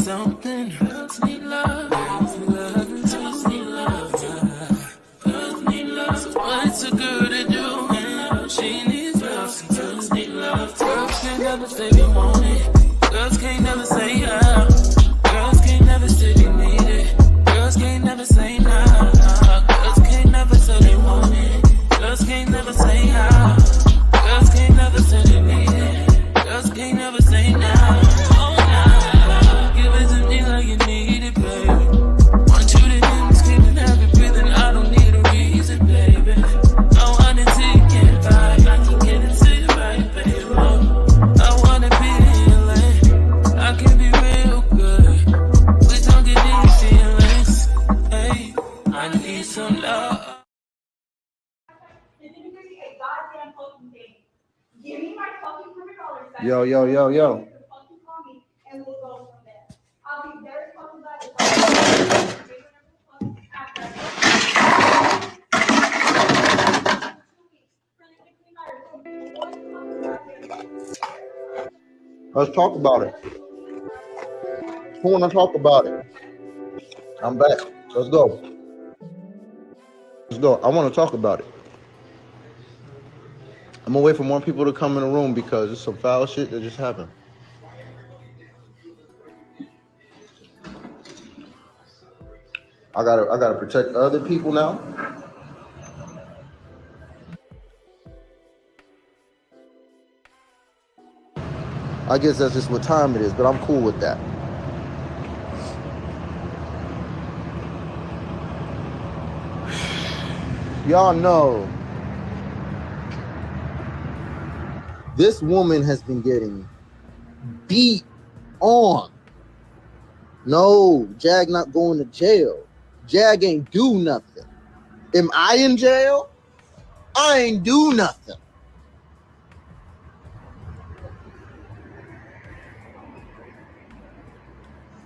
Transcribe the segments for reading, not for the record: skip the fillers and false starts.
something. Girls need love. Girls need love. Girls need love. Girls need love. So what's a girl to do? She needs love. Girls need love. Girls can't never say they want it. Girls can't never say how. Girls can't never say they need it. Girls can't never say no. Girls can't never say they want it. Girls can't never say how. Girls can't never say they need it. Girls can't never say no. Oh no. Give it to me like you need it, baby. Want you to hear me screaming, have it breathing. I don't need a reason, baby. I want it till you get by. I can get it to you right, baby. I wanna be healing. I can be real good. We don't get these feelings. Hey, I need some love. Give me my fucking $100. Yo. Fucking call me and we'll go from there. I'll be very fucking glad Let's talk about it. Who wanna talk about it? I'm back. Let's go. I want to talk about it. I'm gonna wait for more people to come in the room because there's some foul shit that just happened. I gotta protect other people now. I guess that's just what time it is, but I'm cool with that. Y'all know this woman has been getting beat on. No, Jag not going to jail. Jag ain't do nothing. Am I in jail? I ain't do nothing.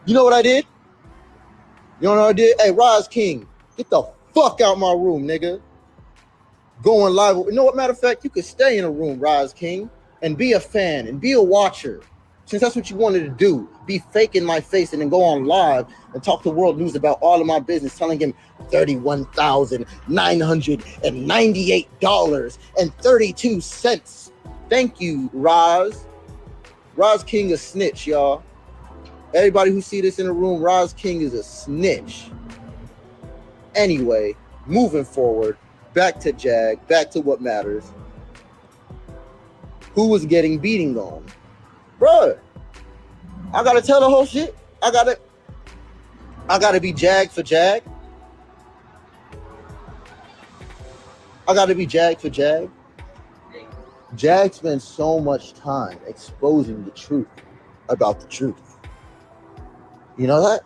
You know what I did? You know what I did? Hey, Rise King, get the fuck out my room, nigga. Going live. You know what, matter of fact, you could stay in a room, Rise King, and be a fan and be a watcher. Since that's what you wanted to do, be fake in my face and then go on live and talk to world news about all of my business, telling him $31,998.32. Thank you, Rise. Rise King a snitch, y'all. Everybody who see this in the room, Rise King is a snitch. Anyway, moving forward, back to Jag, back to what matters. Who was getting beating on? Bruh, I gotta tell the whole shit. I gotta be Jag for Jag. I gotta be Jag for Jag. Jag spends so much time exposing the truth about the truth. You know that?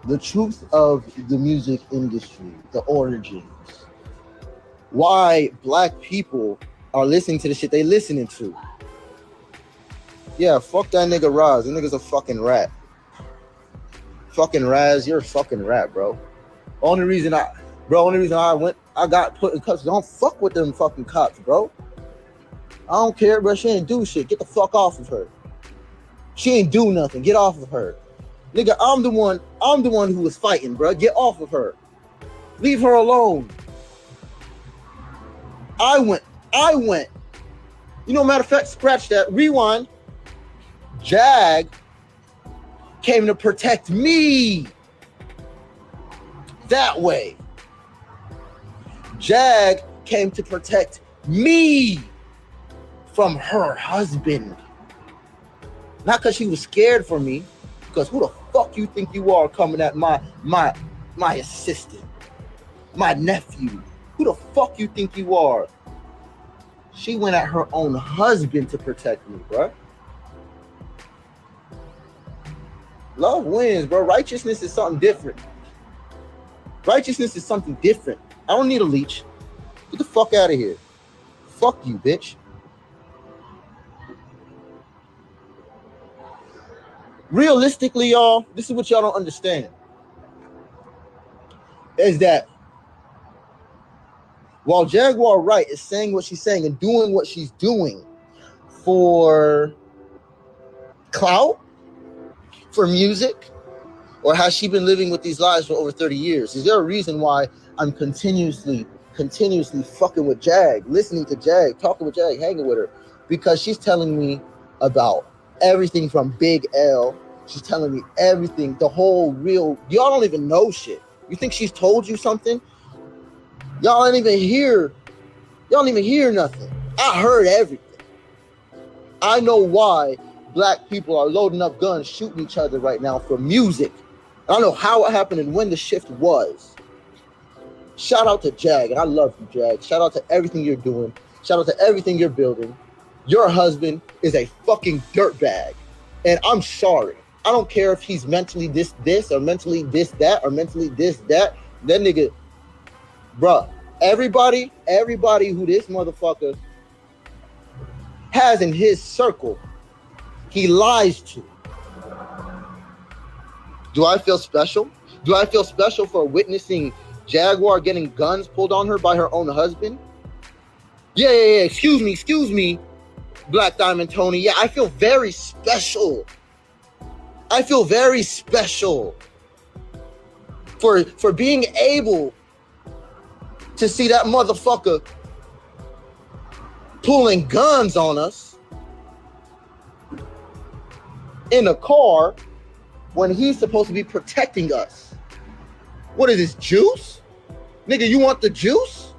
The truth of the music industry, the origins. Why black people are listening to the shit they listening to. Yeah, fuck that nigga Raz. That nigga's a fucking rat. Fucking Raz, you're a fucking rat, bro. Only reason I got put in custody. Don't fuck with them fucking cops, bro. I don't care, bro. She ain't do shit. Get the fuck off of her. She ain't do nothing. Get off of her. Nigga, I'm the one who was fighting, bro. Get off of her. Leave her alone. I went. You know, matter of fact, scratch that. Rewind. Jag came to protect me. That way. Jag came to protect me from her husband. Not because she was scared for me, because who the fuck you think you are coming at my assistant, my nephew? Who the fuck you think you are? She went at her own husband to protect me, bro. Love wins, bro. Righteousness is something different. Righteousness is something different. I don't need a leech. Get the fuck out of here. Fuck you, bitch. Realistically, y'all, this is what y'all don't understand. Is that while Jaguar Wright is saying what she's saying and doing what she's doing for clout? For music? Or has she been living with these lies for over 30 years? Is there a reason why I'm continuously fucking with Jag, listening to Jag, talking with Jag, hanging with her? Because she's telling me about everything from Big L. She's telling me everything, the whole real. Y'all don't even know shit. You think she's told you something? Y'all don't even hear nothing. I heard everything. I know why black people are loading up guns, shooting each other right now for music. I don't know how it happened and when the shift was. Shout out to Jag, and I love you, Jag. Shout out to everything you're doing. Shout out to everything you're building. Your husband is a fucking dirtbag, and I'm sorry. I don't care if he's mentally this, or mentally this, that, or mentally this, that. That nigga, bruh, everybody who this motherfucker has in his circle, he lies to. Do I feel special? Do I feel special for witnessing Jaguar getting guns pulled on her by her own husband? Yeah. Excuse me, Black Diamond Tony. Yeah, I feel very special. I feel very special for being able to see that motherfucker pulling guns on us in a car when he's supposed to be protecting us. What is this, juice? Nigga, you want the juice?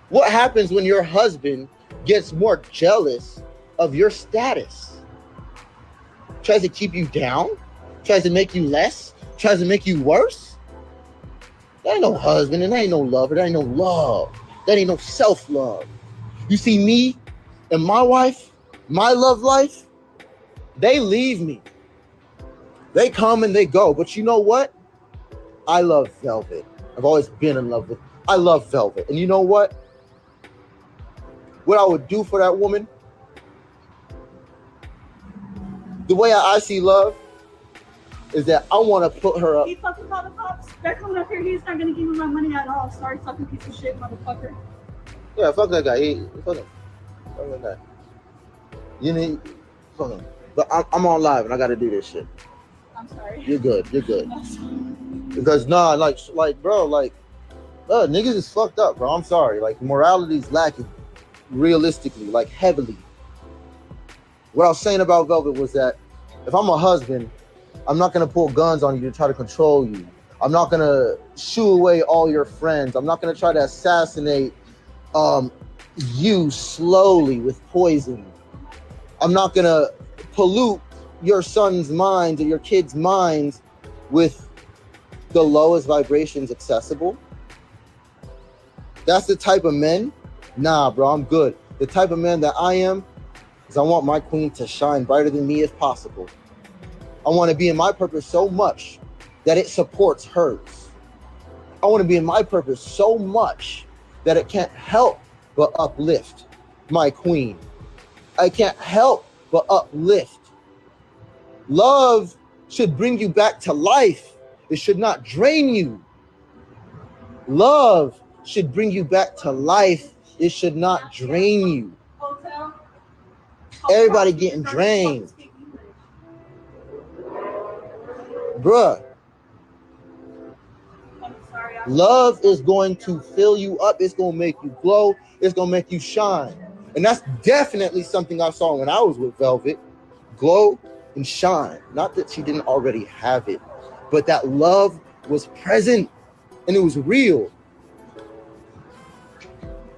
What happens when your husband gets more jealous of your status? Tries to keep you down? Tries to make you less? Tries to make you worse? That ain't no husband, and that ain't no lover, that ain't no love. That ain't no self-love. You see, me and my wife, my love life, they leave me. They come and they go. But you know what? I love Velvet. I've always been in love with. I love Velvet. And you know what? What I would do for that woman, the way I see love, is that I want to put her up. He fucking called the cops. They're coming up here. He's not gonna give me my money at all. Sorry, fucking piece of shit, motherfucker. Yeah, fuck that guy. Fuck him. Fuck that guy. You need. Fuck him. But I'm on live and I got to do this shit. I'm sorry. You're good. Because bro, niggas is fucked up, bro. I'm sorry. Like, morality's lacking, realistically, like heavily. What I was saying about Velvet was that if I'm a husband, I'm not gonna pull guns on you to try to control you. I'm not gonna shoo away all your friends. I'm not gonna try to assassinate you slowly with poison. I'm not gonna pollute your son's mind or your kid's minds with the lowest vibrations accessible. That's the type of men. Nah, bro, I'm good. The type of man that I am is I want my queen to shine brighter than me if possible. I want to be in my purpose so much that it supports hers. I want to be in my purpose so much that it can't help but uplift my queen. I can't help but uplift. Love should bring you back to life. It should not drain you. Love should bring you back to life. It should not drain you. Everybody getting drained. Bruh. Love is going to fill you up. It's going to make you glow. It's going to make you shine. And that's definitely something I saw when I was with Velvet. Glow and shine. Not that she didn't already have it, but that love was present and it was real.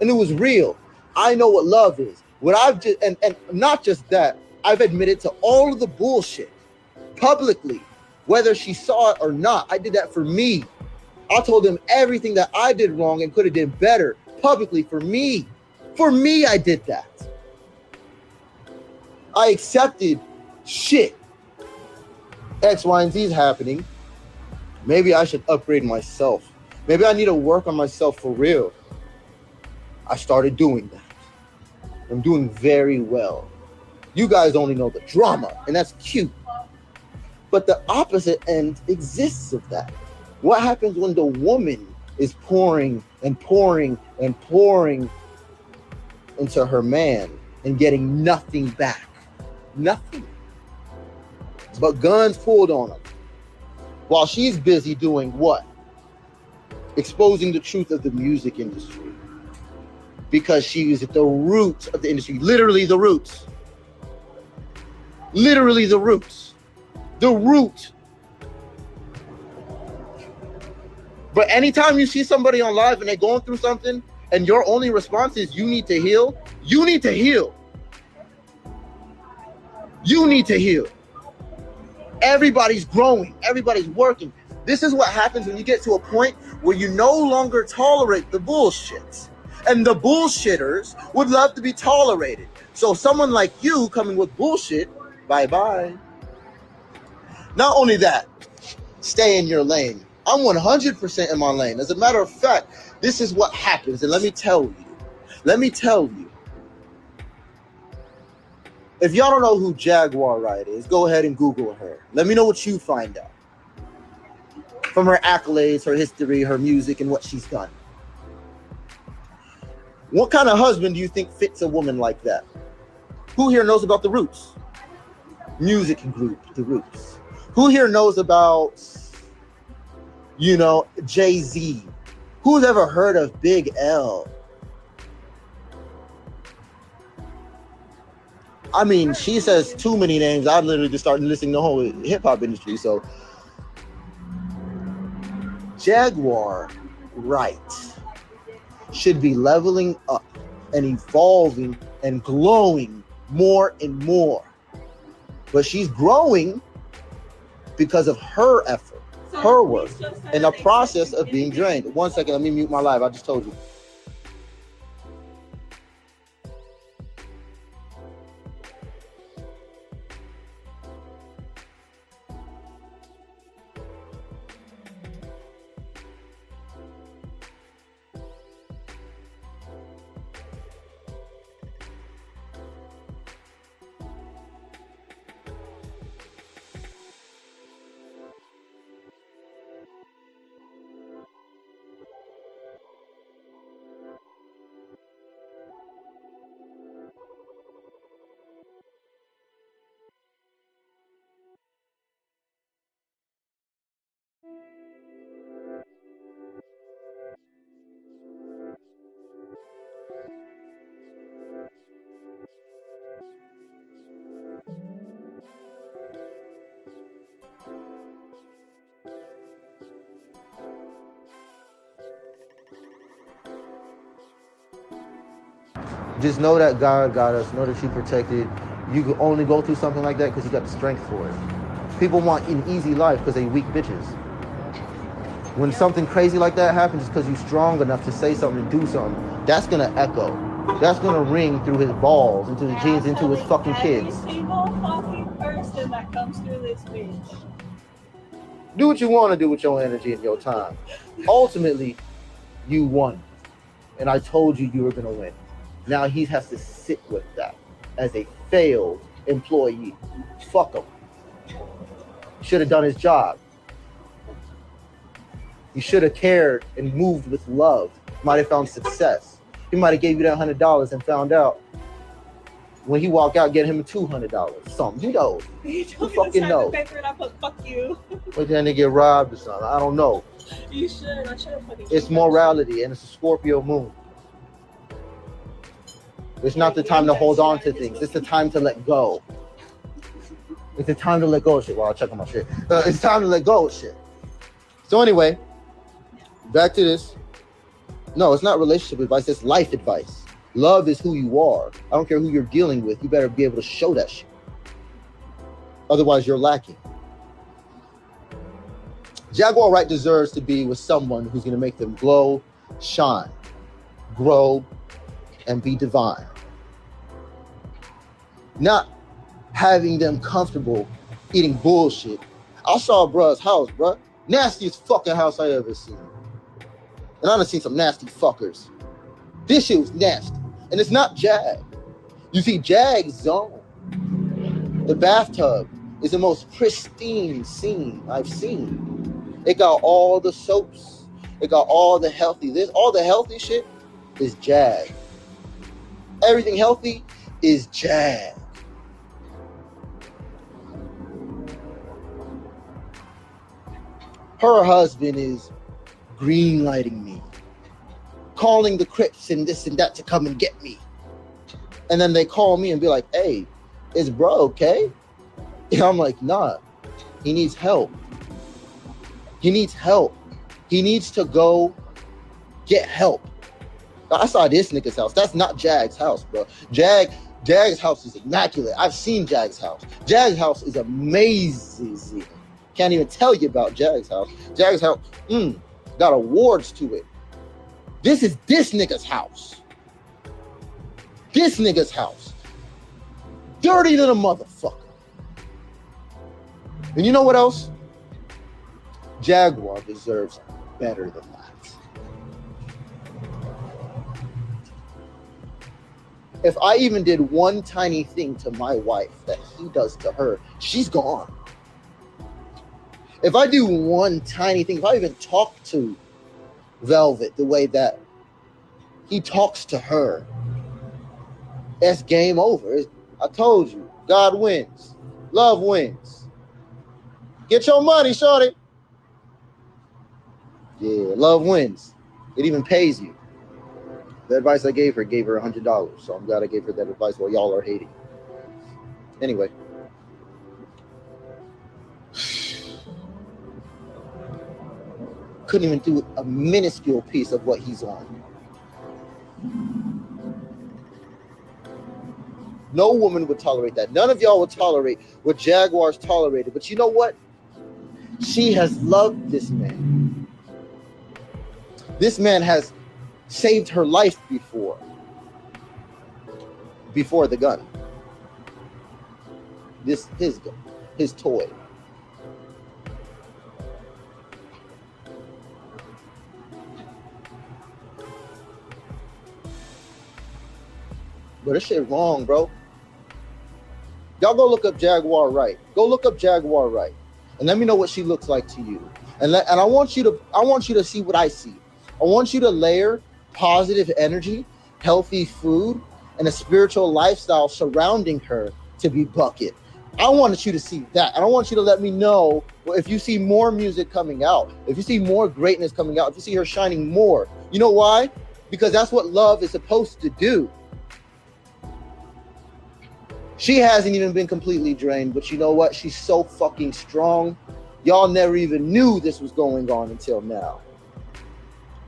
And it was real. I know what love is. What I've just, and not just that, I've admitted to all of the bullshit publicly, whether she saw it or not. I did that for me. I told them everything that I did wrong and could have did better publicly for me. For me, I did that. I accepted shit. X, Y, and Z is happening. Maybe I should upgrade myself. Maybe I need to work on myself for real. I started doing that. I'm doing very well. You guys only know the drama, and that's cute. But the opposite end exists of that. What happens when the woman is pouring and pouring and pouring into her man and getting nothing back? Nothing. but guns pulled on them. While she's busy doing what? Exposing the truth of the music industry. Because she is at the roots of the industry. Literally the roots. Literally the roots. The root. But anytime you see somebody on live and they're going through something and your only response is you need to heal, you need to heal. You need to heal. Everybody's growing. Everybody's working. This is what happens when you get to a point where you no longer tolerate the bullshit. And the bullshitters would love to be tolerated. So someone like you coming with bullshit, bye-bye. Not only that, stay in your lane. I'm 100% in my lane. As a matter of fact, this is what happens. And let me tell you. If y'all don't know who Jaguar Wright is, go ahead and Google her. Let me know what you find out. From her accolades, her history, her music, and what she's done. What kind of husband do you think fits a woman like that? Who here knows about the Roots? Music group, the Roots. Who here knows about, Jay-Z? Who's ever heard of Big L? I mean, she says too many names. I literally just started listening to the whole hip-hop industry. So, Jaguar Wright should be leveling up and evolving and glowing more and more. But she's growing because of her effort, her work, in the process of being drained. 1 second, let me mute my live. I just told you. Just know that God got us. Know that you protected. You can only go through something like that because you got the strength for it. People want an easy life because they weak bitches. When something crazy like that happens, it's because you're strong enough to say something and do something. That's going to echo. That's going to ring through his balls, into his jeans, into his fucking kids. Every single fucking person that comes through this bitch. Do what you want to do with your energy and your time. Ultimately, you won. And I told you were going to win. Now he has to sit with that as a failed employee. Fuck him. Should have done his job. He should have cared and moved with love. Might have found success. He might have gave you that $100 and found out when he walked out, get him $200. Something. Who knows? You fucking know? Paper and I put fuck you. But then they get robbed or something. I don't know. You should. I should have fucking. It's morality and it's a Scorpio moon. It's not the time to hold on to things. It's the time to let go. It's the time to let go of shit. Well, I'll check on my shit. It's time to let go of shit. So anyway, back to this. No, it's not relationship advice. It's life advice. Love is who you are. I don't care who you're dealing with. You better be able to show that shit. Otherwise, you're lacking. Jaguar Wright deserves to be with someone who's going to make them glow, shine, grow, and be divine. Not having them comfortable eating bullshit. I saw bruh's house, bruh. Nastiest fucking house I ever seen. And I done seen some nasty fuckers. This shit was nasty. And it's not Jag. You see, Jag's zone. The bathtub is the most pristine scene I've seen. It got all the soaps. It got all the healthy. All the healthy shit is Jag. Everything healthy is Jag. Her husband is green lighting me, calling the Crips and this and that to come and get me. And then they call me and be like, hey, is bro okay? And I'm like, nah, he needs help. He needs help. He needs to go get help. I saw this nigga's house. That's not Jag's house, bro. Jag's house is immaculate. I've seen Jag's house. Jag's house is amazing. Can't even tell you about Jag's house. Jag's house, got awards to it. This is this nigga's house. This nigga's house. Dirty little motherfucker. And you know what else? Jaguar deserves better than that. If I even did one tiny thing to my wife that he does to her, she's gone. If I do one tiny thing, if I even talk to Velvet the way that he talks to her, it's game over. I told you, God wins. Love wins. Get your money, shorty. Yeah, love wins. It even pays you. The advice I gave her $100, so I'm glad I gave her that advice while y'all are hating. Anyway. Couldn't even do a minuscule piece of what he's on. No woman would tolerate that. None of y'all would tolerate what Jaguar's tolerated. But you know what? She has loved this man. This man has saved her life before the gun. This his gun, his toy. But this shit wrong, bro. Y'all go look up Jaguar Wright. Go look up Jaguar Wright, and let me know what she looks like to you. And I want you to see what I see. I want you to layer positive energy, healthy food, and a spiritual lifestyle surrounding her to be bucket. I want you to see that. And I want you to let me know if you see more music coming out, if you see more greatness coming out, if you see her shining more. You know why? Because that's what love is supposed to do. She hasn't even been completely drained, but you know what? She's so fucking strong. Y'all never even knew this was going on until now.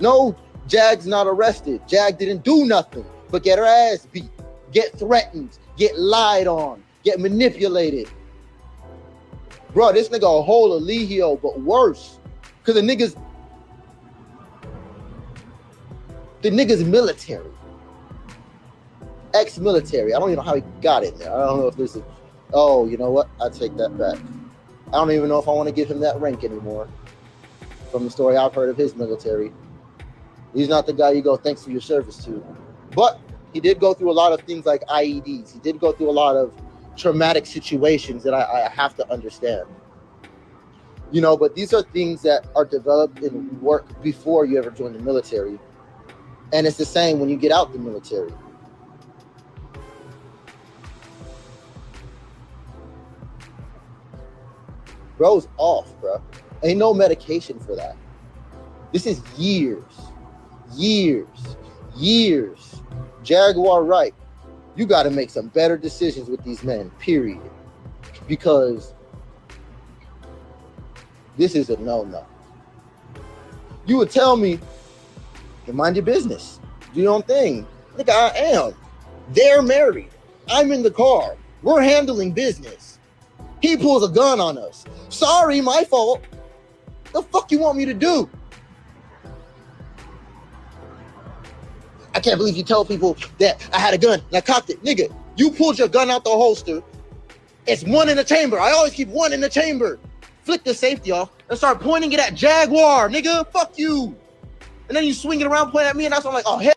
No, Jag's not arrested. Jag didn't do nothing but get her ass beat, get threatened, get lied on, get manipulated. Bro, this nigga a whole Alihio, but worse. Cause the nigga's military. Ex-military. I don't even know how he got in there. I don't know if there's oh, you know what? I take that back. I don't even know if I want to give him that rank anymore. From the story I've heard of his military. He's not the guy you go, thanks for your service to. But he did go through a lot of things like IEDs. He did go through a lot of traumatic situations that I have to understand. You know, but these are things that are developed in work before you ever join the military. And it's the same when you get out the military. Bro's off, bro. Ain't no medication for that. This is years. Jaguar Wright, you got to make some better decisions with these men, period. Because this is a no-no. You would tell me, you mind your business. Do your own thing. Nigga, I am. They're married. I'm in the car. We're handling business. He pulls a gun on us. Sorry, my fault. The fuck you want me to do? I can't believe you tell people that I had a gun and I cocked it. Nigga, you pulled your gun out the holster. It's one in the chamber. I always keep one in the chamber. Flick the safety off and start pointing it at Jaguar, nigga. Fuck you. And then you swing it around, point at me, and that's when I'm like, oh, hell.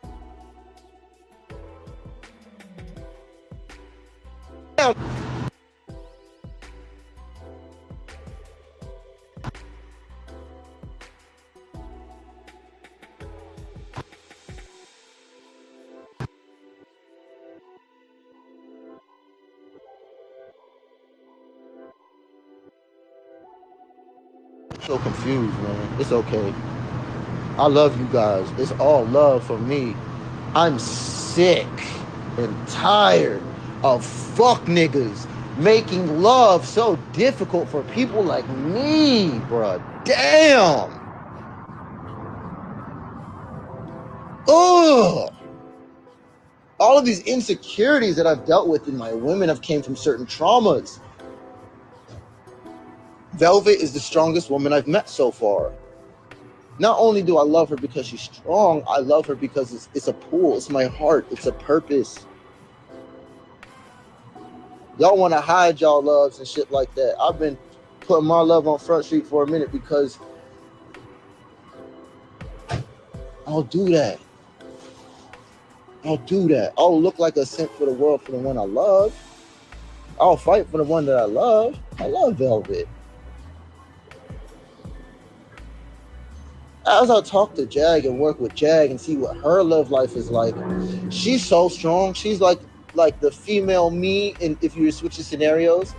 So confused, man. It's okay. I love you guys. It's all love for me. I'm sick and tired of fuck niggas making love so difficult for people like me, bruh. Damn. Ugh. All of these insecurities that I've dealt with in my women have came from certain traumas. Velvet is the strongest woman I've met so far. Not only do I love her because she's strong, I love her because it's a pool. It's my heart. It's a purpose. Y'all want to hide y'all loves and shit like that. I've been putting my love on Front Street for a minute because I'll do that. I'll do that. I'll look like a simp for the world for the one I love. I'll fight for the one that I love. I love Velvet. As I talk to Jag and work with Jag and see what her love life is like, she's so strong. She's like the female me, and if you were switching scenarios,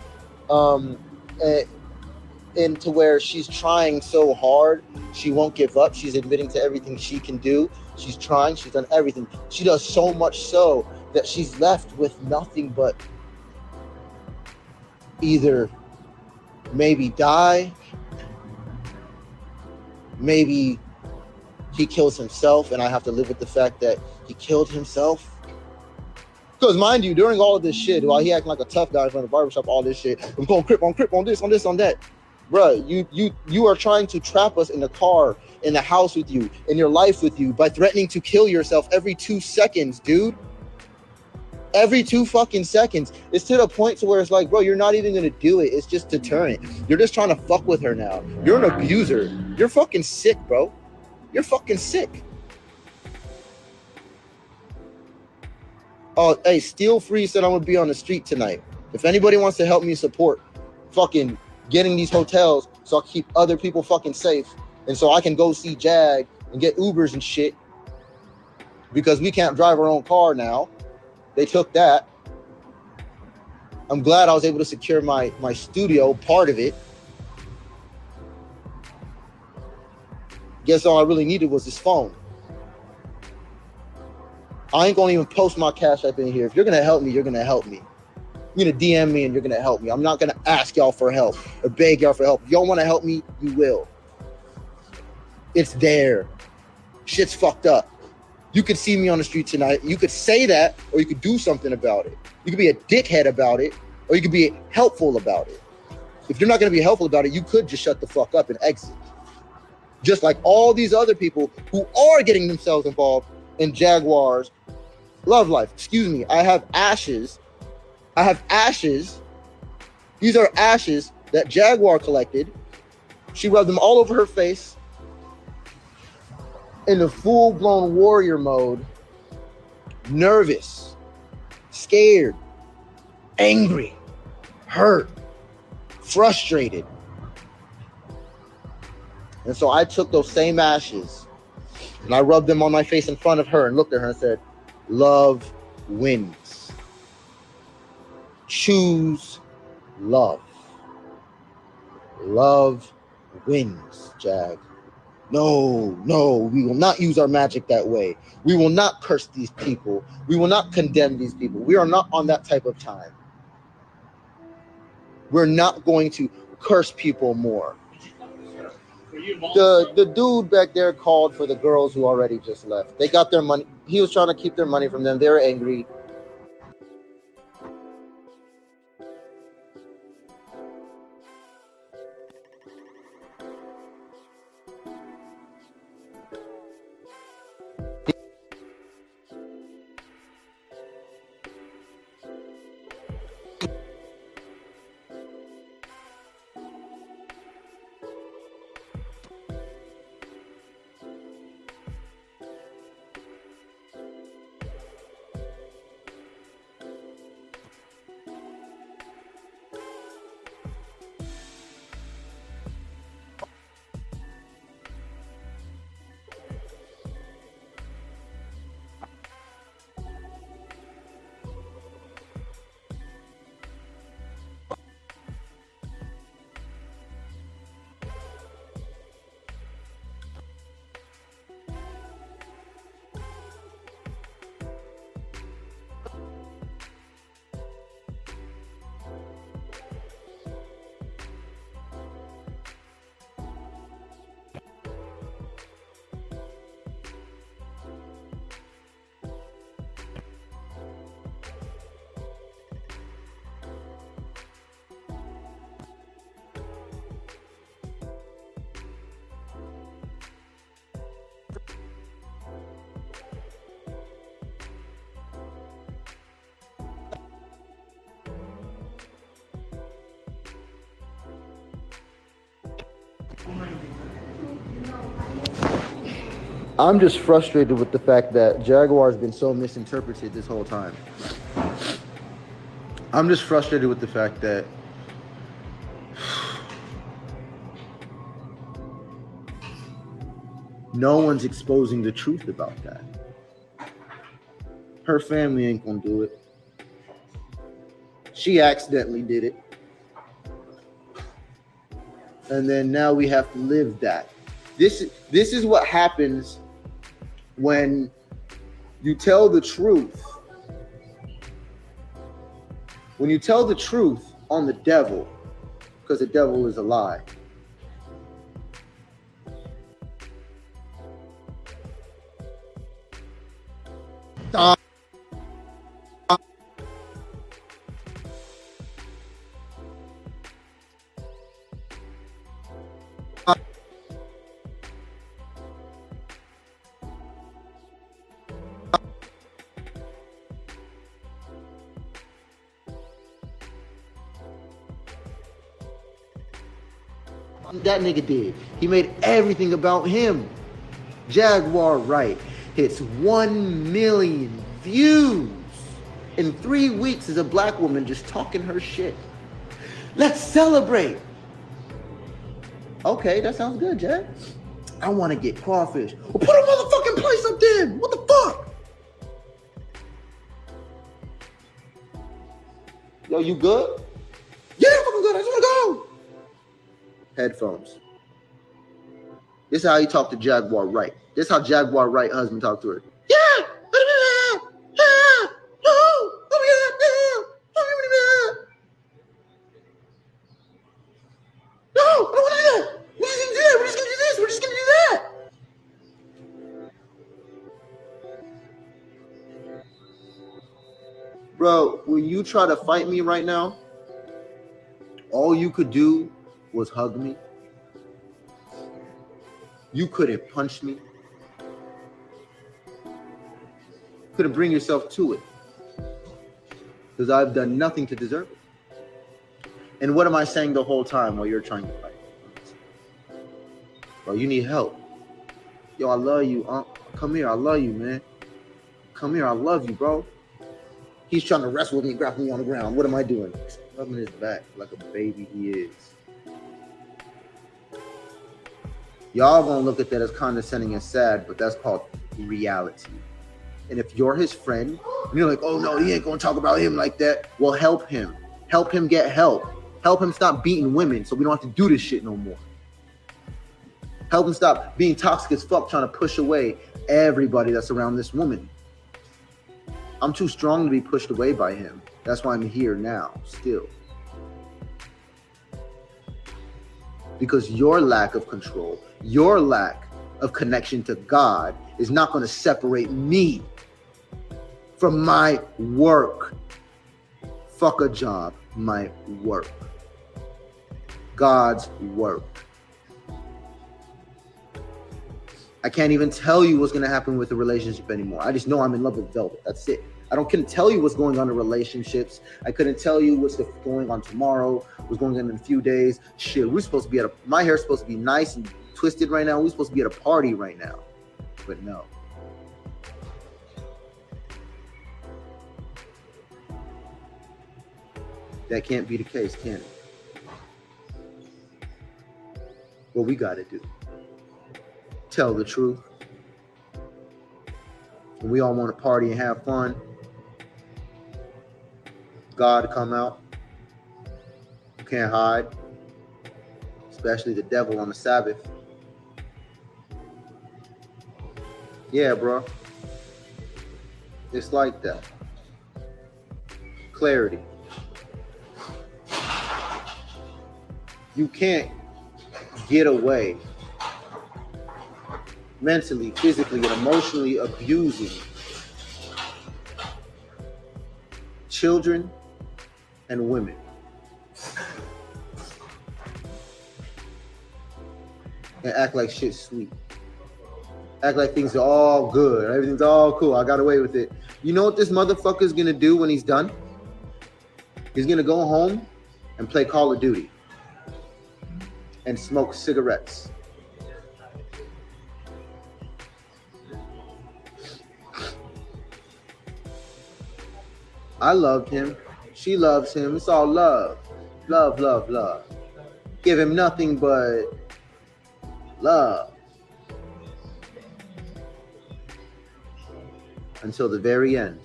into where she's trying so hard, she won't give up. She's admitting to everything she can do. She's trying. She's done everything. She does so much so that she's left with nothing but either maybe die, maybe he kills himself and I have to live with the fact that he killed himself. Because mind you, during all of this shit, while he acting like a tough guy in front of the barbershop, all this shit, I'm going crip on this, on that. Bruh, you are trying to trap us in the car, in the house with you, in your life with you, by threatening to kill yourself every 2 seconds, dude. Every 2 fucking seconds. It's to the point to where it's like, bro, you're not even gonna do it. It's just deterrent. You're just trying to fuck with her now. You're an abuser. You're fucking sick, bro. You're fucking sick. Oh, hey, Steel Free said I'm gonna be on the street tonight. If anybody wants to help me support fucking getting these hotels so I keep other people fucking safe and so I can go see Jag and get Ubers and shit because we can't drive our own car now. They took that. I'm glad I was able to secure my studio, part of it. Guess all I really needed was this phone. I ain't gonna even post my Cash App in here. If you're gonna help me, you're gonna help me. You're gonna DM me and you're gonna help me. I'm not gonna ask y'all for help or beg y'all for help. If y'all wanna help me, you will. It's there. Shit's fucked up. You could see me on the street tonight. You could say that, or you could do something about it. You could be a dickhead about it, or you could be helpful about it. If you're not gonna be helpful about it, you could just shut the fuck up and exit. Just like all these other people who are getting themselves involved in Jaguar's love life. Excuse me, I have ashes. These are ashes that Jaguar collected. She rubbed them all over her face in the full-blown warrior mode, nervous, scared, angry, hurt, frustrated. And so I took those same ashes and I rubbed them on my face in front of her and looked at her and said, love wins. Choose love. Love wins, Jag. No, we will not use our magic that way. We will not curse these people. We will not condemn these people. We are not on that type of time. We're not going to curse people more. The dude back there called for the girls who already just left. They got their money. He was trying to keep their money from them. They were angry. I'm just frustrated with the fact that Jaguar's been so misinterpreted this whole time. I'm just frustrated with the fact that no one's exposing the truth about that. Her family ain't gonna do it. She accidentally did it. And then now we have to live that. This is what happens when you tell the truth. When you tell the truth on the devil, because the devil is a lie. That nigga did. He made everything about him. Jaguar Wright hits 1 million views in 3 weeks as a black woman just talking her shit. Let's celebrate. Okay, that sounds good, Jag. I want to get crawfish. Well, put a motherfucking place up there. What the fuck? Yo, you good? Yeah, I'm fucking good. I just want to go. Headphones. This is how you talk to Jaguar Wright. This is how Jaguar Wright husband talked to her. Yeah. No, I don't want to do that. We're just gonna do that. We're just gonna do this. We're just gonna do that. Bro, when you try to fight me right now, all you could do was hug me. You couldn't punch me. Couldn't bring yourself to it. Because I've done nothing to deserve it. And what am I saying the whole time while you're trying to fight? Bro, you need help. Yo, I love you. Come here, I love you, man. Come here, I love you, bro. He's trying to wrestle with me, grab me on the ground. What am I doing? Rubbing his back like a baby he is. Y'all gonna look at that as condescending and sad, but that's called reality. And if you're his friend, and you're like, oh no, he ain't gonna talk about him like that. Well, help him. Help him get help. Help him stop beating women so we don't have to do this shit no more. Help him stop being toxic as fuck, trying to push away everybody that's around this woman. I'm too strong to be pushed away by him. That's why I'm here now, still. Because your lack of control, your lack of connection to God is not going to separate me from my work. Fuck a job, my work. God's work. I can't even tell you what's going to happen with the relationship anymore. I just know I'm in love with Velvet. That's it. I couldn't tell you what's going on in relationships. I couldn't tell you what's going on tomorrow, what's going on in a few days. Shit, we're supposed to be my hair's supposed to be nice and twisted right now. We're supposed to be at a party right now. But no. That can't be the case, can it? What we got to do. Tell the truth. And we all want to party and have fun. God come out. You can't hide. Especially the devil on the Sabbath. Yeah, bro. It's like that. Clarity. You can't get away mentally, physically, and emotionally abusing children and women. And act like shit's sweet. Act like things are all good. Everything's all cool. I got away with it. You know what this motherfucker's gonna do when he's done? He's gonna go home and play Call of Duty and smoke cigarettes. I loved him. She loves him. It's all love. Love, love, love. Give him nothing but love. Until the very end.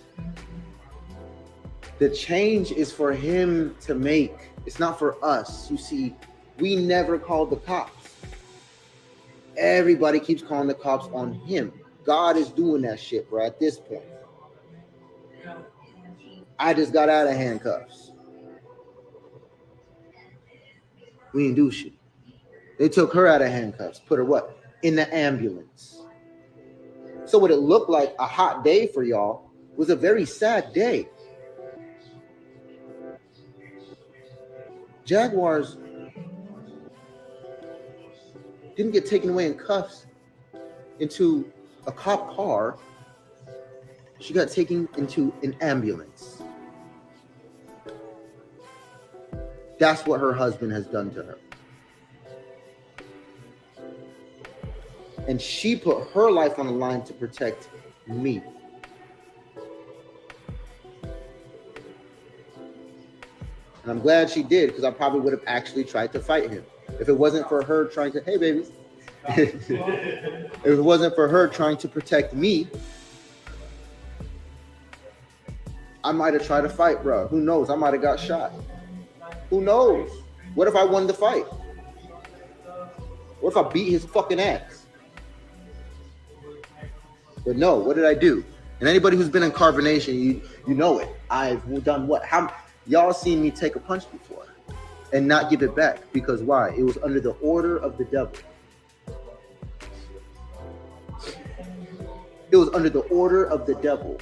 The change is for him to make. It's not for us. You see, we never called the cops. Everybody keeps calling the cops on him. God is doing that shit, bro, at this point. I just got out of handcuffs. We didn't do shit. They took her out of handcuffs, put her what? In the ambulance. So what it looked like a hot day for y'all was a very sad day. Jaguars didn't get taken away in cuffs into a cop car. She got taken into an ambulance. That's what her husband has done to her. And she put her life on the line to protect me. And I'm glad she did, because I probably would have actually tried to fight him. If it wasn't for her trying to, hey baby. If it wasn't for her trying to protect me, I might have tried to fight, bro. Who knows? I might have got shot. Who knows? What if I won the fight? What if I beat his fucking ass? But no, what did I do? And anybody who's been in carbonation, you know it. I've done what? How y'all seen me take a punch before and not give it back? Because why? It was under the order of the devil. It was under the order of the devil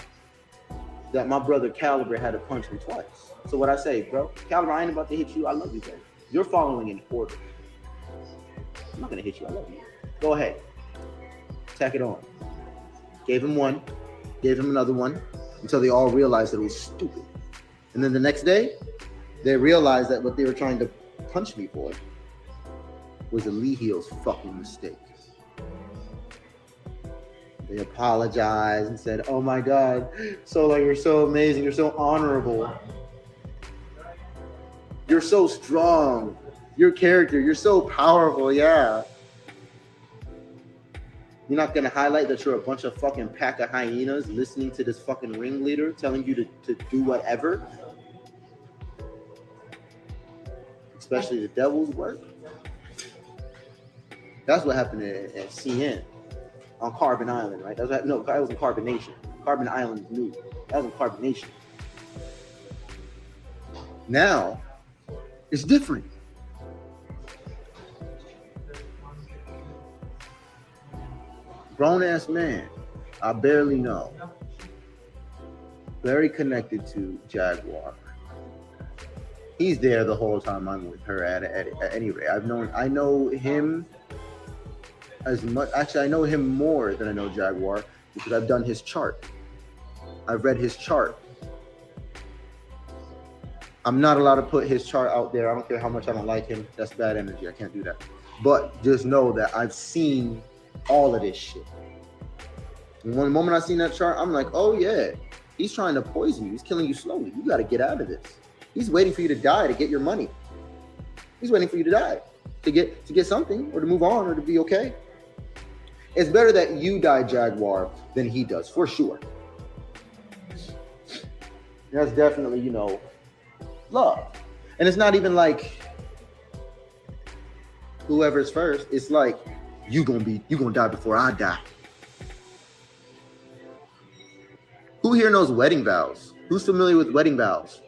that my brother Caliber had to punch me twice. So what I say, bro, Caliber, I ain't about to hit you. I love you, bro. You're following an order. I'm not gonna hit you. I love you. Go ahead. Tack it on. Gave him one, gave him another one, until they all realized that it was stupid. And then the next day, they realized that what they were trying to punch me for was a Lee Heel's fucking mistake. They apologized and said, oh my God, so like you're so amazing, you're so honorable. You're so strong. Your character, you're so powerful, yeah. You're not gonna highlight that you're a bunch of fucking pack of hyenas listening to this fucking ringleader telling you to do whatever? Especially the devil's work. That's what happened at CN on Carbon Island, right? That was in Carbonation. Carbon Island is new. That was in Carbonation. Now, it's different. Grown-ass man, I barely know. Very connected to Jaguar. He's there the whole time I'm with her at any rate. I know him as much. Actually, I know him more than I know Jaguar because I've done his chart. I've read his chart. I'm not allowed to put his chart out there. I don't care how much I don't like him. That's bad energy. I can't do that. But just know that I've seen all of this shit. And one moment I seen that chart, I'm like, oh yeah, he's trying to poison you. He's killing you slowly. You got to get out of this. He's waiting for you to die to get your money. He's waiting for you to die to get something or to move on or to be okay. It's better that you die, Jaguar, than he does, for sure. That's definitely, love. And it's not even like whoever's first. It's like you gonna die before I die. Who here knows wedding vows? Who's familiar with wedding vows?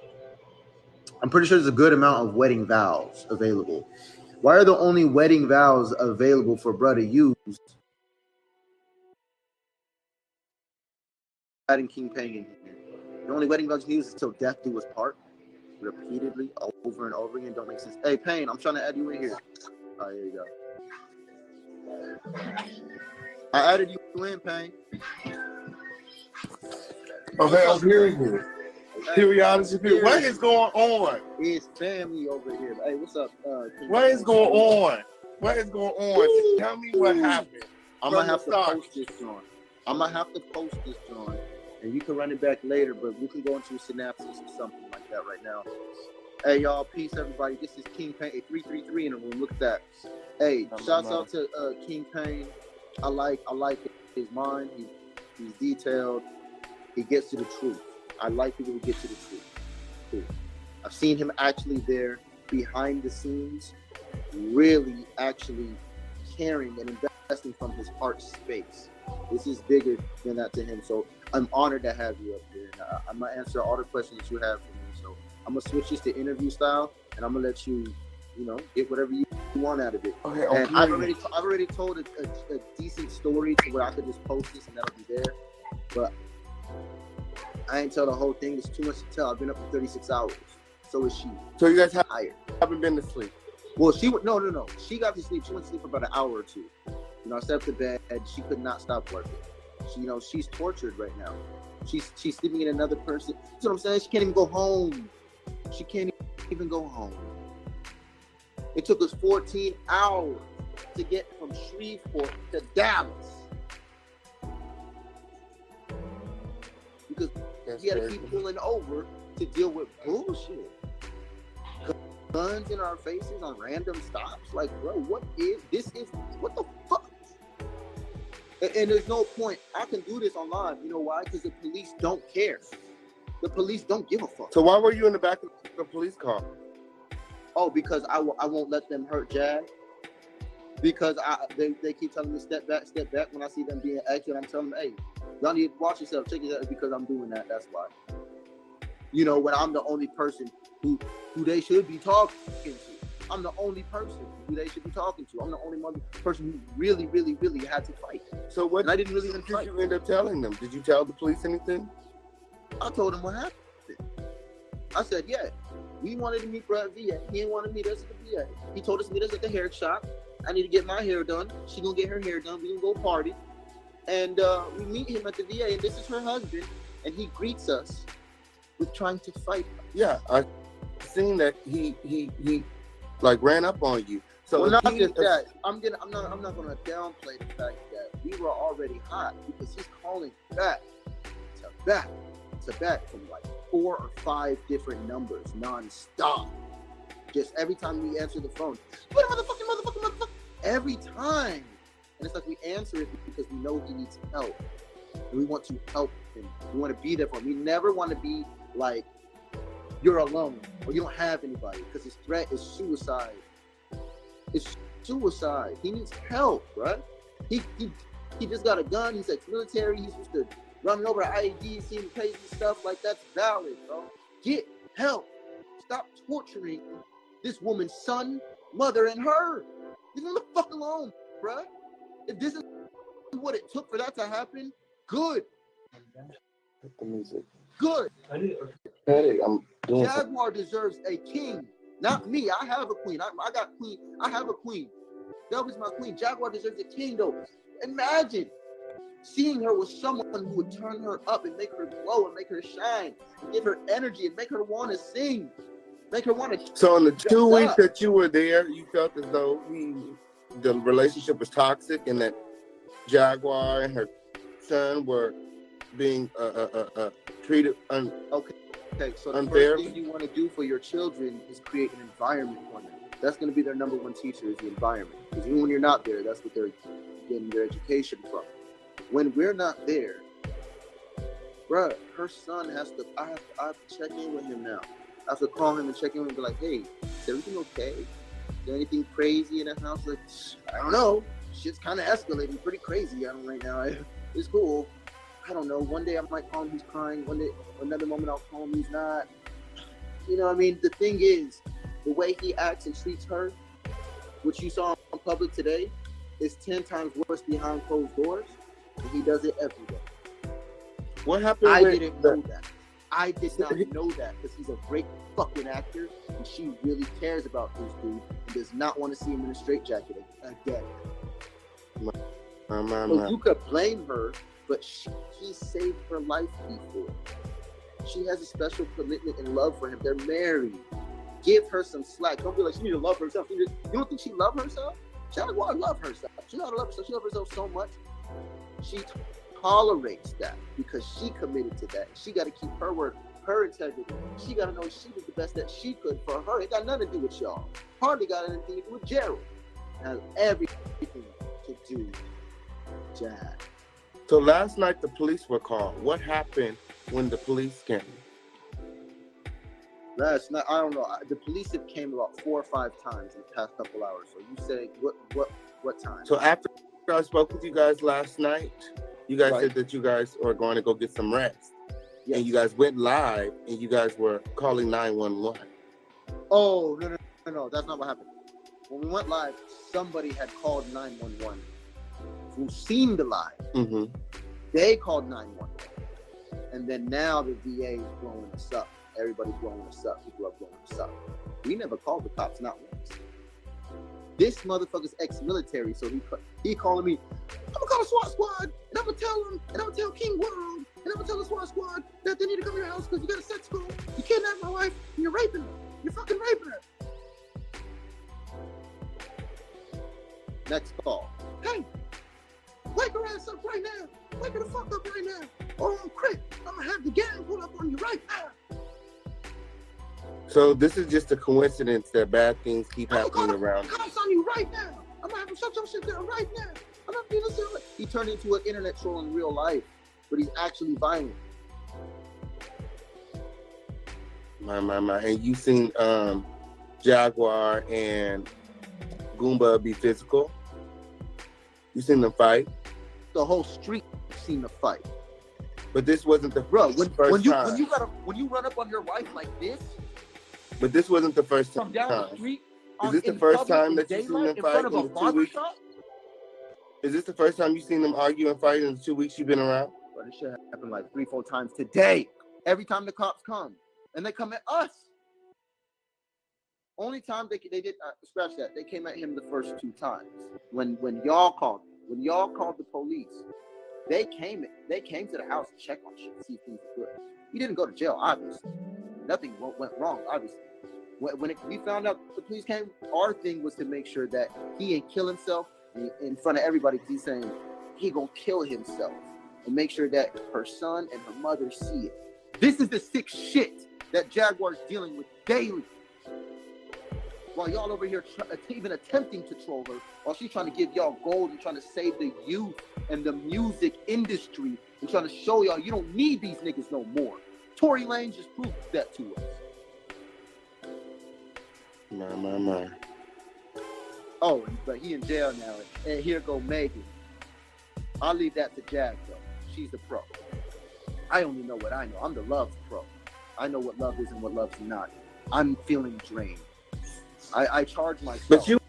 I'm pretty sure there's a good amount of wedding vows available. Why are the only wedding vows available for brother use? Adding King Payne in here. The only wedding vows you can use is till death do us part. Repeatedly, over and over again. Don't make sense. Hey, Payne, I'm trying to add you in here. Oh, here you go. I added you in, Payne. Okay, I'm hearing you. Periodically. What is going on? It's family over here. Hey, what's up? What is going on? What is going on? Tell me what happened. I'm gonna have to post this, John. I'm gonna have to post this, John, and you can run it back later, but we can go into a synopsis or something like that right now. Hey, y'all, peace, everybody. This is King Payne, 333 in the room. Look at that. Hey, shouts out to King Payne. I like his mind. He's detailed. He gets to the truth. I like people who get to the truth. I've seen him actually there behind the scenes, really actually caring and investing from his heart space. This is bigger than that to him. So I'm honored to have you up here. And I'm going to answer all the questions that you have for me. So I'm going to switch this to interview style, and I'm going to let you, get whatever you want out of it. Okay, and I've already told a decent story to where I could just post this and that'll be there. But I ain't tell the whole thing. It's too much to tell. I've been up for 36 hours. So is she. So you guys haven't been to sleep? Well, no. She got to sleep. She went to sleep for about an hour or two. I stepped to bed and she could not stop working. She's tortured right now. She's sleeping in another person. That's what I'm saying. She can't even go home. She can't even go home. It took us 14 hours to get from Shreveport to Dallas. Because we had to keep pulling over to deal with bullshit. Guns in our faces on random stops. Like, bro, what the fuck? And there's no point. I can do this online. You know why? Because the police don't care. The police don't give a fuck. So why were you in the back of the police car? Oh, because I won't let them hurt Jag. Because they keep telling me step back when I see them being active. I'm telling them, hey, y'all need to watch yourself. Check it out. Because I'm doing that. That's why. When I'm the only person who they should be talking to. I'm the only person who they should be talking to. I'm the only person who really, really, really had to fight. So what? And I didn't really even fight. Did you end up telling them? Did you tell the police anything? I told them what happened. I said, yeah, we wanted to meet bro at VA. He didn't want to meet us at the VA. He told us to meet us at the hair shop. I need to get my hair done. She gonna get her hair done. We gonna go party. And we meet him at the VA, and this is her husband, and he greets us with trying to fight. Yeah, I seen that he ran up on you. So well, not just that. I'm not gonna downplay the fact that we were already hot because he's calling back to back from like 4 or 5 different numbers non-stop. Just every time we answer the phone, what motherfucking every time. And it's like we answer it because we know he needs help. And we want to help him. We want to be there for him. We never want to be like, you're alone or you don't have anybody, because his threat is suicide. It's suicide. He needs help, right? He just got a gun. He's ex-military. He's used to running over the IED, seeing crazy stuff like that's valid, bro. Get help. Stop torturing this woman's son, mother, and her. Leave them the fuck alone, bro. If this is what it took for that to happen, good. The music. Good. Hey, Jaguar deserves a king, not me. I have a queen. I got queen. I have a queen. That was my queen. Jaguar deserves a king, though. Imagine seeing her with someone who would turn her up and make her glow and make her shine and give her energy and make her want to sing, make her want to. So in the 2 weeks that you were there, you felt as though the relationship was toxic and that Jaguar and her son were being treated Okay, so the unfair. first thing you want to do for your children is create an environment for them. That's going to be their number one teacher, is the environment. Because even when you're not there, that's what they're getting their education from. When we're not there, bruh, her son has to, I have to check in with him now. I have to call him and check in with him and be like, hey, is everything okay? Is there anything crazy in the house? Like, I don't know. Shit's kind of escalating pretty crazy right now. It's cool. I don't know. One day I might call him, he's crying. One day, another moment I'll call him, he's not. You know what I mean? The thing is, the way he acts and treats her, which you saw in public today, is 10 times worse behind closed doors. And he does it every day. What happened? I didn't know that. I did not know that because he's a great fucking actor and she really cares about this dude and does not want to see him in a straitjacket again. So you could blame her, but he saved her life before. She has a special commitment and love for him. They're married. Give her some slack. Don't be like, she need to love herself. You don't think she loves herself? Jaguar loves herself. She knows how to love herself. She loves herself so much. She tolerates that because she committed to that. She got to keep her word, her integrity. She got to know she did the best that she could for her. It got nothing to do with y'all. Hardly got anything to do with Gerald. It has everything to do with Jag. So last night the police were called. What happened when the police came? Last night, I don't know. The police have came about 4 or 5 times in the past couple hours. So you say what time? So after I spoke with you guys last night, you guys Right. said that you guys are going to go get some rest. Yes. And you guys went live and you guys were calling 911. Oh, no. That's not what happened. When we went live, somebody had called 911 who seen the live. Mm-hmm. They called 911. And then now the VA is blowing us up. Everybody's blowing us up. People are blowing us up. We never called the cops, not once. This motherfucker's ex-military, so he calling me, I'm gonna call the SWAT squad, and I'm gonna tell them, and I'm gonna tell King World, and I'm gonna tell the SWAT squad that they need to come to your house because you got a sex call. You kidnapped my wife, and you're raping her. You're fucking raping her. Next call. Hey, wake her ass up right now. Wake her the fuck up right now. Or I'm quick. I'm gonna have the gang pull up on you right now. So this is just a coincidence that bad things keep I'm happening gonna around. call the cops on you right now. I'm gonna have him shut your shit down right now. I'm not doing this. He turned into an internet troll in real life, but he's actually violent. My. And you seen Jaguar and Goomba be physical? You seen them fight? The whole street seen the fight. But this wasn't the Bro, first when you time. when you run up on your wife like this But this wasn't the first from time. down the street, Is this the in first public, time in that you've seen daylight, them in fight front of in a the 2 barber weeks? shop? Is this the first time you've seen them argue and fight in the 2 weeks you've been around? Bro, this shit happened like 3-4 times today. Every time the cops come, and they come at us. Only time they did scratch that. They came at him the first 2 times when y'all called. When y'all called the police, they came to the house to check on shit, see if things were good. He didn't go to jail, obviously. Nothing went wrong, obviously. When we found out the police came, our thing was to make sure that he didn't kill himself in front of everybody. He's saying he gonna kill himself, and make sure that her son and her mother see it. This is the sick shit that Jaguar's dealing with daily. While y'all over here even attempting to troll her, while she's trying to give y'all gold and trying to save the youth and the music industry and trying to show y'all you don't need these niggas no more. Tory Lanez just proved that to us. My. Oh, but he in jail now, and here go Megan. I'll leave that to Jag though. She's the pro. I only know what I know. I'm the love pro. I know what love is and what love's not. I'm feeling drained. I charge myself. But you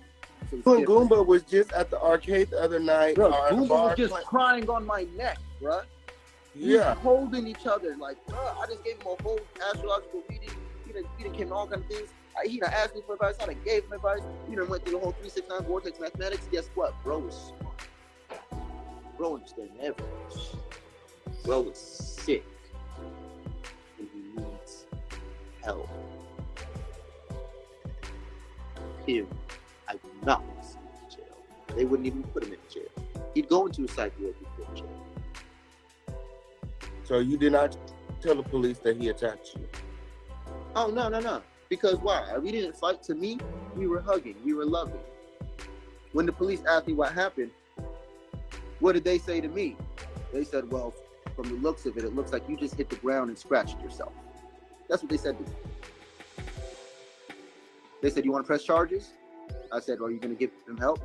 So and Goomba was just at the arcade the other night. Bro, at a Goomba bar was just playing- crying on my neck, bro. We Yeah. was holding each other like, bro. I just gave him a whole astrological reading. He done came to all kinds of things. He done asked me for advice. I done gave him advice. He done went through the whole 369 vortex mathematics. Guess what? Bro was smart. Bro understands everything. Bro is sick. And he needs help. Him, I do not want to see him in jail. They wouldn't even put him in jail. He'd go into a psych ward before jail. So you did not tell the police that he attacked you? Oh, no. Because why? We didn't fight. To me, we were hugging. We were loving. When the police asked me what happened, what did they say to me? They said, well, from the looks of it, it looks like you just hit the ground and scratched yourself. That's what they said to me. They said, you want to press charges? I said, are you going to give them help?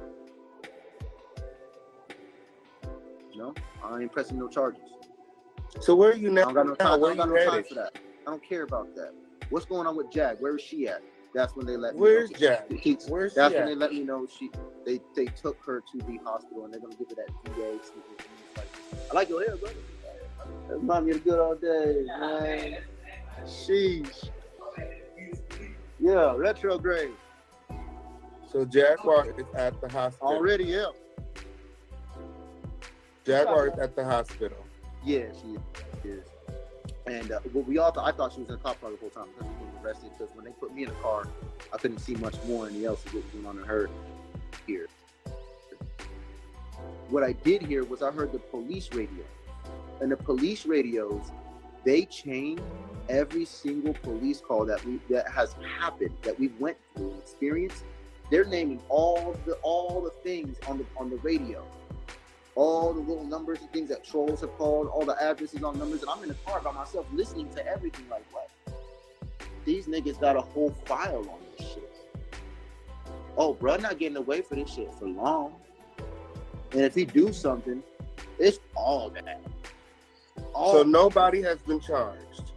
No, I ain't pressing no charges. So where are you now? I don't got no time, Where I don't got you no time headed? for that. I don't care about that. What's going on with Jag? Where is she at? That's when they let me Where's know. Jag? Where's That's she when at? they let me know they took her to the hospital and they're gonna give her that VA. Like, I like your hair, brother. That reminds me of the good old days, man. Sheesh. Yeah, retrograde. So Jaguar is at the hospital. Already, yeah. Jaguar is at the hospital. Yeah, she is. And I thought she was in a cop car the whole time because she was arrested. Because when they put me in a car, I couldn't see much more anything else of what was going on in her here. What I did hear was I heard the police radio. the police radios, they chain every single police call that has happened, that we went through and experienced. They're naming all the things on the radio, all the little numbers and things that trolls have called, all the addresses on numbers, and I'm in the car by myself listening to everything. Like, what? These niggas got a whole file on this shit. Oh, bro, not getting away for this shit for long. And if he do something, it's all bad. So nobody has been charged.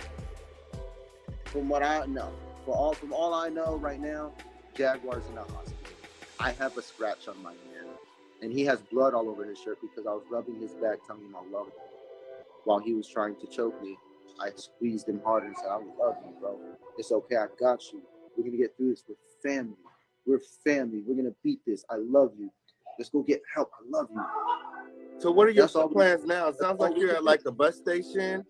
From what I know, from all I know right now, Jaguar's in the hospital. I have a scratch on my hand, and he has blood all over his shirt because I was rubbing his back, telling him I love him. While he was trying to choke me, I squeezed him hard and said, "I love you, bro. It's okay. I got you. We're gonna get through this. We're family. We're family. We're gonna beat this. I love you. Let's go get help. I love you." So what are your plans now? It sounds like you're at like a bus station.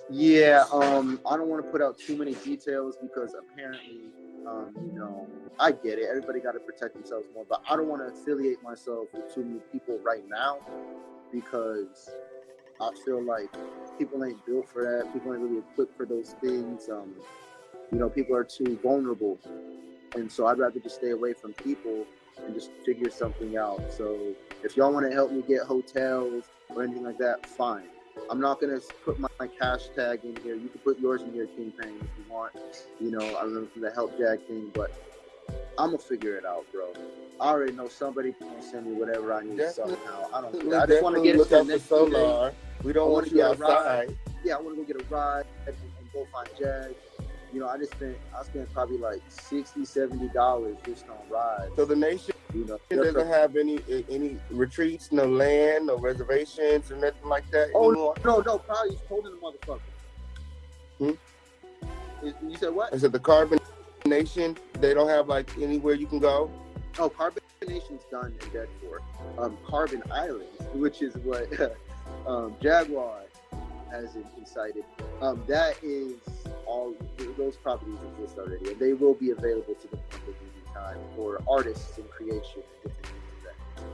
Yeah, I don't want to put out too many details because apparently, I get it. Everybody got to protect themselves more, but I don't want to affiliate myself with too many people right now because I feel like people ain't built for that. People ain't really equipped for those things. People are too vulnerable, and so I'd rather just stay away from people and just figure something out. So if y'all want to help me get hotels or anything like that, fine. I'm not going to put my cash tag in here. You can put yours in here, King Payne, if you want. I don't know, for the help Jag thing, but I'm going to figure it out, bro. I already know somebody can send me whatever I need somehow. I just want to get it to the next solar. We don't want you outside. Yeah, I want to go get a ride and go find Jag. I spent probably like $60, $70 just on rides. So the nation doesn't have any retreats, no land, no reservations, or nothing like that anymore? No, probably he's holding the motherfucker. You said what? I said the carbonation, they don't have like anywhere you can go? Oh, carbonation's done and dead for. Carbon Islands, which is what Jaguar has incited. That is all, those properties exist already, and they will be available to the public in due time for artists and creation and different things like that.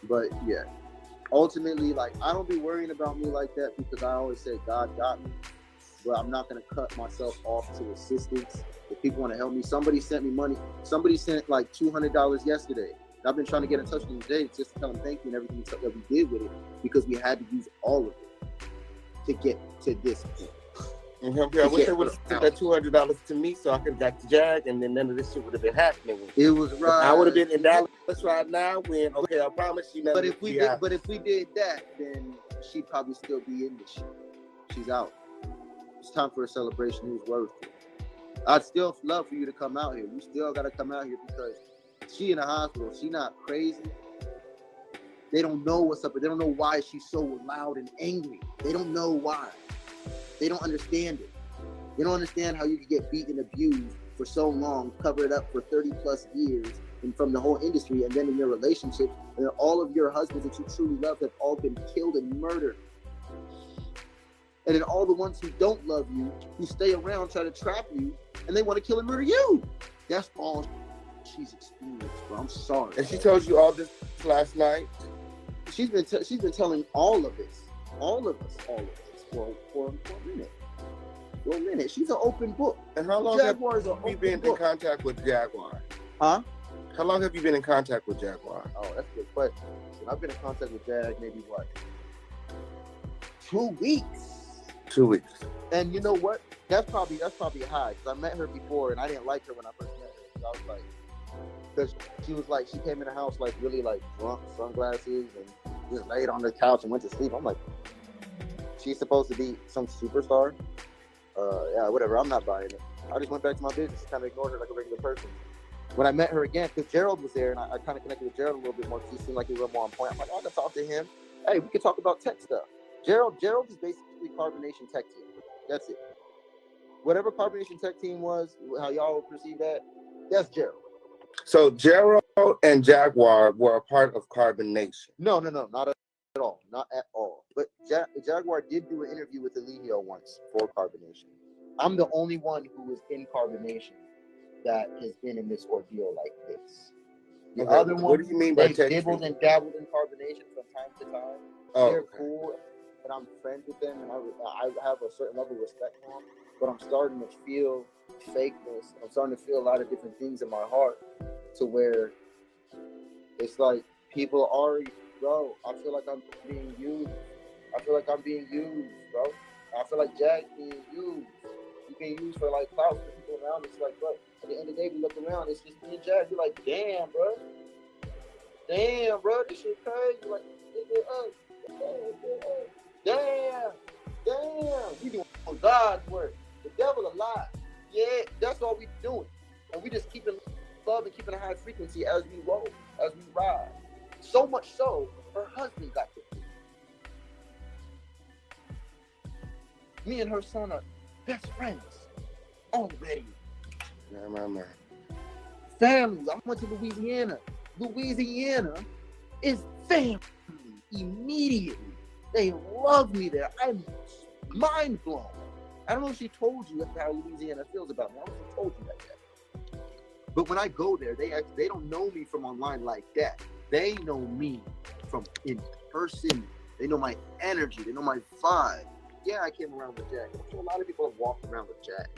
But yeah, ultimately, like, I don't be worrying about me like that because I always say God got me, but I'm not going to cut myself off to assistance. If people want to help me, somebody sent me money. Somebody sent like $200 yesterday. I've been trying to get in touch with them today just to tell them thank you and everything that we did with it because we had to use all of it to get to this point. I wish they would have sent that $200 to me so I could have got to Jag, and then none of this shit would have been happening. It was right. I would have been in Dallas right now. Okay, I promise you. But if we did that, then she'd probably still be in this shit. She's out. It's time for a celebration. Who's worth it? I'd still love for you to come out here. You still got to come out here because she in the hospital. She not crazy. They don't know what's up. They don't know why she's so loud and angry. They don't know why. They don't understand it. They don't understand how you can get beat and abused for so long, cover it up for 30 plus years, and from the whole industry, and then in your relationships, and all of your husbands that you truly love have all been killed and murdered. And then all the ones who don't love you, who stay around, try to trap you, and they want to kill and murder you. That's all she's experienced, bro. I'm sorry. And she told you all this last night? She's been telling all of this for a minute. For a minute. She's an open book. And how long have you been in contact with Jaguar? Huh? How long have you been in contact with Jaguar? Oh, that's a good question. I've been in contact with Jag maybe 2 weeks. 2 weeks. And you know what? That's probably high because I met her before and I didn't like her when I first met her. I was like, because she was like, she came in the house like really like drunk, sunglasses, and just laid on the couch and went to sleep. I'm like, she's supposed to be some superstar. Yeah, whatever. I'm not buying it. I just went back to my business, kind of ignored her like a regular person. When I met her again, because Gerald was there, and I kind of connected with Gerald a little bit more because he seemed like he was a little more on point. I'm like, oh, I can talk to him. Hey, we can talk about tech stuff. Gerald is basically Carbonation Tech Team. That's it. Whatever Carbonation Tech Team was, how y'all perceive that, that's Gerald. So Gerald and Jaguar were a part of Carbonation. No, not at all. Not at all. But Jaguar did do an interview with Eligio once for Carbonation. I'm the only one who was in Carbonation that has been in this ordeal like this. The other ones, what do you mean by they dibbled and dabbled in Carbonation from time to time. They're cool. and I'm friends with them, and I have a certain level of respect for them, but I'm starting to feel fakeness. I'm starting to feel a lot of different things in my heart, to where it's like people are, bro. I feel like I'm being used. I feel like I'm being used, bro. I feel like Jack's being used. He's being used for like clout for people around. It's like, bro, at the end of the day, we look around, it's just me and Jack. You're like, damn, bro. Damn, bro, this shit crazy. Like, damn. We doing God's work. The devil alive. Yeah, that's all we doing. And we just keeping love and keeping a high frequency as we roll, as we ride. So much so, her husband got the Me and her son are best friends already. Man. Family. I went to Louisiana. Louisiana is family immediately. They love me there. I'm mind blown. I don't know if she told you how Louisiana feels about me. I don't know if she told you that yet. But when I go there, they don't know me from online like that. They know me from in person. They know my energy. They know my vibe. Yeah, I came around with Jack. I'm sure a lot of people have walked around with Jack.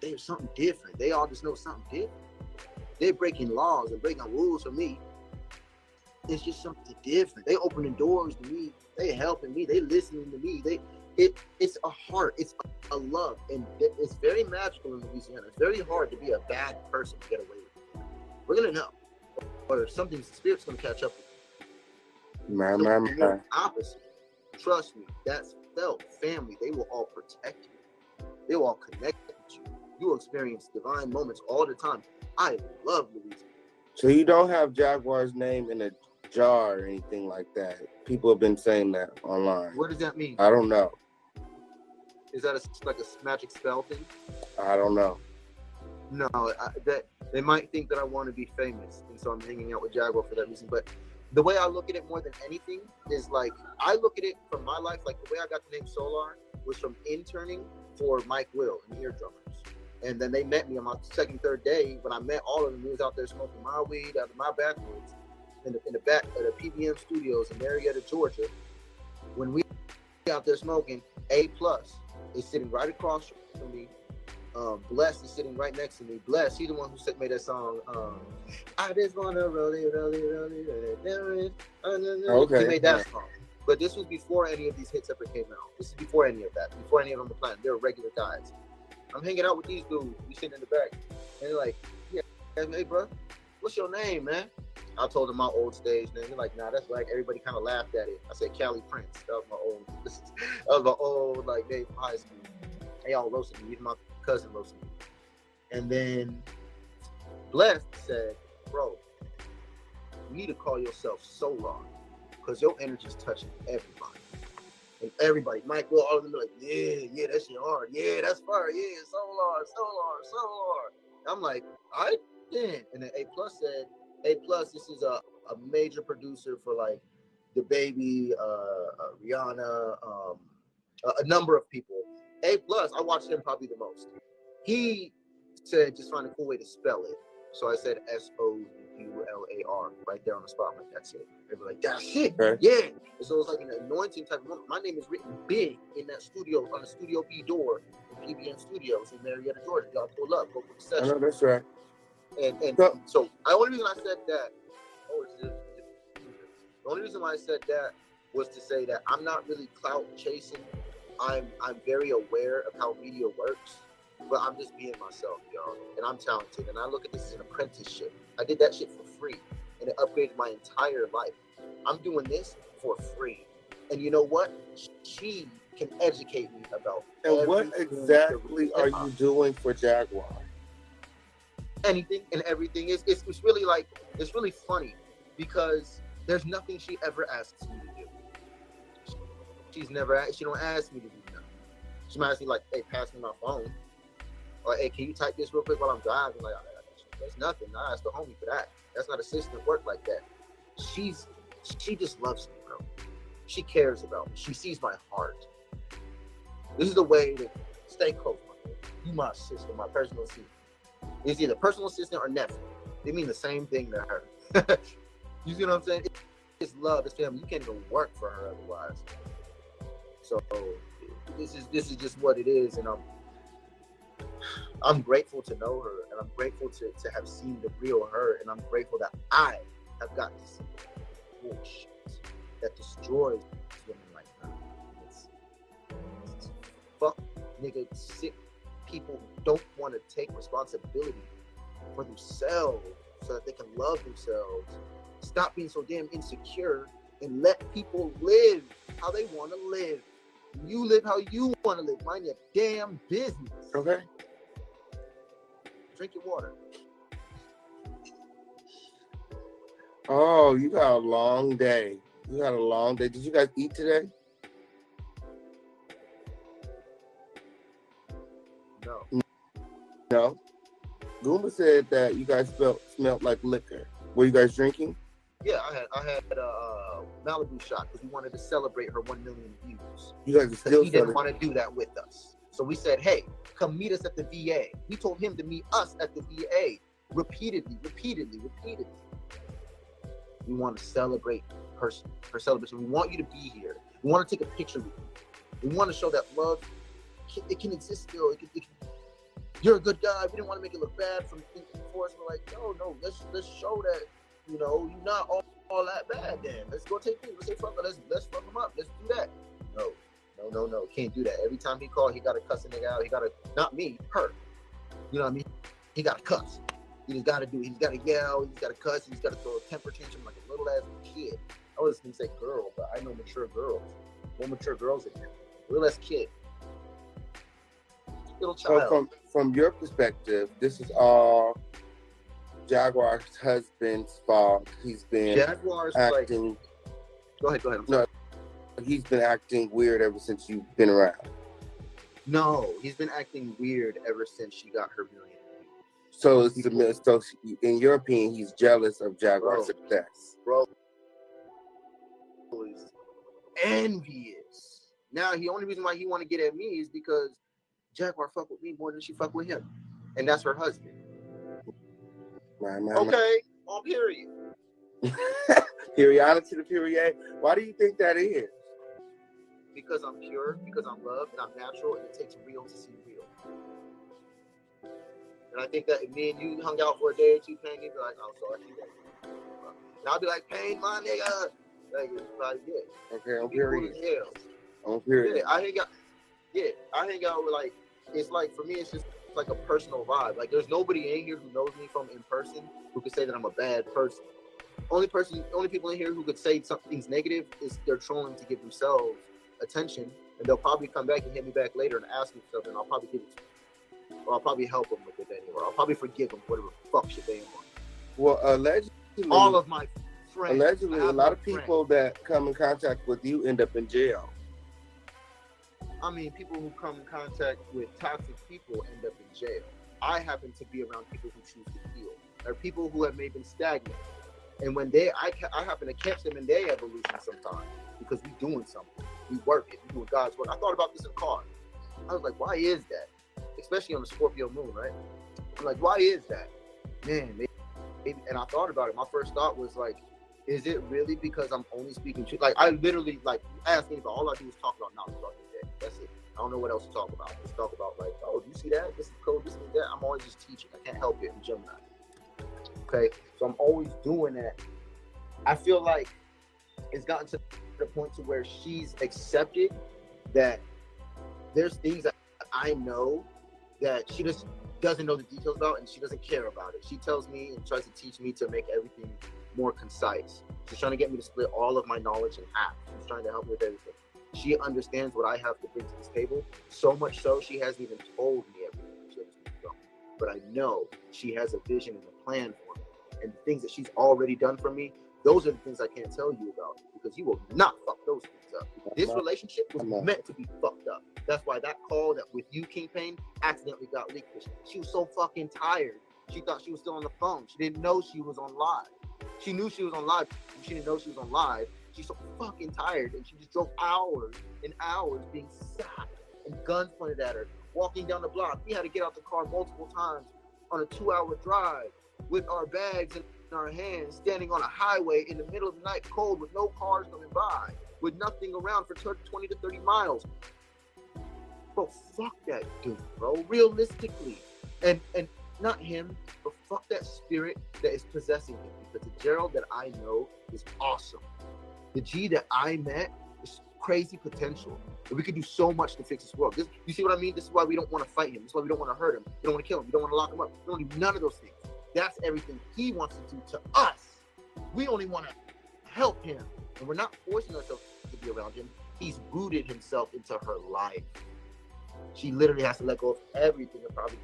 There's something different. They all just know something different. They're breaking laws and breaking rules for me. It's just something different. They opening doors to me. They helping me. They listening to me. It's a heart. It's a love, and it's very magical in Louisiana. It's very hard to be a bad person to get away with. We're gonna know, or something. Spirit's gonna catch up with you. Man. Opposite. Trust me. That's felt family. They will all protect you. They will all connect with you. You will experience divine moments all the time. I love Louisiana. So you don't have Jaguar's name in a jar or anything like that? People have been saying that online. What does that mean? I don't know. Is that like a magic spell thing? I don't know. No, that they might think that I want to be famous, and so I'm hanging out with Jaguar for that reason. But the way I look at it more than anything is like, I look at it from my life, like the way I got the name Solar was from interning for Mike Will and the Eardrummers. And then they met me on my second, third day. When I met all of them, we was out there smoking my weed out of my backwoods in the back of the PBM studios in Marietta, Georgia. When we out there smoking, A+ is sitting right across from me. Bless is sitting right next to me. Bless, he's the one who made that song. I just wanna roll it. Okay. He made that song. But this was before any of these hits ever came out. This is before any of that. Before any of them were planned. They were regular guys. I'm hanging out with these dudes. We sitting in the back, and they're like, "Yeah, hey, bro, what's your name, man?" I told them my old stage name. They're like, "Nah, that's like." Everybody kind of laughed at it. I said, "Cali Prince." That was my old like name from high school. They all roasted me. Even my cousin roasted me. And then Blessed said, "Bro, you need to call yourself Solar, because your energy's touching everybody." And everybody, Mike Will, all of them be like, yeah, that shit hard. Yeah, that's fire. Yeah, Solar. I'm like, all right, then. And then A+ said, this is a major producer for like the Baby, Rihanna, a number of people. A+, I watched him probably the most. He said, just find a cool way to spell it. So I said SOULAR right there on the spot. I'm like, that's it. They were like, that's it. Okay. Yeah. And so it's like an anointing type of moment. My name is written big in that studio, on the Studio B door in PBN Studios in Marietta, Georgia. Y'all pull up, go for the I session. know, that's right. And so the only reason I said that, the only reason why I said that was to say that I'm not really clout chasing. I'm very aware of how media works, but I'm just being myself, y'all. And I'm talented. And I look at this as an apprenticeship. I did that shit for free, and it upgraded my entire life. I'm doing this for free. And you know what? She can educate me about And what exactly are you doing for Jaguar? Anything and everything. It's really like, it's really funny because there's nothing she ever asks me to do. She don't ask me to do nothing. She might ask me like, hey, pass me my phone. Or hey, can you type this real quick while I'm driving? Like, that's nothing. I asked the homie for that. That's not assistant work like that. She just loves me, bro. She cares about me. She sees my heart. This is the way to stay close, my man. You my assistant, my personal assistant. It's either personal assistant or nephew. They mean the same thing to her. You see what I'm saying? is love, it's family. You can't even work for her otherwise. So this is just what it is, and I'm grateful to know her, and I'm grateful to have seen the real her, and I'm grateful that I have got to see bullshit that destroys women like that. It's fuck nigga sick people who don't want to take responsibility for themselves so that they can love themselves. Stop being so damn insecure and let people live how they want to live. You live how you want to live. Mind your damn business. Okay. Drink your water. Oh, you got a long day. You had a long day. Did you guys eat today? No. No. Goomba said that you guys smelled like liquor. Were you guys drinking? Yeah, I had a Malibu shot because we wanted to celebrate her 1 million views. You guys are still He didn't want to do that with us. So we said, hey, come meet us at the VA. We told him to meet us at the VA repeatedly. We want to celebrate her celebration. We want you to be here. We want to take a picture with you. We want to show that love, it can exist still. You're a good guy. We didn't want to make it look bad from thinking for us. We're like, no, let's show that, you know, you're not all that bad then. Let's go take things. Let's say fuck it. Let's fuck him up. Let's do that. No. Can't do that. Every time he called, he got to cuss a nigga out. He got to, not me, her. You know what I mean? He got to cuss. He just got to do it. He's got to yell. He's got to cuss. He's got to throw a temper tantrum like a little ass kid. I was going to say girl, but I know mature girls. More mature girls in here. Little ass kid. Little child. So from your perspective, this is all Jaguar's husband's fault. He's been Jaguar's acting. Go ahead. No, he's been acting weird ever since you've been around. No, he's been acting weird ever since she got her million. So in your opinion, he's jealous of Jaguar's success. Bro is envious. Now, the only reason why he want to get at me is because Jaguar fuck with me more than she fuck with him. And that's her husband. Okay, on period. Periodicity to period. Why do you think that is? Because I'm pure, because I'm loved, and I'm natural, and it takes real to see real. And I think that if me and you hung out for a day or two, Payne, you'd be like, oh, so I see that. And I'll be like, Payne, my nigga. Like, it's probably good. Okay, on period. On period. Yeah, I hang out with, like, it's like, for me, it's just like a personal vibe. Like, there's nobody in here who knows me from in person who could say that I'm a bad person. Only people in here who could say something's negative is they're trolling to give themselves attention, and they'll probably come back and hit me back later and ask me something, and I'll probably give it to them. Or I'll probably help them with it anyway. I'll probably forgive them whatever fuck shit they want. Well, allegedly, all of my friends. Allegedly, a lot of people that come in contact with you end up in jail. I mean, people who come in contact with toxic people end up in jail. I happen to be around people who choose to heal. There are people who have maybe been stagnant. And when I happen to catch them in their evolution sometimes because we doing something. We working, we doing God's work. I thought about this in car. I was like, why is that? Especially on the Scorpio moon, right? I'm like, why is that? Man, maybe, and I thought about it. My first thought was like, is it really because I'm only speaking truth? Like, I literally, like, ask anybody, all I do is talk about knowledge about the day. That's it. I don't know what else to talk about. Just talk about, like, oh, do you see that? This is code, this is that. I'm always just teaching. I can't help it in Gemini. Okay? So I'm always doing that. I feel like it's gotten to the point to where she's accepted that there's things that I know that she just doesn't know the details about, and she doesn't care about it. She tells me and tries to teach me to make everything more concise. She's trying to get me to split all of my knowledge in half. She's trying to help me with everything. She understands what I have to bring to this table, so much so she hasn't even told me everything. She has to go. But I know she has a vision and a plan for me. And the things that she's already done for me, those are the things I can't tell you about, because you will not fuck those things up. This relationship was meant to be fucked up. That's why that call that with you, King Payne, accidentally got leaked. She was so fucking tired. She thought she was still on the phone. She didn't know she was on live. She knew she was on live. She didn't know she was on live. She's so fucking tired, and she just drove hours and hours being sacked and guns pointed at her, walking down the block. We had to get out the car multiple times on a 2-hour drive with our bags and our hands, standing on a highway in the middle of the night, cold, with no cars coming by, with nothing around for 20 to 30 miles. Bro, fuck that dude, bro. Realistically. And not him, but fuck that spirit that is possessing him. Because the Gerald that I know is awesome. The G that I met is crazy potential. And we could do so much to fix this world. You see what I mean? This is why we don't want to fight him. This is why we don't want to hurt him. We don't want to kill him. We don't want to lock him up. We don't do none of those things. That's everything he wants to do to us. We only want to help him. And we're not forcing ourselves to be around him. He's rooted himself into her life. She literally has to let go of everything. And probably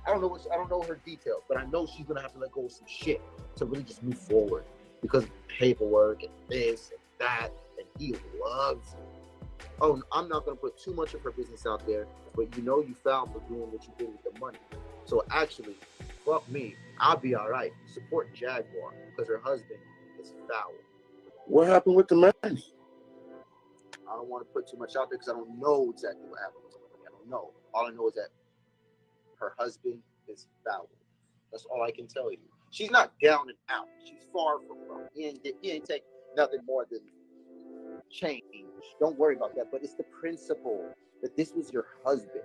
I don't know her details, but I know she's gonna have to let go of some shit to really just move forward because of paperwork and this and that, and he loves it. Oh, I'm not gonna put too much of her business out there, but you foul for doing what you did with the money. So actually, fuck me, I'll be all right. Support Jaguar because her husband is foul. What happened with the money? I don't want to put too much out there because I don't know exactly what happened. I don't know. All I know is that her husband is foul. That's all I can tell you. She's not down and out. She's far from wrong. He ain't take nothing more than change. Don't worry about that. But it's the principle that this was your husband,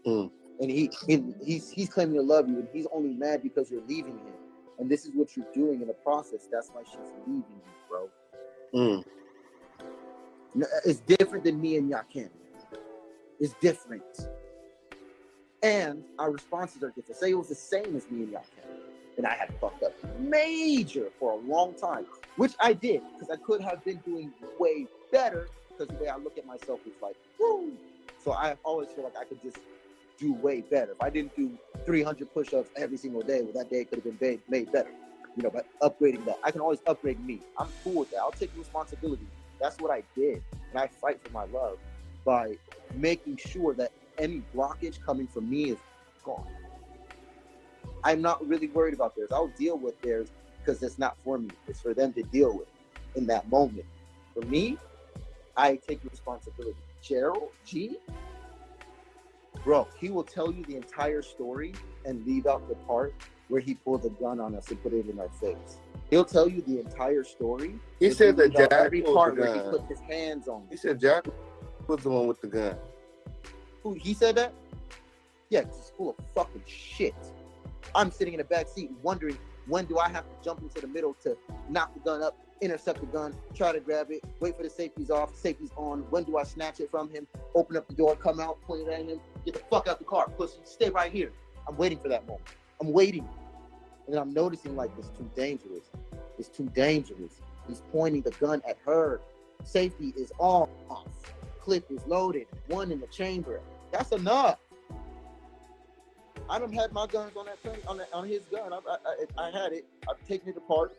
and he's claiming to love you, and he's only mad because you're leaving him. And this is what you're doing in the process. That's why she's leaving you, bro. It's different than me and Yakin. It's different. And our responses are different. Say it was the same as me and Yakin, and I had fucked up major for a long time, which I did, because I could have been doing way better, because the way I look at myself is like, woo! So I always feel like I could just do way better. If I didn't do 300 push-ups every single day, well, that day could have been made better, by upgrading that. I can always upgrade me. I'm cool with that. I'll take responsibility. That's what I did. And I fight for my love by making sure that any blockage coming from me is gone. I'm not really worried about theirs. I'll deal with theirs because it's not for me. It's for them to deal with in that moment. For me, I take responsibility. Gerald, G, bro, he will tell you the entire story and leave out the part where he pulled a gun on us and put it in our face. He'll tell you the entire story. He said that Jack every part was the where he gun. put his hands on me. He said Jack was the one with the gun. Who, he said that? Yeah, because he's full of fucking shit. I'm sitting in the back seat wondering, when do I have to jump into the middle to knock the gun up, intercept the gun, try to grab it, wait for the safeties off, safeties on. When do I snatch it from him, open up the door, come out, point it at him, get the fuck out the car, pussy, stay right here. I'm waiting for that moment. I'm waiting. And then I'm noticing, like, it's too dangerous. It's too dangerous. He's pointing the gun at her. Safety is off. Clip is loaded. One in the chamber. That's enough. I done had my guns on that thing, on his gun. I had it. I've taken it apart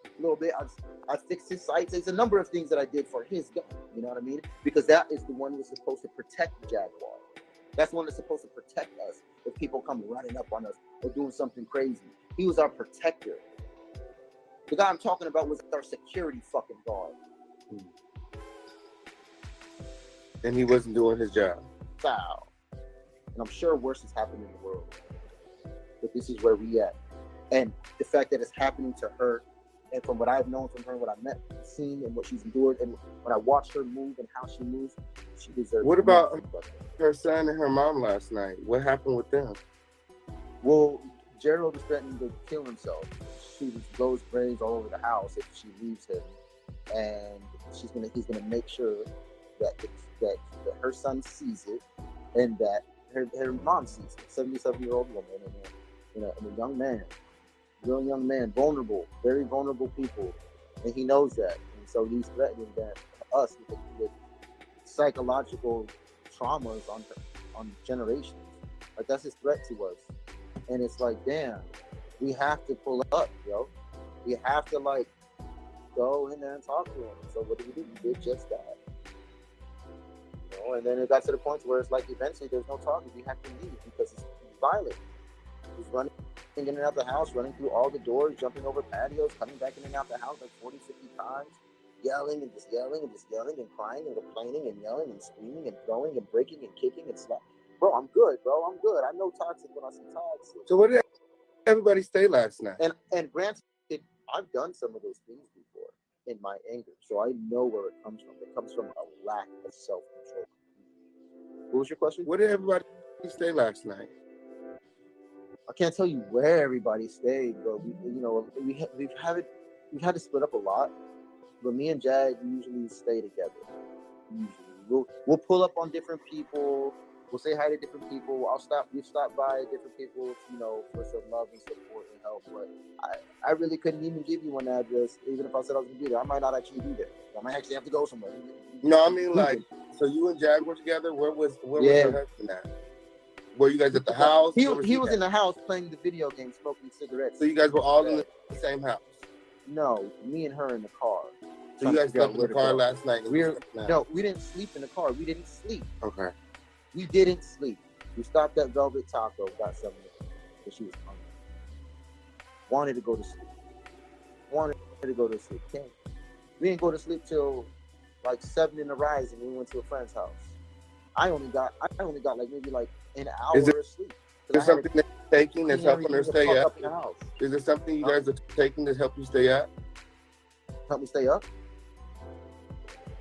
a little bit. I fixed his sights. There's a number of things that I did for his gun. You know what I mean? Because that is the one that's supposed to protect the Jaguar. That's the one that's supposed to protect us if people come running up on us or doing something crazy. He was our protector. The guy I'm talking about was our security fucking guard. And he wasn't doing his job. Foul. And I'm sure worse has happened in the world. But this is where we at. And the fact that it's happening to her, and from what I've known from her, what I've met, seen, and what she's endured, and when I watched her move and how she moves, she deserves. What about her son and her mom last night? What happened with them? Well, Gerald is threatening to kill himself. She blows brains all over the house if she leaves him, and he's gonna make sure that her son sees it, and that her mom sees it. 77-year-old woman and a young man, real young man, vulnerable, very vulnerable people, and he knows that, and so he's threatening that us with psychological traumas on generations. Like, that's his threat to us. And it's like, damn, we have to pull up, yo. We have to, like, go in there and talk to him. So what did we do? We did just that. And then it got to the point where it's like, eventually there's no talking. We have to leave because he's violent. He's running in and out the house, running through all the doors, jumping over patios, coming back in and out the house like 40, 50 times, yelling and just yelling and just yelling and crying and complaining and yelling and screaming and throwing and breaking and kicking and slapping. Bro, I'm good, bro. I'm good. I know toxic when I see toxic. So where did everybody stay last night? And granted, I've done some of those things before in my anger, so I know where it comes from. It comes from a lack of self-control. What was your question? Where did everybody stay last night? I can't tell you where everybody stayed, but we've had to split up a lot. But me and Jag usually stay together. Usually, we'll pull up on different people. We'll say hi to different people. We've stopped by different people, for some love and support and help. But I really couldn't even give you an address, even if I said I was gonna be there. I might not actually be there. I might actually have to go somewhere. No, I mean, like, so you and Jag were together. Where was your husband at? Were you guys at the house? He was in the house playing the video game, smoking cigarettes. So you guys were all in the same house? No, me and her in the car. So you guys slept in the car last night? No, we didn't sleep in the car. We didn't sleep. Okay. We didn't sleep. We stopped at Velvet Taco, got something because she was hungry. Wanted to go to sleep. Can't. We didn't go to sleep till like 7 in the rise, and we went to a friend's house. I only got like maybe like an hour of sleep. Is there something that you're taking that's helping her stay up? Is there something you guys are taking to help you stay up? Help me stay up?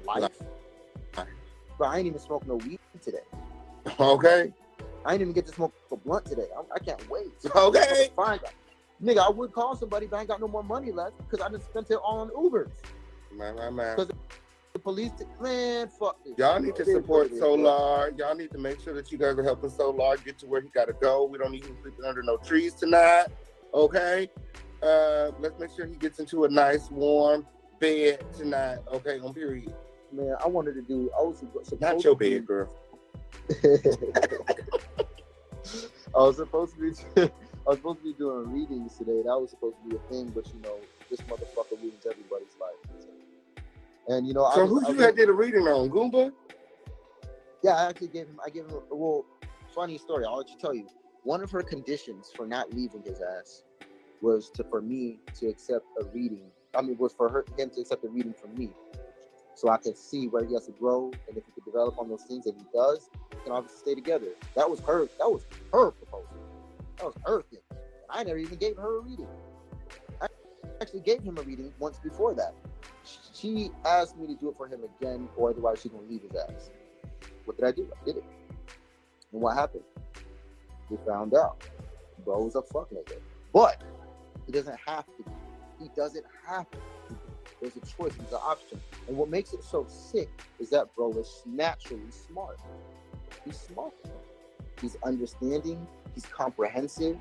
Life. But I ain't even smoking no weed today. Okay. I ain't even get to smoke a blunt today. I can't wait. Okay. Fine. Nigga, I would call somebody, but I ain't got no more money left because I just spent it all on Ubers. Man. Because the police, man, fuck this. Y'all need to support Solar. Y'all need to make sure that you guys are helping Solar get to where he got to go. We don't need him sleeping under no trees tonight. Okay? Let's make sure he gets into a nice, warm bed tonight. Okay, on period. Man, I wanted to do. I was supposed not your bed, girl. I was supposed to be doing readings today. That was supposed to be a thing, but this motherfucker ruins everybody's life. And so who you did a reading on? Goomba? Yeah, I gave him. Well, funny story. I'll let you tell you. One of her conditions for not leaving his ass was for me to accept a reading. Was for him to accept a reading from me, so I can see where he has to grow, and if he could develop on those things, and he does, we can obviously stay together. That was her proposal. That was her thing. And I never even gave her a reading. I actually gave him a reading once before that. She asked me to do it for him again, or otherwise she's gonna leave his ass. What did I do? I did it. And what happened? We found out. Bro was a fuck nigga. But he doesn't have to. He doesn't have to. There's a choice. There's an option. And what makes it so sick is that bro is naturally smart. He's smart. He's understanding. He's comprehensive.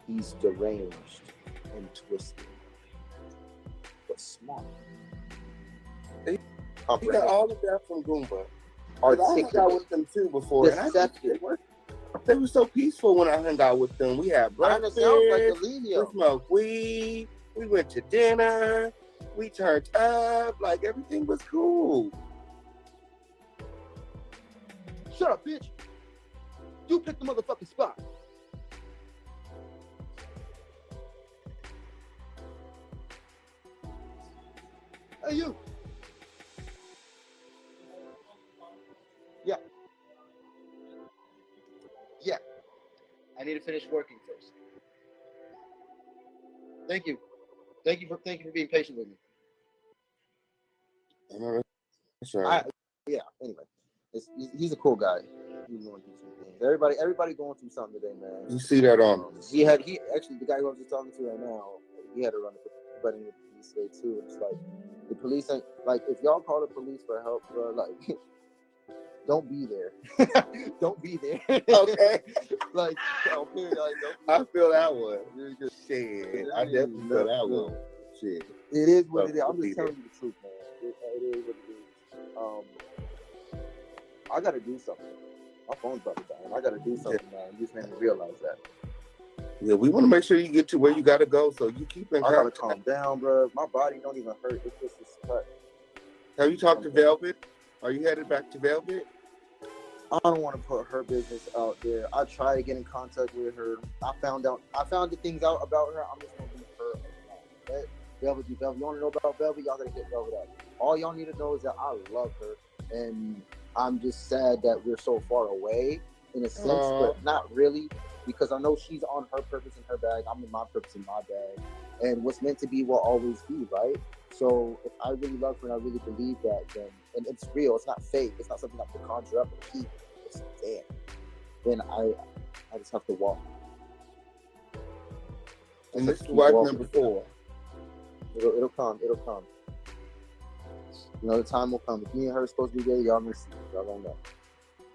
He's deranged and twisted. But smart. He got all of that from Goomba. I hung out with them too before. They were so peaceful when I hung out with them. We had breakfast. We smoked weed. We went to dinner. We turned up. Like, everything was cool. Shut up, bitch. You picked the motherfucking spot. Hey, you. Yeah. Yeah. I need to finish working first. Thank you. Thank you for being patient with me. That's right. Anyway, he's a cool guy. He's going through some things. Everybody going through something today, man. You see that on him. He actually, the guy who I'm just talking to right now, he had to run for the police today too. It's like the police ain't like, if y'all call the police for help, bro, like, don't be there. Don't be there. Okay. Like, don't be there. I feel that one. Shit. I definitely feel that one. Shit. It is what it is. I'm just telling you the truth, man. It is what it is. I gotta do something. My phone's about to die. I gotta do something, man. You just made me realize that. Yeah, we want to make sure you get to where you gotta go, so you keep in contact. I gotta calm down, bro. My body don't even hurt. It's just this cut. Have you talked to Velvet? Are you headed back to Velvet? I don't want to put her business out there. I try to get in contact with her. I found the things out about her. I'm just gonna leave her alone. Let Velvet be Velvet. You want to know about Velvet? Y'all gotta hit Velvet up. All y'all need to know is that I love her, and I'm just sad that we're so far away in a sense, but not really. because I know she's on her purpose in her bag. I'm in my purpose in my bag. And what's meant to be will always be, right? So if I really love her and I really believe that, then, and it's real, it's not fake, it's not something I have to conjure up and keep, it's there. Then I just have to walk. And this is wife number 4. It'll come. You know, the time will come. If me and her are supposed to be together, y'all gonna see. Y'all don't know.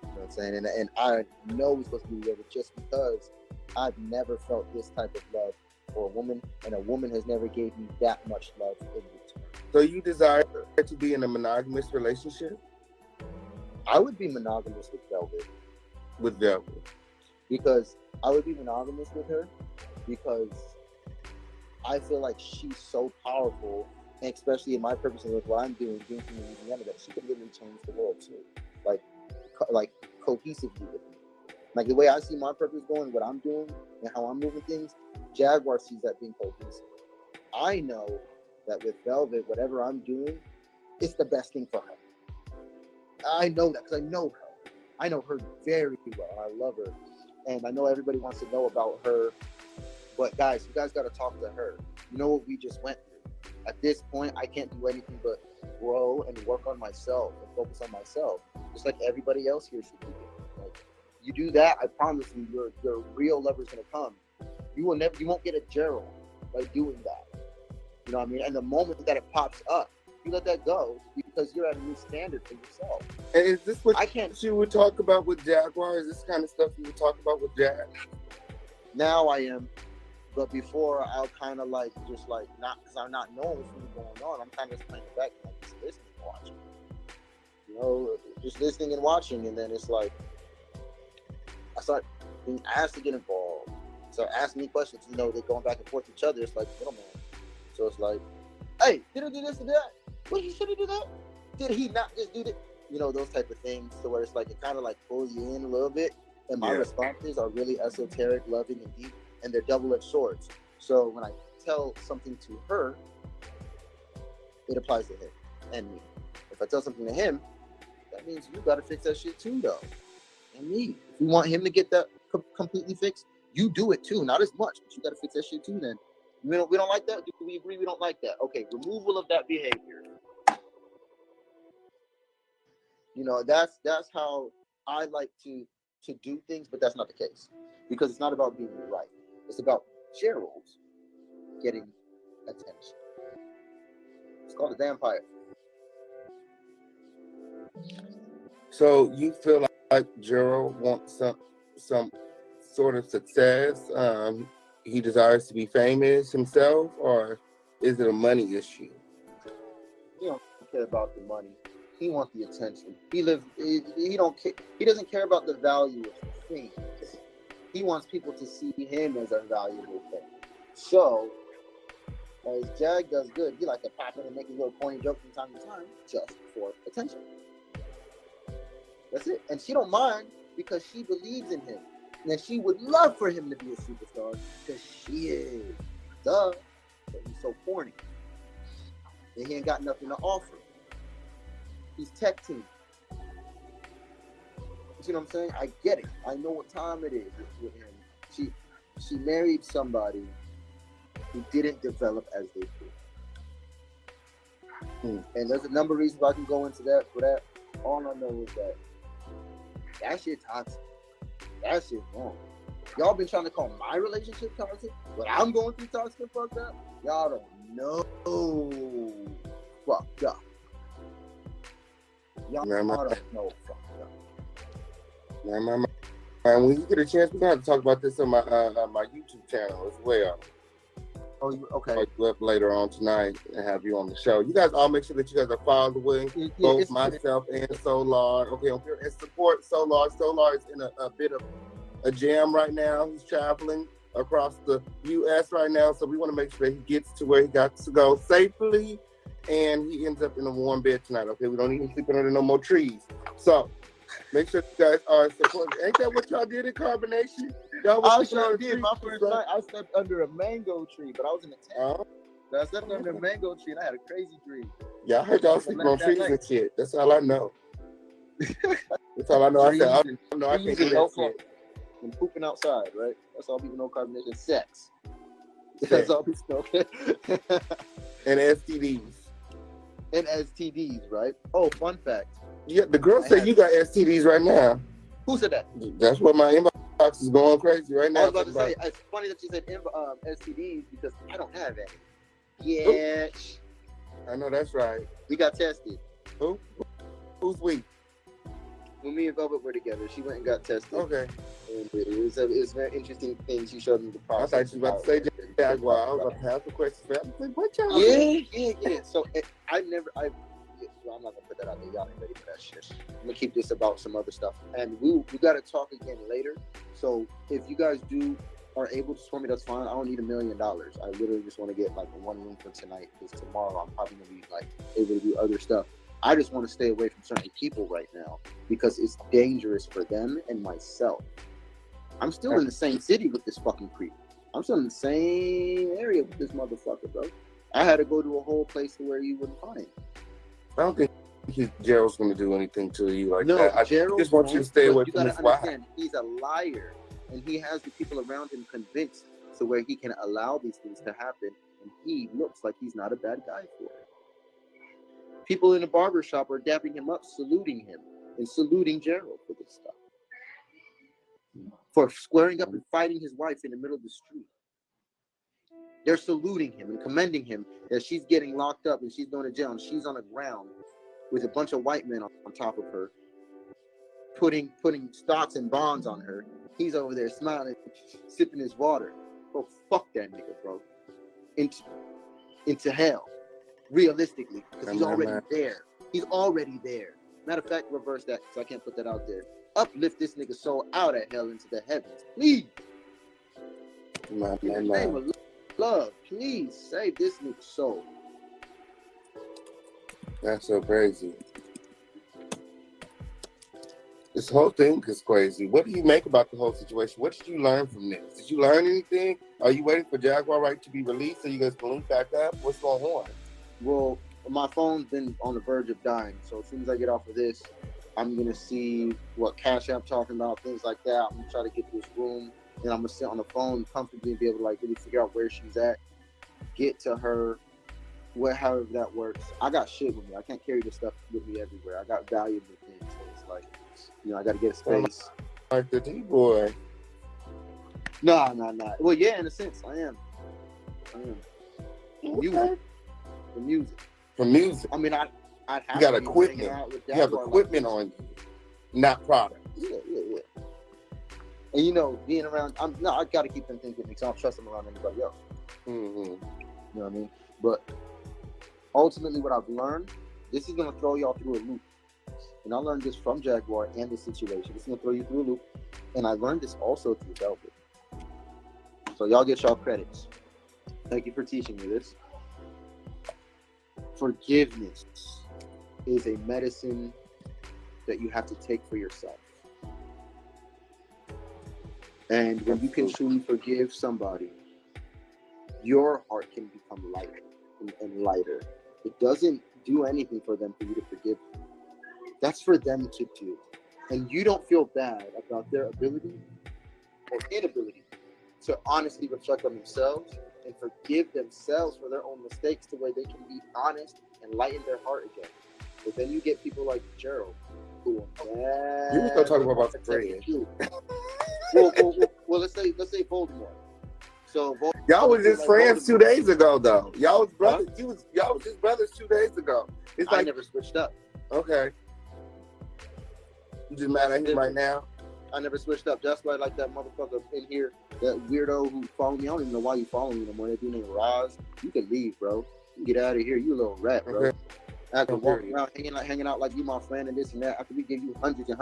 You know what I'm saying? And I know we're supposed to be together just because I've never felt this type of love for a woman, and a woman has never gave me that much love in return. So you desire to be in a monogamous relationship? I would be monogamous with Velvet. With Velvet. Because I would be monogamous with her because I feel like she's so powerful, and especially in my purpose and with what I'm doing from Louisiana, that she could literally change the world too. Like cohesively with me. Like the way I see my purpose going, what I'm doing, and how I'm moving things, Jaguar sees that being cohesive. I know that with Velvet, whatever I'm doing, it's the best thing for her. I know that because I know her. I know her very well, and I love her. And I know everybody wants to know about her. But guys, you guys got to talk to her. You know what we just went through. At this point, I can't do anything but grow and work on myself and focus on myself, just like everybody else here should be doing. Like, you do that, I promise you, your real lover's gonna come. You won't get a Gerald by doing that. You know what I mean? And the moment that it pops up, you let that go because you're at a new standard for yourself. And is this what you would talk about with Jaguar? Is this kind of stuff you would talk about with Jag? Now I am. But before, I'll kind of like, just like, not because I'm not knowing what's really going on. I'm kind of just playing back and like just listening and watching. You know, just listening and watching. And then it's like, I start being asked to get involved. So asking me questions, you know, they're going back and forth with each other. It's like, middleman. So it's like, hey, did he do this and that? What, you should have do that? Did he not just do that? You know, those type of things. So where it's like, it kind of like pulls you in a little bit. And my responses are really esoteric, loving, and deep. And they're double-edged swords. So when I tell something to her, it applies to him and me. If I tell something to him, that means you got to fix that shit too, though. And me. If you want him to get that completely fixed, you do it too. Not as much, but you got to fix that shit too then. We don't like that? Do we agree we don't like that? Okay, removal of that behavior. You know, that's how I like to do things, but that's not the case. Because it's not about being right. It's about Gerald's getting attention. It's called a vampire. So you feel like Gerald wants some sort of success? He desires to be famous himself, or is it a money issue? He don't care about the money. He wants the attention. He don't care. He doesn't care about the value of things. He wants people to see him as a valuable thing. So, as Jag does good, he like to pop in and make a little corny joke from time to time just for attention. That's it. And she don't mind because she believes in him. And she would love for him to be a superstar because she is. Duh. But he's so corny. And he ain't got nothing to offer. He's tech team. You see what I'm saying? I get it. I know what time it is with him. She married somebody who didn't develop as they did. And there's a number of reasons I can go into that. For that, all I know is that shit toxic. That shit wrong. Y'all been trying to call my relationship toxic, but I'm going through toxic and fucked up. Y'all don't know. Fucked up. Y'all don't know fucked up. Man, when you get a chance, we're going to have to talk about this on my YouTube channel as well. Oh, okay. I'll go up later on tonight and have you on the show. You guys all make sure that you guys are following both myself and Solar. Okay, I'm here and support Solar. Solar is in a bit of a jam right now. He's traveling across the U.S. right now, so we want to make sure that he gets to where he got to go safely, and he ends up in a warm bed tonight. Okay, we don't even sleep under no more trees. So make sure you guys are supporting. Ain't that what y'all did in carbonation? I sure did. My first night, I slept under a mango tree, but I was in a tent. I slept under a mango tree, and I had a crazy dream. Yeah, I heard y'all sleeping on trees and shit. That's all I know. That's all I know. I said, I can't do that shit. and pooping outside, right? That's all people know carbonation. Sex. That's all people know, okay? And STDs. And STDs, right? Oh, fun fact. Yeah, the girl said you got STDs right now. Who said that? That's what my inbox is going crazy right now. I was about to say, it's funny that you said STDs because I don't have any. Yeah. I know that's right. We got tested. Who? Who's we? When me and Velvet were together, she went and got tested. Okay. And it was very interesting thing. She showed me the I process. thought you were about to say Jaguar. I was about to have the question for you. Like, what y'all Yeah. So I'm not gonna put that out there. Y'all ain't ready for that shit. I'm gonna keep this about some other stuff, and we gotta talk again later. So if you guys are able to support me, that's fine. I don't need $1 million. I literally just want to get like one room for tonight because tomorrow I'm probably gonna be like able to do other stuff. I just want to stay away from certain people right now because it's dangerous for them and myself. I'm still in the same city with this fucking creep. I'm still in the same area with this motherfucker, bro. I had to go to a whole place to where you wouldn't find. I don't think Gerald's going to do anything to you like no, that. I just want you to stay away from his wife. He's a liar, and he has the people around him convinced to where he can allow these things to happen, and he looks like he's not a bad guy for it. People in the barber shop are dapping him up, saluting him, and saluting Gerald for this stuff. For squaring up and fighting his wife in the middle of the street. They're saluting him and commending him that she's getting locked up and she's going to jail and she's on the ground with a bunch of white men on top of her, putting stocks and bonds on her. He's over there smiling, sipping his water. Bro, fuck that nigga, bro. Into hell. Realistically, because he's already there. He's already there. Matter of fact, reverse that, because I can't put that out there. Uplift this nigga's soul out of hell into the heavens, please. In the name of love, please save this nigga's soul. That's so crazy. This whole thing is crazy. What do you make about the whole situation? What did you learn from this? Did you learn anything? Are you waiting for Jaguar Wright to be released so you guys can link back up? What's going on? Well, my phone's been on the verge of dying. So as soon as I get off of this, I'm going to see what Cash App talking about, things like that. I'm going to try to get to this room. And I'm going to sit on the phone comfortably and be able to like really figure out where she's at, get to her, however that works. I got shit with me. I can't carry this stuff with me everywhere. I got valuable things. So it's like, I got to get a space. Like the D-boy. No. Well, yeah, in a sense, I am. Okay. For music. I mean, I'd have you got equipment. You have equipment on you, not product. Yeah. And being around, I got to keep them things with me, so I don't trust them around anybody else. Mm-hmm. You know what I mean? But ultimately, what I've learned, this is gonna throw y'all through a loop. And I learned this from Jaguar and this situation. This is gonna throw you through a loop. And I learned this also through Velvet. So y'all get y'all credits. Thank you for teaching me this. Forgiveness is a medicine that you have to take for yourself. And when you can truly forgive somebody, your heart can become lighter and lighter. It doesn't do anything for them for you to forgive them. That's for them to do. And you don't feel bad about their ability or inability to honestly reflect on themselves and forgive themselves for their own mistakes to where they can be honest and lighten their heart again. But then you get people like Gerald who are You were still talking about the friend. Well, let's say Voldemort. So y'all was just friends 2 days ago, though. Y'all was brothers. Huh? Y'all was just brothers 2 days ago. It's like I never switched up. Okay. You just mad at him right now? I never switched up. That's why, like that motherfucker in here, that weirdo who followed me. I don't even know why you follow me no more. That dude named Roz. You can leave, bro. You can get out of here. You a little rat, bro. Okay. After walking around hanging out like you my friend and this and that, after we give you hundreds of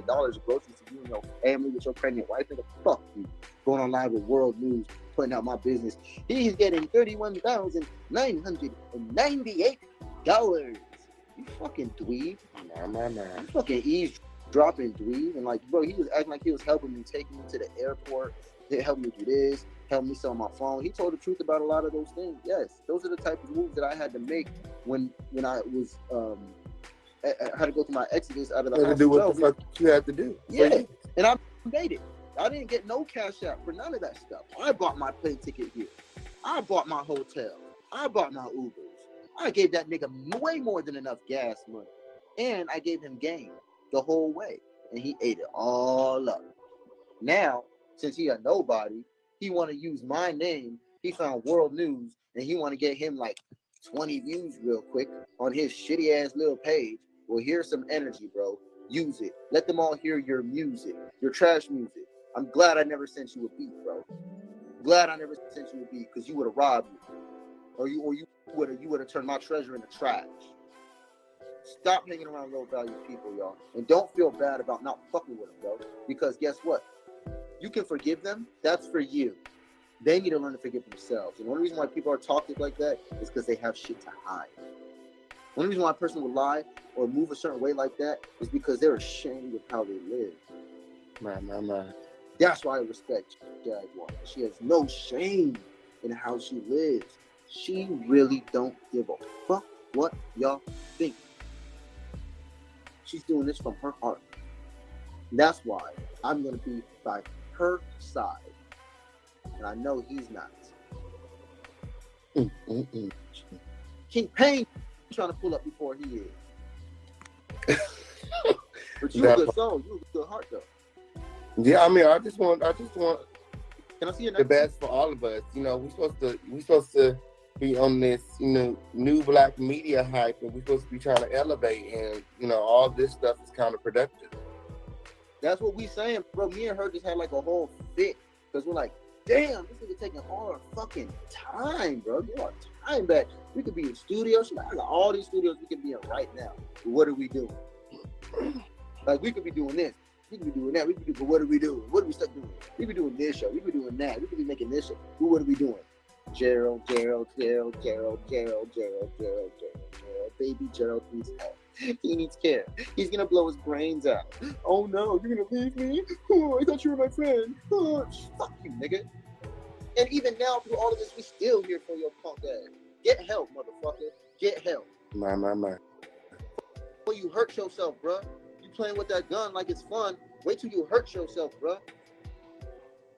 dollars of groceries to you and your family with your pregnant wife, nigga, fuck you. Going on live with World News, putting out my business. He's getting $31,998. You fucking dweeb. Nah. You fucking eavesdropping dweeb. And like, bro, he was acting like he was helping me, taking me to the airport. They helped me do this, helped me sell my phone. He told the truth about a lot of those things. Yes, those are the type of moves that I had to make when I was I had to go through my exodus out of the hospital. To do what the fuck you had to do. Yeah, and made it. I didn't get no cash out for none of that stuff. I bought my plane ticket here. I bought my hotel. I bought my Ubers. I gave that nigga way more than enough gas money. And I gave him game the whole way. And he ate it all up. Now, since he a nobody, he want to use my name. He found world news and he want to get him like 20 views real quick on his shitty ass little page. Well, here's some energy, bro. Use it. Let them all hear your music, your trash music. I'm glad I never sent you a beat, bro. Glad I never sent you a beat because you would have robbed me, or you would have turned my treasure into trash. Stop hanging around low value people, y'all, and don't feel bad about not fucking with them, bro. Because guess what? You can forgive them. That's for you. They need to learn to forgive themselves. And one reason why people are toxic like that is because they have shit to hide. One reason why a person would lie or move a certain way like that is because they're ashamed of how they live. Man. That's why I respect Jaguar. She has no shame in how she lives. She really don't give a fuck what y'all think. She's doing this from her heart. That's why I'm going to be by her side. And I know he's not. King Payne trying to pull up before he is. But you a good soul. You a good heart, though. Yeah, I mean, I just want Can I see your the best for all of us. You know, we supposed to be on this, you know, new black media hype, and we're supposed to be trying to elevate, and you know, all this stuff is counterproductive. That's what we saying, bro. Me and her just had like a whole fit because we're like, damn, this nigga taking all our fucking time, bro. Give our time back. We could be in studios. I got all these studios we could be in right now. But what are we doing? Like, we could be doing this. We could be doing that. We could be, but what are we doing? What are we stuck doing? We be doing this show. We be doing that. We could be making this show. But what are we doing? Gerald. Baby Gerald needs help. He needs care. He's gonna blow his brains out. Oh no, you're gonna leave me? Oh, I thought you were my friend. Oh, fuck you, nigga. And even now, through all of this, we still here for your punk ass. Get help, motherfucker. Get help. My. Well, you hurt yourself, bruh. You playing with that gun like it's fun. Wait till you hurt yourself, bruh.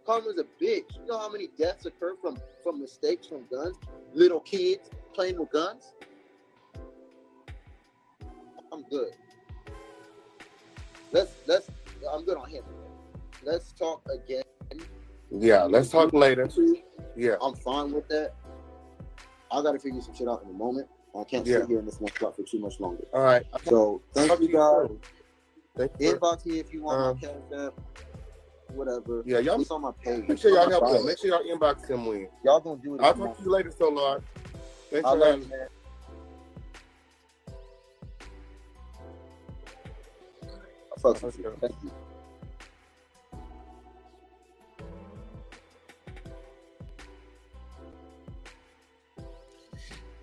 Karma's a bitch. You know how many deaths occur from mistakes from guns? Little kids playing with guns? I'm good. I'm good on him. Let's talk again. Yeah, let's talk later. Yeah. I'm fine with that. I gotta figure some shit out in a moment. I can't sit here in this one spot for too much longer. All right. So thank you guys. Inbox me if you want my cash app. Whatever. Yeah, y'all. It's on my page. Make sure y'all help him. Make sure y'all inbox him when. Y'all gonna do it. I'll talk to you later, so Lord. Thanks for having me. Fuck you. Thank you.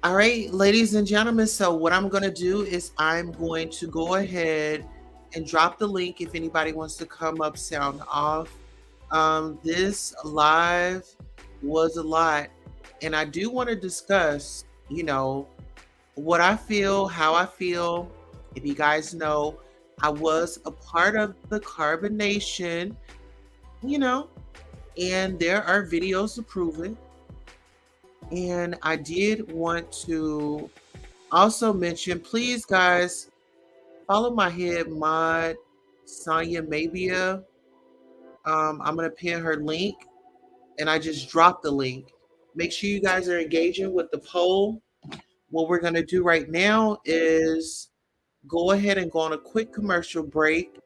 All right, ladies and gentlemen. So what I'm going to do is I'm going to go ahead and drop the link if anybody wants to come up, sound off. This live was a lot. And I do want to discuss, you know, what I feel, how I feel. If you guys know, I was a part of the carbonation, you know, and there are videos to prove it. And I did want to also mention, please, guys, follow my head mod, Sonya Mabia. I'm going to pin her link, and I just dropped the link. Make sure you guys are engaging with the poll. What we're going to do right now is go ahead and go on a quick commercial break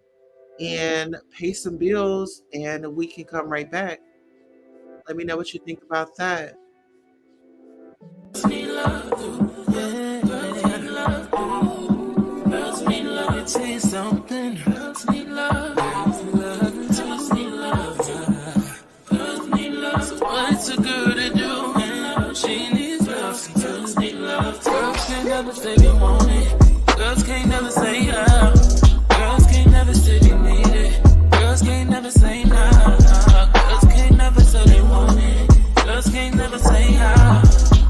and pay some bills, and we can come right back. Let me know what you think about that. What's a girl to do? She needs love, sometimes need love. Girls can't never say they want it. Girls can't never say how. Girls can't never say they need it. Girls can't never say nah. Girls can't never say they want it. Girls can't never say how.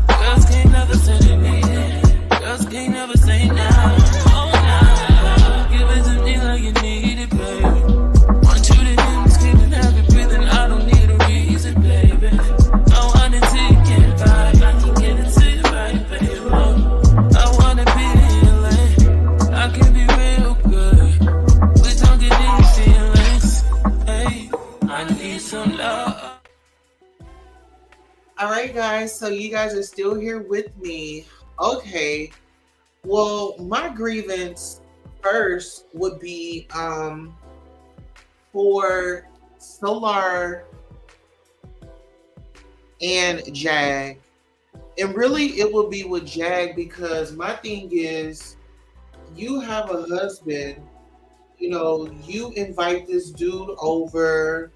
Girls can't never say they need it. Girls can't never say nah. Oh nah. Give it to me like you need it, baby. Want you to All right, guys. So you guys are still here with me. Okay. Well, my grievance first would be for Solar and Jag. And really it would be with Jag because my thing is you have a husband, you invite this dude over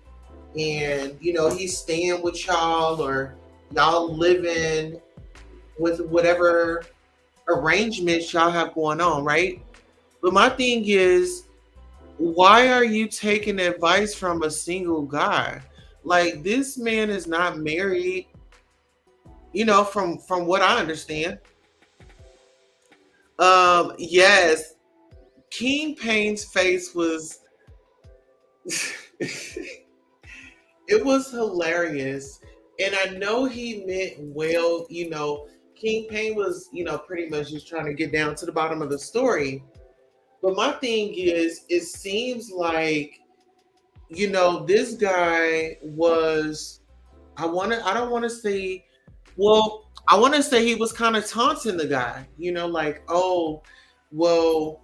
and he's staying with y'all or y'all living with whatever arrangements y'all have going on, right? But my thing is, why are you taking advice from a single guy? Like, this man is not married, from what I understand. Yes, King Payne's face was it was hilarious. And I know he meant well, King Payne was, pretty much just trying to get down to the bottom of the story. But my thing is, it seems like, this guy was, I don't want to say, well, I want to say he was kind of taunting the guy, like, oh, well,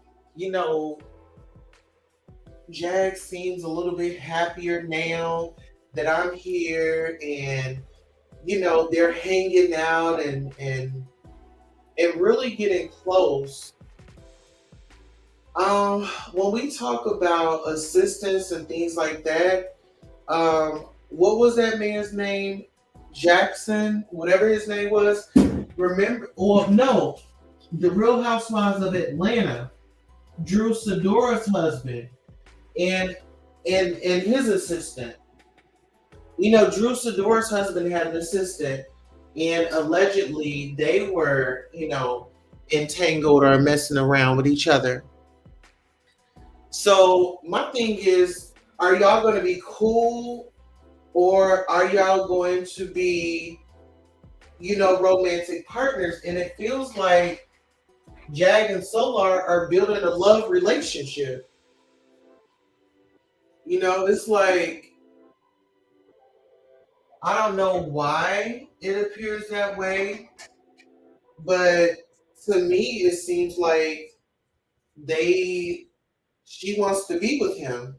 Jag seems a little bit happier now that I'm here, and they're hanging out and really getting close. When we talk about assistance and things like that, what was that man's name? Jackson, whatever his name was. Remember? Or no, the Real Housewives of Atlanta, Drew Sidora's husband, and his assistant. Drew Sidora's husband had an assistant, and allegedly they were, entangled or messing around with each other. So my thing is, are y'all going to be cool, or are y'all going to be, romantic partners? And it feels like Jag and Solar are building a love relationship. It's like, I don't know why it appears that way, but to me, it seems like she wants to be with him.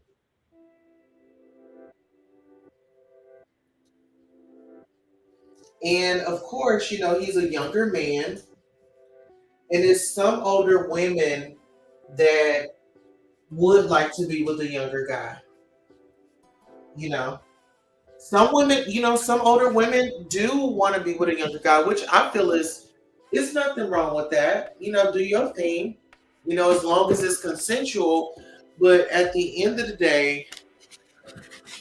And of course, he's a younger man, and there's some older women that would like to be with a younger guy. Some women, some older women do want to be with a younger guy, which I feel is nothing wrong with that. Do your thing, as long as it's consensual. But at the end of the day,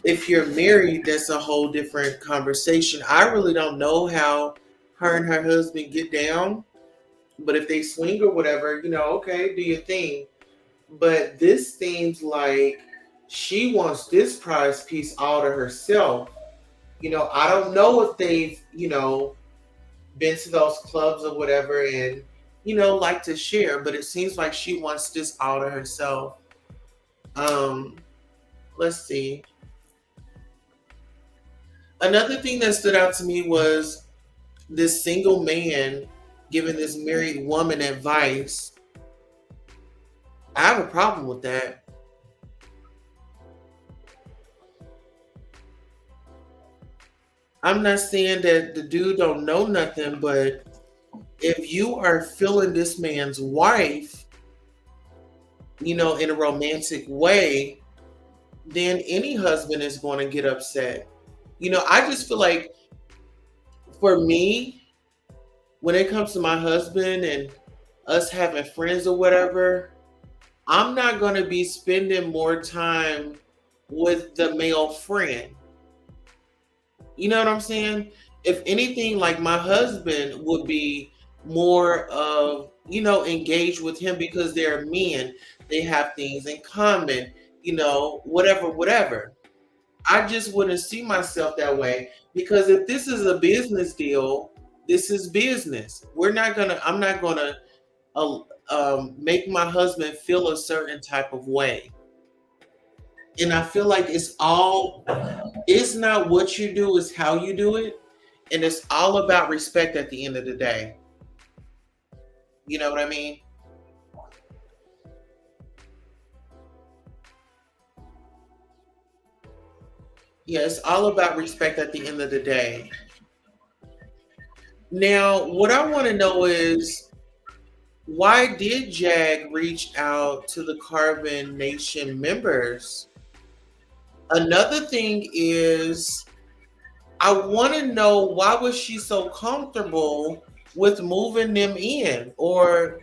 if you're married, that's a whole different conversation. I really don't know how her and her husband get down, but if they swing or whatever, okay, do your thing. But this seems like she wants this prize piece all to herself. I don't know if they've, been to those clubs or whatever and, like to share, but it seems like she wants this all to herself. Let's see. Another thing that stood out to me was this single man giving this married woman advice. I have a problem with that. I'm not saying that the dude don't know nothing, but if you are feeling this man's wife, in a romantic way, then any husband is going to get upset. I just feel like for me, when it comes to my husband and us having friends or whatever, I'm not going to be spending more time with the male friend. You know what I'm saying? If anything, like my husband would be more of, engaged with him because they're men. They have things in common, whatever. I just wouldn't see myself that way because if this is a business deal, this is business. I'm not gonna make my husband feel a certain type of way. And I feel like it's not what you do, it's how you do it. And it's all about respect at the end of the day. You know what I mean? Yeah, it's all about respect at the end of the day. Now, what I want to know is, why did Jag reach out to the Carbonation members? Another thing is, I want to know, why was she so comfortable with moving them in, or,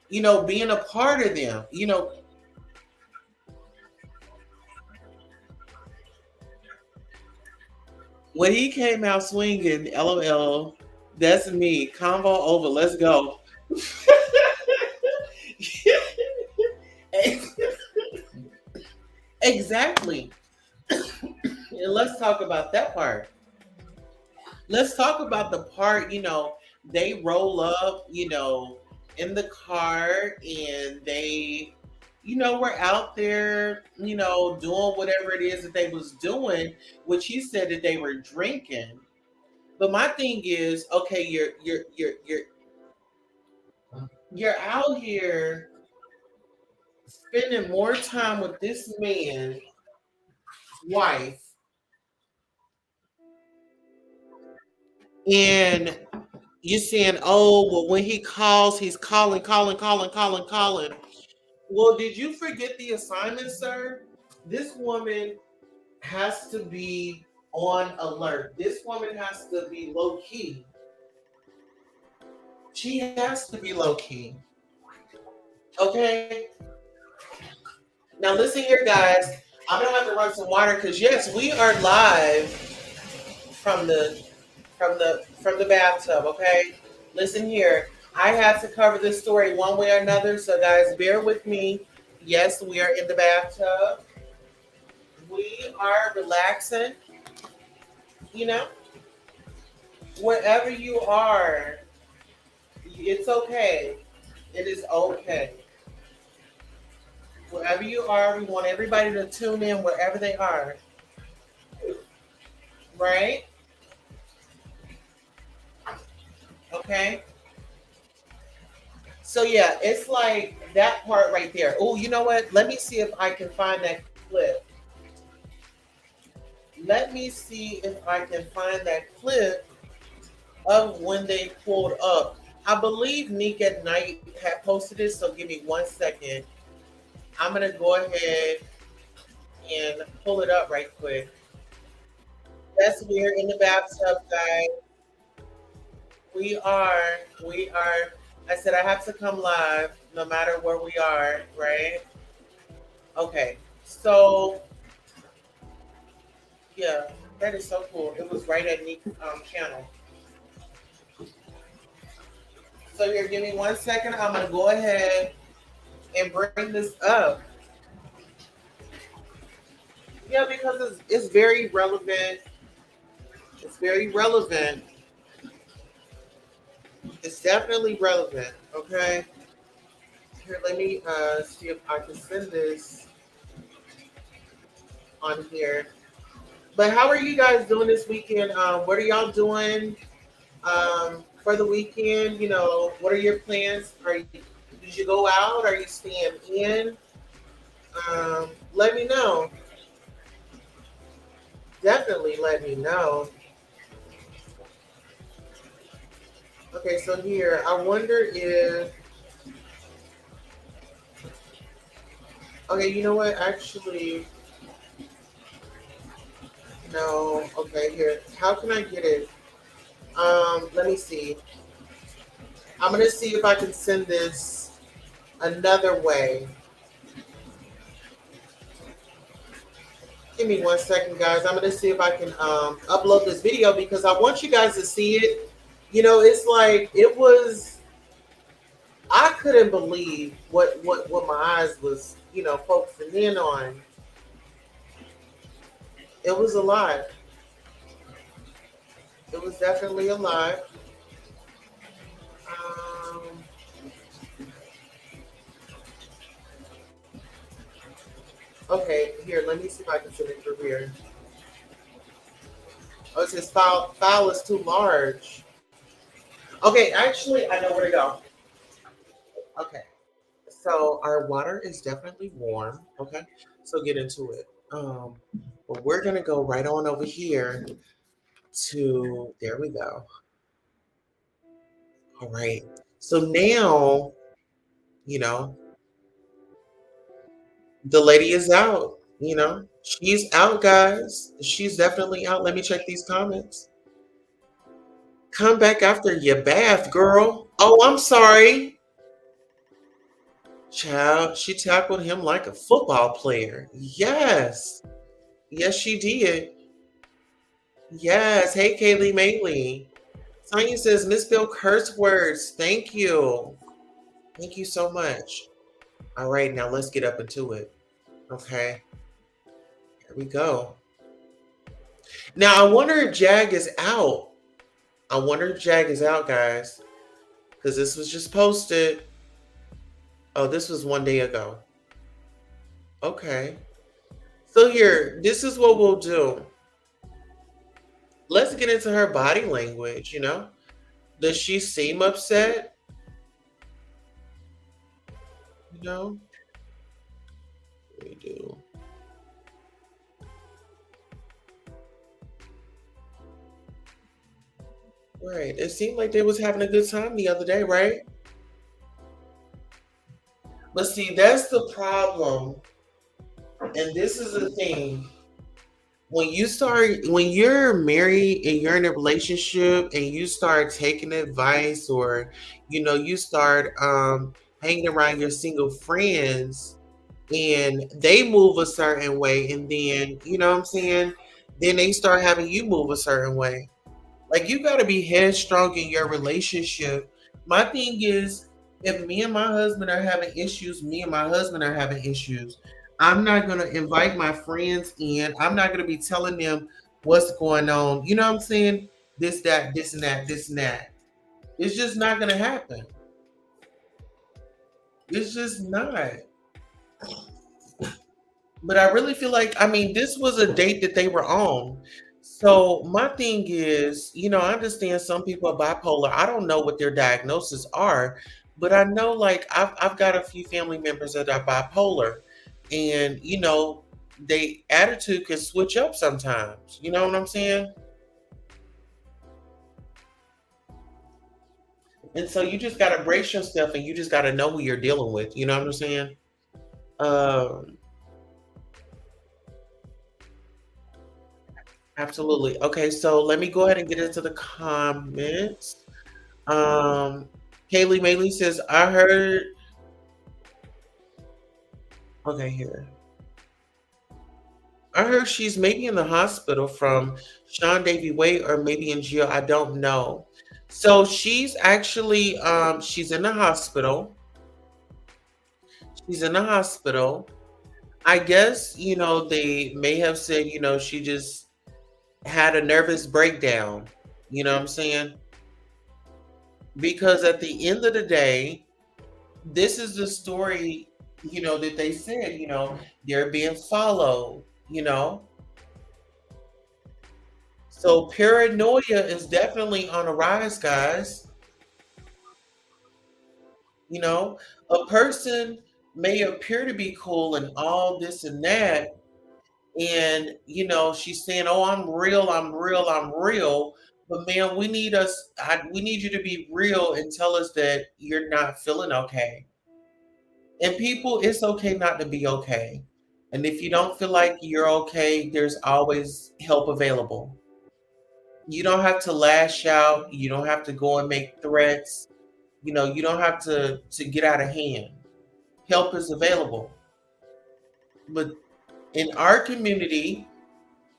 being a part of them? When he came out swinging, LOL, that's me. Convo over. Let's go. Exactly. And let's talk about that part. Let's talk about the part, they roll up, in the car, and they, were out there, doing whatever it is that they was doing, which he said that they were drinking. But my thing is, okay, you're out here spending more time with this man's wife, and you're saying, oh, well, when he calls, he's calling. Well, did you forget the assignment, sir? This woman has to be on alert. This woman has to be low key. She has to be low key. Okay? Now listen here, guys. I'm gonna have to run some water because yes, we are live from the bathtub, okay? Listen here. I have to cover this story one way or another, so guys, bear with me. Yes, we are in the bathtub. We are relaxing. Wherever you are, it's okay. It is okay. Wherever you are, we want everybody to tune in wherever they are. Right? Okay? So yeah, it's like that part right there. Oh, you know what? Let me see if I can find that clip. Let me see if I can find that clip of when they pulled up. I believe Nick at Night had posted it, so give me 1 second. I'm going to go ahead and pull it up right quick. Yes, we're in the bathtub, guys. We are. I said I have to come live no matter where we are, right? Okay, so yeah, that is so cool. It was right at Nick's channel. So here, give me 1 second. I'm going to go ahead and bring this up. Yeah, because it's very relevant. It's very relevant. It's definitely relevant, okay? Here, let me see if I can send this on here. But how are you guys doing this weekend? What are y'all doing for the weekend? What are your plans? Did you go out? Are you staying in? Let me know. Definitely let me know. Okay, so here, I wonder if... Okay, you know what? Actually, no. Okay, here. How can I get it? Let me see. I'm going to see if I can send this another way. Give me 1 second, guys. I'm going to see if I can upload this video because I want you guys to see it. It's like, it was... I couldn't believe what my eyes was, focusing in on. It was a lot. It was definitely a lot. Okay, here, let me see if I can send it through here. Oh, it says file is too large. Okay, actually, I know where to go. Okay, so our water is definitely warm. Okay, so get into it. But we're gonna go right on over here to there we go. All right. So now, you know, the lady is out. She's out, guys. She's definitely out. Let me check these comments. Come back after your bath, girl. Oh, I'm sorry. Child, she tackled him like a football player. Yes. Yes, she did. Yes. Hey, Kaylee Mayley. Tanya says, misspelled curse words. Thank you. Thank you so much. All right, now let's get up into it. Okay. Here we go. Now, I wonder if Jag is out. I wonder if Jag is out, guys. Because this was just posted. Oh, this was 1 day ago. Okay. So here, this is what we'll do. Let's get into her body language, Does she seem upset? We do. Right. It seemed like they was having a good time the other day, right? But see, that's the problem. And this is the thing. When you're married and you're in a relationship and you start taking advice or, you start hanging around your single friends and they move a certain way and then, you know what I'm saying? Then they start having you move a certain way. Like you got to be headstrong in your relationship. My thing is, if me and my husband are having issues, me and my husband are having issues. I'm not going to invite my friends in. I'm not going to be telling them what's going on. You know what I'm saying? This, that, this, and that, this, and that. It's just not going to happen. It's just not. But I really feel like, this was a date that they were on. So my thing is, I understand some people are bipolar. I don't know what their diagnoses are, but I know like I've got a few family members that are bipolar, and they attitude can switch up sometimes. You know what I'm saying? And so you just gotta brace yourself, and you just gotta know who you're dealing with. You know what I'm saying? Um, Absolutely. Okay, so let me go ahead and get into the comments. Kaylee Mayley says, I heard. Okay, here. I heard she's maybe in the hospital from Sean Davy Way or maybe in jail. I don't know. So she's actually she's in the hospital. She's in the hospital. I guess, they may have said, she just had a nervous breakdown. You know what I'm saying? Because at the end of the day, this is the story, that they said, they're being followed, So paranoia is definitely on a rise, guys. A person may appear to be cool and all this and that, and she's saying, "Oh, I'm real, I'm real, I'm real." But man, we need you to be real and tell us that you're not feeling okay. And people, it's okay not to be okay. And if you don't feel like you're okay, there's always help available. You don't have to lash out. You don't have to go and make threats. You don't have to get out of hand. Help is available. But in our community,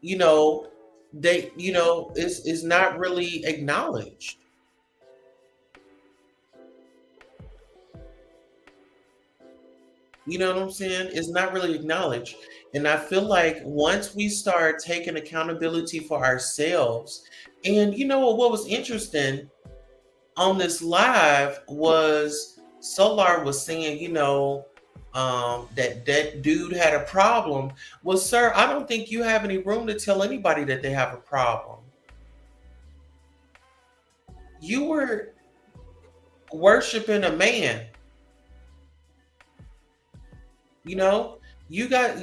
they, is not really acknowledged. You know what I'm saying? It's not really acknowledged. And I feel like once we start taking accountability for ourselves, and what was interesting on this live was Solar was saying, that dude had a problem. Well, sir, I don't think you have any room to tell anybody that they have a problem. You were worshiping a man. You know, you got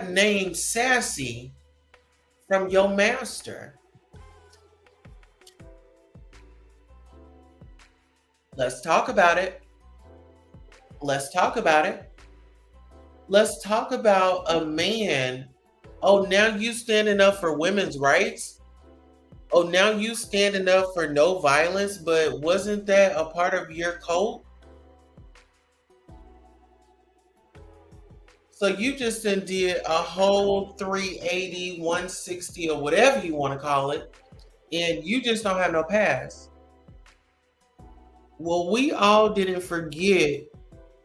named Sassy from your master. Let's talk about it. Let's talk about it. Let's talk about a man. Oh, now you standing up for women's rights? Oh, now you standing up for no violence, but wasn't that a part of your cult? So you just done did a whole 380, 160, or whatever you want to call it, and you just don't have no pass. Well, we all didn't forget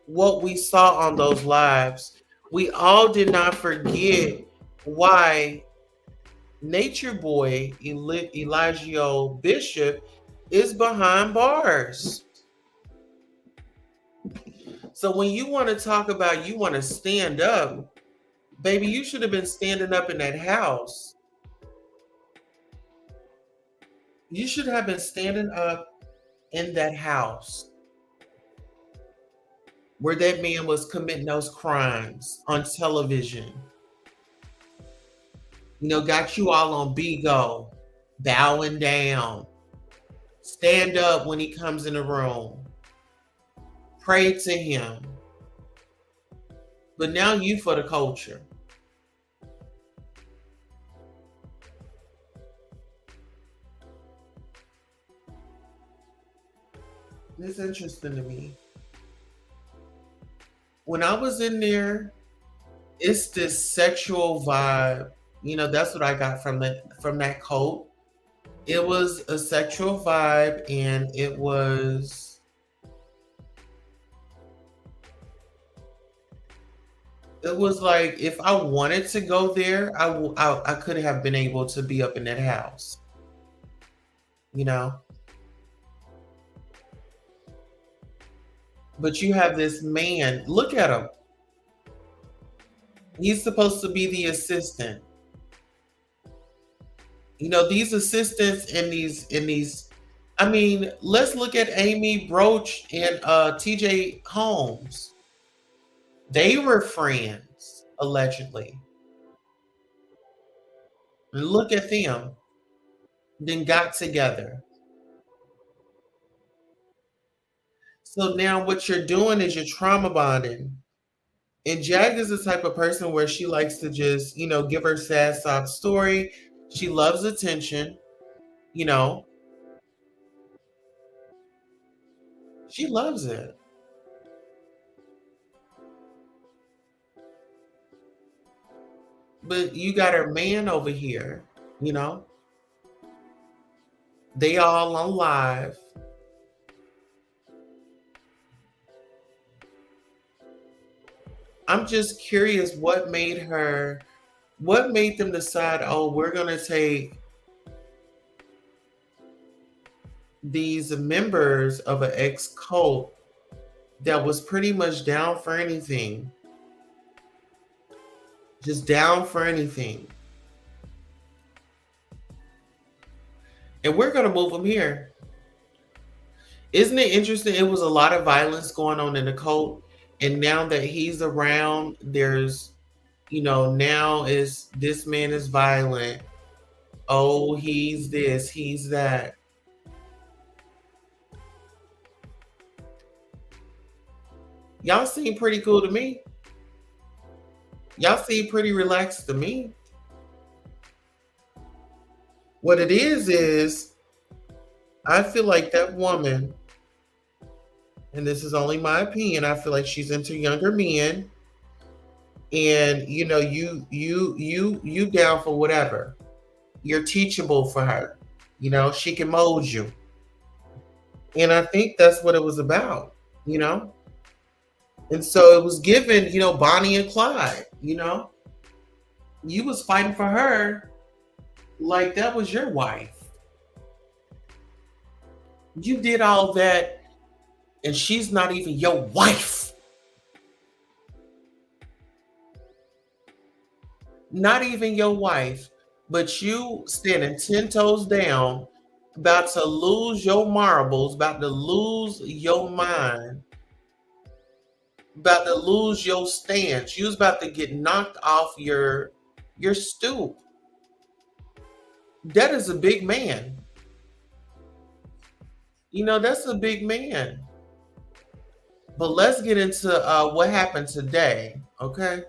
what we saw on those lives. We all did not forget why Nature Boy Elijah Bishop is behind bars. So when you want to talk about you want to stand up, baby, you should have been standing up in that house. You should have been standing up in that house where that man was committing those crimes on television. You know, got you all on Bigo, bowing down. Stand up when he comes in the room. Pray to him. But now you for the culture. It's interesting to me. When I was in there, it's this sexual vibe. You know, that's what I got from that cult. It was a sexual vibe, and it was like if I wanted to go there, I could have been able to be up in that house. You know. But you have this man, look at him. He's supposed to be the assistant. You know, these assistants in these, I mean, let's look at Amy Broach and TJ Holmes. They were friends, allegedly. And look at them. Then got together. So now what you're doing is you're trauma bonding. And Jag is the type of person where she likes to just, you know, give her sad sob story. She loves attention, you know. She loves it. But you got her man over here, you know. They all on live. I'm just curious what made them decide, oh, we're going to take these members of an ex-cult that was pretty much down for anything. Just down for anything. And we're going to move them here. Isn't it interesting? It was a lot of violence going on in the cult. And now that he's around, there's, you know, now is this man is violent. Oh, he's this, he's that. Y'all seem pretty cool to me. Y'all seem pretty relaxed to me. What it is I feel like that woman, and this is only my opinion, I feel like she's into younger men, and you know, you down for whatever. You're teachable for her. You know, she can mold you. And I think that's what it was about, you know? And so it was given, you know, Bonnie and Clyde, you know? You was fighting for her like that was your wife. You did all that, and she's not even your wife. Not even your wife, but you standing 10 toes down about to lose your marbles, about to lose your mind, about to lose your stance. You was about to get knocked off your stool. That is a big man. You know, that's a big man. But let's get into what happened today, okay?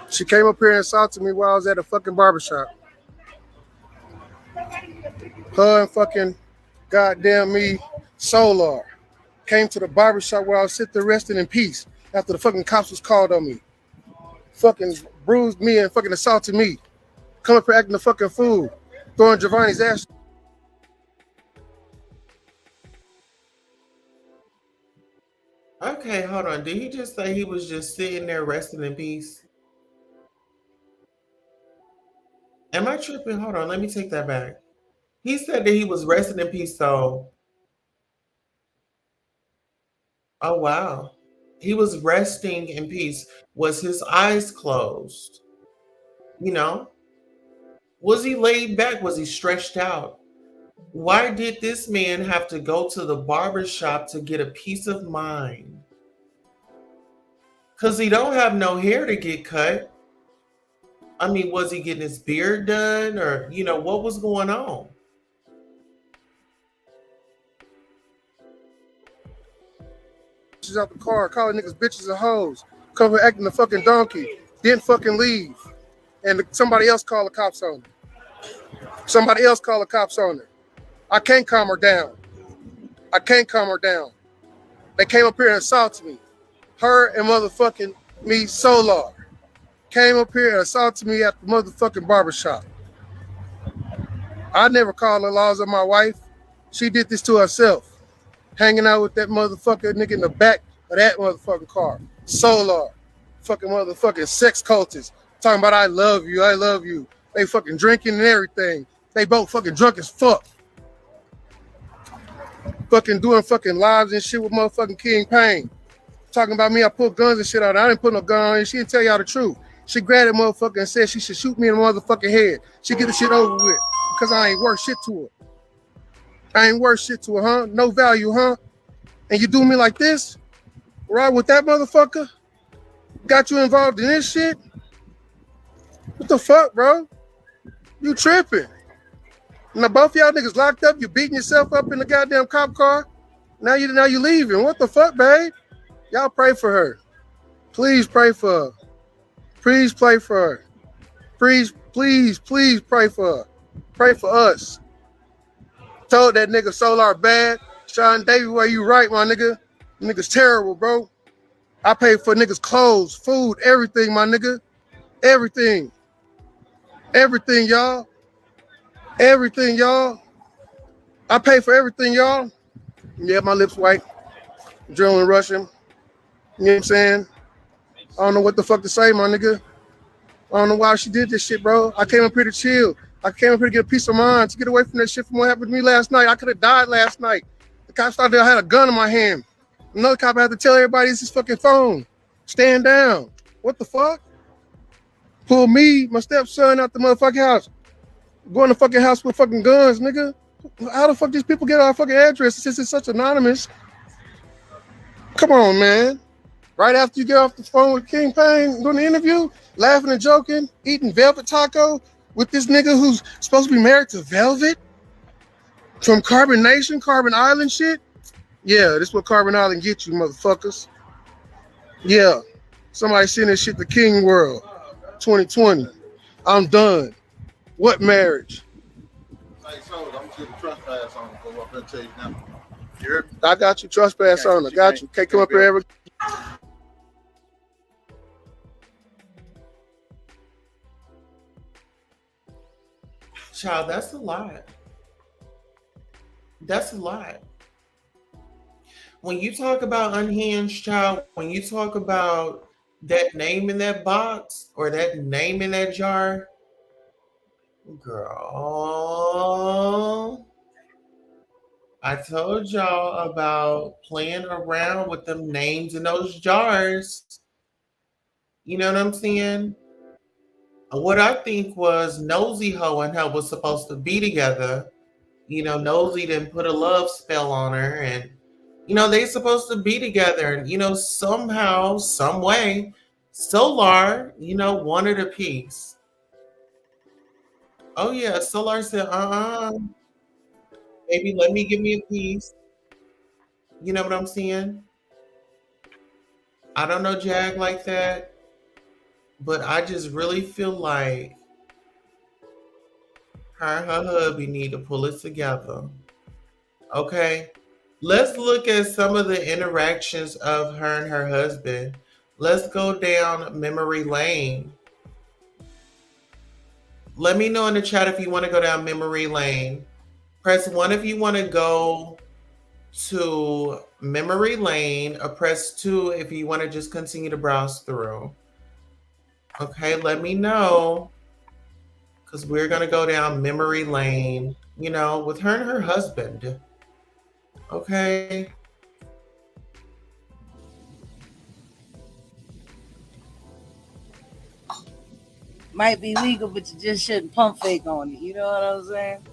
She came up here and assaulted me while I was at a fucking barbershop. Her and fucking goddamn me, Solar, came to the barbershop where I was sitting there resting in peace after the fucking cops was called on me. Fucking bruised me and fucking assaulted me. Come up here acting a fucking fool. Throwing Giovanni's ass. Okay, hold on. Did he just say he was just sitting there resting in peace? Am I tripping? Hold on, let me take that back. He said that he was resting in peace, so. Oh, wow. He was resting in peace. Was his eyes closed? You know? Was he laid back? Was he stretched out? Why did this man have to go to the barber shop to get a peace of mind? Because he don't have no hair to get cut. I mean, was he getting his beard done? Or, you know, what was going on? Out the car, calling niggas bitches and hoes, come here acting a fucking donkey, didn't fucking leave. And somebody else called the cops on her. Somebody else called the cops on her. I can't calm her down. I can't calm her down. They came up here and assaulted me. Her and motherfucking me, Solar, came up here and assaulted me at the motherfucking barbershop. I never called the laws of my wife. She did this to herself. Hanging out with that motherfucker nigga in the back of that motherfucking car. Solar. Fucking motherfucking sex cultists. Talking about I love you, I love you. They fucking drinking and everything. They both fucking drunk as fuck. Fucking doing fucking lives and shit with motherfucking King Payne. Talking about me, I pulled guns and shit out. I didn't put no gun on her. She didn't tell y'all the truth. She grabbed that motherfucker and said she should shoot me in the motherfucking head. She get the shit over with. Because I ain't worth shit to her. I ain't worth shit to her, huh? No value, huh? And you do me like this? Right with that motherfucker? Got you involved in this shit? What the fuck, bro? You tripping. Now both y'all niggas locked up, you beating yourself up in the goddamn cop car. Now you leaving. What the fuck, babe? Y'all pray for her. Please pray for her. Please pray for her. Please pray for her. Pray for us. Told that nigga Solar bad. Sean Davey, where you right, my nigga? Nigga's terrible, bro. I pay for niggas' clothes, food, everything, my nigga. Everything. Everything, y'all. Everything, y'all. I pay for everything, y'all. Yeah, my lips white. Adrenaline rushing. You know what I'm saying? I don't know what the fuck to say, my nigga. I don't know why she did this shit, bro. I came up here to chill. I came up here to get a peace of mind, to get away from that shit from what happened to me last night. I could have died last night. The cop thought I had a gun in my hand. Another cop had to tell everybody it's his fucking phone. Stand down. What the fuck? Pull me, my stepson, out the motherfucking house. Go in the fucking house with fucking guns, nigga. How the fuck these people get our fucking address since it's such anonymous? Come on, man. Right after you get off the phone with King Payne, doing the interview, laughing and joking, eating velvet taco with this nigga who's supposed to be married to Velvet from Carbonation, Carbon Island shit. Yeah, this is what Carbon Island get you, motherfuckers. Yeah, somebody send this shit to King World 2020. I'm done. What marriage? Hey, so I'm gonna get the trespass on. Go up and tell you now. You heard me? I got you, trespass on. I got you. Can't come up here ever. Child, that's a lot. That's a lot. When you talk about unhinged, child, when you talk about that name in that box or that name in that jar, girl, I told y'all about playing around with them names in those jars. You know what I'm saying? What I think was Nosy Ho and her was supposed to be together. Nosy didn't put a love spell on her, and they supposed to be together, and somehow, some way, Solar, wanted a piece. Oh yeah, Solar said, baby, let me give me a piece. You know what I'm saying? I don't know Jag like that, but I just really feel like her and her hubby need to pull it together. Okay? Let's look at some of the interactions of her and her husband. Let's go down memory lane. Let me know in the chat if you want to go down memory lane. Press 1 if you want to go to memory lane, or press 2 if you want to just continue to browse through. Okay, let me know, because we're going to go down memory lane, with her and her husband. Okay. Might be legal, but you just shouldn't pump fake on it. You know what I'm saying?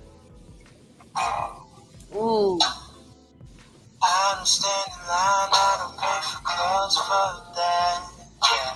Ooh. I understand the line, I don't pay for clothes for that. Yeah.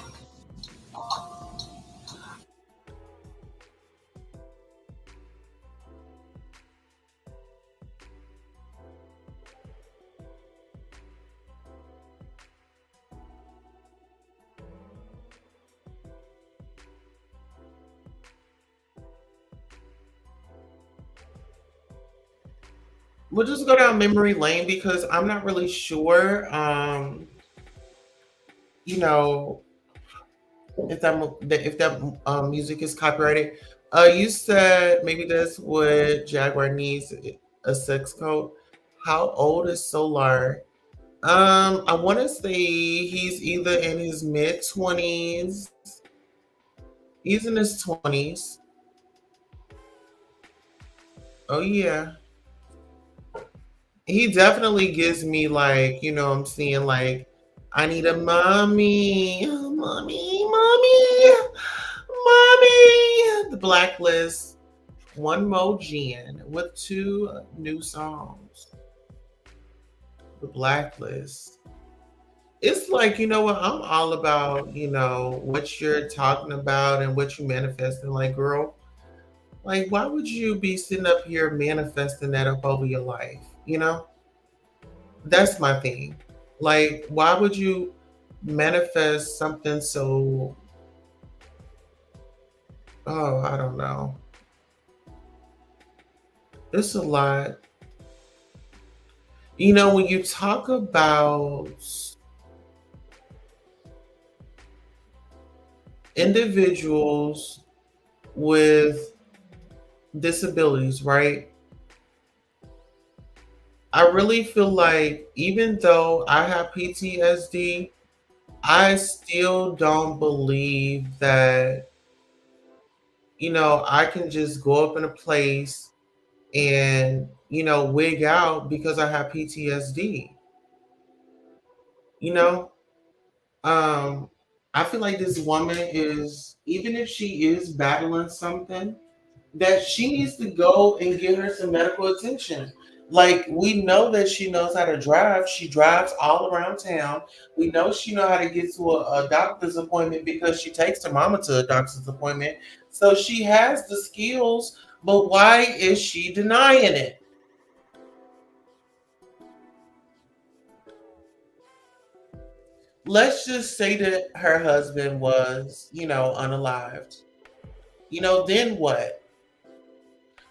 We'll just go down memory lane because I'm not really sure, if that music is copyrighted. You said maybe that's what Jaguar needs, a sex code. How old is Solar? I want to say he's either in his mid-20s. He's in his 20s. Oh yeah. He definitely gives me, like, I'm seeing, like, I need a mommy, mommy, the Blacklist, one more gen with 2 new songs. The Blacklist. It's like, you know what, I'm all about, what you're talking about and what you manifesting. Like, girl, like, why would you be sitting up here manifesting that up over your life? That's my thing. Like, why would you manifest something so, I don't know. It's a lot. When you talk about individuals with disabilities, right? I really feel like even though I have PTSD, I still don't believe that, I can just go up in a place and, wig out because I have PTSD. You know, I feel like this woman is, even if she is battling something, that she needs to go and get her some medical attention. Like, we know that she knows how to drive. She drives all around town. We know she know how to get to a doctor's appointment because she takes her mama to a doctor's appointment. So she has the skills, but why is she denying it? Let's just say that her husband was, unalived. Then what?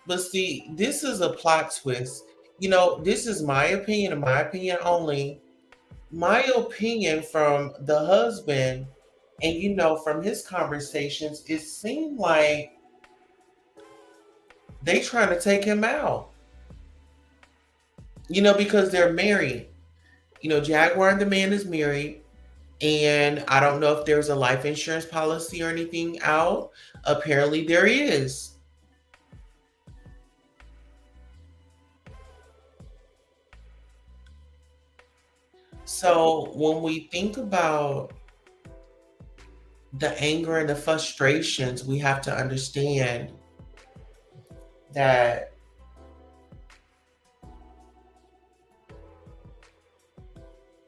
But see, this is a plot twist. This is my opinion and my opinion only. My opinion from the husband, and from his conversations, it seemed like They trying to take him out. Because they're married. Jaguar and the man is married. And I don't know if there's a life insurance policy or anything out. Apparently there is. So when we think about the anger and the frustrations, we have to understand that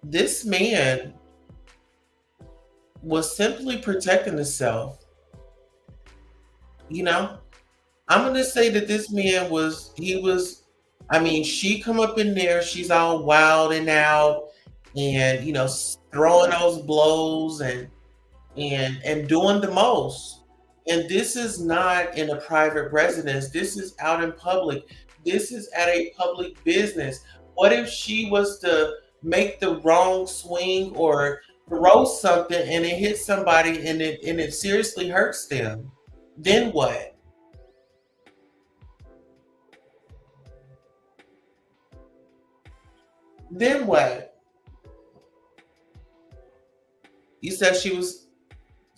this man was simply protecting himself. I'm going to say that this man she come up in there, she's all wild and out and, throwing those blows and doing the most. And this is not in a private residence. This is out in public. This is at a public business. What if she was to make the wrong swing or throw something and it hits somebody and it seriously hurts them? Then what? Then what? You said she was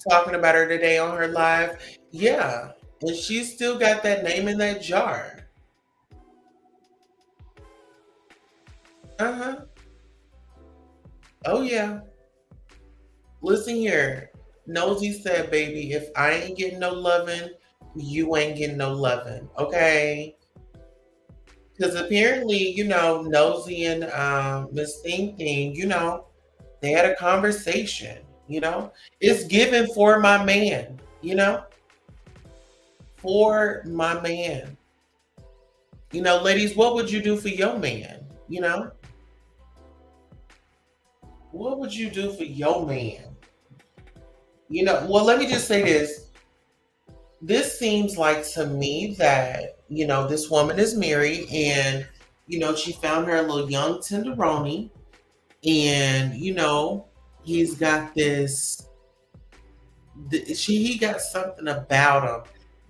talking about her today on her live. Yeah. And she's still got that name in that jar. Uh-huh. Oh, yeah. Listen here. Nosy said, baby, if I ain't getting no loving, you ain't getting no loving. Okay? Because apparently, Nosy and Miss Thing Thing, they had a conversation, It's given for my man, For my man. Ladies, what would you do for your man? What would you do for your man? Well, let me just say this. This seems like to me that, this woman is married and, she found her a little young tenderoni and, he's got he got something about him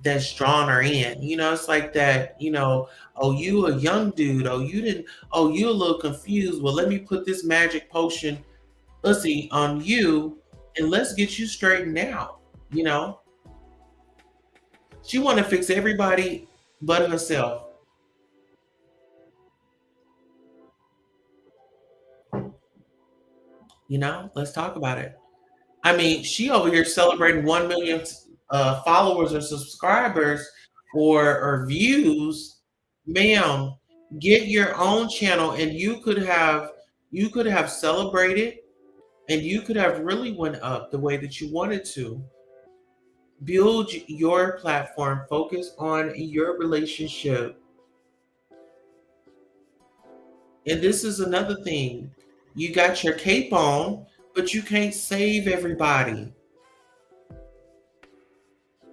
that's drawn her in. It's like that, oh, you a young dude. Oh, you a little confused. Well, let me put this magic potion, let's see, on you and let's get you straightened out. She want to fix everybody but herself. Let's talk about it. She over here celebrating 1 million followers or subscribers or views. Ma'am, get your own channel and you could have celebrated and you could have really went up the way that you wanted to. Build your platform, focus on your relationship. And this is another thing. You got your cape on, but you can't save everybody.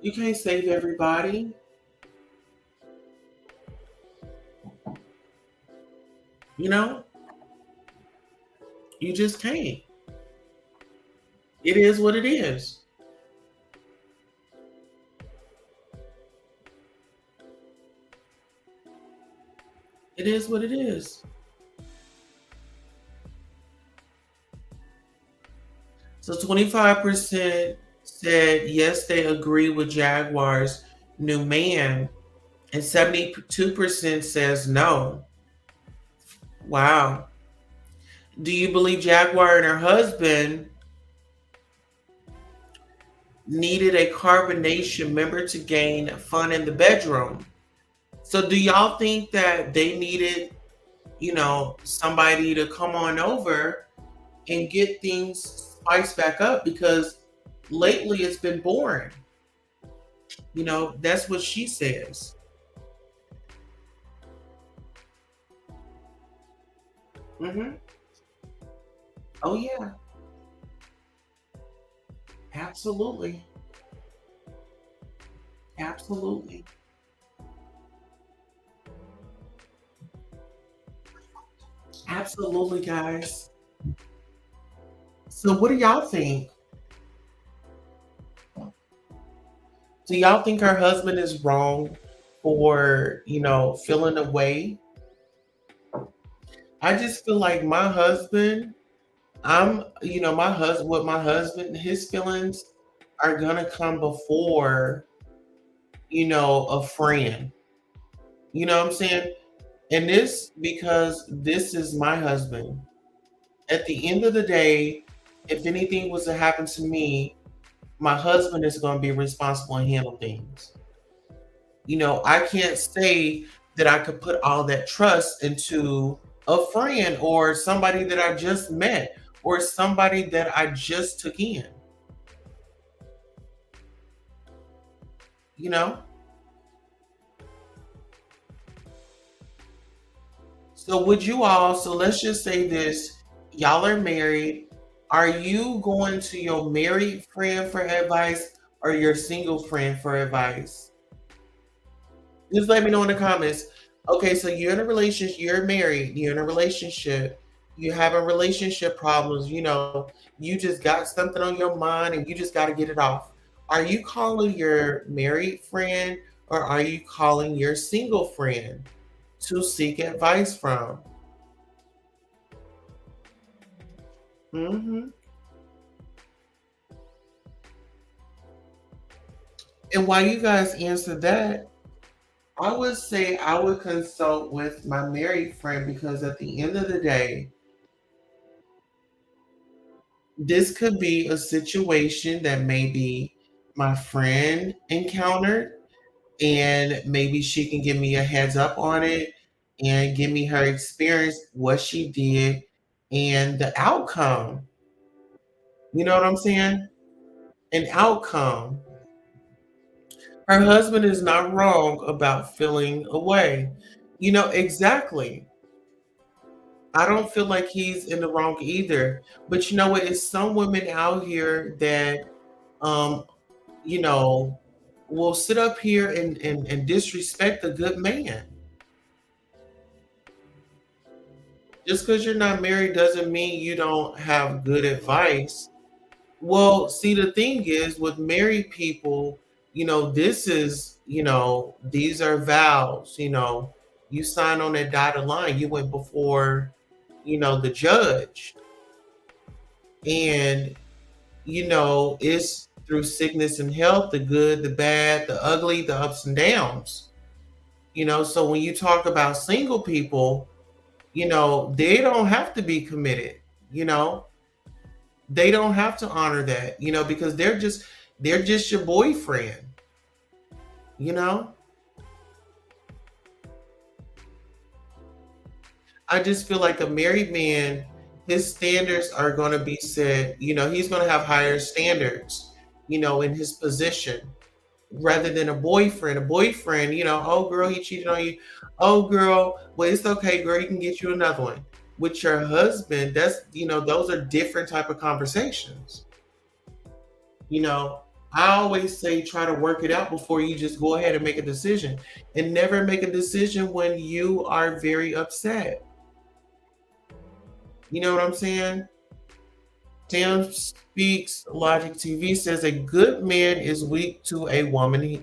You can't save everybody. You just can't. It is what it is. It is what it is. So 25% said yes, they agree with Jaguar's new man, and 72% says no. Wow. Do you believe Jaguar and her husband needed a carbonation member to gain fun in the bedroom? So do y'all think that they needed, somebody to come on over and get things spiced back up? Because lately it's been boring. That's what she says. Mm-hmm. Oh, yeah. Absolutely. Absolutely. Absolutely, guys. So what do y'all think? Do y'all think her husband is wrong for, feeling away. I just feel like my husband, with my husband, his feelings are gonna come before, a friend. You know what I'm saying? And this because this is my husband. At the end of the day, if anything was to happen to me, my husband is going to be responsible and handle things. I can't say that I could put all that trust into a friend or somebody that I just met or somebody that I just took in. You know? So let's just say this, y'all are married. Are you going to your married friend for advice or your single friend for advice? Just let me know in the comments. Okay, so you're in a relationship, you're married, you're in a relationship, you having relationship problems, you just got something on your mind and you just got to get it off. Are you calling your married friend or are you calling your single friend to seek advice from? hmm And while you guys answer that, I would say I would consult with my married friend because at the end of the day, this could be a situation that maybe my friend encountered, and maybe she can give me a heads up on it and give me her experience, what she did, and the outcome. You know what I'm saying? An outcome. Her husband is not wrong about feeling away. Exactly. I don't feel like he's in the wrong either. But you know what? It's some women out here that, um, you know, will sit up here and disrespect a good man. Just because you're not married doesn't mean you don't have good advice. Well, see, the thing is with married people, this is, these are vows, you sign on that dotted line. You went before, the judge. And, it's through sickness and health, the good, the bad, the ugly, the ups and downs. So when you talk about single people, they don't have to be committed, you know, they don't have to honor that, because they're just your boyfriend, you know. I just feel like a married man, his standards are going to be set, he's going to have higher standards, in his position rather than a boyfriend. A boyfriend, oh girl, he cheated on you. Oh girl, well, it's okay, girl, you can get you another one. With your husband, that's, those are different type of conversations. I always say try to work it out before you just go ahead and make a decision, and never make a decision when you are very upset. You know what I'm saying? Sam Speaks Logic TV says a good man is weak to a woman. He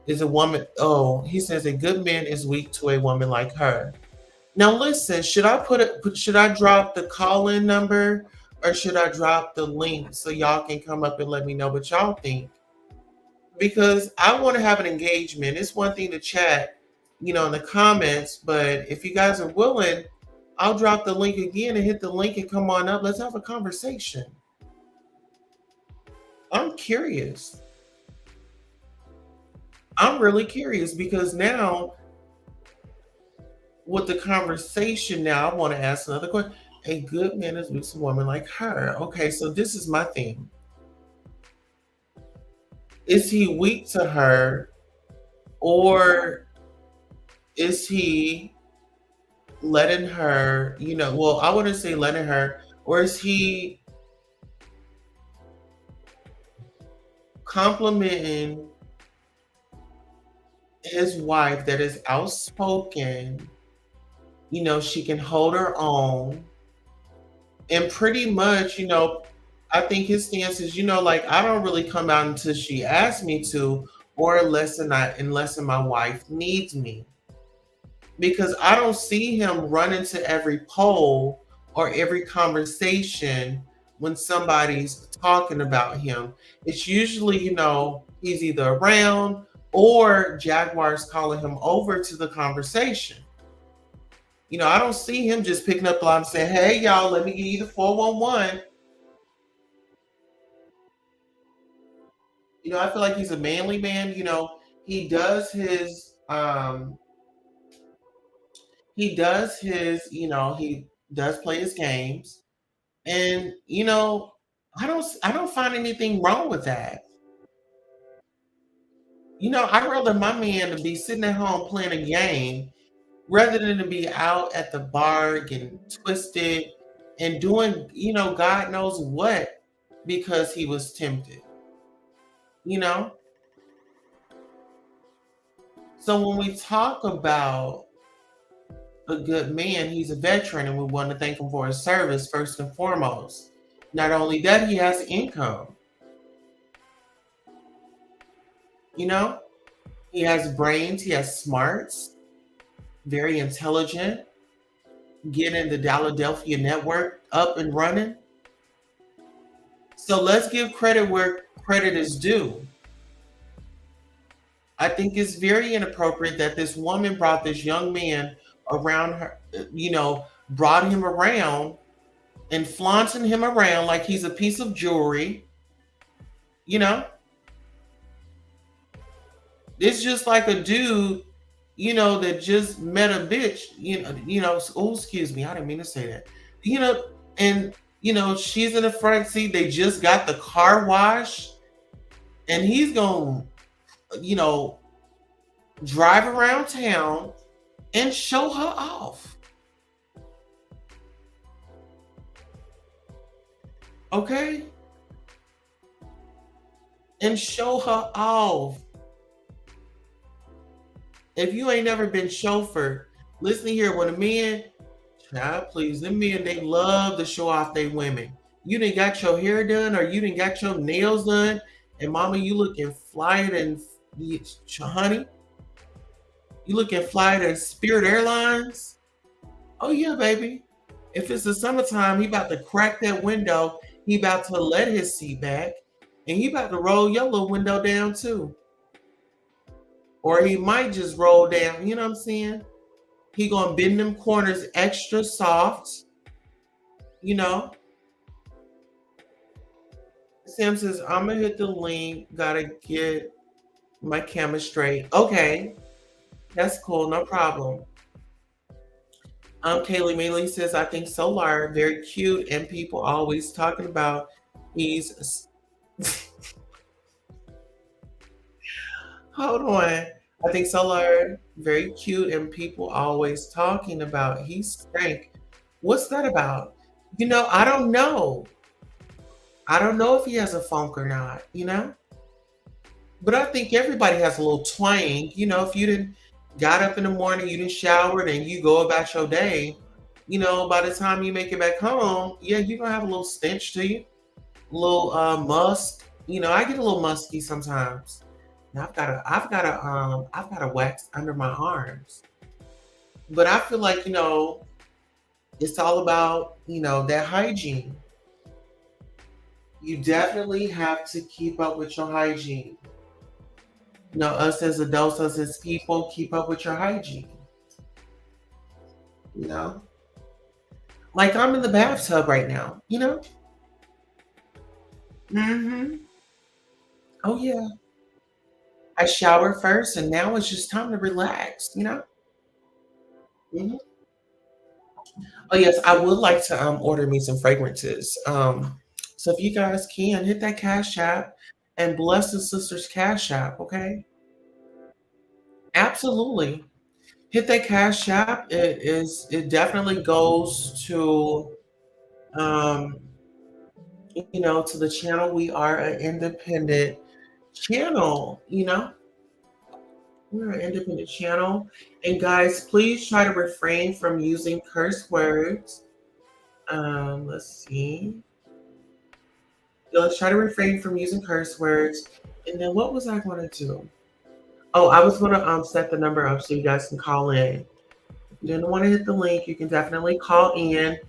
is a woman. Oh, he says a good man is weak to a woman like her. Now listen, should I drop the call-in number or should I drop the link so y'all can come up and let me know what y'all think? Because I want to have an engagement. It's one thing to chat, in the comments, but if you guys are willing, I'll drop the link again and hit the link and come on up. Let's have a conversation. I'm curious. I'm really curious because now with the conversation now, I want to ask another question. A good man is with a woman like her. Okay, so this is my thing. Is he weak to her, or is he letting her, well, I wouldn't say letting her, or is he complimenting his wife that is outspoken, she can hold her own, and pretty much, I think his stance is, like, I don't really come out until she asks me to, or unless my wife needs me. Because I don't see him run into every poll or every conversation when somebody's talking about him. It's usually, he's either around or Jaguar's calling him over to the conversation. I don't see him just picking up the line and saying, hey, y'all, let me give you the 411. I feel like he's a manly man. He does his, he does play his games. And, I don't find anything wrong with that. I'd rather my man to be sitting at home playing a game rather than to be out at the bar getting twisted and doing, God knows what because he was tempted. So when we talk about a good man, he's a veteran, and we want to thank him for his service first and foremost. Not only that, he has income. He has brains, he has smarts, very intelligent, getting the Philadelphia network up and running. So let's give credit where credit is due. I think it's very inappropriate that this woman brought this young man around her, brought him around and flaunting him around like he's a piece of jewelry. It's just like a dude, that just met a bitch, oh, excuse me, I didn't mean to say that. And she's in the front seat, they just got the car wash, and he's gonna, drive around town and show her off. Okay? And show her off. If you ain't never been chauffeured, listen here, when a man, child, please, them men, they love to show off their women. You done got your hair done or you done got your nails done, and mama, you looking flyer than, honey, you looking flyer than Spirit Airlines? Oh yeah, baby. If it's the summertime, he about to crack that window, he about to let his seat back, and he about to roll your little window down too. Or he might just roll down, you know what I'm saying? He gonna bend them corners extra soft, Sam says, I'm gonna hit the link, gotta get my camera straight. Okay, that's cool, no problem. Kaylee Mealy says, I think Solar, very cute, and people always talking about he's... Hold on. I think Solar, very cute, and people always talking about he's stank. What's that about? I don't know. I don't know if he has a funk or not, But I think everybody has a little twang. If you didn't got up in the morning, you didn't shower, and you go about your day, by the time you make it back home, yeah, you're gonna have a little stench to you. A little musk. I get a little musky sometimes. I've got a wax under my arms. But I feel like, it's all about, that hygiene. You definitely have to keep up with your hygiene. Us as adults, us as people, keep up with your hygiene. Like I'm in the bathtub right now, Mm-hmm. Oh yeah. I showered first, and now it's just time to relax, Mm-hmm. Oh yes, I would like to order me some fragrances. So if you guys can hit that Cash App and bless the sister's Cash App, okay? Absolutely. Hit that Cash App. It definitely goes to to the channel. We are an independent channel, We're an independent channel. And guys, please try to refrain from using curse words. Let's see. Let's try to refrain from using curse words. And then what was I going to do? Oh, I was gonna set the number up so you guys can call in. If you didn't want to hit the link, you can definitely call in.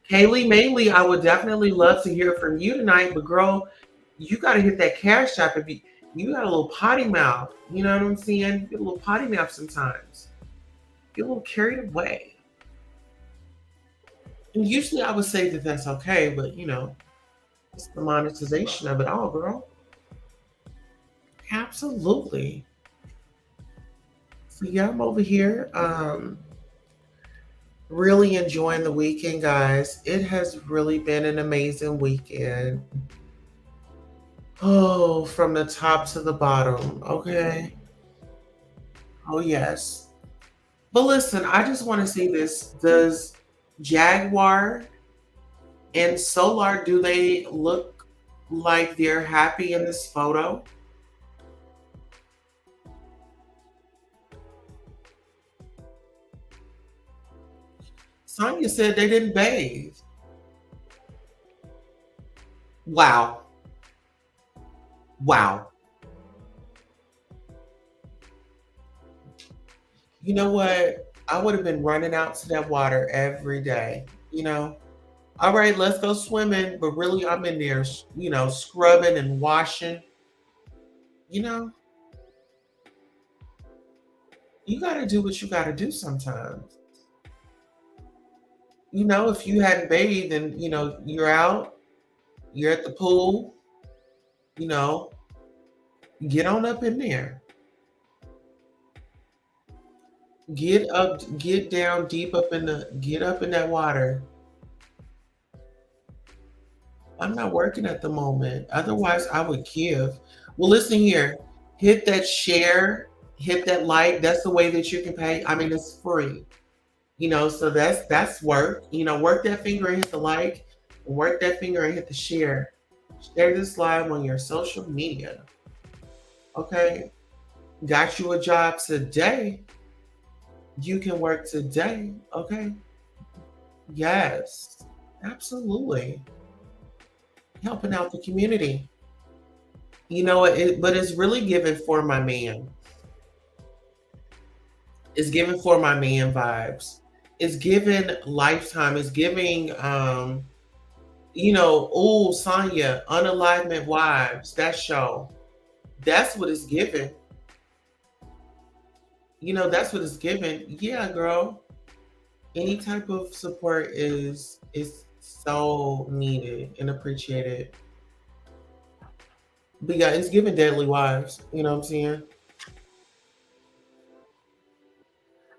Kaylee, mainly, I would definitely love to hear from you tonight, but girl, you gotta hit that cash app if you got a little potty mouth. You know what I'm saying? You get a little potty mouth sometimes. Get a little carried away. And usually I would say that that's okay, but you know, it's the monetization of it all, girl. Absolutely. So yeah, I'm over here. Really enjoying the weekend, guys. It has really been an amazing weekend. Oh, from the top to the bottom. Okay. Oh, yes. But listen, I just want to see this. Does Jaguar and Solar, do they look like they're happy in this photo? Sonya said they didn't bathe. Wow. Wow. You know what? I would have been running out to that water every day. You know, all right, let's go swimming. But really, I'm in there, you know, scrubbing and washing. You know, you got to do what you got to do sometimes. You know, if you hadn't bathed and, you know, you're out, you're at the pool, you know, get on up in there. Get up, get down deep up get up in that water. I'm not working at the moment. Otherwise, I would give. Well, listen here. Hit that share, hit that like. That's the way that you can pay. I mean, it's free. You know, so that's work. You know, work that finger and hit the like, and work that finger and hit the share. Share this live on your social media. Okay. Got you a job today. You can work today. Okay. Yes. Absolutely. Helping out the community. You know, but it's really given for my man. It's given for my man vibes. It's given lifetime. It's giving, you know, oh, Sonya, Unalivement Wives, that show. That's what it's given. You know, that's what it's given. Yeah, girl. Any type of support is so needed and appreciated. But yeah, it's giving deadly wives. You know what I'm saying?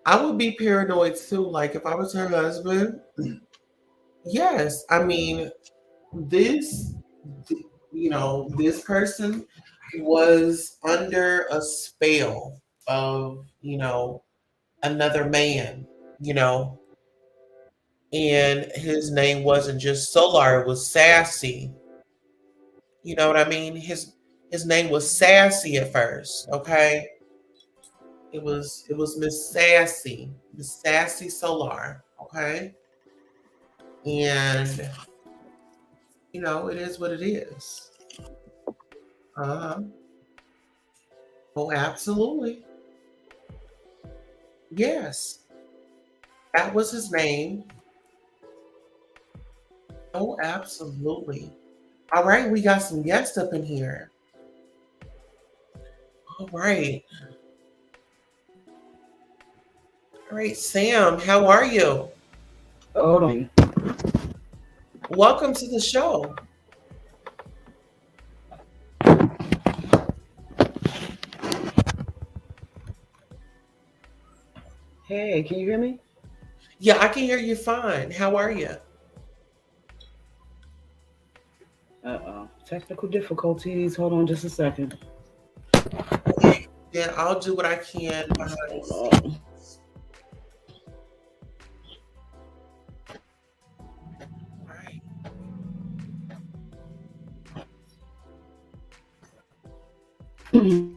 I would be paranoid too. Like if I was her husband, yes. I mean, this, you know, this person was under a spell of, you know, another man, you know, and his name wasn't just Solar, it was Sassy. You know what I mean? His name was Sassy at first, okay? It was Miss Sassy Solar, okay? And you know, it is what it is. Uh-huh. Oh, absolutely. Yes. That was his name. Oh, absolutely. All right, we got some guests up in here. All right. All right, Sam, how are you? Hold on. Welcome to the show. Hey, can you hear me? Yeah, I can hear you fine. How are you? Uh-oh. Technical difficulties. Hold on just a second. Yeah, I'll do what I can behind the Hold on. scenes. All right.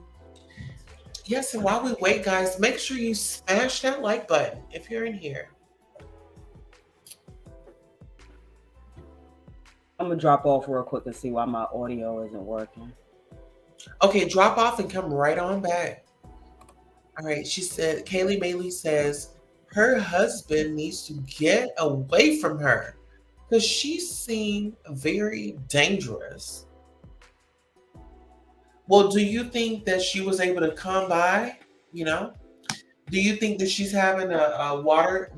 Yes, and while we wait, guys, make sure you smash that like button if you're in here. I'm gonna drop off real quick and see why my audio isn't working. Okay, drop off and come right on back. All right, she said, Kaylee Bailey says her husband needs to get away from her because she seemed very dangerous. Well, do you think that she was able to come by? You know, do you think that she's having a water?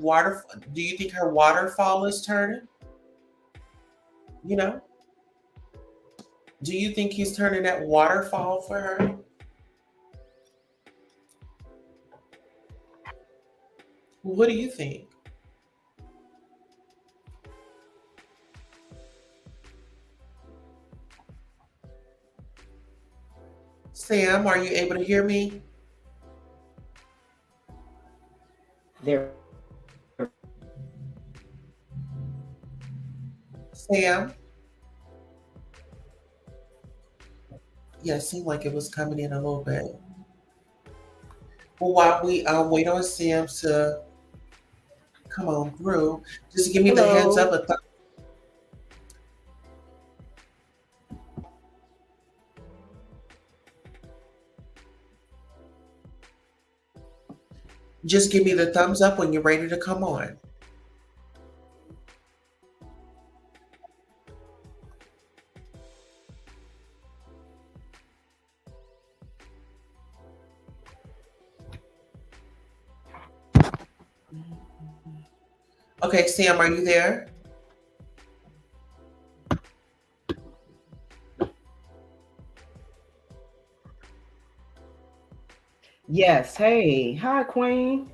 Do you think her waterfall is turning? You know, do you think he's turning that waterfall for her? What do you think? Sam, are you able to hear me? There. Sam? Yeah, it seemed like it was coming in a little bit. Well, while we wait on Sam to come on through, just give me the heads up. Just give me the thumbs up when you're ready to come on. Okay, Sam, are you there? Yes. Hey. Hi, Queen.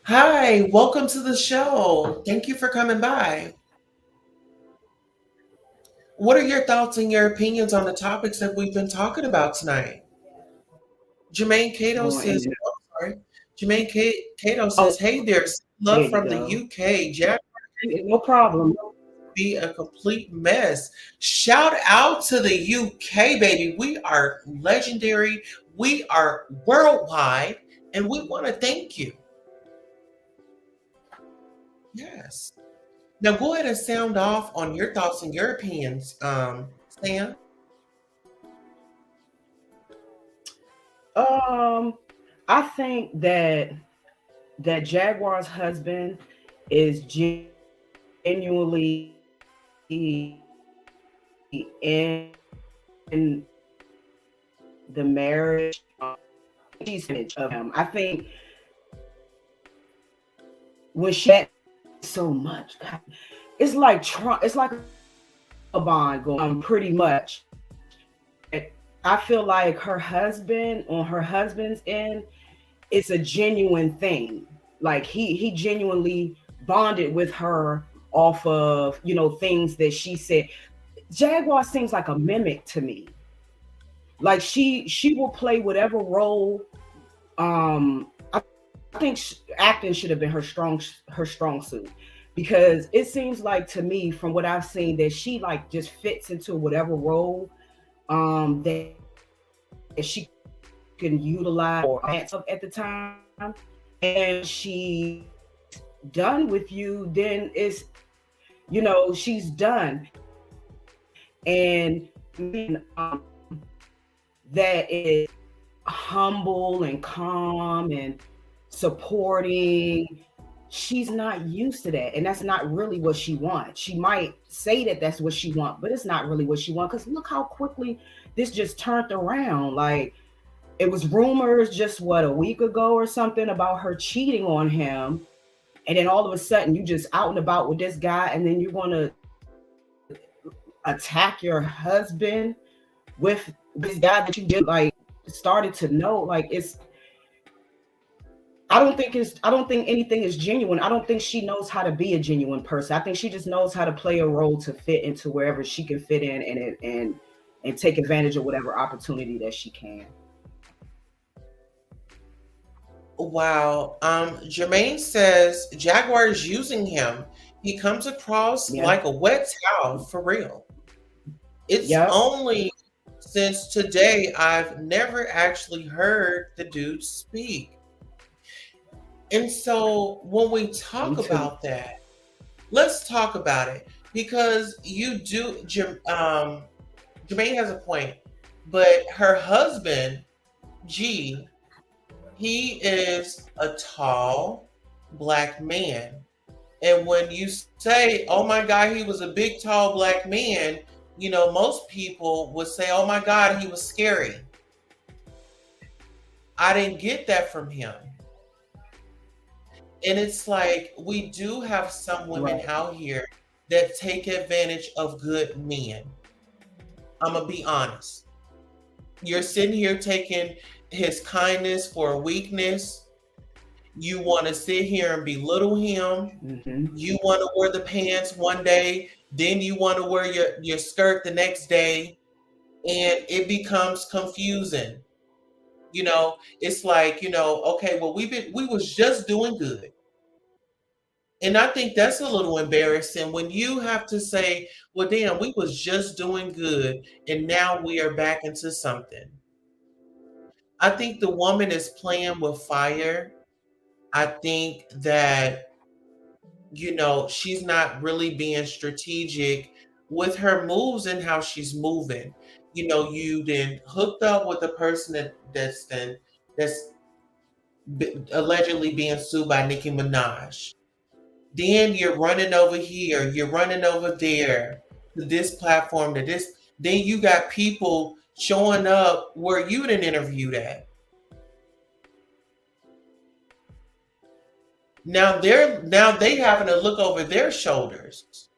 Hi, welcome to the show. Thank you for coming by. What are your thoughts and your opinions on the topics that we've been talking about tonight? Jermaine Cato says, Cato says, hey there, love from the UK. Jaguar no problem. Be a complete mess. Shout out to the UK, baby. We are legendary. We are worldwide, and we want to thank you. Yes. Now go ahead and sound off on your thoughts and your opinions, Sam. I think that Jaguar's husband is genuinely in the marriage of him. I think when she had so much, God, it's like a bond going pretty much. I feel like her husband, on her husband's end, it's a genuine thing. Like he genuinely bonded with her off of, things that she said. Jaguar seems like a mimic to me. Like she will play whatever role. I think acting should have been her strong suit, because it seems like to me, from what I've seen, that she like just fits into whatever role that she can utilize or at the time, and she's done with you, then it's, she's done. And that is humble and calm and supporting. She's not used to that, and that's not really what she wants. She might say that that's what she wants, but it's not really what she wants, because look how quickly this just turned around. Like, it was rumors just a week ago or something about her cheating on him, and then all of a sudden you just out and about with this guy, and then you're going to attack your husband with this guy that you did started to know. Like, it's, I don't think anything is genuine. I don't think she knows how to be a genuine person. I think she just knows how to play a role to fit into wherever she can fit in and take advantage of whatever opportunity that she can. Wow. Jermaine says Jaguar is using him. He comes across like a wet towel, for real. It's only since today I've never actually heard the dude speak. And so when we talk about that, let's talk about it, because you do, Jermaine has a point, but her husband, G, He is a tall black man. And when you say, oh my God, he was a big, tall black man, you know, most people would say, oh my God, he was scary. I didn't get that from him. And it's like, we do have some women Right. out here that take advantage of good men. I'm going to be honest. You're sitting here taking his kindness for a weakness. You want to sit here and belittle him. Mm-hmm. You want to wear the pants one day, then you want to wear your skirt the next day, and it becomes confusing. You know, it's like, you know, okay, well, we was just doing good. And I think that's a little embarrassing when you have to say, well, damn, we was just doing good, and now we are back into something. I think the woman is playing with fire. I think that, you know, she's not really being strategic with her moves and how she's moving. You know, you then hooked up with a person that's allegedly being sued by Nicki Minaj. Then you're running over here, you're running over there to this platform, to this. Then you got people showing up where you didn't interview at. Now they having to look over their shoulders.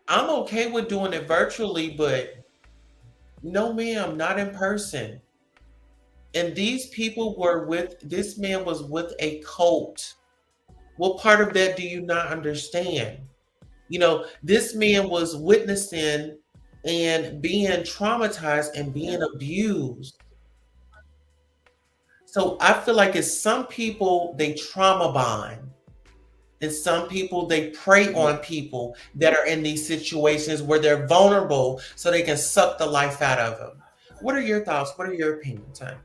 I'm okay with doing it virtually, but no, ma'am, not in person. And these people were with, this man was with a cult. What part of that do you not understand? You know, this man was witnessing and being traumatized and being abused. So I feel like it's some people, they trauma bond. And some people, they prey on people that are in these situations where they're vulnerable so they can suck the life out of them. What are your thoughts? What are your opinions, Tom?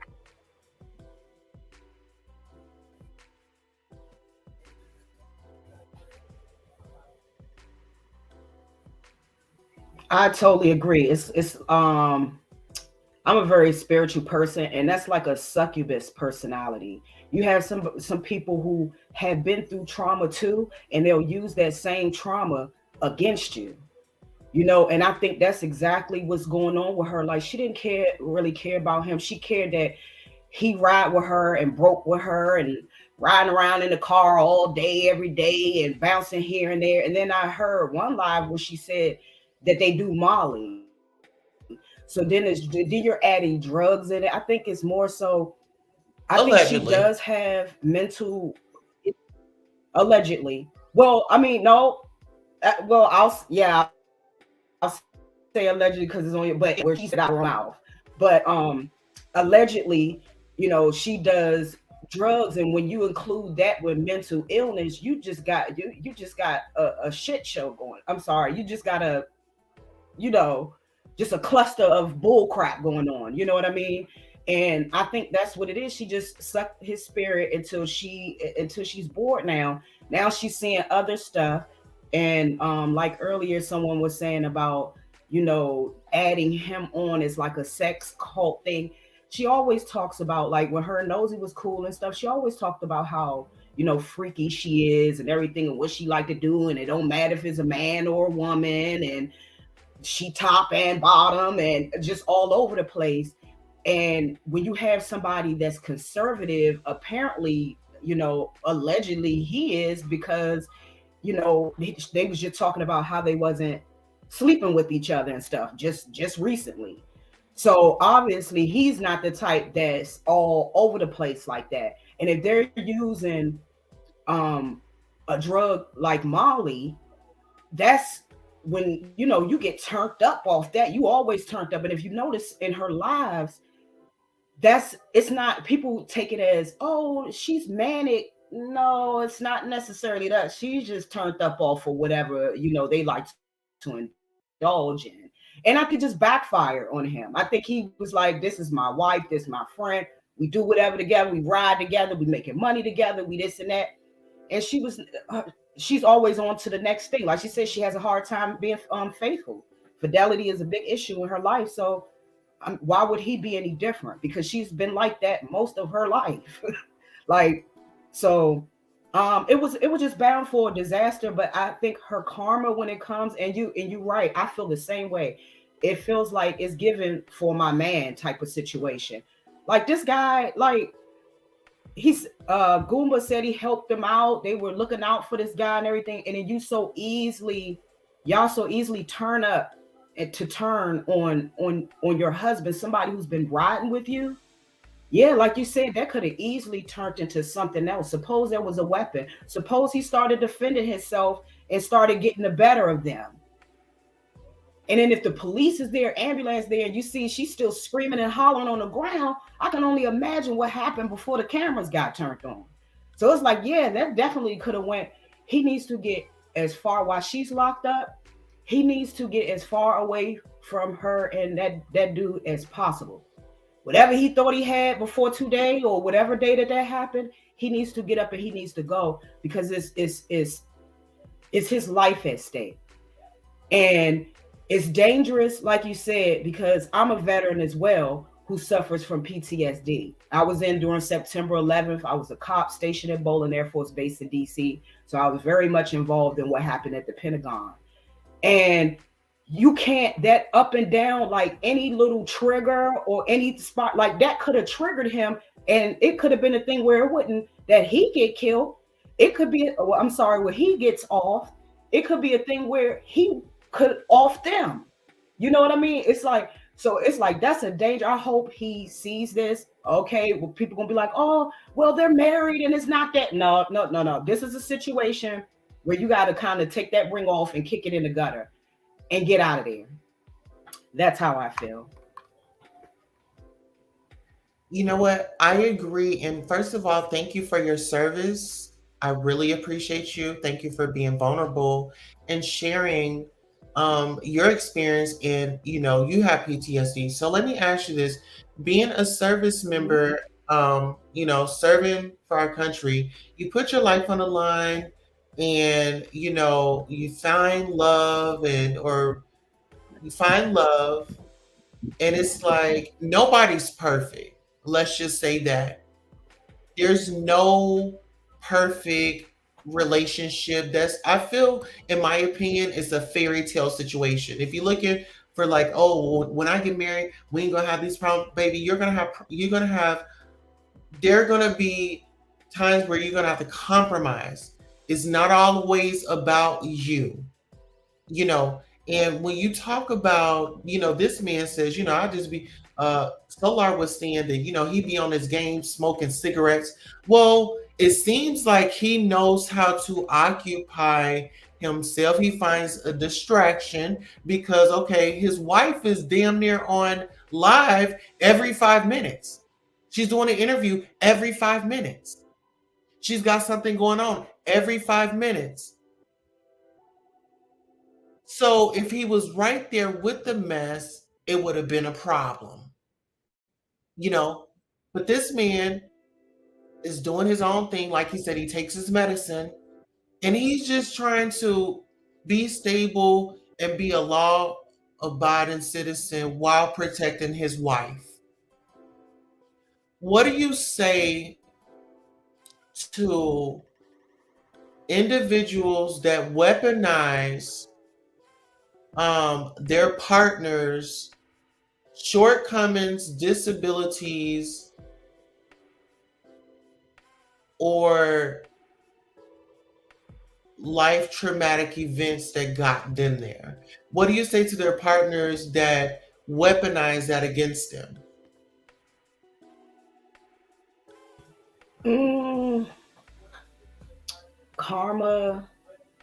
I totally agree. It's I'm a very spiritual person, and that's like a succubus personality. You have some people who have been through trauma too, and they'll use that same trauma against you. You know, and I think that's exactly what's going on with her. Like, she didn't really care about him. She cared that he ride with her and broke with her and riding around in the car all day, every day, and bouncing here and there. And then I heard one live where she said that they do Molly. So then you're adding drugs in it. I think it's more so. I think she Allegedly. does have mental, allegedly. Well, I mean, no. Well, I'll say allegedly because it's on your, but where she said out her mouth. But allegedly, you know, she does drugs, and when you include that with mental illness, you just got a shit show going. I'm sorry, you just got you know, just a cluster of bull crap going on. You know what I mean? And I think that's what it is. She just sucked his spirit until she's bored now. Now she's seeing other stuff. And like earlier, someone was saying about, you know, adding him on as like a sex cult thing. She always talks about, like, when her and Nosy was cool and stuff, she always talked about how, you know, freaky she is and everything and what she like to do. And it don't matter if it's a man or a woman, and she top and bottom and just all over the place. And when you have somebody that's conservative, apparently, you know, allegedly he is, because, you know, they was just talking about how they wasn't sleeping with each other and stuff just recently. So obviously he's not the type that's all over the place like that. And if they're using a drug like Molly, that's when, you know, you get turned up off that. You always turned up. And if you notice in her lives, it's not, people take it as, oh, she's manic. No, it's not necessarily that. She's just turned up off, or whatever, you know, they like to indulge in. And I could just backfire on him. I think he was like, this is my wife, this is my friend. We do whatever together. We ride together. We making money together. We this and that. And she's always on to the next thing. Like she said, she has a hard time being faithful. Fidelity is a big issue in her life. So why would he be any different? Because she's been like that most of her life. Like, so it was just bound for a disaster. But I think her karma when it comes, and you're right, I feel the same way. It feels like it's given for my man type of situation. Like this guy, like he's Goomba said he helped them out. They were looking out for this guy and everything. And then y'all so easily turn up and to turn on your husband, somebody who's been riding with you. Yeah, like you said, that could have easily turned into something else. Suppose there was a weapon. Suppose he started defending himself and started getting the better of them. And then if the police is there, ambulance there, and you see she's still screaming and hollering on the ground, I can only imagine what happened before the cameras got turned on. So it's like, yeah, that definitely could have went. He needs to get as far while she's locked up. He needs to get as far away from her and that dude as possible. Whatever he thought he had before today or whatever day that happened, he needs to get up and he needs to go, because it's his life at stake. And it's dangerous, like you said, because I'm a veteran as well who suffers from PTSD. I was in during September 11th. I was a cop stationed at Bolin Air Force Base in DC. So I was very much involved in what happened at the Pentagon. And you can't, that up and down, like any little trigger or any spot like that could have triggered him. And it could have been a thing where it wouldn't, that he get killed. It could be, where he gets off. It could be a thing where he could off them. You know what I mean? It's like, so it's like, that's a danger. I hope he sees this. Okay, well, people gonna be like, oh, well, they're married and it's not that. No. This is a situation where you got to kind of take that ring off and kick it in the gutter and get out of there. That's how I feel. You know what? I agree. And first of all, thank you for your service. I really appreciate you. Thank you for being vulnerable and sharing your experience. And, you have PTSD. So let me ask you this. Being a service member, serving for our country, you put your life on the line and, you find love and it's like nobody's perfect. Let's just say that. There's no perfect relationship. I feel, in my opinion, it's a fairy tale situation. If you're looking for like, oh, when I get married, we ain't gonna have these problems, baby. There are gonna be times where you're gonna have to compromise. It's not always about you, And when you talk about, this man says, I just be, Solar was saying that, he'd be on his game smoking cigarettes. Well, it seems like he knows how to occupy himself. He finds a distraction because, okay, his wife is damn near on live every 5 minutes. She's doing an interview every 5 minutes. She's got something going on every 5 minutes. So if he was right there with the mess, it would have been a problem. But this man is doing his own thing. Like he said, he takes his medicine and he's just trying to be stable and be a law-abiding citizen while protecting his wife. What do you say to individuals that weaponize their partners' shortcomings, disabilities, or life traumatic events that got them there? What do you say to their partners that weaponize that against them? Karma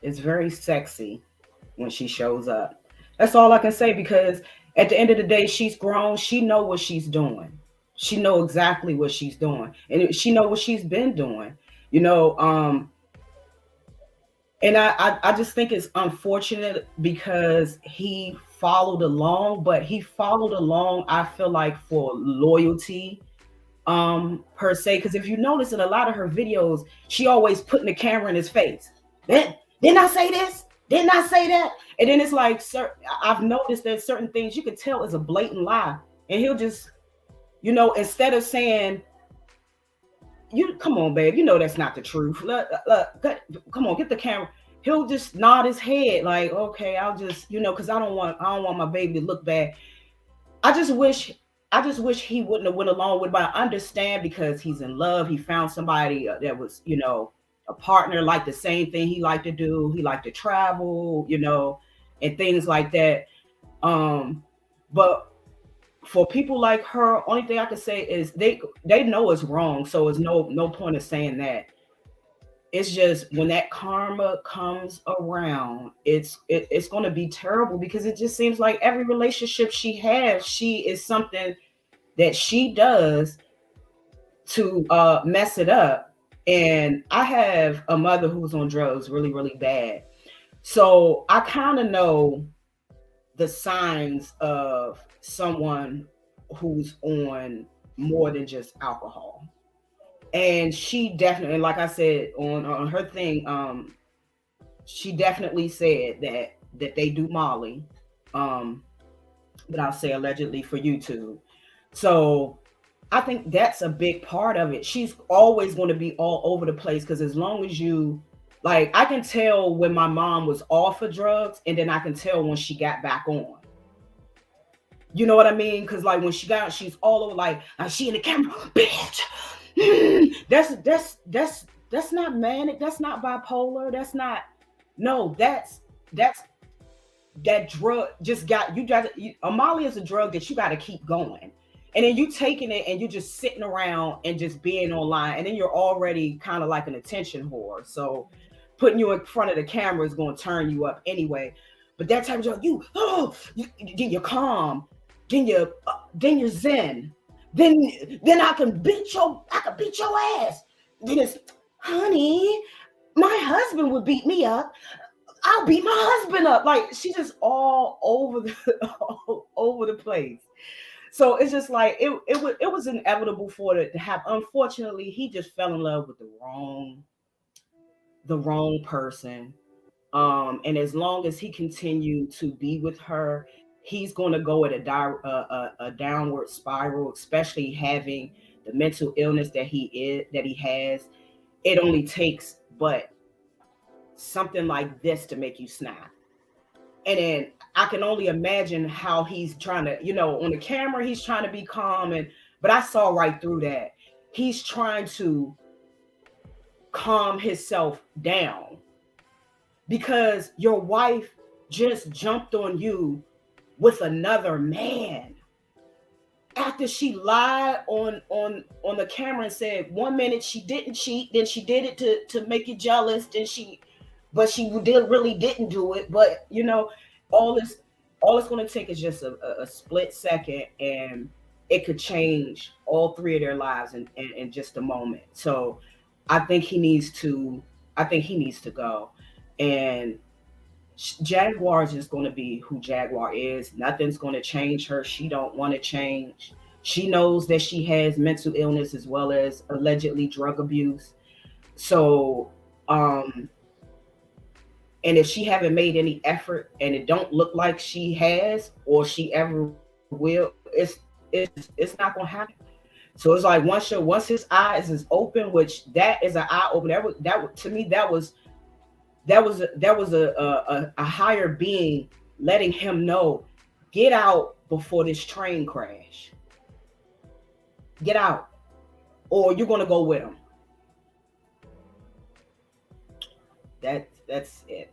is very sexy when she shows up. That's all I can say, because at the end of the day, she's grown. She know what she's doing. She know exactly what she's doing, and she know what she's been doing. And I just think it's unfortunate because he followed along, but he followed along, I feel like, for loyalty, per se. Because if you notice in a lot of her videos, she always putting the camera in his face. Didn't I say this? Didn't I say that? And then it's like, sir, I've noticed that certain things you could tell is a blatant lie. And he'll just, instead of saying, "You come on, babe, that's not the truth. Come on, get the camera." He'll just nod his head like, "Okay, I'll just, because I don't want my baby to look bad." I just wish he wouldn't have went along with it, but I understand because he's in love. He found somebody that was, a partner, like the same thing he liked to do. He liked to travel, and things like that. But for people like her, only thing I can say is they know it's wrong. So it's no point of saying that. It's just when that karma comes around, it's going to be terrible, because it just seems like every relationship she has, she is something that she does to mess it up. And I have a mother who's on drugs really, really bad. So I kind of know the signs of someone who's on more than just alcohol. And she definitely, like I said on her thing, she definitely said that they do Molly, but I'll say allegedly for YouTube. So I think that's a big part of it. She's always going to be all over the place, because as long as you, like, I can tell when my mom was off of drugs, and then I can tell when she got back on. You know what I mean? Because like when she got, she's all over, like she in the camera, bitch. That's not manic. That's not bipolar. That's not. No, that's that drug just got you. Molly is a drug that you got to keep going, and then you taking it and you just sitting around and just being online, and then you're already kind of like an attention whore. So putting you in front of the camera is going to turn you up anyway. But that type of drug, then you're calm, then you're zen. Then I can beat your ass. Then it's, honey, my husband would beat me up. I'll beat my husband up. Like, she's just all over the place. So it's just like it was inevitable for it to happen. Unfortunately, he just fell in love with the wrong person. And as long as he continued to be with her, he's going to go at a downward spiral, especially having the mental illness that he has. It only takes but something like this to make you snap. And then I can only imagine how he's trying to, on the camera, he's trying to be calm, but I saw right through that. He's trying to calm himself down, because your wife just jumped on you with another man after she lied on the camera and said 1 minute she didn't cheat, then she did it to make you jealous, but she really didn't do it. But all it's going to take is just a split second, and it could change all three of their lives in just a moment. So I think he needs to go. And Jaguar is just going to be who Jaguar is. Nothing's going to change her. She don't want to change. She knows that she has mental illness as well as allegedly drug abuse. So, and if she haven't made any effort, and it don't look like she has or she ever will, it's not going to happen. So it's like once his eyes is open, which that is an eye opener. That to me that was a higher being letting him know, get out before this train crash. Get out, or you're gonna go with him. That's it.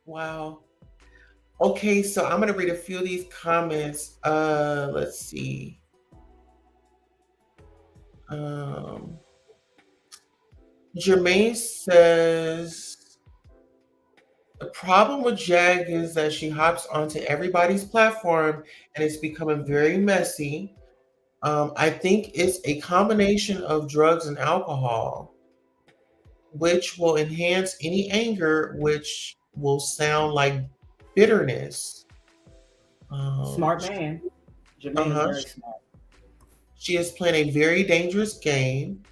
Wow. Okay, so I'm gonna read a few of these comments. Let's see. Jermaine says, the problem with Jag is that she hops onto everybody's platform and it's becoming very messy. I think it's a combination of drugs and alcohol, which will enhance any anger, which will sound like bitterness. Smart man. Jermaine is very smart. She is playing a very dangerous game.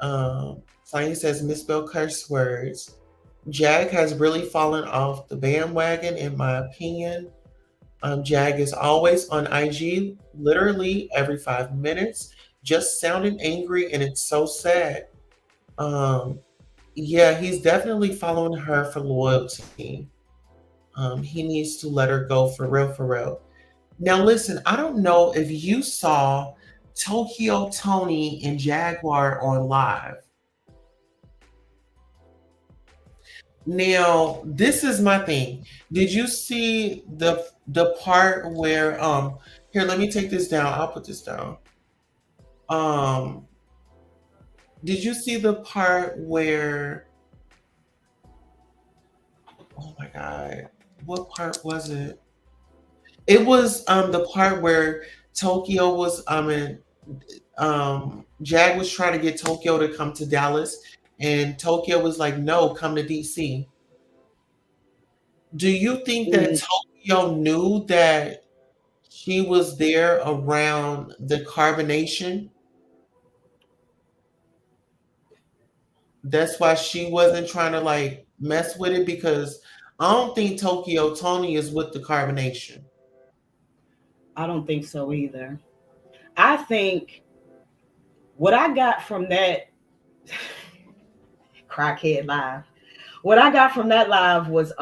Sonia says misspelled curse words. Jag has really fallen off the bandwagon, in my opinion. Jag is always on IG, literally every 5 minutes, just sounding angry, and it's so sad. Yeah, he's definitely following her for loyalty. He needs to let her go for real, for real. Now, listen, I don't know if you saw Tokyo Tony and Jaguar on live. Now, this is my thing. Did you see the part where here, let me take this down. I'll put this down. Did you see the part where, oh my god, what part was it? It was the part where Tokyo was Jag was trying to get Tokyo to come to Dallas, and Tokyo was like, no, come to DC. Do you think that Tokyo knew that she was there around the carbonation? That's why she wasn't trying to like mess with it, because I don't think Tokyo Tony is with the carbonation. I don't think so either. I think what I got from that crackhead live, what I got from that live was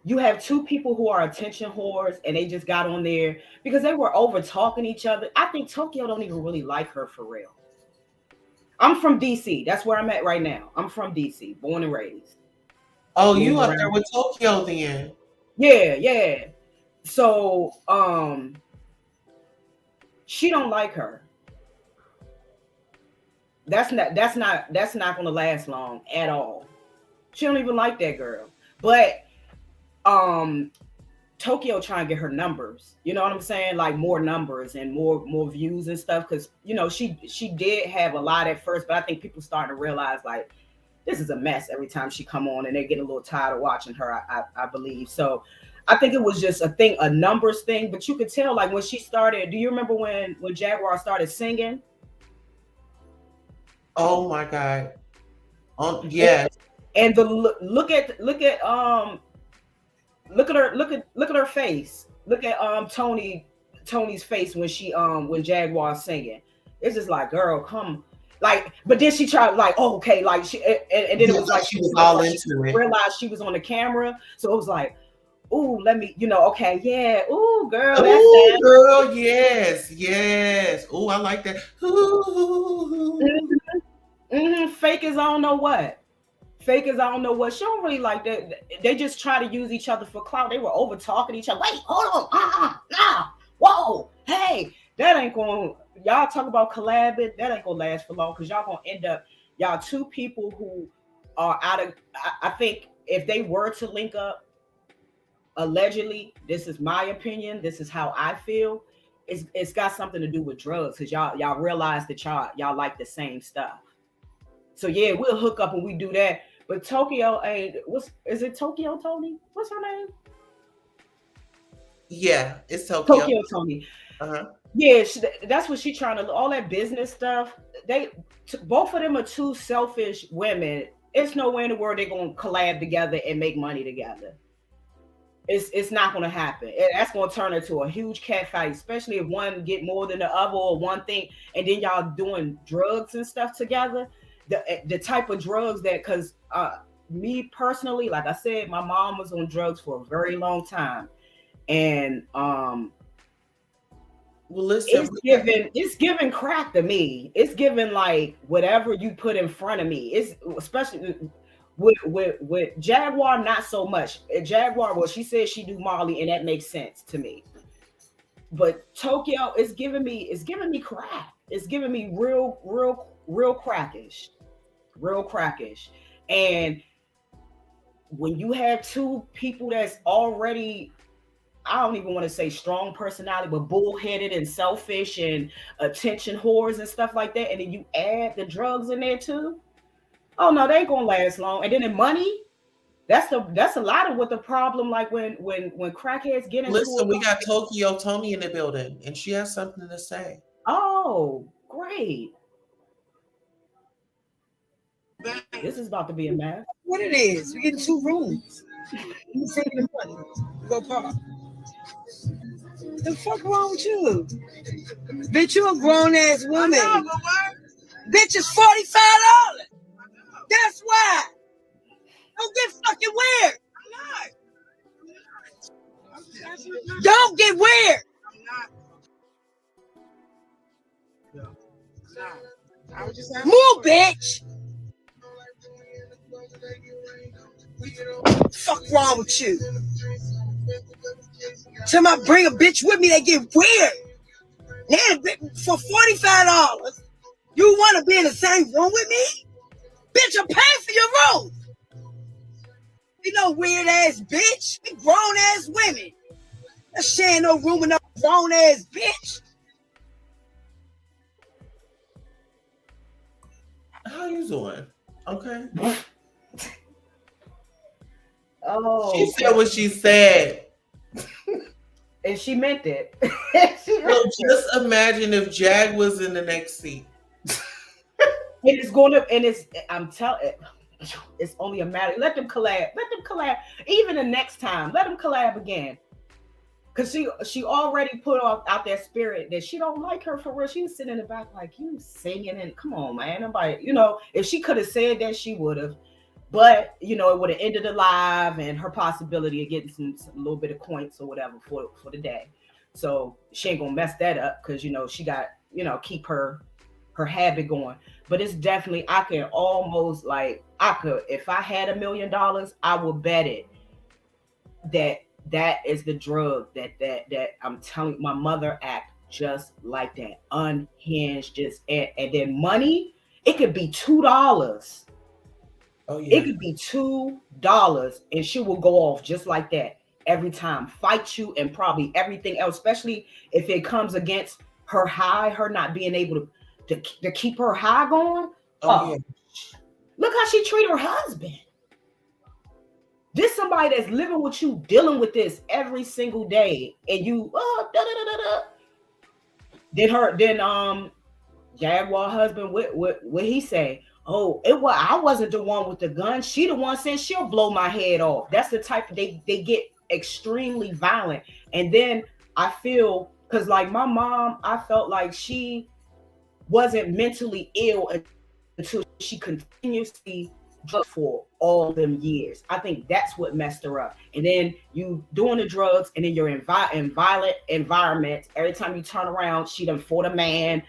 you have two people who are attention whores, and they just got on there because they were over talking each other. I think Tokyo don't even really like her for real. I'm from DC. That's where I'm at right now. I'm from DC, born and raised. Oh, you up there with Tokyo then? Yeah. So she don't like her. That's not gonna last long at all. She don't even like that girl. But Tokyo trying to get her numbers, you know what I'm saying? Like more numbers and more views and stuff. Cause you know, she did have a lot at first, but I think people starting to realize like this is a mess every time she come on, and they get a little tired of watching her, I believe. So I think it was just a numbers thing, but you could tell like when she started, do you remember when Jaguar started singing? Oh my God. Yeah. And the look at her face. Look at Tony's face when Jaguar's singing. It's just like, girl, come. Like, but then she tried like, oh, okay, like she and then it was like she was all into it. Realized she was on the camera, so it was like, ooh, let me, okay, yeah, ooh, girl, that's ooh, girl, yes. Ooh, I like that. Fakers, I don't know what. Fakers, I don't know what. She don't really like that. They just try to use each other for clout. They were over talking each other. Wait, hold on. Nah. Whoa. Hey, that ain't going. Y'all talk about collabing. That ain't gonna last for long because y'all gonna end up. Y'all two people who are out of. I think if they were to link up, allegedly, this is my opinion. This is how I feel. It's got something to do with drugs because y'all realize that y'all like the same stuff. So yeah, we'll hook up and we do that. But Tokyo ain't. Is it Tokyo Tony? What's her name? Yeah, it's Tokyo. Tokyo Tony. Uh-huh. Yeah, that's what she's trying to. All that business stuff. Both of them are two selfish women. It's nowhere in the world they're gonna collab together and make money together. It's not gonna happen. That's gonna turn into a huge cat fight, especially if one get more than the other or one thing, and then y'all doing drugs and stuff together. The type of drugs that, because me personally, like I said, my mom was on drugs for a very long time, and well, listen, it's giving crack to me. It's giving like whatever you put in front of me. It's especially with Jaguar, not so much. Jaguar, well, she says she do Molly, and that makes sense to me. But Tokyo is giving me crack. It's giving me real crackish. And when you have two people that's already, I don't even want to say strong personality, but bullheaded and selfish and attention whores and stuff like that, and then you add the drugs in there too, oh no, they ain't gonna last long. And then the money, that's a lot of what the problem, like when crackheads get into. Listen, we got Tokyo Tony in the building, and she has something to say. Oh, great. This is about to be a mess. What it is? We getting two rooms. You send me the money. Go park. The fuck wrong with you? Bitch, you a grown ass woman. Bitch is $45. That's why. Don't get fucking weird. Don't get weird. Move, bitch. Fuck wrong with you? Somebody bring a bitch with me, they get weird. Now, for $45, you want to be in the same room with me? Bitch, I'm paying for your room. You know, weird ass bitch. We grown ass women. Not sharing no room with no grown ass bitch. How you doing? Okay. Oh, she said what she said. And she meant it. So just imagine if Jag was in the next seat. I'm telling, it's only a matter. Let them collab. Even the next time, let them collab again. Cause she already put out that spirit that she don't like her for real. She was sitting in the back like, you singing, and come on, man. Nobody, if she could have said that, she would have. But it would have ended the live and her possibility of getting some little bit of points or whatever for the day. So she ain't gonna mess that up because she got keep her habit going. But it's definitely, I can almost if I had $1 million, I would bet it that is the drug that I'm telling you. My mother act just like that, unhinged, just and then money, it could be $2. Oh, yeah. It could be $2 and she will go off just like that every time, fight you and probably everything else, especially if it comes against her high, her not being able to keep her high going. Oh, yeah. Look how she treat her husband. This somebody that's living with you, dealing with this every single day, and you Then Jaguar husband, what he say? Oh, I wasn't the one with the gun. She the one saying she'll blow my head off. That's the type they get extremely violent. And then I feel, because like my mom, I felt like she wasn't mentally ill until she continuously drugged for all them years. I think that's what messed her up. And then you doing the drugs, and then you're in violent environments. Every time you turn around, she done fought a man.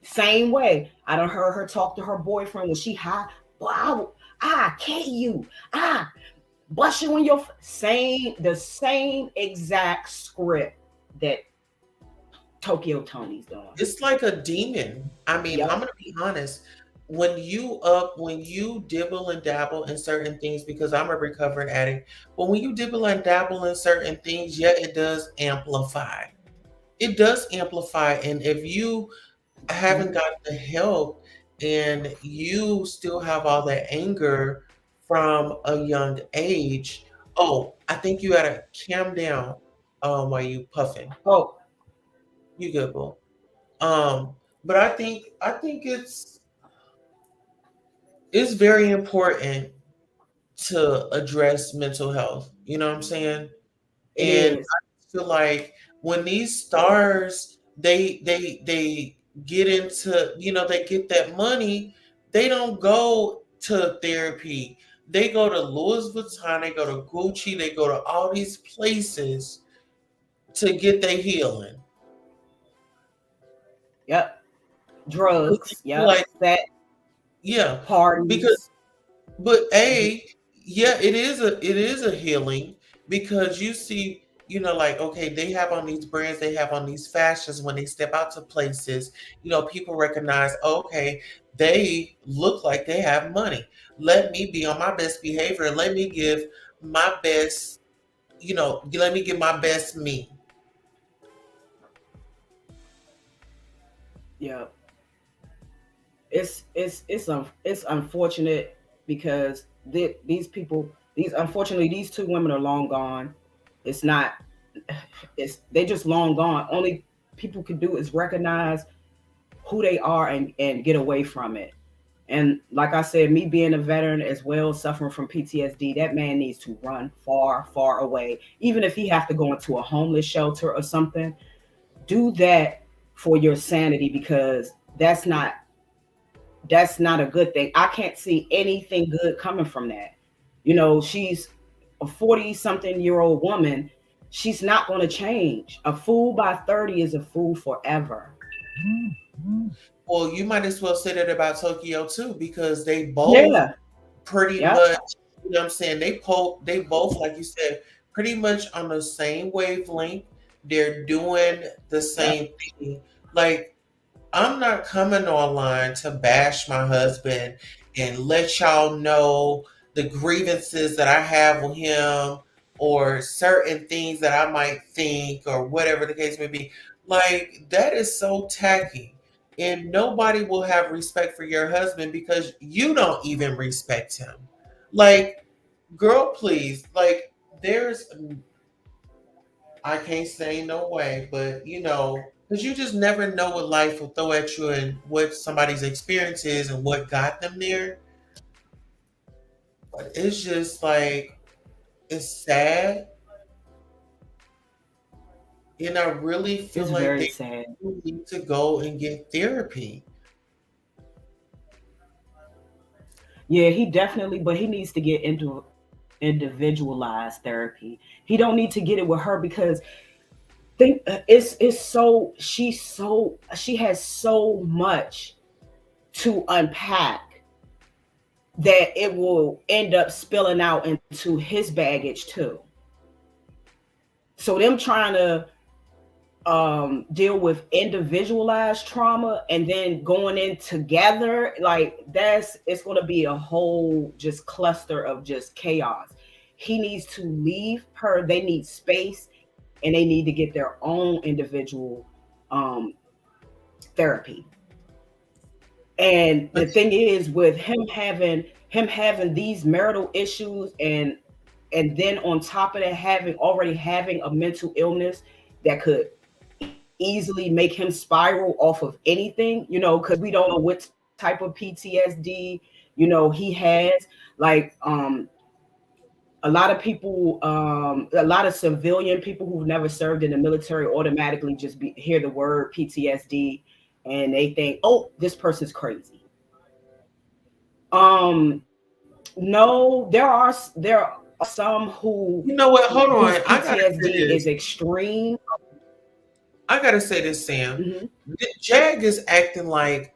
Same way. I done heard her talk to her boyfriend when she high. Boy, I kill you. Bust you in your the same exact script that Tokyo Tony's doing. It's like a demon. I mean, yep. I'm gonna be honest. When you dibble and dabble in certain things, because I'm a recovering addict, but when you dibble and dabble in certain things, yeah, it does amplify. It does amplify. And if you haven't gotten the help and you still have all that anger from a young age, I think you gotta calm down while you puffing. Oh, you good, boo. But I think it's very important to address mental health. You know what I'm saying? And I feel like when these stars, they get into, they get that money, they don't go to therapy. They go to Louis Vuitton, they go to Gucci, they go to all these places to get their healing. Yep. Drugs. Yep. Like that. Yeah. Parties. It is a healing, because you see, like, okay, they have on these brands, they have on these fashions. When they step out to places, people recognize, okay, they look like they have money. Let me be on my best behavior. Let me give my best, let me give my best me. Yeah. It's unfortunate, because these people, unfortunately, these two women are long gone. They just long gone. Only people can do is recognize who they are and get away from it. And like I said, me being a veteran as well, suffering from PTSD, that man needs to run far, far away. Even if he have to go into a homeless shelter or something, do that for your sanity, because that's not a good thing. I can't see anything good coming from that. You know, she's a 40-something-year-old woman. She's not going to change. A fool by 30 is a fool forever. Well, you might as well say that about Tokyo too, because they both Yeah. pretty Yep. much, you know what I'm saying? They both, like you said, pretty much on the same wavelength. They're doing the same thing. Like, I'm not coming online to bash my husband and let y'all know the grievances that I have with him or certain things that I might think or whatever the case may be. Like, that is so tacky. And nobody will have respect for your husband because you don't even respect him. Like, girl, please. Like, I can't say no way, but because you just never know what life will throw at you and what somebody's experience is and what got them there. But it's just like, it's sad. And I really feel It's like very they sad. need to go and get therapy. Yeah, but he needs to get into individualized therapy. He don't need to get it with her, because it's so she has so much to unpack that it will end up spilling out into his baggage too. So them trying to deal with individualized trauma and then going in together, like it's going to be a whole just cluster of just chaos. He needs to leave her. They need space, and they need to get their own individual therapy. And the thing is, with him having these marital issues, and then on top of that, already having a mental illness that could easily make him spiral off of anything, because we don't know what type of PTSD, he has. Like, a lot of people, a lot of civilian people who've never served in the military automatically just hear the word PTSD and they think, oh, this person's crazy. No, there are some who, You know what? Hold whose on. I gotta say PTSD this. is extreme. I gotta say this, Sam. Mhm. Jag is acting like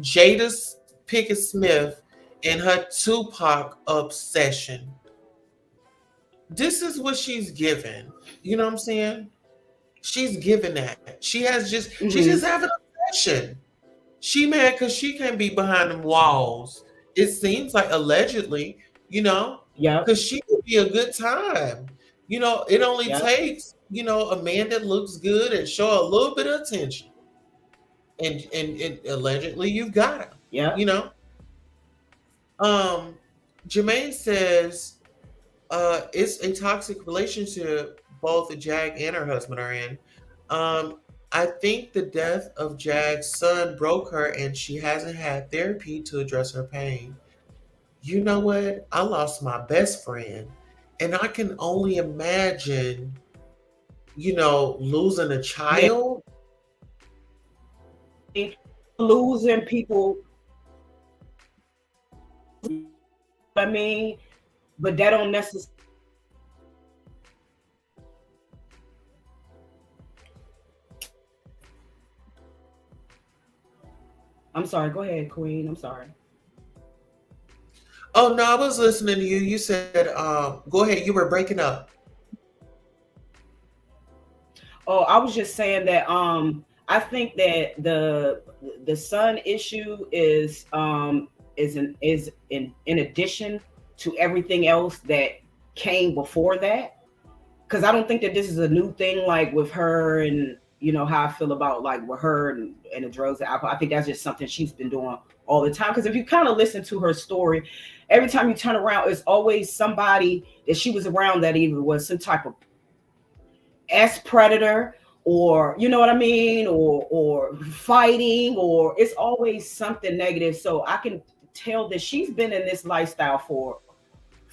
Jada Pickett Smith and her Tupac obsession. This is what she's given. You know what I'm saying? She's given that. She's just having an obsession. She mad because she can't be behind them walls. It seems like allegedly, Yep. because she would be a good time. It only Yep. takes, a man that looks good and show a little bit of attention. And allegedly you've got him. Yep. Jermaine says it's a toxic relationship both Jag and her husband are in. I think the death of Jag's son broke her and she hasn't had therapy to address her pain. You know what? I lost my best friend, and I can only imagine, losing a child. Losing people, I mean, but that don't necessarily. I'm sorry. Go ahead, Queen. I'm sorry. Oh no, I was listening to you. You said, go ahead. You were breaking up. Oh, I was just saying that I think that the son issue is in addition to everything else that came before that. Because I don't think that this is a new thing, like with her and how I feel about like with her and the drugs and alcohol. I think that's just something she's been doing all the time. Because if you kind of listen to her story, every time you turn around, it's always somebody that she was around that either was some type of predator or you know what I mean, or fighting, or it's always something negative. So I can tell that she's been in this lifestyle for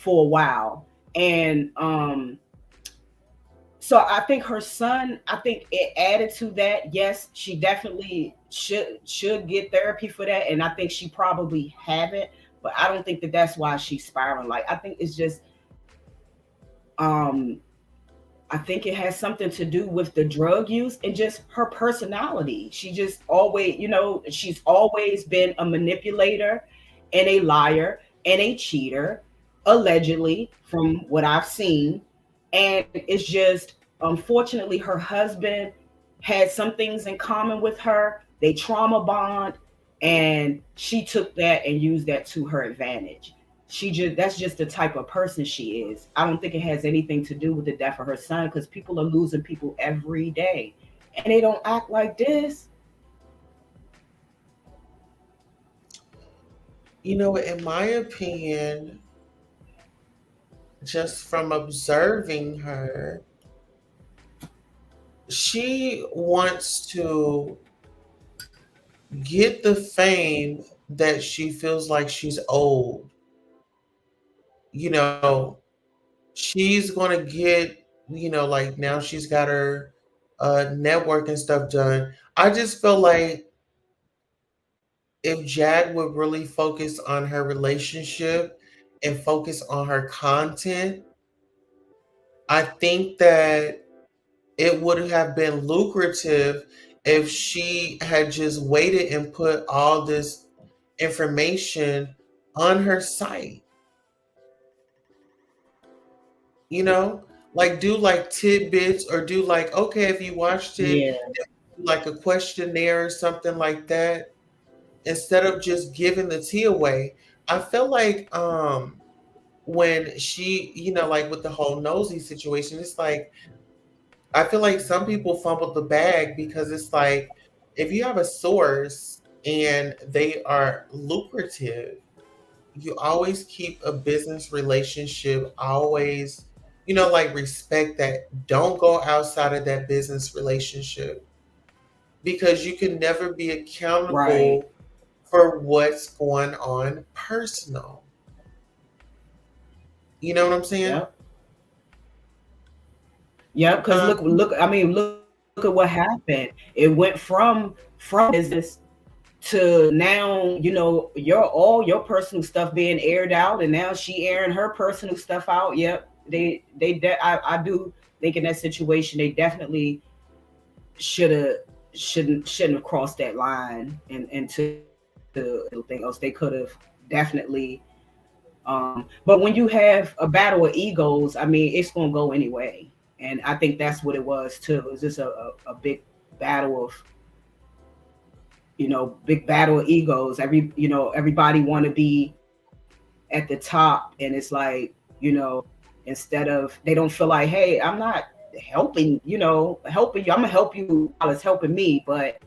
a while. And so I think her son, I think it added to that. Yes, she definitely should get therapy for that, and I think she probably haven't. But I don't think that that's why she's spiraling. Like, I think it's just, I think it has something to do with the drug use and just her personality. She just always, she's always been a manipulator and a liar and a cheater, allegedly, from what I've seen. And it's just, unfortunately, her husband had some things in common with her. They trauma bond, and she took that and used that to her advantage. That's just the type of person she is. I don't think it has anything to do with the death of her son, because people are losing people every day and they don't act like this. In my opinion, just from observing her, she wants to get the fame that she feels like she's owed. She's going to get, like now she's got her network and stuff done. I just feel like if Jag would really focus on her relationship and focus on her content, I think that it would have been lucrative if she had just waited and put all this information on her site. Like do like tidbits, or do like, okay, if you watched it, like a questionnaire or something like that, instead of just giving the tea away. I feel like when she, like with the whole nosy situation, it's like, I feel like some people fumbled the bag, because it's like, if you have a source and they are lucrative, you always keep a business relationship, always, like respect that. Don't go outside of that business relationship, because you can never be accountable for what's going on personal. You know what I'm saying? Yeah, because look at what happened. It went from business to now, all your personal stuff being aired out, and now she airing her personal stuff out. Yep. I do think in that situation they definitely shouldn't have crossed that line and to anything else. They could have definitely but when you have a battle of egos, I mean, it's gonna go anyway. And I think that's what it was too. It was just a big battle of egos. Everybody want to be at the top, and it's like, instead of, they don't feel like, hey, I'm not helping you, I'm gonna help you while it's helping me, but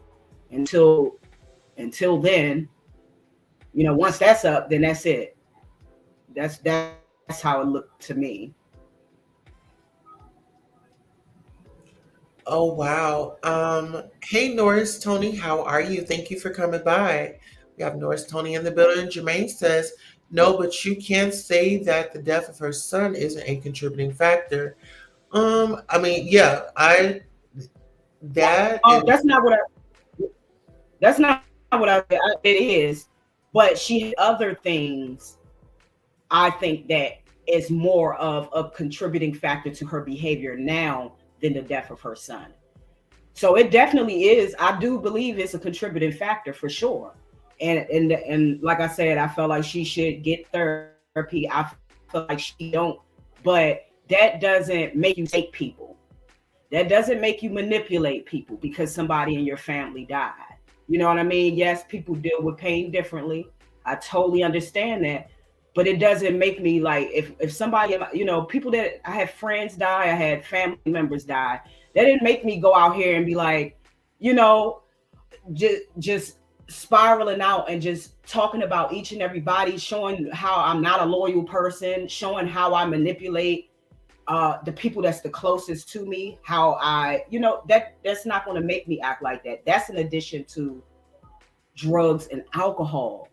until then, once that's up, then that's it. That's how it looked to me. Oh wow. Hey Norris Tony, how are you? Thank you for coming by. We have Norris Tony in the building. Jermaine says, no, but you can't say that the death of her son isn't a contributing factor. I mean, yeah, that's not what I it is, but she had other things. I think that is more of a contributing factor to her behavior now than the death of her son. So it definitely is. I do believe it's a contributing factor for sure. And like I said, I felt like she should get therapy. I feel like she don't, but that doesn't make you take people. That doesn't make you manipulate people because somebody in your family died. You know what I mean? Yes, people deal with pain differently. I totally understand that. But it doesn't make me like, if somebody, people that I had friends die, I had family members die, that didn't make me go out here and be like, just spiraling out and just talking about each and everybody, showing how I'm not a loyal person, showing how I manipulate. the people that's the closest to me, how I, that's not going to make me act like that. That's in addition to drugs and alcohol.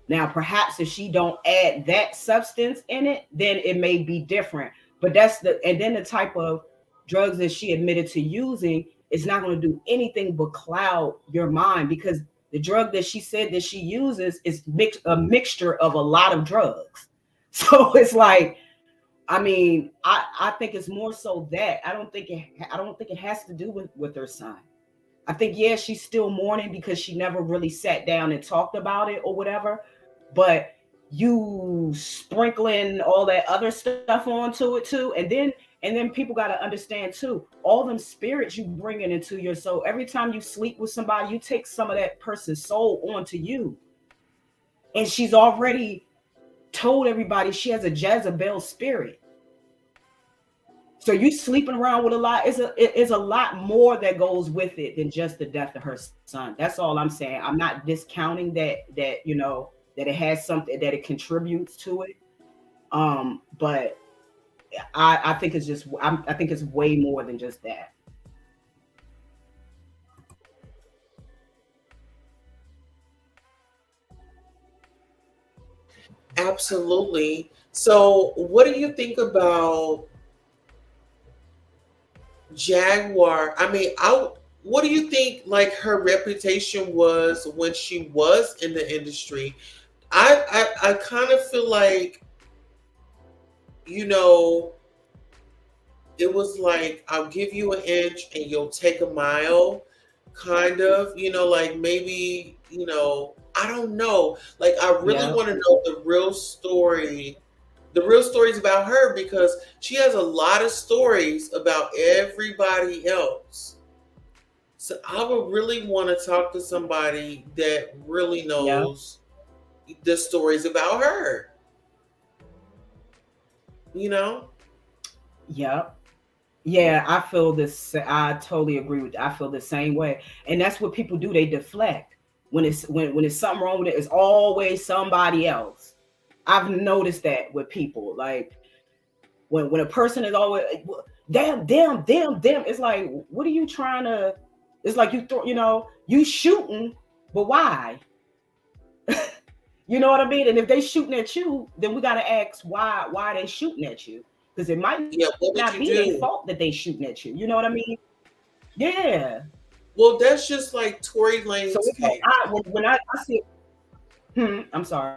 Now, perhaps if she don't add that substance in it, then it may be different. But and then the type of drugs that she admitted to using is not going to do anything but cloud your mind, because the drug that she said that she uses is a mixture of a lot of drugs. So it's like, I mean, I think it's more so that I don't think it has to do with her son. I think, yeah, she's still mourning because she never really sat down and talked about it or whatever. But you sprinkling all that other stuff onto it too, and then people got to understand too, all them spirits you bringing into your soul. Every time you sleep with somebody, you take some of that person's soul onto you. And she's already told everybody she has a Jezebel spirit. So you sleeping around with a lot. It's a lot more that goes with it than just the death of her son. That's all I'm saying. I'm not discounting that that it has something, that it contributes to it. But I think it's just I think it's way more than just that. Absolutely. So what do you think about Jaguar? I mean, what do you think like her reputation was when she was in the industry? I kind of feel like, it was like, I'll give you an inch and you'll take a mile, kind of, like maybe, I don't know. Like, I really want to know the real stories about her, because she has a lot of stories about everybody else. So I would really want to talk to somebody that really knows the stories about her. Yep. Yeah, I feel this. I totally agree with you. I feel the same way. And that's what people do. They deflect. When it's something wrong with it, it's always somebody else. I've noticed that with people. Like when a person is always them, it's like, what are you trying to? It's like you shooting, but why? You know what I mean? And if they shooting at you, then we got to ask why they shooting at you, because it might not be their fault that they shooting at you. You know what I mean? Yeah. Well, that's just like Tory Lane's case. When I see it, I'm sorry.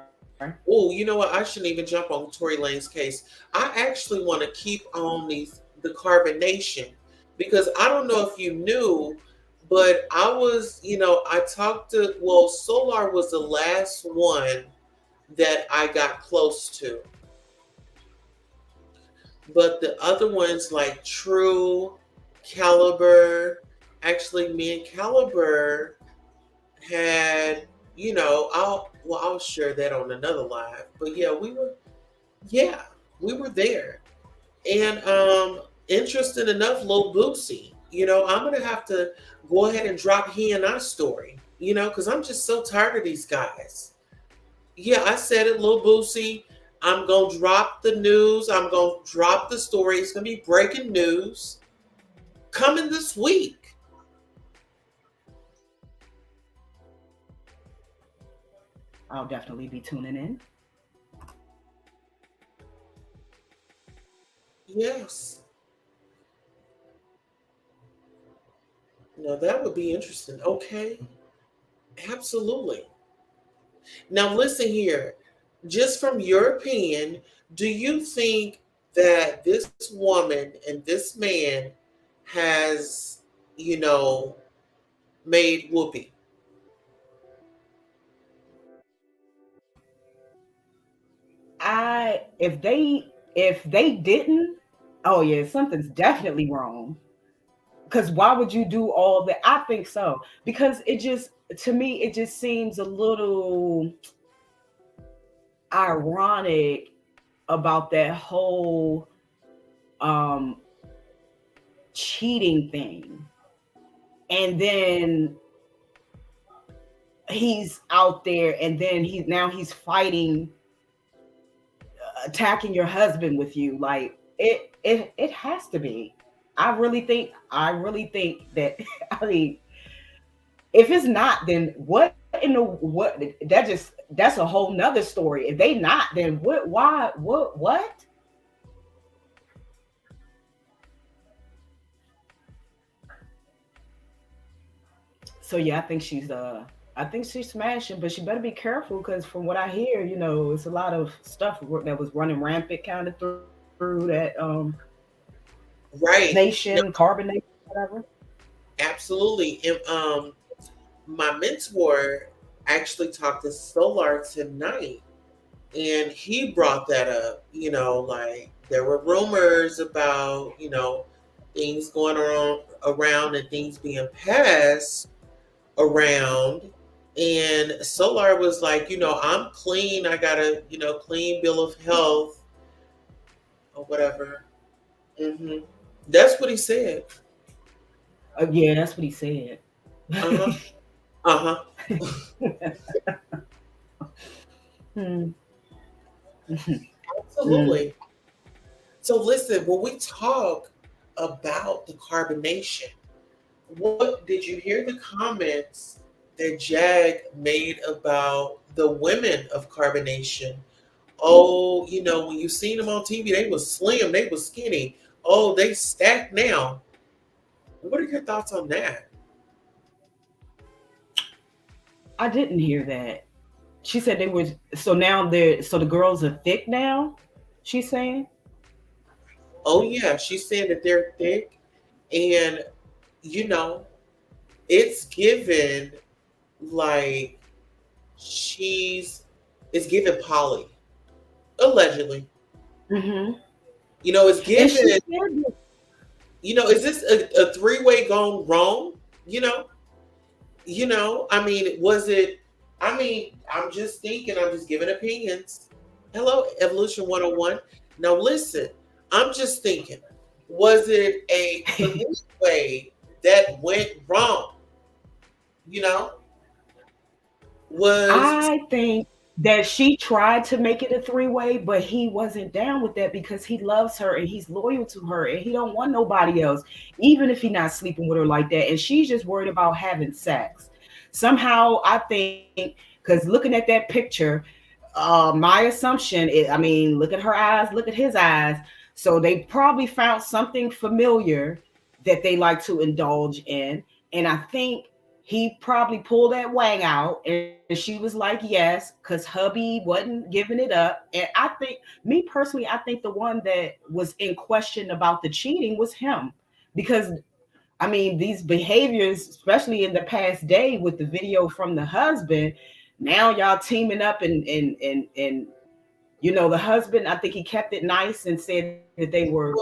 Oh, you know what? I shouldn't even jump on Tory Lane's case. I actually want to keep on the carbonation, because I don't know if you knew, but I was, I talked to, Solar was the last one that I got close to. But the other ones like True, Caliber, actually me and Caliber had, I'll share that on another live. But yeah, we were there. And interesting enough, Lil Boosie, I'm gonna have to go ahead and drop he and I story, because I'm just so tired of these guys. Yeah, I said it, Lil Boosie. I'm gonna drop the news. I'm gonna drop the story. It's gonna be breaking news coming this week. I'll definitely be tuning in. Yes. Now that would be interesting. Okay. Absolutely. Now listen here. Just from your opinion, do you think that this woman and this man has, made whoopee? If they didn't, oh yeah, something's definitely wrong. Because why would you do all that? I think so. Because to me, it just seems a little ironic about that whole cheating thing. And then he's out there, and then he's fighting, attacking your husband with you. Like, it has to be. I really think that I mean, if it's not, then what in the what that's a whole nother story. If they not, then what why what? So yeah, I think she's smashing, but she better be careful because from what I hear, it's a lot of stuff that was running rampant kind of through that Right. nation, No, carbonation, whatever. absolutely. And my mentor actually talked to Solar tonight, and he brought that up. Like there were rumors about things going on around and things being passed around. And Solar was like, I'm clean. I got a clean bill of health or whatever. hmm That's what he said. Yeah, that's what he said. Uh huh. Uh huh. Hmm. Mm. Absolutely. So listen, when we talk about the carbonation, what did you hear the comments that Jag made about the women of carbonation? Oh, when you seen them on TV, they was slim, they was skinny. Oh, they stacked now. What are your thoughts on that? I didn't hear that. She said they were so the girls are thick now. She's saying. Oh yeah, she's saying that they're thick, and you know, it's given like she's it's given poly, allegedly. Hmm. It's And she given, said, is this a three-way gone wrong? I mean, was it? I mean, I'm just thinking, I'm just giving opinions. Hello, Evolution 101. Now, listen, I'm just thinking, was it a three-way that went wrong? You know, was, I think that she tried to make it a three-way, but he wasn't down with that because he loves her and he's loyal to her and he don't want nobody else, even if he's not sleeping with her like that. And she's just worried about having sex. Somehow, I think, because looking at that picture, my assumption is, I mean, look at her eyes, look at his eyes. So they probably found something familiar that they like to indulge in. And I think he probably pulled that wang out and she was like, yes, because hubby wasn't giving it up. And I think, me personally, I think the one that was in question about the cheating was him. Because I mean, these behaviors, especially in the past day with the video from the husband, now y'all teaming up and the husband, I think he kept it nice and said that they were,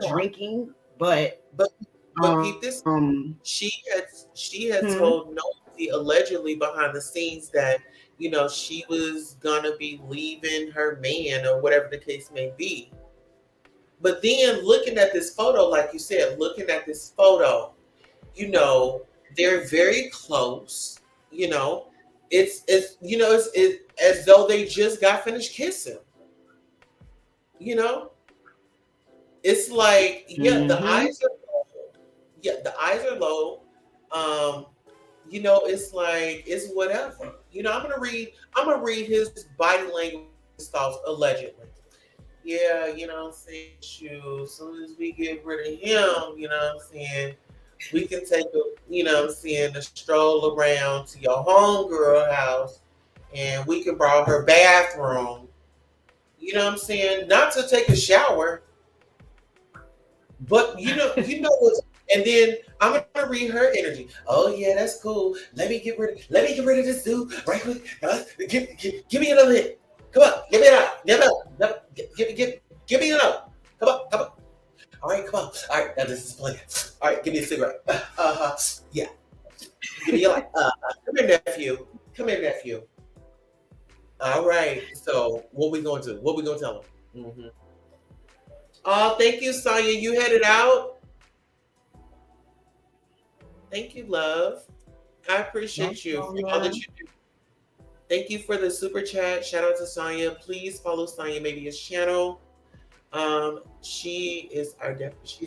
drinking, but but peep this. um She had hmm, told Nosy allegedly behind the scenes that she was gonna be leaving her man or whatever the case may be. But then looking at this photo, like you said, looking at this photo, you know, they're very close. You know, it's as though they just got finished kissing. You know, it's like the hmm. eyes are the eyes are low. Um, it's like it's whatever. I'm gonna read his body language thoughts allegedly. Yeah, I'm saying, shoot, as soon as we get rid of him, I'm saying, we can take I'm saying, a stroll around to your homegirl house and we can borrow her bathroom. I'm saying? Not to take a shower, but what, and then I'm gonna read her energy. Oh yeah, that's cool. Let me get rid of this dude right quick. Give me another hit. Come on, give me it out. Give me it out. Come on. All right, come on. All right, now this is playing. All right, give me a cigarette. Yeah. Give me a light. Come here, nephew. All right. So what we going to? What we gonna tell him? Oh, thank you, Sonya. You headed out. Thank you, love. I appreciate you for all that you do. Thank you for the super chat. Shout out to Sonya. Please follow Sonya Media's channel. She's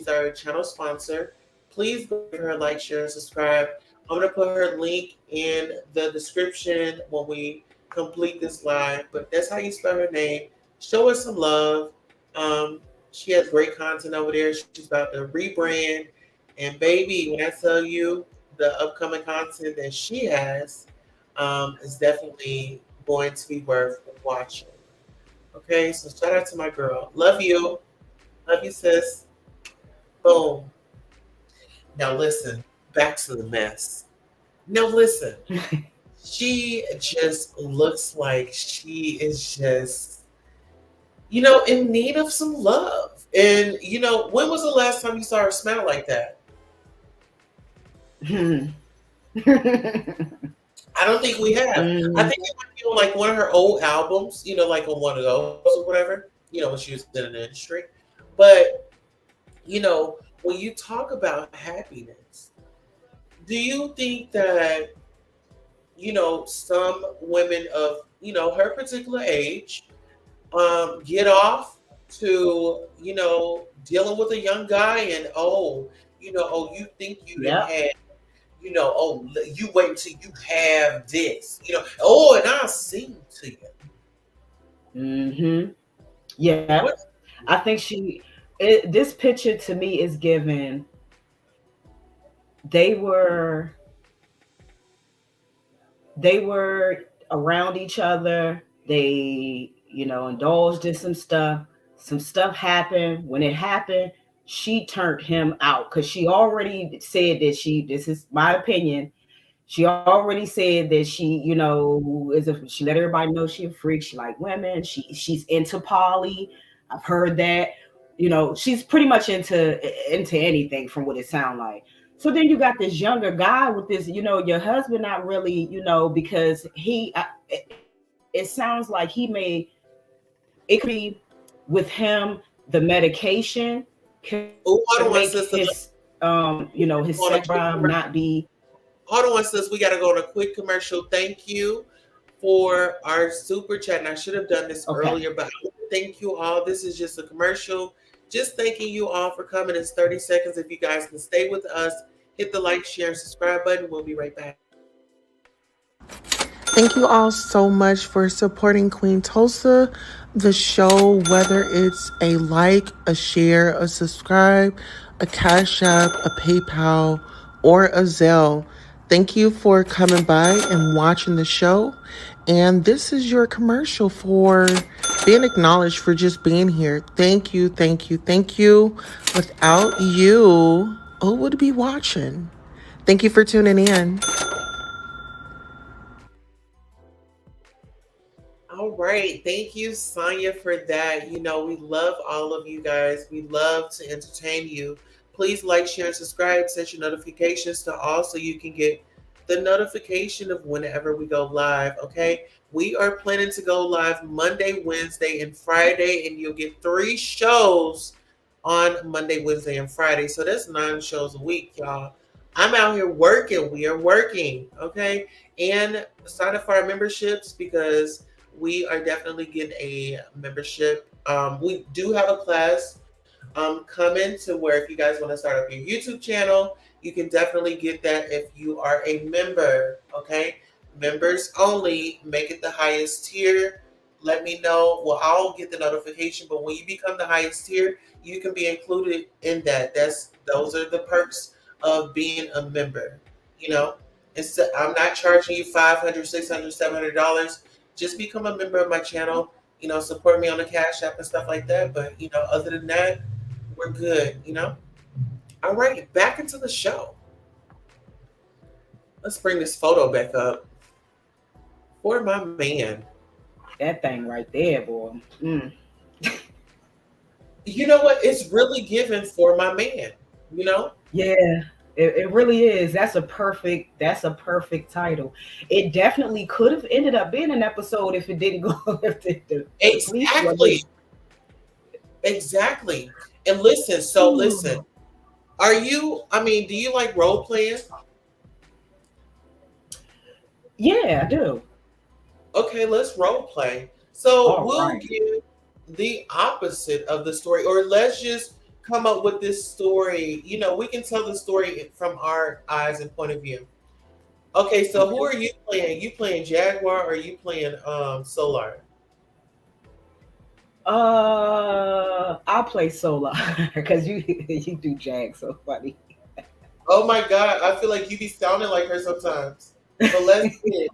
our channel sponsor. Please go give her a like, share, and subscribe. I'm gonna put her link in the description when we complete this live. But that's how you spell her name. Show us some love. She has great content over there. She's about to rebrand. And baby, when I tell you the upcoming content that she has, is definitely going to be worth watching. Okay, so shout out to my girl. Love you. Love you, sis. Boom. Now listen, back to the mess. Now listen, she just looks like she is just, in need of some love. And, when was the last time you saw her smile like that? I don't think we have. I think it might be on like one of her old albums, like on one of those or whatever, when she was in the industry. But, when you talk about happiness, do you think that, some women of, her particular age, get off to, dealing with a young guy and, you think you didn't have, you wait until you have this, and I'll sing to you. Mm-hmm. Yeah. What? I think this picture to me is given, they were around each other. They, indulged in some stuff. Some stuff happened. When it happened, she turned him out because she already said that this is my opinion. She already said that she, she let everybody know she a freak. She like women. She's into poly. I've heard that. She's pretty much into anything from what it sounds like. So then you got this younger guy with this, your husband not really, because it sounds like it could be with him, the medication can make his, his sex drive not be. Hold on, sis. We got to go on a quick commercial. Thank you for our super chat. And I should have done this earlier, but thank you all. This is just a commercial. Just thanking you all for coming. It's 30 seconds. If you guys can stay with us, hit the like, share, and subscribe button. We'll be right back. Thank you all so much for supporting Queen Tulsa, the show, whether it's a like, a share, a subscribe, a Cash App, a PayPal, or a Zelle. Thank you for coming by and watching the show. And this is your commercial for being acknowledged for just being here. Thank you, thank you, thank you. Without you, who would be watching? Thank you for tuning in. All right. Thank you, Sonia, for that. We love all of you guys. We love to entertain you. Please like, share, and subscribe. Set your notifications to all so you can get the notification of whenever we go live, okay? We are planning to go live Monday, Wednesday, and Friday, and you'll get 3 shows on Monday, Wednesday, and Friday. So that's 9 shows a week, y'all. I'm out here working. We are working, okay? And sign up for our memberships because we are definitely getting a membership. We do have a class coming to where if you guys want to start up your YouTube channel, you can definitely get that if you are a member, okay? Members only, make it the highest tier. Let me know. Well, I'll get the notification, but when you become the highest tier, you can be included in that. Those are the perks of being a member, I'm not charging you $500, $600, $700. Just become a member of my channel, support me on the Cash App and stuff like that. But, other than that, we're good, All right, back into the show. Let's bring this photo back up for my man. That thing right there, boy. You know what? It's really given for my man, Yeah. It really is. That's a perfect title. It definitely could have ended up being an episode if it didn't go. Exactly. And listen. Do you like role playing? Yeah, I do. Okay, let's role play. So the opposite of the story, or let's just come up with this story. You know, we can tell the story from our eyes and point of view. Okay, so who are you playing? You playing Jaguar or are you playing Solar? I'll play Solar because you do Jag so funny. Oh my God, I feel like you be sounding like her sometimes. But let's see.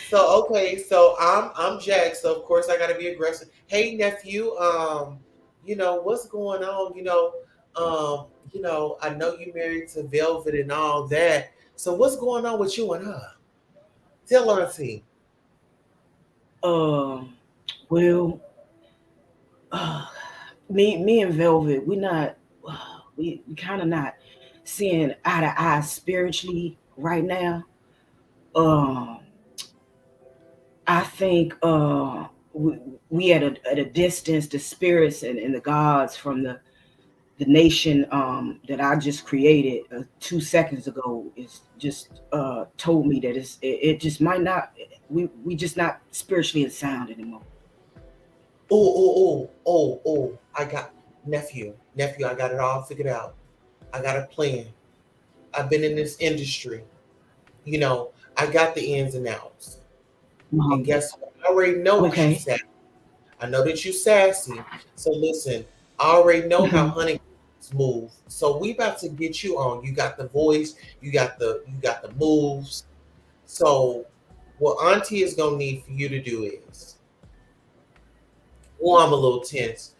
So okay, so I'm Jag, so of course I gotta be aggressive. Hey nephew, you know, what's going on? I know you married to Velvet and all that. So what's going on with you and her? Tell Auntie. Well, uh, me and Velvet, we kind of not seeing eye to eye spiritually right now. Um, I think we at a distance, the spirits and the gods from the nation that I just created 2 seconds ago is just told me that it just might not we just not spiritually sound anymore. Oh, I got nephew, I got it all figured out. I got a plan. I've been in this industry. You know, I got the ins and outs. And guess what? I already know that you Okay. sassy. I know that you sassy. So listen, I already know how honey move. So we about to get you on. You got the voice, you got the moves. So what Auntie is gonna need for you to do is, I'm a little tense.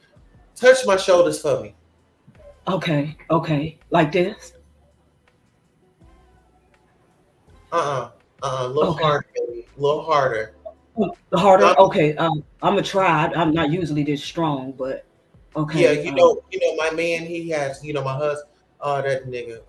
Touch my shoulders for me. Okay, like this. A little Okay. harder, baby. A little harder. Harder. Um, Okay. I'm gonna try. I'm not usually this strong, but yeah, okay. my man, he has, my husband, that nigga.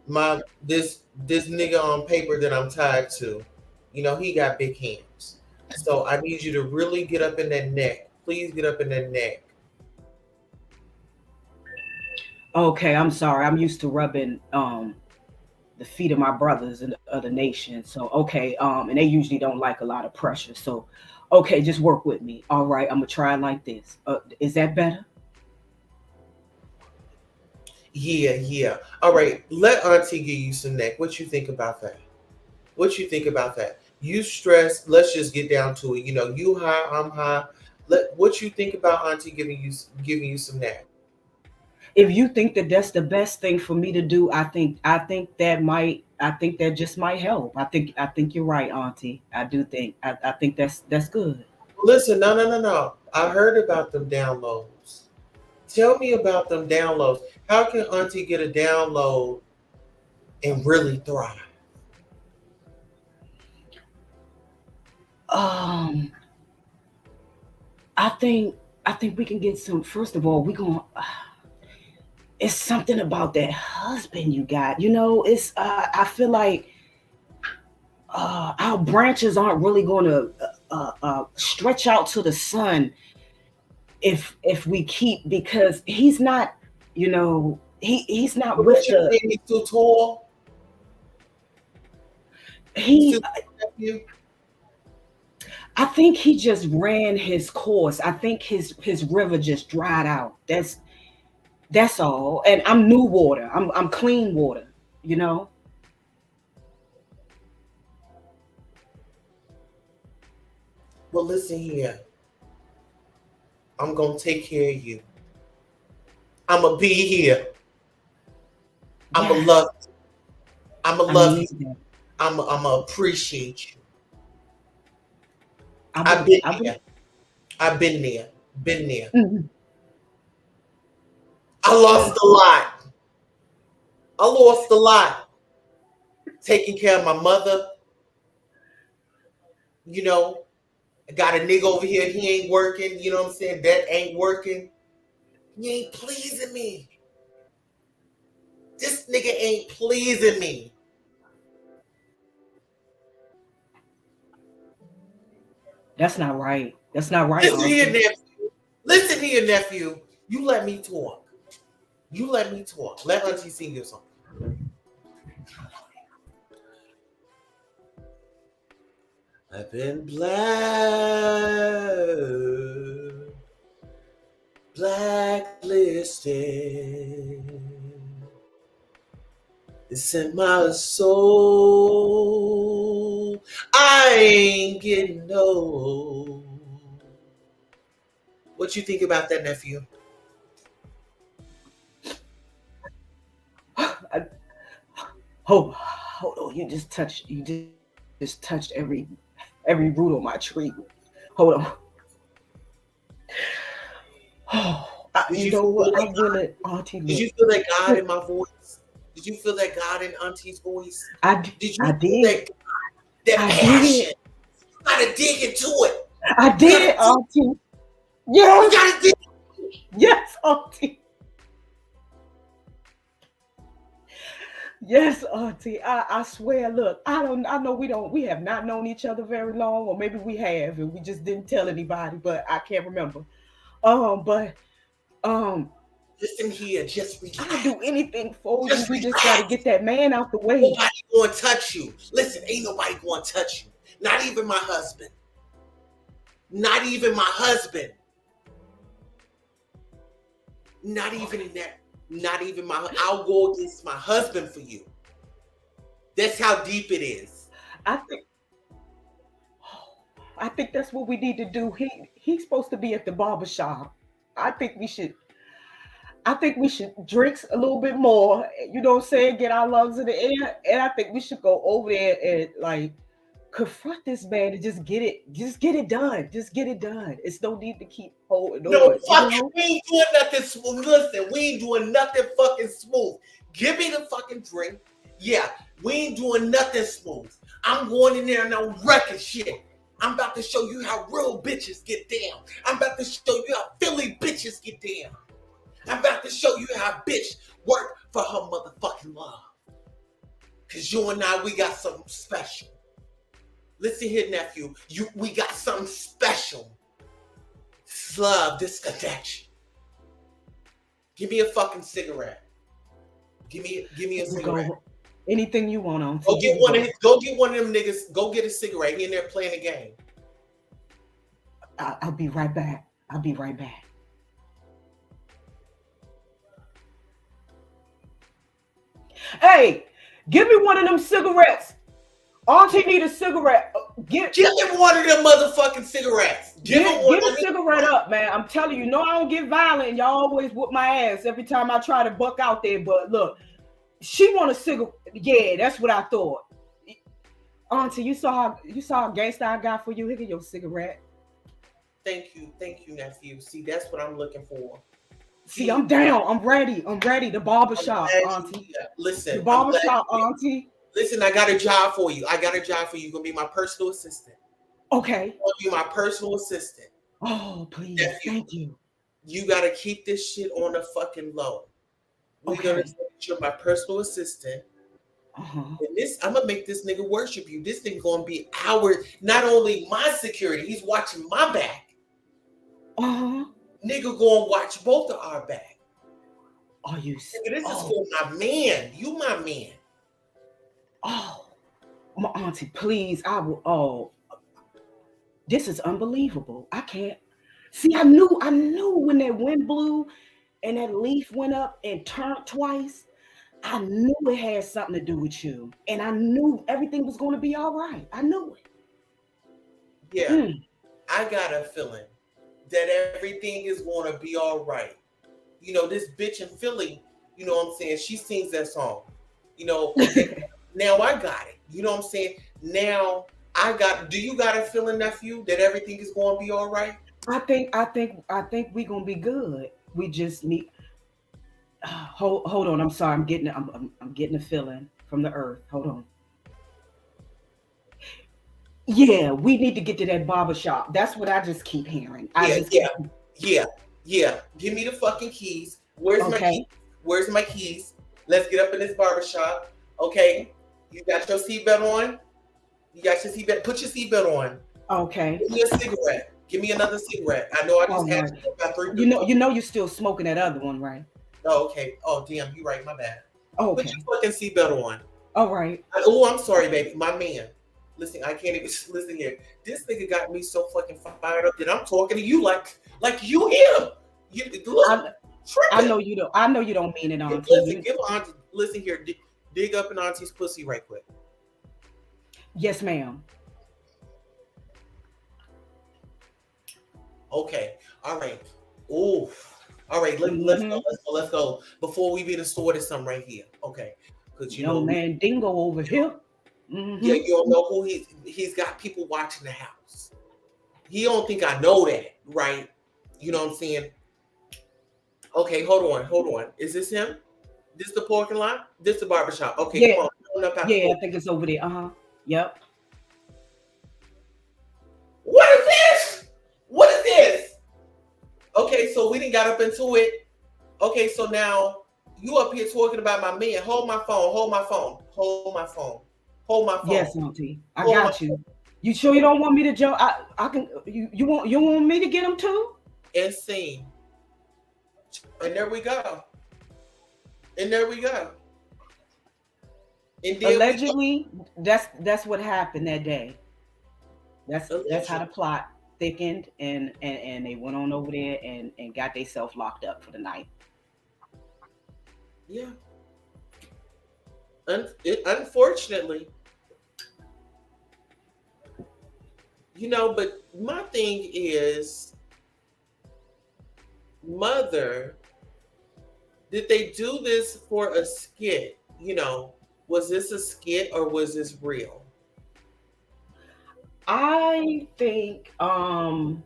My this nigga on paper that I'm tied to, he got big hands. So I need you to really get up in that neck. Please get up in that neck. Okay. I'm sorry. I'm used to rubbing the feet of my brothers in the other nations. So okay. And they usually don't like a lot of pressure. So okay, just work with me. All right. I'm gonna try it like this. Is that better? Yeah. All right, let Auntie give you some neck. What you think about that? What you think about that? You stress. Let's just get down to it. You high, I'm high. What you think about Auntie giving you some neck? If you think that that's the best thing for me to do, I think that just might help. I think you're right, Auntie. I think that's good. Listen, no. I heard about them downloads. Tell me about them downloads. How can Auntie get a download and really thrive? Um, I think I think we can get some. First of all, we going it's something about that husband you got. It's I feel like our branches aren't really going to stretch out to the sun if we keep because he's not. He's not But what with you the think he's too tall? He's he. too tall. I think he just ran his course. I think his river just dried out. That's all. And I'm new water. I'm clean water. You know. Well, listen here. I'm gonna take care of you. I'm gonna be here. I'm gonna Yes, love. I'm gonna I love need you. that. I'm gonna appreciate you. I I've believe. been I believe. there. I've been there. Been there. Mhm. I lost a lot. I lost a lot. Taking care of my mother. You know, I got a nigga over here. He ain't working. You know what I'm saying? That ain't working. He ain't pleasing me. This nigga ain't pleasing me. That's not right. That's not right, Listen here, Auntie. nephew. Listen here, nephew. You let me talk. You let me talk. Let Auntie sing you something. I've been blacklisted. It's in my soul. I ain't getting old. What you think about that, nephew? Hold on, you just touched every root on my tree. Hold on. Oh, you know what? I really, Auntie. Did you feel that God in my voice? Did you feel that God in Auntie's voice? Did you feel that passion? You gotta dig into it. I did, Auntie. Yes. You gotta dig. Yes, Auntie. Yes, Auntie. I swear, look, I know we have not known each other very long, or maybe we have and we just didn't tell anybody, but I can't remember. Listen here, just relax. I'll do anything for you. We just gotta get that man out the way. Nobody gonna touch you. Listen, ain't nobody gonna touch you. Not even my husband. Not even my husband. Not even that. Not even I'll go against my husband for you. That's how deep it is. I think that's what we need to do. He's supposed to be at the barbershop. I think we should drink a little bit more, you know what I'm saying, get our lungs in the air, and I think we should go over there and like confront this man and just get it done. Just get it done. It's no need to keep holding on. No, fucking, we ain't doing nothing smooth. Listen, we ain't doing nothing fucking smooth. Give me the fucking drink. Yeah, we ain't doing nothing smooth. I'm going in there and I'm wrecking shit. I'm about to show you how real bitches get down. I'm about to show you how Philly bitches get down. I'm about to show you how a bitch work for her motherfucking love. Cause you and I, we got something special. Listen here, nephew. We got something special. Love, this connection. Give me a fucking cigarette. Give me a cigarette. Anything you want on. Go get one of them niggas. Go get a cigarette. He in there playing a game. I'll be right back. Hey, give me one of them cigarettes. Auntie need a cigarette. Give him one of them motherfucking cigarettes. Give a cigarette up, man. I'm telling you, no, I don't get violent. Y'all always whoop my ass every time I try to buck out there. But look, she want a cigarette. Yeah, that's what I thought. Auntie, you saw how gangsta I got for you. Here, get your cigarette. Thank you, nephew. See, that's what I'm looking for. See, I'm down. I'm ready. The barbershop, Auntie. Listen, the barbershop, Auntie. Listen, I got a job for you. You're gonna be my personal assistant. Okay. You're gonna be my personal assistant. Oh, please. Nephew, thank you. You gotta keep this shit on the fucking low. We're gonna say you're my personal assistant. And I'm gonna make this nigga worship you. This nigga gonna be not only my security, he's watching my back. Nigga gonna watch both of our back. Are you serious? This is for my man. You my man. Oh, my auntie, please. I will. Oh, this is unbelievable. I can't see. I knew when that wind blew and that leaf went up and turned twice. I knew it had something to do with you, and I knew everything was going to be all right. I knew it. Yeah, I got a feeling that everything is going to be all right. You know, this bitch in Philly, you know what I'm saying? She sings that song. You know, now I got it. You know what I'm saying? Now do you got a feeling, nephew, that everything is going to be all right? I think we're going to be good. We just need hold on. I'm sorry. I'm getting a feeling from the earth. Hold on. Yeah, we need to get to that barbershop. That's what I just keep hearing. Yeah. Give me the fucking keys. Where's my keys? Let's get up in this barbershop. Okay. You got your seatbelt on? Put your seatbelt on. Okay. Give me a cigarette. Give me another cigarette. I know I just had about 3. You know you're still smoking that other one, right? Oh, okay. Oh, damn, you right. My bad. Okay. Put your fucking seatbelt on. All right. Oh, I'm sorry, baby. My man. Listen, I can't even listen here. This nigga got me so fucking fired up that I'm talking to you like you him. You look. I know you don't. I know you don't mean it, Auntie. Listen, give Auntie. Listen here. Dig up an Auntie's pussy right quick. Yes, ma'am. Okay. All right. Ooh. All right. Let's go. Before we be the store to some right here. Okay. Because you know, man, Dingo over here. Yeah, you don't know who he's got people watching the house. He don't think I know that, right? You know what I'm saying? Okay, hold on. Is this him? This the parking lot? This the barbershop? Okay, yeah. Come on. Yeah, I think it's over there. Yep. What is this? What is this? Okay, so we didn't got up into it. Okay, so now you up here talking about my man. Hold my phone. Yes, Auntie. I got you. You sure you don't want me to jump? I can. You want me to get him too? And scene. And there we go. And allegedly, that's what happened that day. That's how the plot thickened, and they went on over there and got themselves locked up for the night. Yeah. Unfortunately, you know, but my thing is, Mother, did they do this for a skit? You know, was this a skit or was this real? I think, I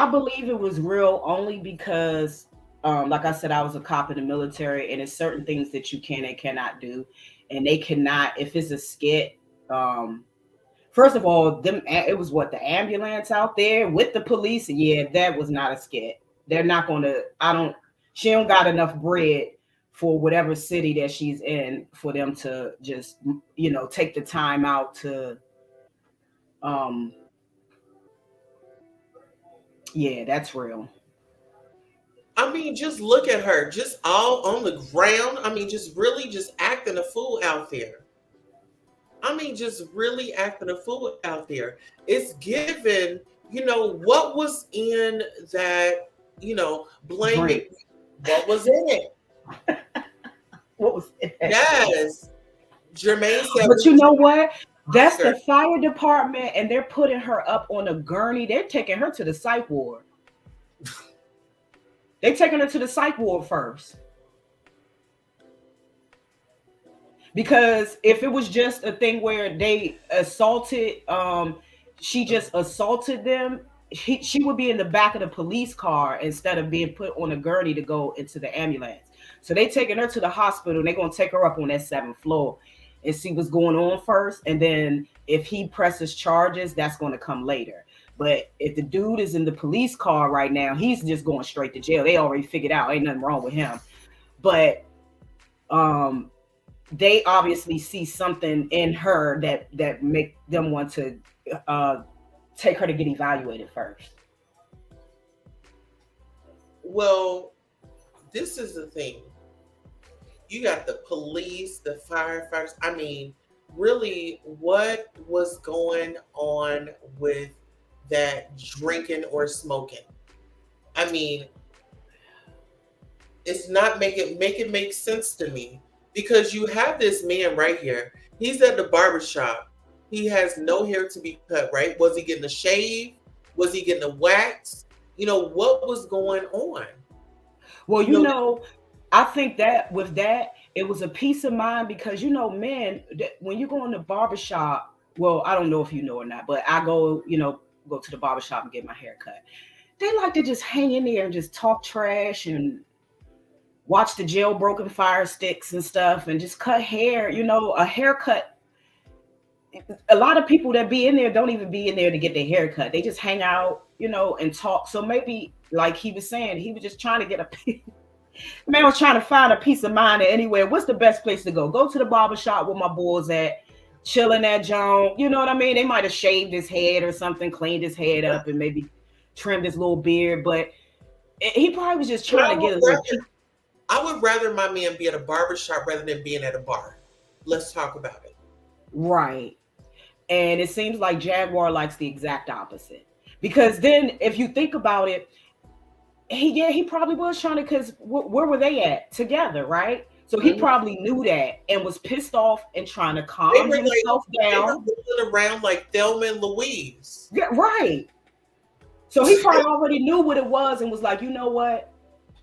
believe it was real only because, like I said, I was a cop in the military, and it's certain things that you can and cannot do, and they cannot. If it's a skit, first of all, it was the ambulance out there with the police. Yeah, that was not a skit. They're not going to. She don't got enough bread for whatever city that she's in for them to just, take the time out to. Yeah, that's real. I mean, just look at her, just all on the ground. I mean, just really just acting a fool out there. It's given, what was in that, blaming. Drink. What was in it? What was in it? Yes. Jermaine said. But you know what? That's the fire department, and they're putting her up on a gurney. They're taking her to the psych ward. They're taking her to the psych ward first. Because if it was just a thing where they assaulted, she just assaulted them, she would be in the back of the police car instead of being put on a gurney to go into the ambulance. So they taking her to the hospital, and they're going to take her up on that 7th floor and see what's going on first. And then if he presses charges, that's going to come later. But if the dude is in the police car right now, he's just going straight to jail. They already figured out ain't nothing wrong with him. But they obviously see something in her that make them want to take her to get evaluated first. Well, this is the thing. You got the police, the firefighters. I mean, really, what was going on with that drinking or smoking? I mean, it's not make it make sense to me, because you have this man right here. He's at the barbershop. He has no hair to be cut, right? Was he getting a shave? Was he getting a wax? What was going on? Well, I think that with that, it was a peace of mind, because, men, when you go in the barbershop, well, I don't know if you know or not, but I go to the barbershop and get my hair cut. They like to just hang in there and just talk trash and watch the jailbroken fire sticks and stuff and just cut hair. A haircut. A lot of people that be in there don't even be in there to get their hair cut. They just hang out, and talk. So maybe, like he was saying, he was just trying to get a man was trying to find a peace of mind anywhere. What's the best place to go? Go to the barbershop where my boys at, chilling at John. You know what I mean? They might have shaved his head or something, cleaned his head up, and maybe trimmed his little beard. But he probably was just trying to get a little. I would rather my man be at a barbershop rather than being at a bar. Let's talk about it. Right. And it seems like Jaguar likes the exact opposite. Because then, if you think about it, he probably was trying to, because where were they at together, right? So he probably knew that and was pissed off and trying to calm himself they were down. rolling around like Thelma and Louise. Yeah, right. So he probably already knew what it was and was like, you know what?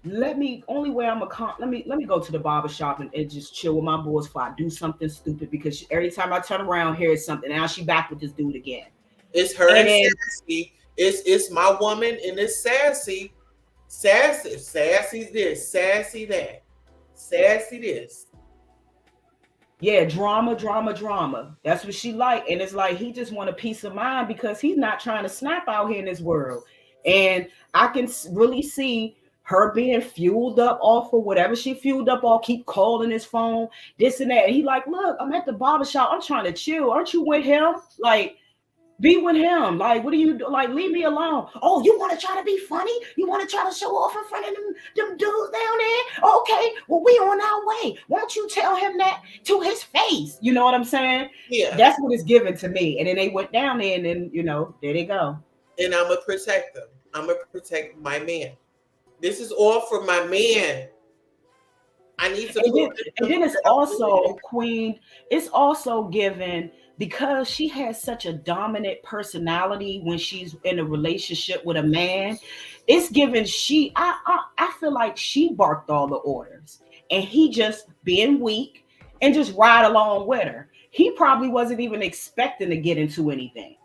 Only way I'm let me go to the barber shop and just chill with my boys before I do something stupid, because every time I turn around, here's something. Now she back with this dude again. It's her and Sassy. It's my woman and it's Sassy. Sassy this, Sassy that, Sassy this. Yeah, drama. That's what she like. And it's like he just want a peace of mind because he's not trying to snap out here in this world. And I can really see her being fueled up off of whatever she fueled up off, keep calling his phone, this and that. And he like, look, I'm at the barbershop. I'm trying to chill. Aren't you with him? Like, be with him. Like, what do you do? Like, leave me alone. Oh, you want to try to be funny? You want to try to show off in front of them dudes down there? Okay, well, we on our way. Won't you tell him that to his face? You know what I'm saying? Yeah. That's what it's given to me. And then they went down there and then, there they go. And I'm going to protect them. I'm going to protect my man. This is all for my man. I need to. And then it's also, Queen, it's also given, because she has such a dominant personality when she's in a relationship with a man. It's given I feel like she barked all the orders and he just being weak and just ride along with her. He probably wasn't even expecting to get into anything,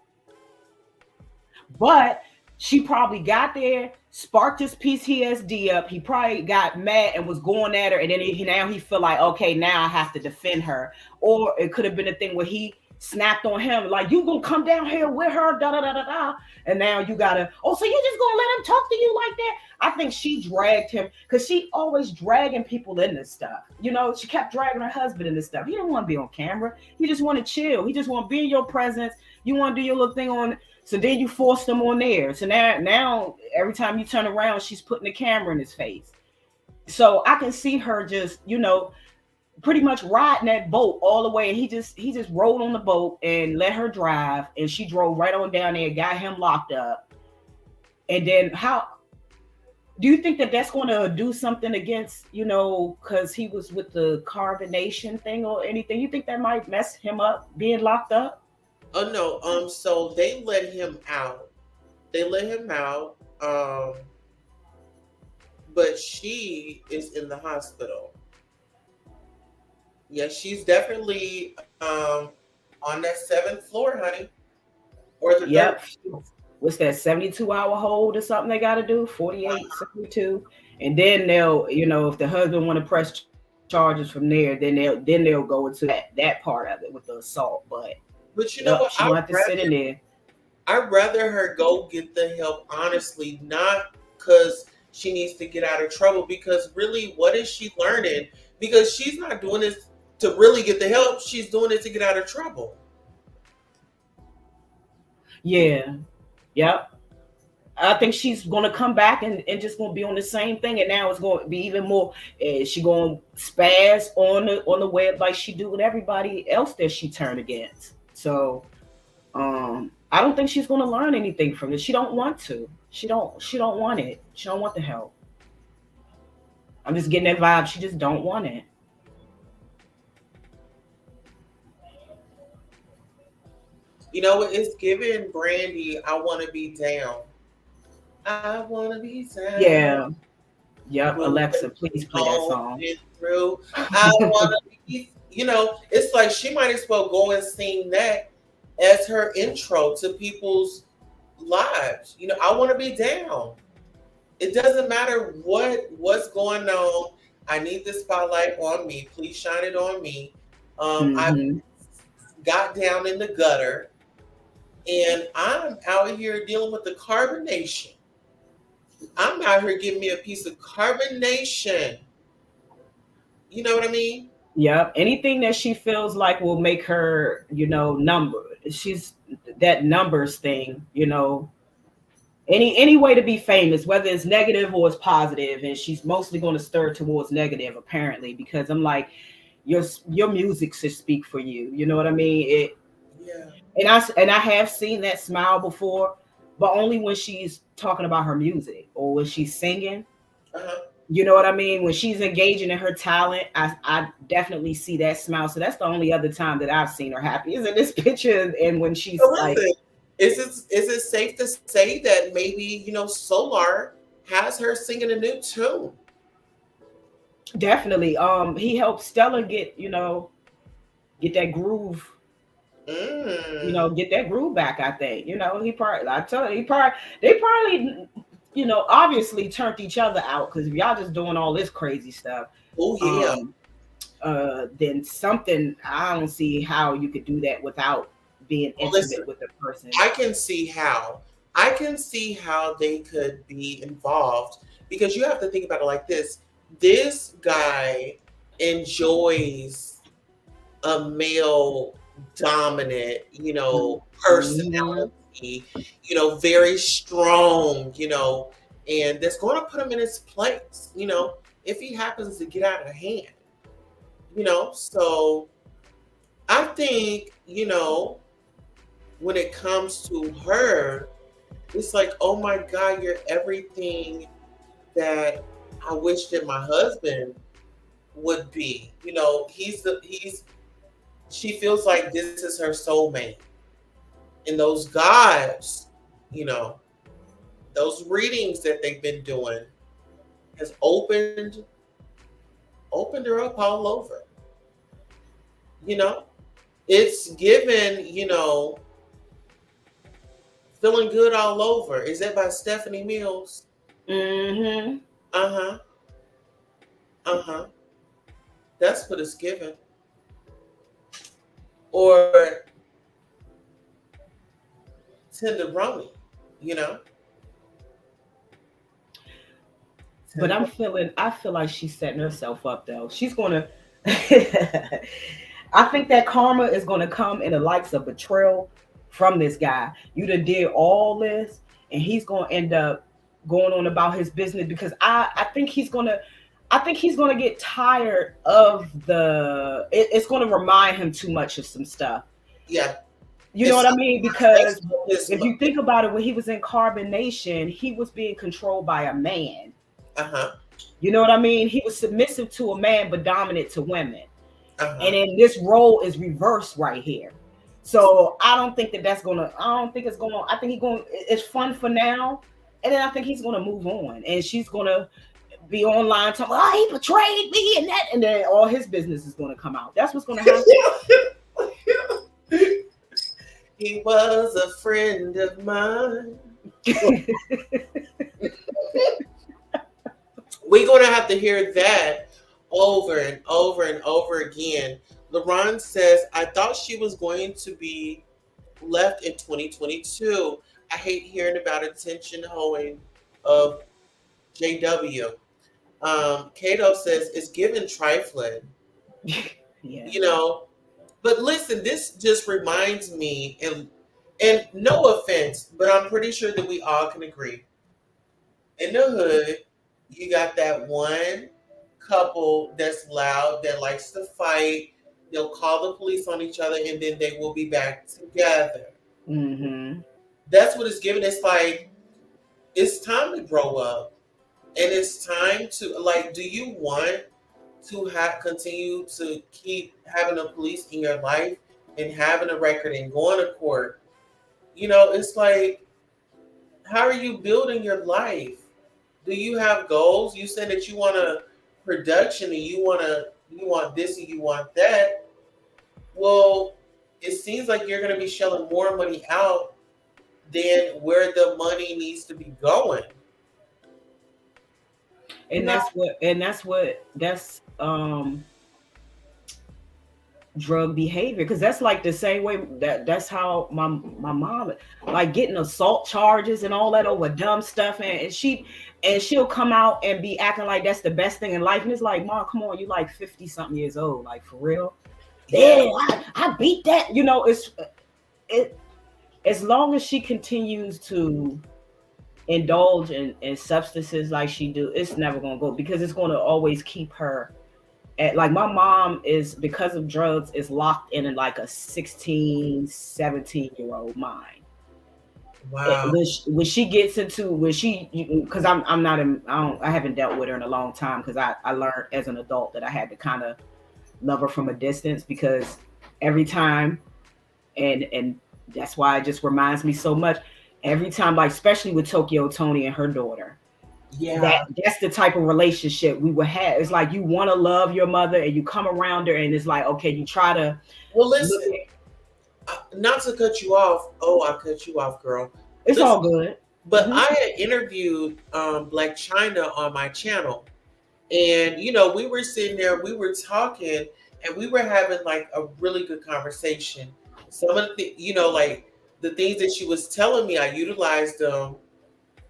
but she probably got there, sparked his PTSD up. He probably got mad and was going at her, and then now he feel like, okay, now I have to defend her. Or it could have been a thing where he snapped on him, like, you gonna come down here with her, da da da da da. And now you gotta, so you just gonna let him talk to you like that? I think she dragged him, because she always dragging people in this stuff. She kept dragging her husband in this stuff. He didn't want to be on camera. He just want to chill. He just want to be in your presence. You want to do your little thing on. So then you forced them on there. So now every time you turn around, she's putting the camera in his face. So I can see her just, pretty much riding that boat all the way. And he just rolled on the boat and let her drive. And she drove right on down there, got him locked up. And then how do you think that that's going to do something against, because he was with the carbonation thing or anything? You think that might mess him up being locked up? Oh no. So they let him out. But she is in the hospital. Yeah, she's definitely on that 7th floor, honey. Or the yep. What's that, 72-hour hold or something they got to do? 48, 72. And then they'll, if the husband want to press charges from there, then they'll go into that part of it with the assault. But you know what? She want to sit in there. I'd rather her go get the help, honestly, not because she needs to get out of trouble, because really, what is she learning? Because she's not doing this to really get the help. She's doing it to get out of trouble. Yeah. Yep. I think she's going to come back and just going to be on the same thing. And now it's going to be even more. She going to spaz on the web like she do with everybody else that she turned against. So I don't think she's going to learn anything from it. She don't want to. She don't want it. She don't want the help. I'm just getting that vibe. She just don't want it. It's giving Brandy, I want to be down. I want to be down. Yeah. Yep. Alexa, please play that song. Through. I want to be, it's like she might as well go and sing that as her intro to people's lives. I want to be down. It doesn't matter what's going on. I need the spotlight on me. Please shine it on me. I got down in the gutter, and I'm out here dealing with the carbonation. I'm out here giving me a piece of carbonation. You know what I mean? Yeah. Anything that she feels like will make her, number. She's that numbers thing, any way to be famous, whether it's negative or it's positive. And she's mostly going to stir towards negative, apparently, because I'm like, your music should speak for you. You know what I mean? And I have seen that smile before, but only when she's talking about her music or when she's singing. You know what I mean? When she's engaging in her talent, I definitely see that smile. So that's the only other time that I've seen her happy is in this picture, and when she's like, is it safe to say that maybe Solar has her singing a new tune? Definitely. He helped Stella get that groove. Get that groove back. I think they probably obviously turned each other out, because if y'all just doing all this crazy stuff, then something, I don't see how you could do that without being intimate with the person. I can see how they could be involved, because you have to think about it like this. This guy enjoys a male dominant, personality, very strong, and that's going to put him in his place, if he happens to get out of hand, so I think, when it comes to her, it's like, oh my God, you're everything that I wish that my husband would be. She feels like this is her soulmate. And those guys, those readings that they've been doing has opened her up all over. It's given, feeling good all over. Is that by Stephanie Mills? Mm-hmm. That's what it's given. Or tenderoni, But I feel like she's setting herself up though. She's gonna I think that karma is gonna come in the likes of betrayal from this guy. You done did all this, and he's gonna end up going on about his business, because I think he's gonna get tired of it's gonna remind him too much of some stuff. Yeah. You know what I mean? Because if you think about it, when he was in Carbonation, he was being controlled by a man. You know what I mean? He was submissive to a man, but dominant to women. And then this role is reversed right here. So I don't think it's gonna, I think it's fun for now. And then I think he's gonna move on, and she's gonna be online talking, oh, he betrayed me and that, and then all his business is gonna come out. That's what's gonna happen. He was a friend of mine. We're going to have to hear that over and over and over again. LaRon says, I thought she was going to be left in 2022. I hate hearing about attention hoeing of JW. Cato says, it's given trifling. Yeah. But listen, this just reminds me, and no offense, but I'm pretty sure that we all can agree. In the hood, you got that one couple that's loud, that likes to fight. They'll call the police on each other, and then they will be back together. Mm-hmm. That's what it's given. It's like, it's time to grow up. And it's time to, do you want to continue to keep having the police in your life and having a record and going to court? It's like, how are you building your life? Do you have goals? You said that you want a production and you want this and you want that. Well, it seems like you're going to be shelling more money out than where the money needs to be going. And that's drug behavior, because that's like the same way that's how my mom, like, getting assault charges and all that over dumb stuff, and she'll come out and be acting like that's the best thing in life, and it's like, Mom, come on, you like 50 something years old, like, for real? Yeah, I beat that. As long as she continues to indulge in substances like she do, it's never gonna go, because it's gonna always keep her like my mom is, because of drugs, is locked in like a 16, 17-year-old mind. Wow. When she gets into, because I'm not in, I haven't dealt with her in a long time, because I learned as an adult that I had to kind of love her from a distance, because every time, and that's why it just reminds me so much every time, like especially with Tokyo Tony and her daughter. Yeah. That's the type of relationship we would have. It's like you want to love your mother and you come around her and it's like, okay, you try to Well, listen, not to cut you off. Oh, I cut you off, girl. It's listen, all good. But I had interviewed Black China on my channel. And, you know, we were sitting there, we were talking, and we were having like a really good conversation. Some of the, you know, like the things that she was telling me, I utilized them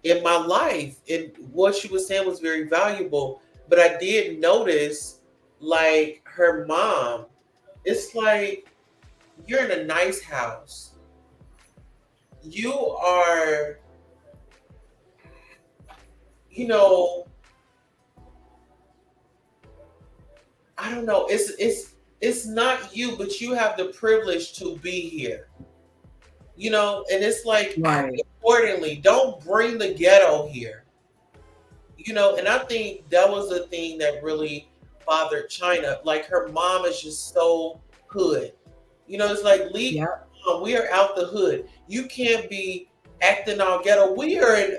in my life. And what she was saying was very valuable. But I did notice, like, her mom, it's like, you're in a nice house. You are, you know, I don't know. It's not you, but you have the privilege to be here. You know, and it's like, right. Accordingly, don't bring the ghetto here. You know, and I think that was the thing that really bothered China. Like her mom is just so hood. You know, it's like leave. We are out the hood. You can't be acting all ghetto. We are in,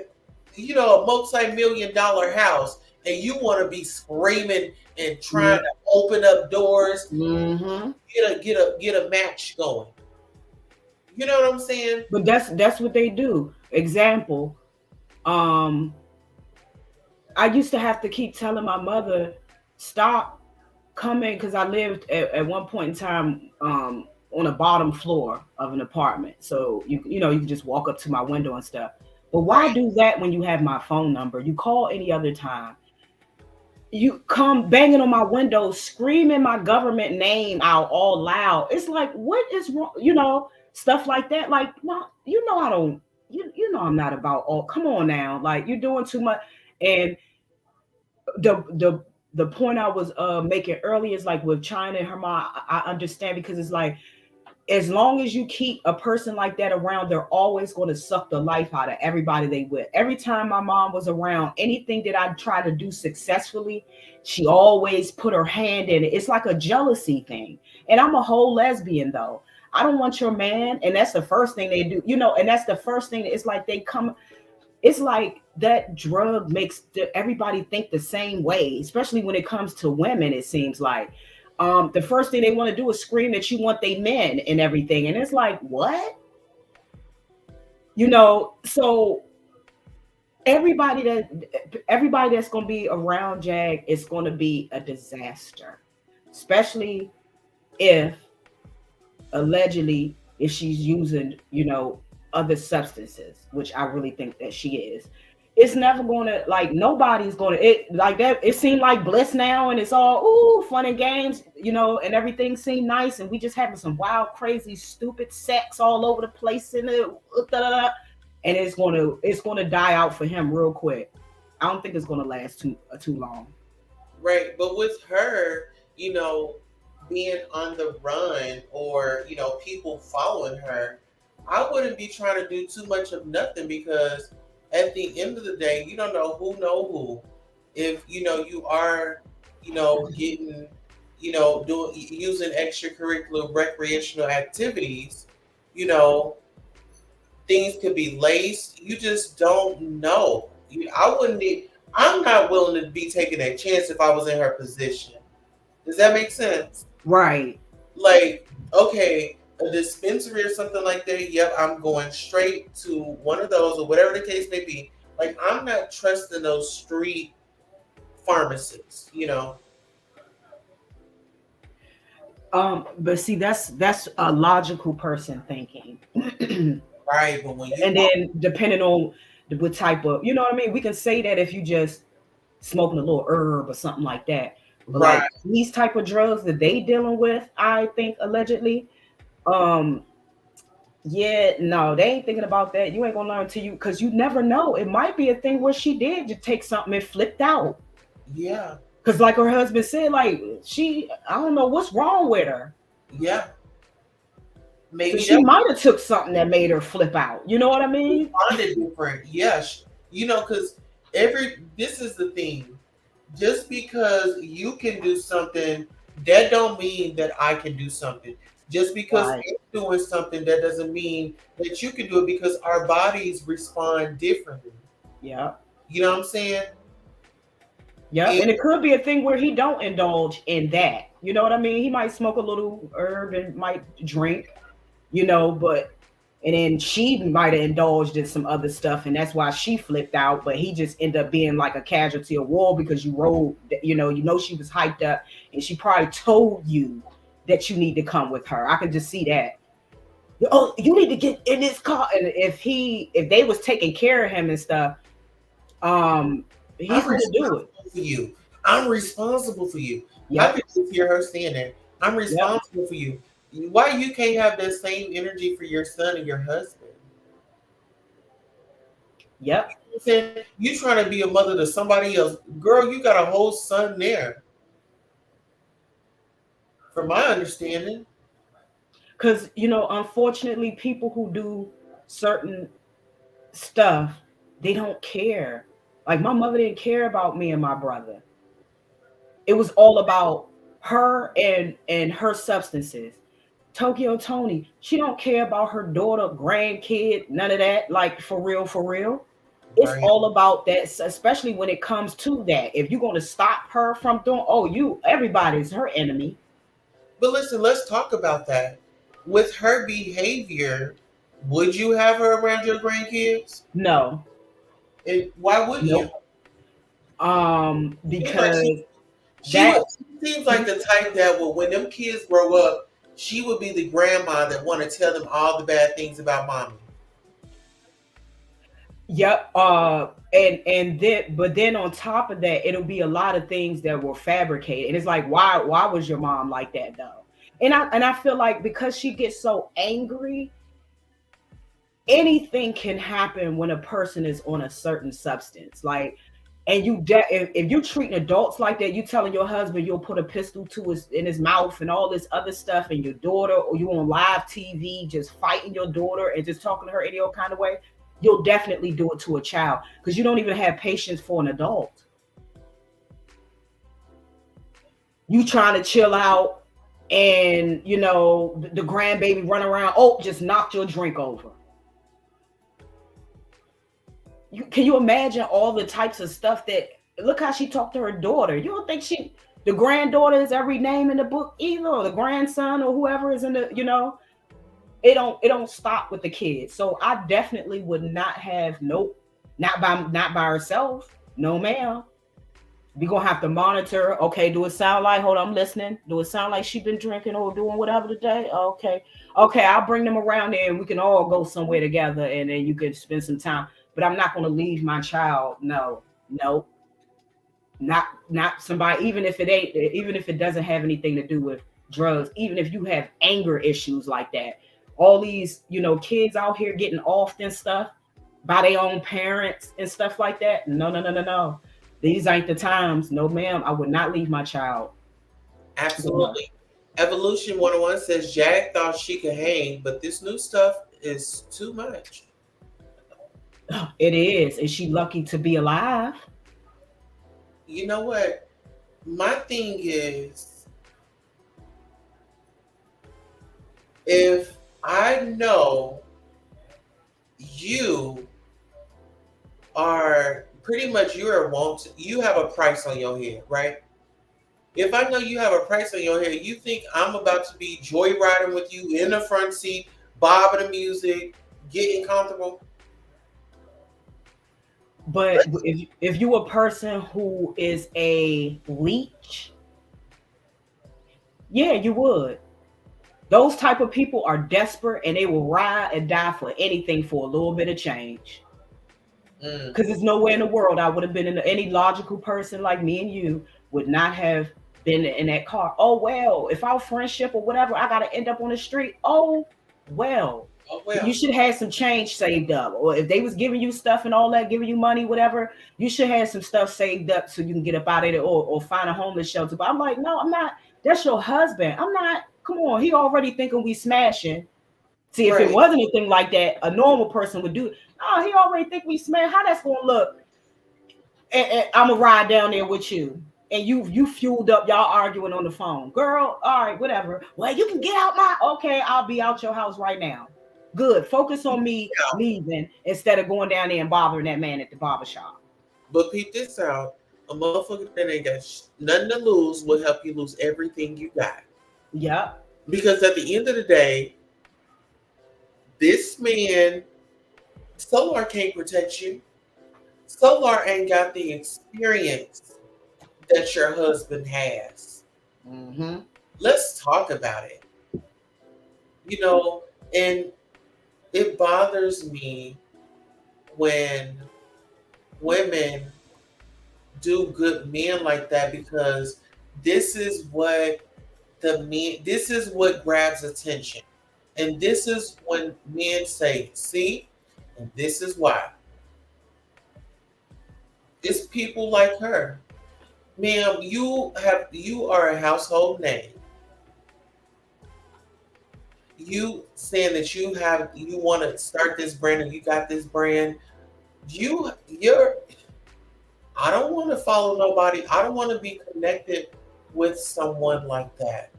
you know, a multi-million-dollar house, and you want to be screaming and trying to open up doors, get a match going. You know what I'm saying? But that's what they do. Example, I used to have to keep telling my mother, stop coming, because I lived at one point in time on a bottom floor of an apartment. So you know, you can just walk up to my window and stuff. But why do that when you have my phone number? You call any other time. You come banging on my window, screaming my government name out all loud. It's like, what is wrong? You know, stuff like that. Like, well, you know, I don't, you know, I'm not about all, come on now. Like, you're doing too much. And the point I was making earlier is like with China and her mom, I understand, because it's like, as long as you keep a person like that around, they're always going to suck the life out of everybody they with. Every time my mom was around, anything that I tried to do successfully, she always put her hand in it. It's like a jealousy thing. And I'm a whole lesbian though. I don't want your man. And that's the first thing they do, you know, and that's the first thing. It's like they come, it's like that drug makes everybody think the same way, especially when it comes to women, it seems like. The first thing they want to do is scream that you want they men and everything. And it's like, what? You know, so everybody that's going to be around Jag is going to be a disaster, especially if allegedly, if she's using, you know, other substances, which I really think that she is. It's never going to, like, nobody's going to, it like that. It seemed like bliss now, and it's all, ooh, fun and games, you know, and everything seemed nice. And we just having some wild, crazy, stupid sex all over the place. And it's going to die out for him real quick. I don't think it's going to last too long. Right. But with her, you know, being on the run, or, you know, people following her, I wouldn't be trying to do too much of nothing, because at the end of the day, you don't know who. If, you know, you are, you know, getting, you know, using extracurricular recreational activities, you know, things could be laced. You just don't know. I'm not willing to be taking that chance if I was in her position. Does that make sense? Right. Like, okay, a dispensary or something like that, yep, I'm going straight to one of those, or whatever the case may be. Like, I'm not trusting those street pharmacists, you know. But see, that's a logical person thinking. Right, but when you then depending on what type of, you know what I mean, we can say that if you just smoking a little herb or something like that. But right. Like these type of drugs that they dealing with, I think allegedly, yeah, no, they ain't thinking about that. You ain't gonna learn until because you never know. It might be a thing where she did just take something and flipped out. Yeah. Because like her husband said, like I don't know what's wrong with her. Yeah. Maybe so she might have took something that made her flip out. You know what I mean? Responded different. Yes. You know, because this is the thing. Just because you can do something, that don't mean that I can do something. Just because you're doing something, that doesn't mean that you can do it, because our bodies respond differently. Yeah. You know what I'm saying? Yeah, and it could be a thing where he don't indulge in that. You know what I mean? He might smoke a little herb and might drink, you know, and then she might have indulged in some other stuff, and that's why she flipped out. But he just ended up being like a casualty of war because you rode, you know she was hyped up, and she probably told you that you need to come with her. I can just see that. Oh, you need to get in this car. And if they was taking care of him and stuff, he's going to do it. For you. I'm responsible for you. Yep. I can just hear her saying that. I'm responsible for you. Why you can't have that same energy for your son and your husband? Yep. You trying to be a mother to somebody else. Girl, you got a whole son there. From my understanding. Because, unfortunately, people who do certain stuff, they don't care. Like my mother didn't care about me and my brother. It was all about her and her substances. Tokyo Tony, she don't care about her daughter, grandkid, none of that. Like for real. It's all about that, especially when it comes to that. If you're going to stop her from doing, everybody's her enemy. But listen, let's talk about that. With her behavior, would you have her around your grandkids? No. And why wouldn't you? Because she seems like the type that when them kids grow up, she would be the grandma that want to tell them all the bad things about mommy. Yep. But then on top of that, it'll be a lot of things that were fabricated. And it's like, why was your mom like that though? And I feel like because she gets so angry, anything can happen when a person is on a certain substance. Like, and if you're treating adults like that, you telling your husband you'll put a pistol in his mouth and all this other stuff, and your daughter, or you on live TV just fighting your daughter and just talking to her any old kind of way, you'll definitely do it to a child because you don't even have patience for an adult. You trying to chill out, and the grandbaby run around. Oh, just knocked your drink over. Can you imagine all the types of stuff that? Look how she talked to her daughter. You don't think the granddaughter is every name in the book either, or the grandson, or whoever is in the. It don't stop with the kids. So I definitely would not have not by herself. No, ma'am. We gonna have to monitor. Okay, do it sound like? Hold on, I'm listening. Do it sound like she been drinking or doing whatever today? Okay, I'll bring them around there and we can all go somewhere together, and then you can spend some time. But I'm not gonna leave my child. No, not somebody. Even if it doesn't have anything to do with drugs. Even if you have anger issues like that. All these, kids out here getting offed and stuff by their own parents and stuff like that. No. These ain't the times. No, ma'am. I would not leave my child. Absolutely. Evolution 101 says Jag thought she could hang, but this new stuff is too much. It is. Is she lucky to be alive? You know what? My thing is, if I know you are pretty much you have a price on your head, right? If I know you have a price on your head, you think I'm about to be joyriding with you in the front seat, bobbing the music, getting comfortable? But if you a person who is a leech, yeah, you would. Those type of people are desperate and they will ride and die for anything for a little bit of change. Because there's nowhere in the world I would have been any logical person like me and you would not have been in that car. Oh, well, if our friendship or whatever, I got to end up on the street. Oh, Well, Oh well. you should have some change saved up. Or if they was giving you stuff and all that, giving you money, whatever, you should have some stuff saved up so you can get up out of it or find a homeless shelter. But I'm like, no, I'm not. That's your husband. I'm not. Come on, he already thinking we smashing. See, if it Right. wasn't anything like that, a normal person would do it. Oh, he already think we smash. How that's gonna look? And I'm gonna ride down there with you. And you fueled up, y'all arguing on the phone. Girl, all right, whatever. Well, you can get out my okay, I'll be out your house right now. Good. Focus on me leaving instead of going down there and bothering that man at the barber shop. But peep this out. A motherfucker that ain't got nothing to lose will help you lose everything you got. Yep. Because at the end of the day, this man, Solar can't protect you. Solar ain't got the experience that your husband has. Mm-hmm. Let's talk about it. You know, and it bothers me when women do good men like that, because this is what this is what grabs attention. And this is when men say, see, and this is why. It's people like her. Ma'am, you are a household name. You saying that you want to start this brand and you got this brand. I don't want to follow nobody. I don't want to be connected with someone like that.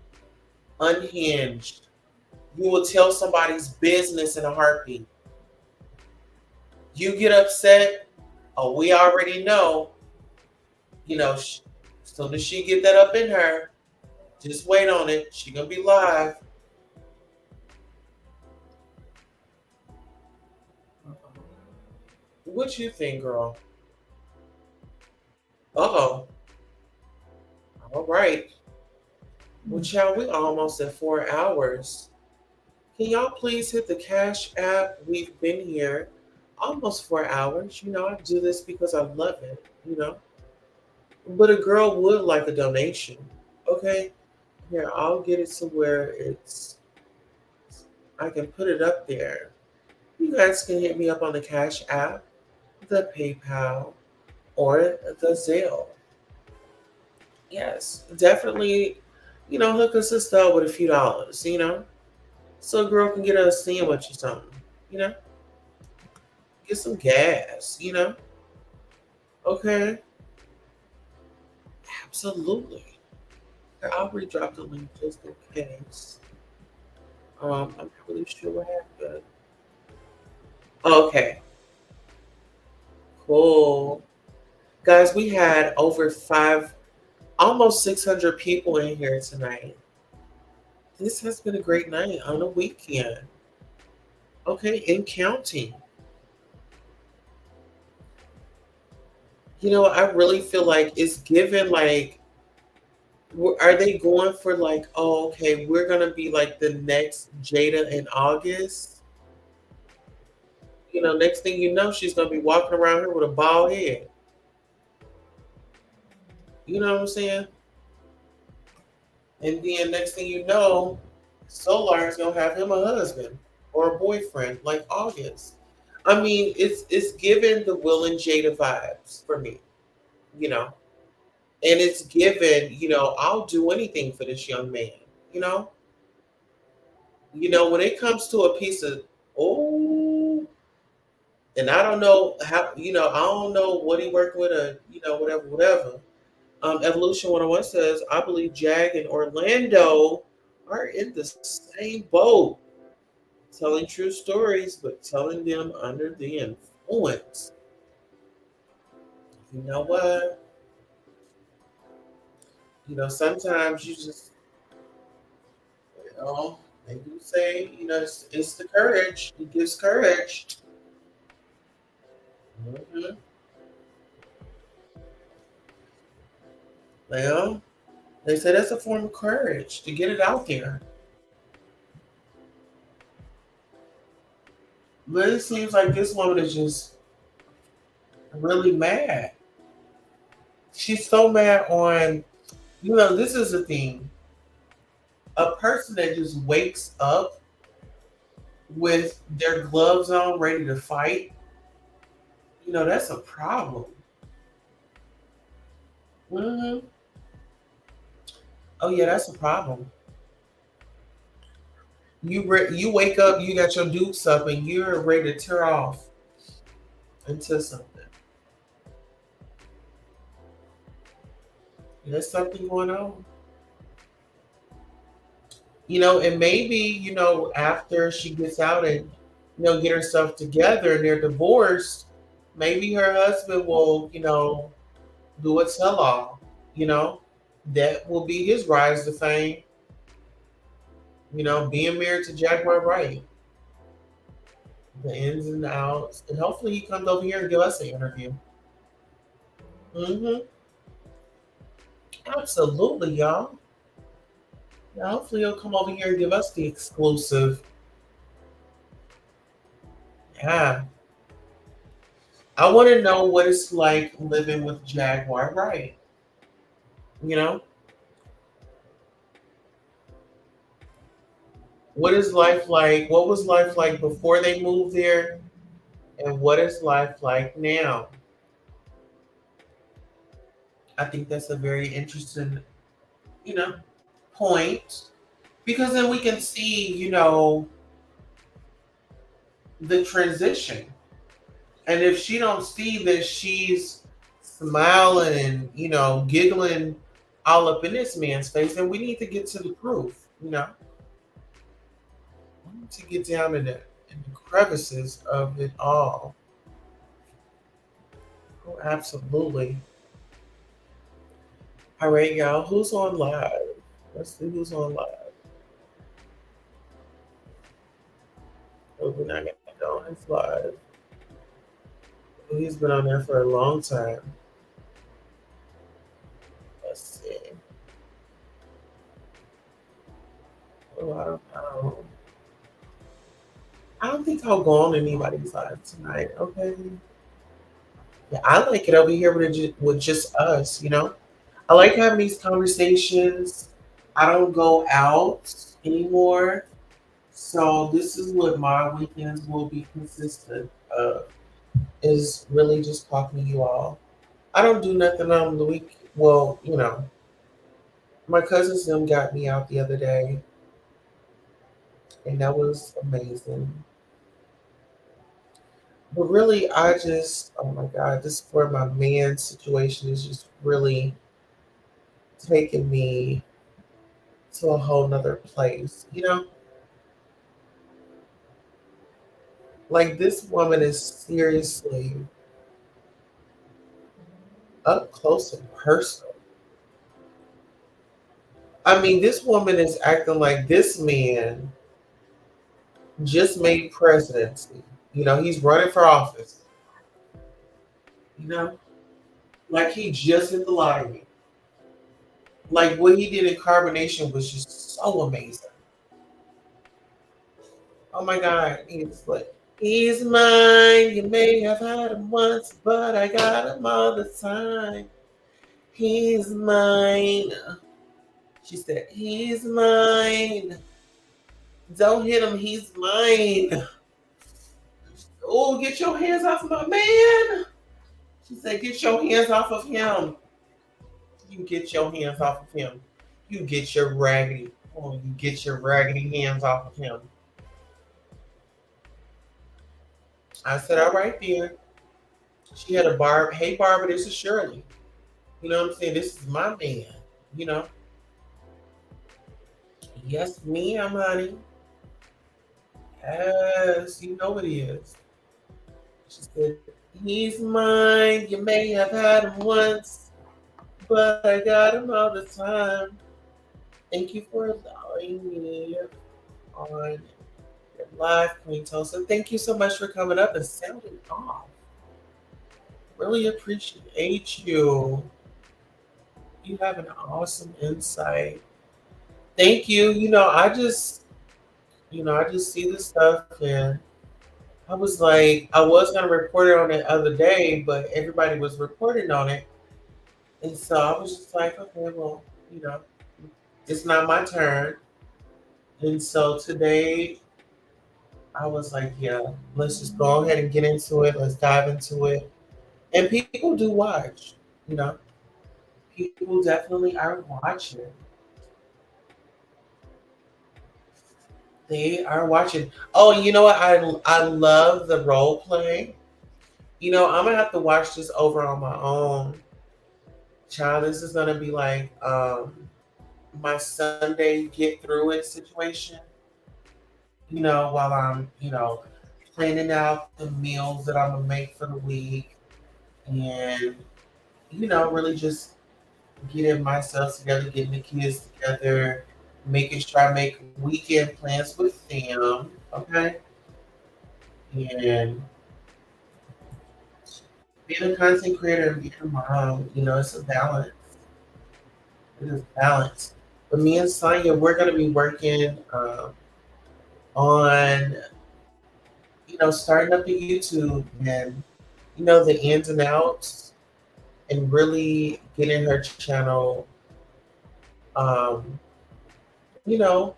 Unhinged. You will tell somebody's business in a heartbeat. You get upset. Oh, we already know. You know, as soon as she get that up in her, just wait on it. She gonna be live. What you think, girl? Uh-oh. All right. Well, child, we almost at 4 hours. Can y'all please hit the Cash App? We've been here almost 4 hours. You know, I do this because I love it, you know. But a girl would like a donation. Okay? Here, I'll get it to where I can put it up there. You guys can hit me up on the Cash App, the PayPal, or the Zelle. Yes, definitely, you know, hook us up with a few dollars, you know, so a girl can get a sandwich or something, you know, get some gas, you know. Okay, absolutely. I'll redrop the link just in case. I'm not really sure what happened. Okay, cool. Guys, we had over almost 600 people in here tonight. This has been a great night on a weekend. Okay, and counting. You know, I really feel like it's given like, are they going for like, oh, okay, we're going to be like the next Jada in August? You know, next thing you know, she's going to be walking around here with a bald head. You know what I'm saying? And then next thing you know, Solar is gonna have him a husband or a boyfriend like August. I mean, it's given the Will and Jada vibes for me, you know. And it's given, you know, I'll do anything for this young man, you know. You know, when it comes to a piece of and I don't know how, you know, I don't know what he working with or, you know, whatever. Evolution 101 says, I believe Jag and Orlando are in the same boat, telling true stories, but telling them under the influence. You know what? You know, sometimes you just, you know, they do say, you know, it's the courage. It gives courage. Mm-hmm. Well, they say that's a form of courage to get it out there. But it seems like this woman is just really mad. She's so mad on, you know, this is the thing. A person that just wakes up with their gloves on, ready to fight, that's a problem. Hmm. Oh yeah, that's a problem. You wake up, you got your dukes up, and you're ready to tear off into something. There's something going on. And maybe, after she gets out and, get herself together and they're divorced, maybe her husband will, do a tell all, you know, that will be his rise to fame, being married to Jaguar Wright, the ins and outs. And hopefully he comes over here and give us an interview. Mm-hmm. Absolutely, y'all. Yeah, hopefully he'll come over here and give us the exclusive. Yeah. I want to know what it's like living with Jaguar Wright. You know, what is life like? What was life like before they moved there? And what is life like now? I think that's a very interesting, you know, point because then we can see, the transition. And if she don't see that she's smiling and, giggling all up in this man's face, then we need to get to the proof, We need to get down in the crevices of it all. Oh, absolutely. All right, y'all. Who's on live? Let's see who's on live. Oh, we're not going to go on his live. He's been on there for a long time. Let's see. Oh, I don't know. I don't think I'll go on anybody's live tonight, okay? Yeah, I like it over here with just us, I like having these conversations. I don't go out anymore. So this is what my weekends will be consistent of, is really just talking to you all. I don't do nothing on the week. Well, my cousins them got me out the other day, and that was amazing. But really, oh my God, this for my man situation is just really taking me to a whole nother place, Like this woman is seriously up close and personal. I mean, this woman is acting like this man just made presidency. He's running for office. You know, like he just hit the lottery. Like what he did in carbonation was just so amazing. Oh my God, he's like, he's mine. You may have had him once, but I got him all the time. He's mine. She said, he's mine. Don't hit him, he's mine. Oh, get your hands off of my man. She said, get your hands off of him. You get your hands off of him. You get your raggedy hands off of him. I said, all right, dear. She had a Barb. Hey, Barbara, this is Shirley. You know what I'm saying? This is my man. Yes, ma'am, honey. Yes, you know it is. She said, he's mine. You may have had him once, but I got him all the time. Thank you for allowing me on your live, Queen Tulsa. Thank you so much for coming up and sounding off. Really appreciate you. You have an awesome insight. Thank you. I just see this stuff and I was like, I was gonna report it on the other day, but everybody was reporting on it. And so I was just like, okay, well, it's not my turn. And so today I was like, yeah, let's just go ahead and get into it. Let's dive into it. And people do watch, you know, people definitely are watching. They are watching. Oh, you know what? I love the role play. You know, I'm gonna have to watch this over on my own. Child, this is gonna be like my Sunday get through it situation. You know, while I'm, planning out the meals that I'm gonna make for the week, and really just getting myself together, getting the kids together, making sure I make weekend plans with them. Okay, and being a content creator and being a mom, it's a balance. It is balance. But me and Sonya, we're gonna be working on starting up the YouTube and the ins and outs and really getting her channel um, you know,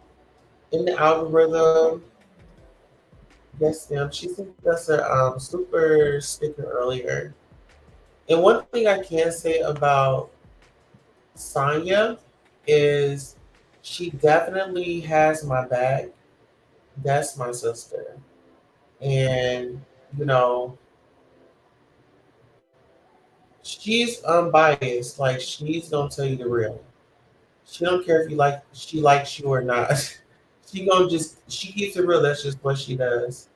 in the algorithm. Yes, ma'am. She sent us a super sticker earlier. And one thing I can say about Sonya is she definitely has my back. That's my sister. And, you know, she's unbiased. Like she's gonna tell you the real. She don't care if she likes you or not. She keeps it real. That's just what she does.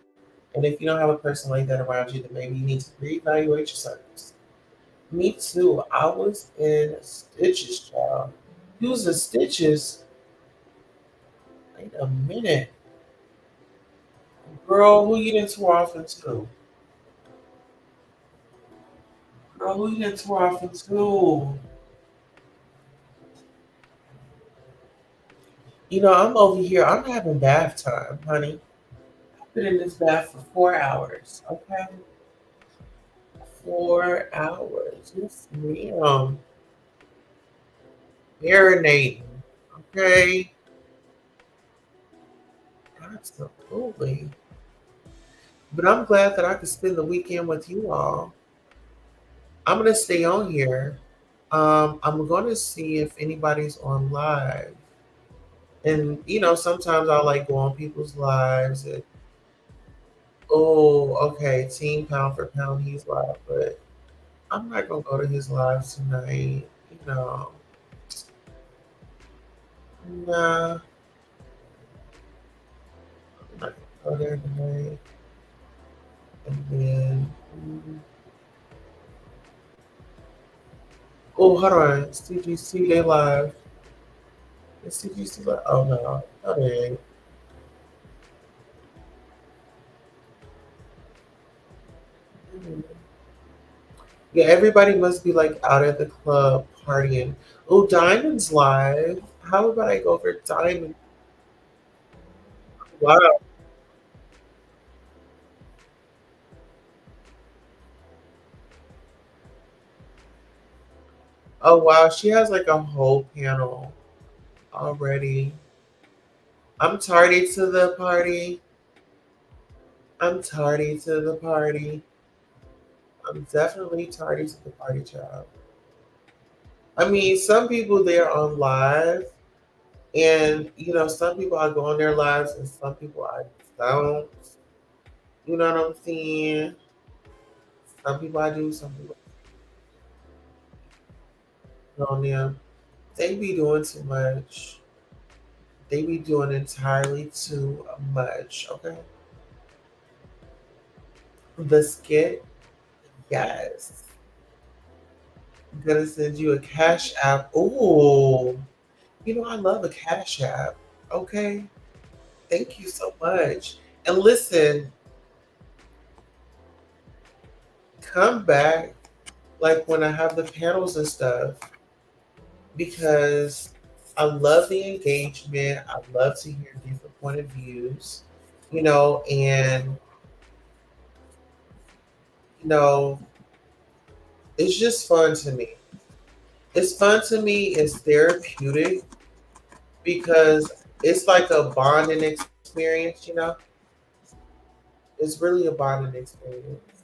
And if you don't have a person like that around you, then maybe you need to reevaluate your circles. Me too. I was in stitches, child. You was in stitches. Wait a minute. Girl, who you didn't tore off into? Girl, who you didn't tore off into? I'm over here. I'm having bath time, honey. I've been in this bath for 4 hours. Okay? 4 hours. Yes, ma'am. Marinating. Okay? Absolutely. But I'm glad that I could spend the weekend with you all. I'm gonna stay on here. I'm gonna see if anybody's on live. And sometimes I'll like go on people's lives and oh, okay, team pound for pound, he's live, but I'm not gonna go to his live tonight. Know, nah, I'm not gonna go there tonight. And then oh, hold on, CGC they live. Is CGC live? Oh no, no they ain't. Yeah, everybody must be like out at the club partying. Oh, Diamond's live. How about I go for Diamond? Wow. Oh wow, she has like a whole panel already. I'm tardy to the party. I'm tardy to the party. I'm definitely tardy to the party, child. I mean, some people they're on live, and some people I go on their lives, and some people I don't. You know what I'm saying? Some people I do, some people I don't. On them, they be doing too much. They be doing entirely too much. Okay, the skit, yes. I'm gonna send you a cash app. Oh, I love a cash app. Okay, thank you so much. And listen, come back like when I have the panels and stuff because I love the engagement. I love to hear different point of views, and you know, it's just fun to me. It's fun to me. It's therapeutic because it's like a bonding experience. It's really a bonding experience.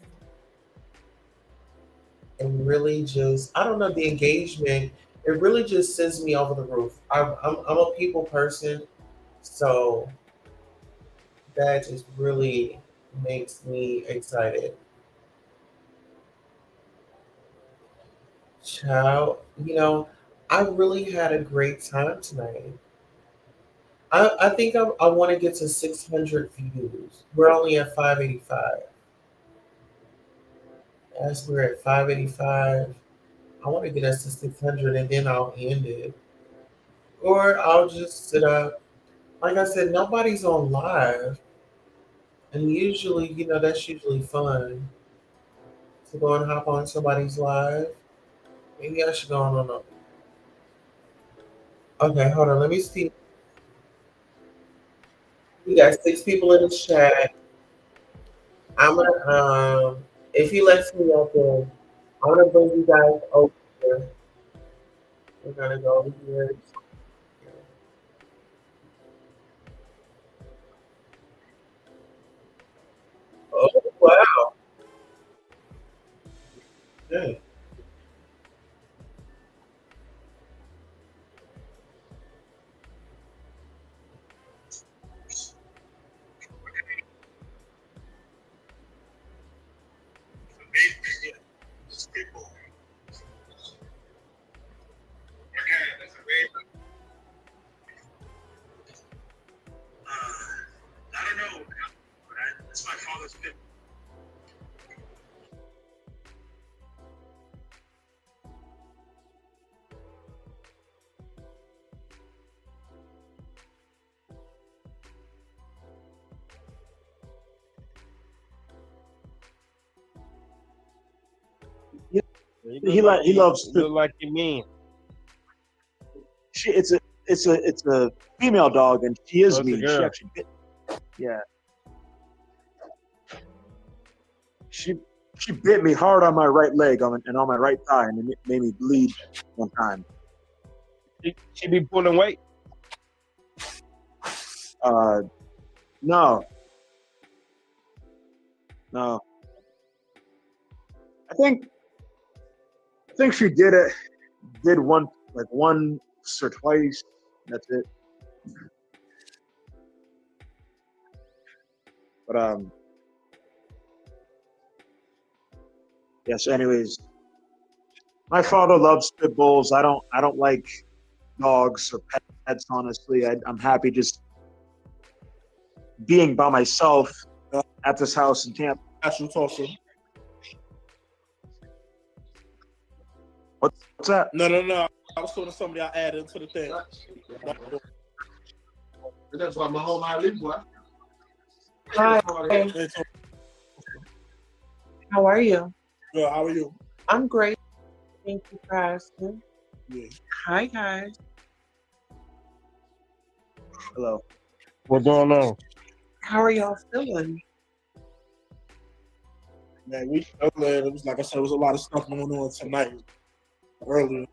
And really just, I don't know, the engagement, it really just sends me over the roof. I'm a people person, so that just really makes me excited. Child, I really had a great time tonight. I think I want to get to 600 views. We're only at 585. As we're at 585, I want to get us to 600 and then I'll end it. Or I'll just sit up. Like I said, nobody's on live. And usually, that's usually fun to go and hop on somebody's live. Maybe I should go on. Okay, hold on. Let me see. We got 6 people in the chat. I'm gonna if he lets me up there, I'm gonna bring you guys over here. We're gonna go over here. Oh wow. Okay. I don't know, but it's my father's pit. He loves look like you mean. it's a female dog and she is mean. She actually bit. Yeah. She bit me hard on my right leg and on my right thigh, and it made me bleed one time. She be pulling weight? No. I think she did once or twice. That's it. But yes. Anyways, my father loves pit bulls. I don't like dogs or pets. Honestly, I'm happy just being by myself at this house in Tampa. Tulsa. What's that? No. I was talking to somebody I added into the thing. That's why my whole life live, boy. Hi. How are you? Good, how are you? I'm great. Thank you for asking. Yeah. Hi, guys. Hello. What's going on? How are y'all feeling? Man, it was like I said, there was a lot of stuff going on tonight. Earlier.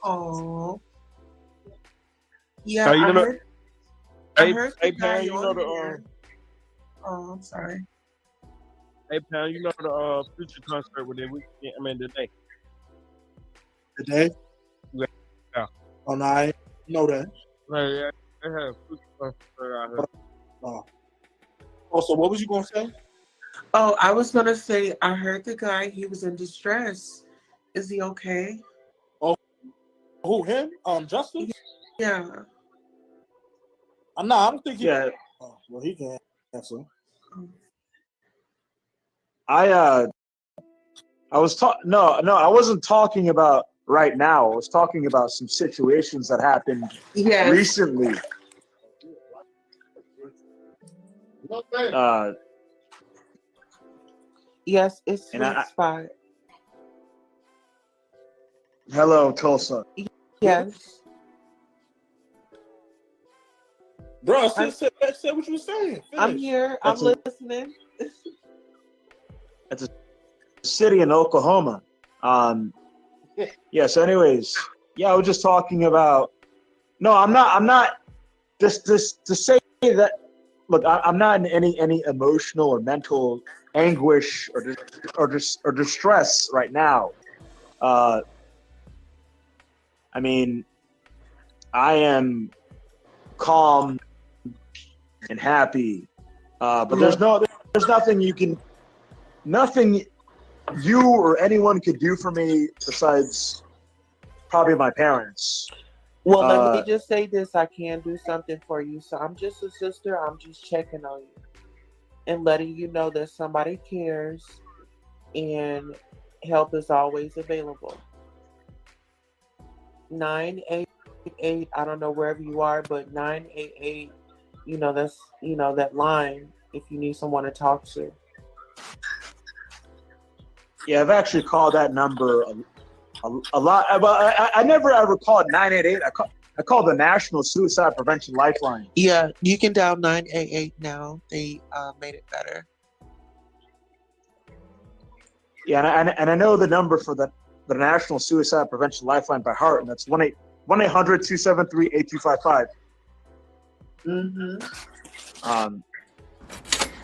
Oh. Yeah, Hey, I heard hey, the guy Pam, you know on the here. Oh, I'm sorry. Hey, Pam, you know the Future concert with today. Today? Yeah. Oh, no, I know that. Yeah, they had a Future concert out here. Oh, so what was you going to say? Oh, I was going to say, I heard the guy, he was in distress. Is he okay? Oh, who, him? Justice? Yeah. No, I don't think he... Yeah. Oh, well, he can answer. I wasn't talking about right now. I was talking about some situations that happened recently. Yes, it's sweet spot. Hello, Tulsa. Yes. Bro, say what you were saying. Finish. I'm here. I'm listening. It's a city in Oklahoma. Yes. Anyways, I was just talking about. No, I'm not. Just to say that look, I'm not in any emotional or mental anguish or distress right now. I mean, I am calm and happy, but there's nothing you or anyone could do for me besides probably my parents. Well, let me just say this. I can do something for you. So I'm just a sister. I'm just checking on you and letting you know that somebody cares and help is always available. 988, I don't know wherever you are, but 988, that's, that line if you need someone to talk to. Yeah, I've actually called that number a lot. Well, I never ever called 988. I called the National Suicide Prevention Lifeline. Yeah, you can dial 988 now. They made it better. Yeah, and I know the number for the National Suicide Prevention Lifeline by heart, and that's 1-800-273-8255. Mm-hmm.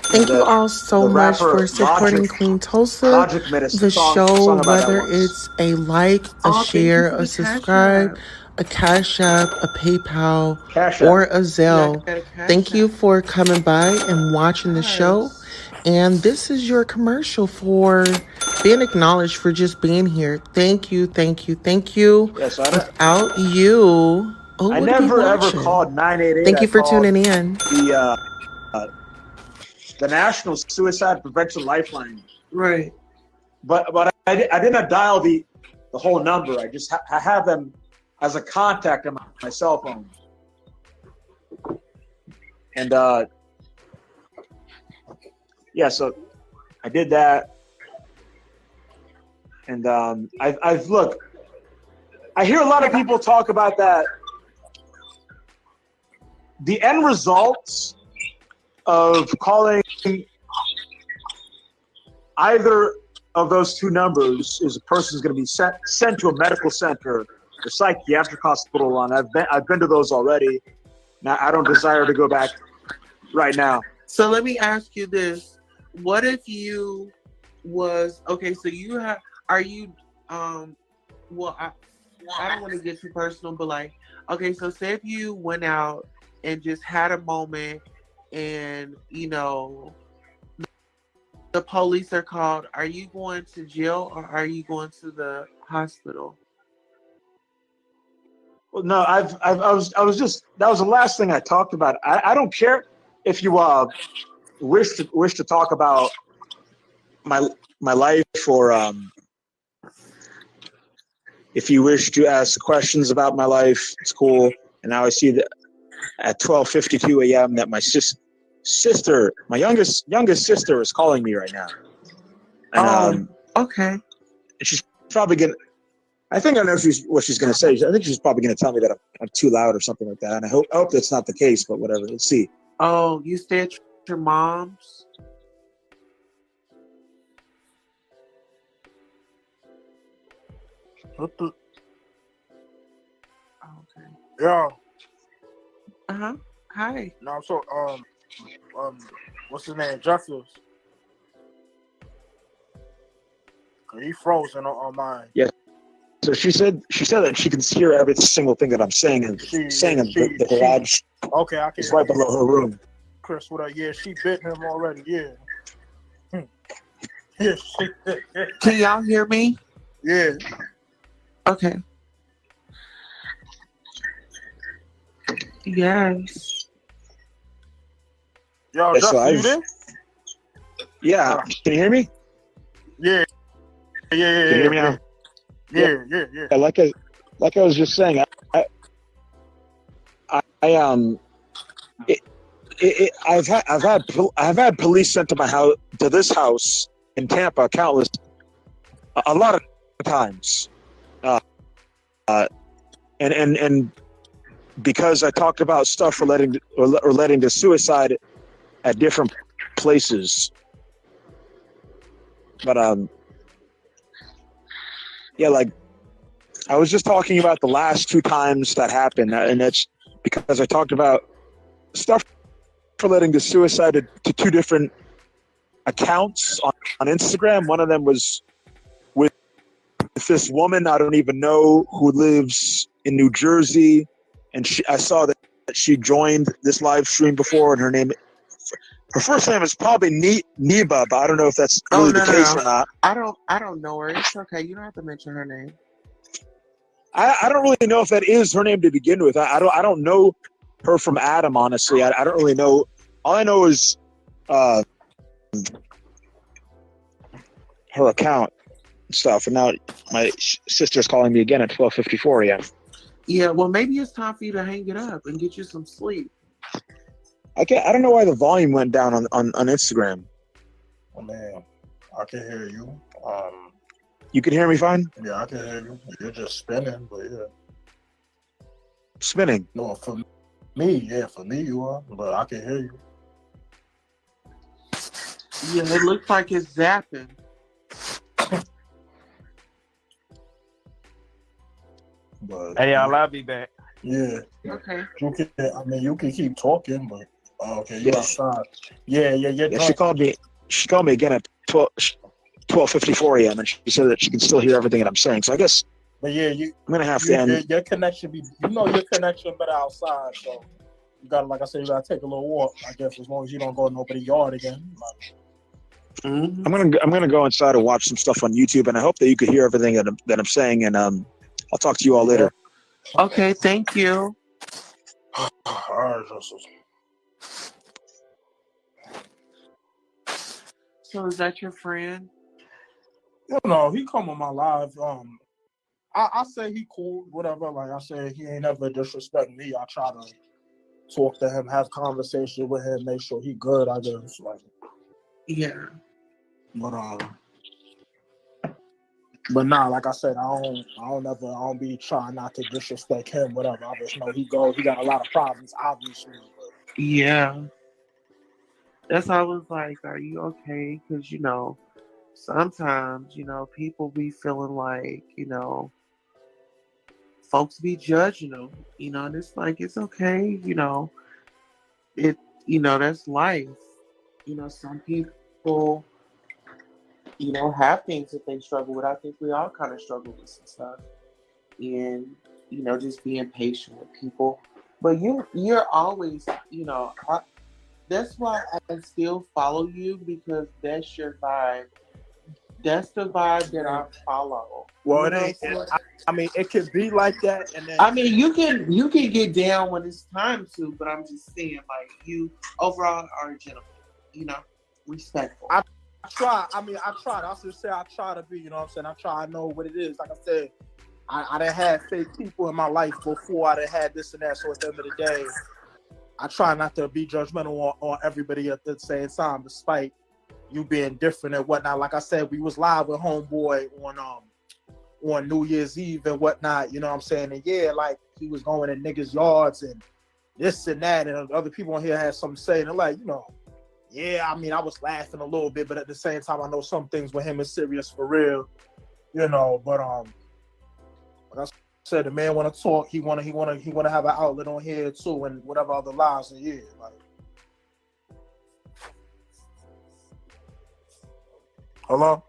Thank you all so much for supporting Queen Tulsa, the show, whether it's a like, a share, a subscribe, a Cash App, a PayPal, or a Zelle. Thank you for coming by and watching the show. And this is your commercial for being acknowledged for just being here. Thank you, thank you, thank you. Yes, without you, I never ever called 988. Thank you for tuning in. The National Suicide Prevention Lifeline. Right. But I didn't dial the whole number. I just I have them as a contact on my cell phone. And yeah, so I did that. And I've look, I hear a lot of people talk about that. The end results of calling either of those two numbers is a person's going to be sent to a medical center or psychiatric hospital. And I've been to those already. Now I don't desire to go back right now. So let me ask you this: what if you was okay? So you have well, I don't want to get too personal, but like, okay, so say if you went out and just had a moment and, the police are called, are you going to jail or are you going to the hospital? Well, no, I was just, that was the last thing I talked about. I don't care if you wish to talk about my life or if you wish to ask questions about my life, it's cool. And now I see that at 12:52 a.m. that my sister, my youngest sister, is calling me right now. And, okay. And she's probably gonna. I think I know what she's gonna say. I think she's probably gonna tell me that I'm too loud or something like that. And I hope that's not the case. But whatever. Let's see. Oh, you stay at your mom's? What the? Okay. Yeah. Hi. No, so what's his name? Justice. He frozen on mine. Yeah. So she said that she can hear every single thing that I'm saying and the garage. Okay, I can. It's right below her room. Chris, what up? Yeah, she bit him already. Yeah. Yeah. Can y'all hear me? Yeah. Okay. Yes. Yo, Justin, you there? Yeah. Can you hear me? Yeah. Can you hear me now? Yeah. Like I was just saying, I've had police sent to my house, to this house in Tampa, a lot of times, and because I talked about stuff relating to suicide at different places, but yeah, like I was just talking about the last two times that happened, and that's because I talked about stuff for letting the suicide to two different accounts on Instagram. One of them was with this woman I don't even know who lives in New Jersey, and I saw that she joined this live stream before, and her first name is probably Neba, but I don't know if that's really the case or not. I don't know her. It's okay. You don't have to mention her name. I don't really know if that is her name to begin with. I don't know her from Adam, honestly. I don't really know. All I know is her account and stuff. And now my sister's calling me again at 12:54 a.m. Yeah, well, maybe it's time for you to hang it up and get you some sleep. I don't know why the volume went down on Instagram. Oh man, I can hear you. You can hear me fine? Yeah, I can hear you. You're just spinning, but yeah. Spinning? No, for me you are, but I can hear you. Yeah, it looks like it's zapping. But hey, I'll be back. Yeah. Okay. You can keep talking, but okay, you're outside. Yeah. She called me again at 12:54 a.m. and she said that she can still hear everything that I'm saying. So I guess. But yeah, I'm gonna have to end. Your connection your connection better outside. So you gotta, like I said, you gotta take a little walk. I guess as long as you don't go in nobody's yard again. I'm gonna go inside and watch some stuff on YouTube, and I hope that you could hear everything that I'm saying. And I'll talk to you all later. Okay, thank you. All right, Joseph. So is that your friend? You know, he come on my live. I say he cool, whatever. Like I said, he ain't ever disrespect me. I try to talk to him, have conversation with him, make sure he good. I guess like. Yeah. But nah, like I said, I don't be trying not to disrespect him, whatever. I just know he got a lot of problems, obviously. But. Yeah. That's why I was like, are you okay? Because, sometimes, people be feeling like, folks be judging them, and it's like, it's okay, that's life. Some people, have things that they struggle with. I think we all kind of struggle with some stuff. And, just being patient with people. But you're always, that's why I still follow you, because that's your vibe. That's the vibe that I follow. Well, it ain't. It could be like that, and then. You can get down when it's time to, but I'm just saying, like, you overall are a gentleman, respectful. I try. I tried. I should say I try to be. You know what I'm saying? I know what it is. Like I said, I done had fake people in my life before. I done had this and that. So at the end of the day, I try not to be judgmental on everybody at the same time, despite you being different and whatnot. Like I said, we was live with Homeboy on New Year's Eve and whatnot, you know what I'm saying? And yeah, like he was going in niggas' yards and this and that, and other people on here had something to say, and they're like, yeah, I was laughing a little bit, but at the same time, I know some things with him is serious for real, but like I said, the man want to talk, he want to have an outlet on here too, and whatever other lives in here, like. Hello?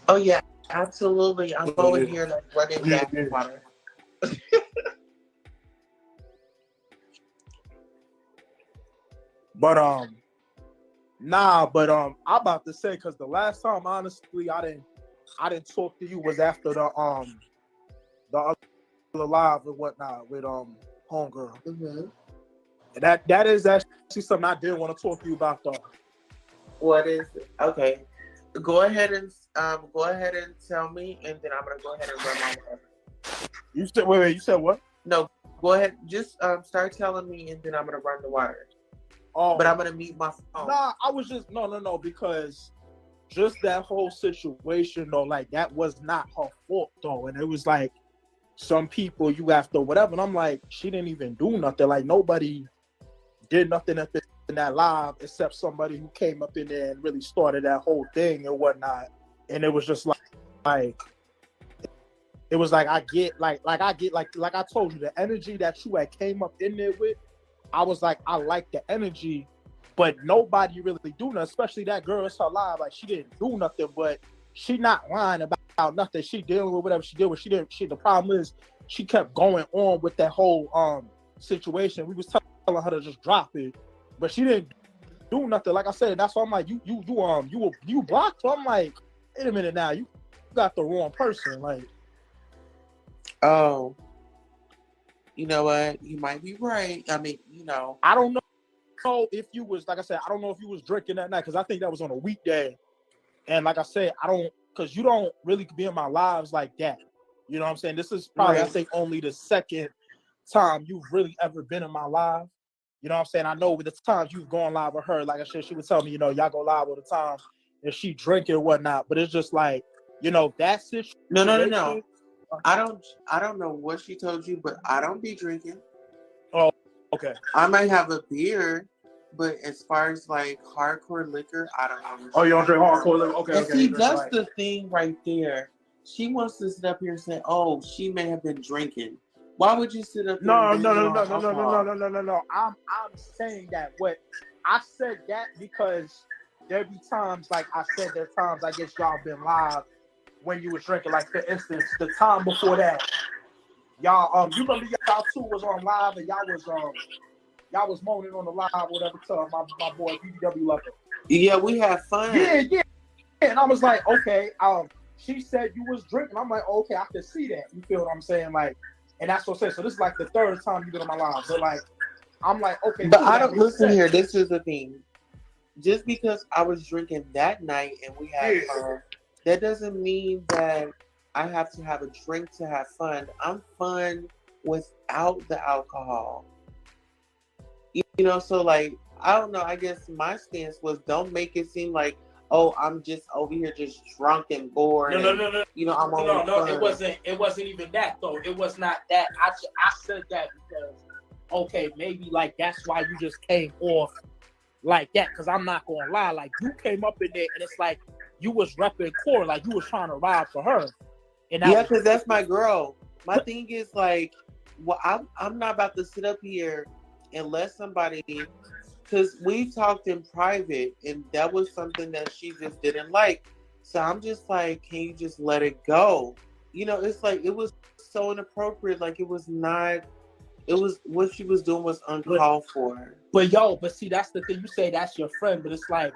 Oh, yeah, absolutely. I'm over here like running back water. But I'm about to say, because the last time, honestly, I didn't talk to you was after the other live and whatnot with Homegirl. Mm-hmm. And that is actually something I did want to talk to you about though. What is it? Okay. Go ahead and tell me, and then I'm gonna go ahead and run my water. You said wait, you said what? No, go ahead. Just start telling me, and then I'm gonna run the water. Oh, but I'm gonna mute my phone. Nah, I was just no, because just that whole situation though, like that was not her fault though, and it was like some people you have to whatever, and I'm like, she didn't even do nothing. Like nobody did nothing in that live except somebody who came up in there and really started that whole thing and whatnot. And it was just like it was like I get like I told you, the energy that you had came up in there with I was like, I like the energy, but nobody really do nothing, especially that girl. It's her live. Like, she didn't do nothing, but she not lying about nothing. She dealing with whatever she did with. The problem is she kept going on with that whole situation. We was telling her to just drop it, but she didn't do nothing. Like I said, that's why I'm like, you blocked. So I'm like, wait a minute now, you got the wrong person. Like, oh, you know what? You might be right. I mean, you know, I don't know if you was, like I said, I don't know if you was drinking that night, because I think that was on a weekday. And like I said, because you don't really be in my lives like that. You know what I'm saying? This is probably, right. I think, only the second time you've really ever been in my live. You know what I'm saying? I know with the times you've gone live with her, like I said, she would tell me, you know, y'all go live all the time if she drinking or whatnot. But it's just like, you know, that situation. No. I don't know what she told you, but I don't be drinking. Oh, okay. I might have a beer, but as far as like hardcore liquor, I don't know. Oh, you don't drink hardcore liquor? Okay, and see, that's the thing right there. She wants to sit up here and say, "Oh, she may have been drinking." Why would you sit up here? No. I'm saying that I said that because there be times, like I said, there are times I guess y'all been live when you was drinking. Like, for instance, the time before that, y'all you remember y'all two was on live and y'all was moaning on the live, whatever, to my boy BBW Lover. Yeah, we had fun. Yeah. And I was like, okay, she said you was drinking. I'm like, okay, I can see that. You feel what I'm saying? Like, and that's what I said. So this is like the third time you've been on my live. So like, I'm like, okay. But I don't listen here. This is the thing. Just because I was drinking that night and we had fun, that doesn't mean that I have to have a drink to have fun. I'm fun without the alcohol. You know, so like, I don't know. I guess my stance was, don't make it seem like, oh, I'm just over here just drunk and bored. No. You know, I'm on fun. It wasn't even that though. It was not that. I said that because, okay, maybe like that's why you just came off like that. Because I'm not gonna lie, like you came up in there and it's like you was repping core, like you was trying to ride for her. And yeah, because that's my girl. My thing is like, well, I'm not about to sit up here and let somebody. Because we talked in private, and that was something that she just didn't like. So I'm just like, can you just let it go? You know, it's like, it was so inappropriate. Like, it was what she was doing was uncalled for. But see, that's the thing. You say that's your friend, but it's like,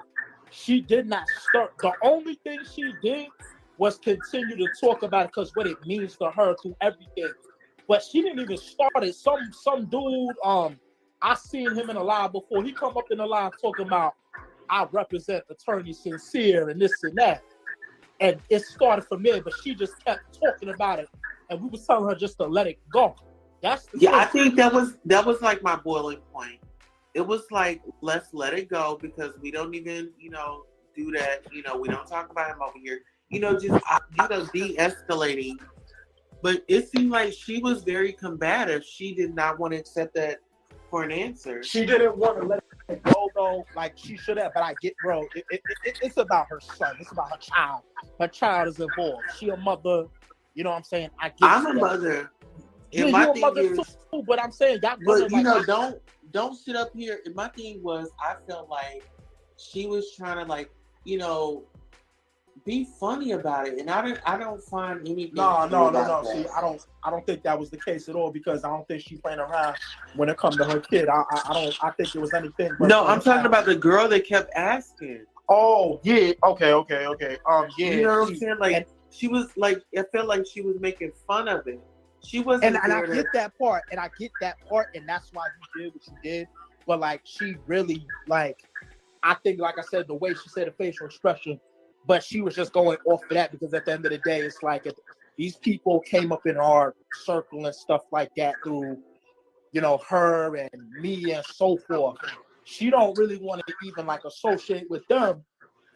she did not start. The only thing she did was continue to talk about it because what it means to her through everything. But she didn't even start it. Some dude, I seen him in a live before. He come up in the live talking about, I represent Attorney Sincere and this and that. And it started from there, but she just kept talking about it. And we was telling her just to let it go. That's the I think that was like my boiling point. It was like, let's let it go because we don't even, you know, do that. You know, we don't talk about him over here. You know, just, de-escalating. But it seemed like she was very combative. She did not want to accept that for an answer. She didn't want to let it go though, like she should have. But I get, bro, it's about her son. It's about her child. Her child is involved. She a mother. You know what I'm saying? I'm a mother. And my thing is, too, but I'm saying y'all. But you know, don't sit up here. And my thing was, I felt like she was trying to, like, you know, be funny about it, and I don't find anything. No. See, I don't think that was the case at all because I don't think she playing around when it comes to her kid. I think it was anything. But no, I'm talking about the girl that kept asking. Oh yeah, okay. Yeah, you know what I'm saying? Like, she was like, it felt like she was making fun of it. She wasn't. And I get that part, and that's why you did what you did. But like, she really, like, I think, like I said, the way she said the facial expression. But she was just going off of that because at the end of the day, it's like these people came up in our circle and stuff like that through, you know, her and me and so forth. She don't really want to even like associate with them.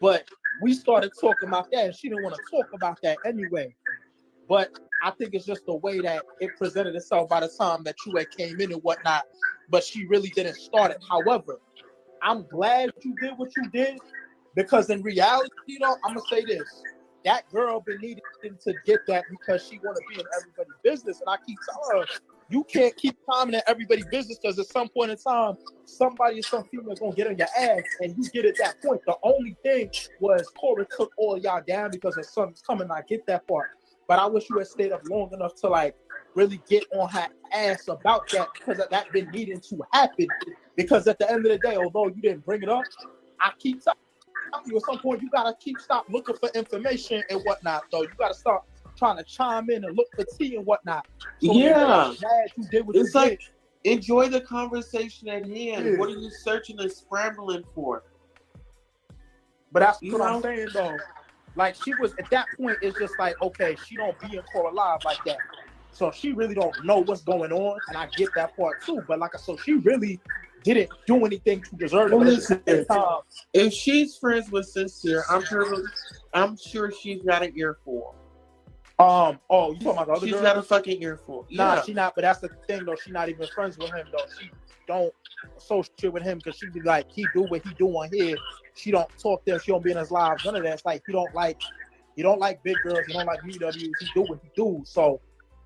But we started talking about that and she didn't want to talk about that anyway. But I think it's just the way that it presented itself by the time that you had came in and whatnot. But she really didn't start it. However, I'm glad you did what you did. Because in reality, you know, I'm gonna say this: that girl been needing to get that because she want to be in everybody's business, and I keep telling her, you can't keep climbing at everybody's business because at some point in time, somebody or some female is gonna get on your ass, and you get at that point. The only thing was Cora took all of y'all down because her son was coming. I get that part, but I wish you had stayed up long enough to like really get on her ass about that, because that been needing to happen. Because at the end of the day, although you didn't bring it up, I keep telling you at some point you gotta stop looking for information and whatnot. Though you gotta start trying to chime in and look for tea and whatnot. So yeah, you did what it's you like did. enjoy the conversation at hand. Yeah. What are you searching and scrambling for? But that's what I'm saying though. Like she was at that point, it's just like, okay, she don't be in Call Alive like that. So she really don't know what's going on, and I get that part too. But like I said, she really didn't do anything to deserve it. Well, listen, if she's friends with Sincere, I'm sure she's got an earful. Oh, you talking about the other She's girl? got a fucking earful. Nah, Yeah. she not. But that's the thing though. She not even friends with him though. She don't associate with him because she be like, he do what he do on here. She don't talk to him. She don't be in his lives. None of that. It's like he don't like big girls. He don't like BWs. He do what he do. So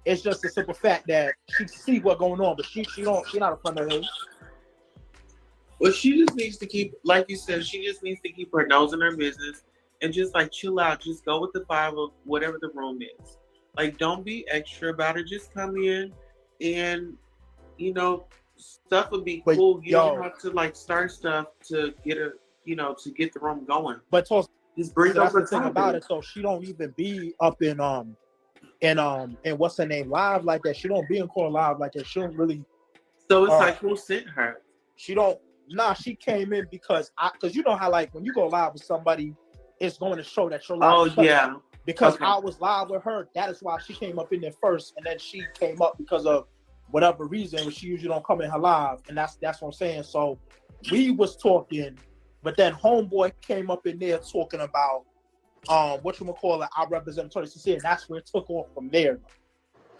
it's just a simple fact that she see what's going on, but she not a friend of his. Well, she just needs to keep, like you said, she just needs to keep her nose in her business and just like chill out. Just go with the vibe of whatever the room is. Like, don't be extra about it. Just come in and, stuff would be cool. You don't have to like start stuff to get to get the room going. But just bring up the thing about it. So she don't even be up in what's her name live like that. She don't be in Call Live like that. She don't really. So it's like, who sent her? She don't. Nah, she came in because you know how like when you go live with somebody, it's going to show that you're live. Oh yeah. Because I was live with her, that is why she came up in there first, and then she came up because of whatever reason. She usually don't come in her live, and that's what I'm saying. So we was talking, but then homeboy came up in there talking about I represent Tony Sincere, and that's where it took off from there.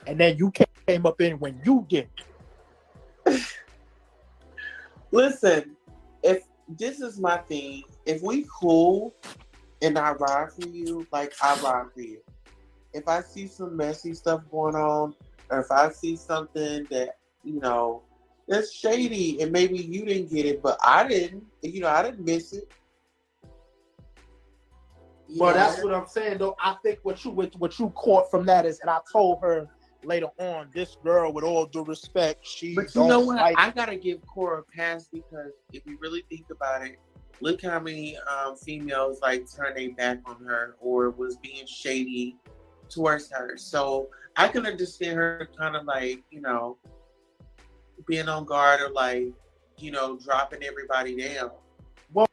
And then you came up in when you did. Listen, if this is my thing, if we cool and I ride for you, like I ride for you. If I see some messy stuff going on, or if I see something that, that's shady and maybe you didn't get it, but I didn't, I didn't miss it. Well, that's what I'm saying though. I think what you caught from that is, and I told her later on, this girl, with all due respect, But you know what? I gotta give Cora a pass because if you really think about it, look how many females like turned their back on her or was being shady towards her. So I can understand her kind of like, being on guard or like, dropping everybody down. Well,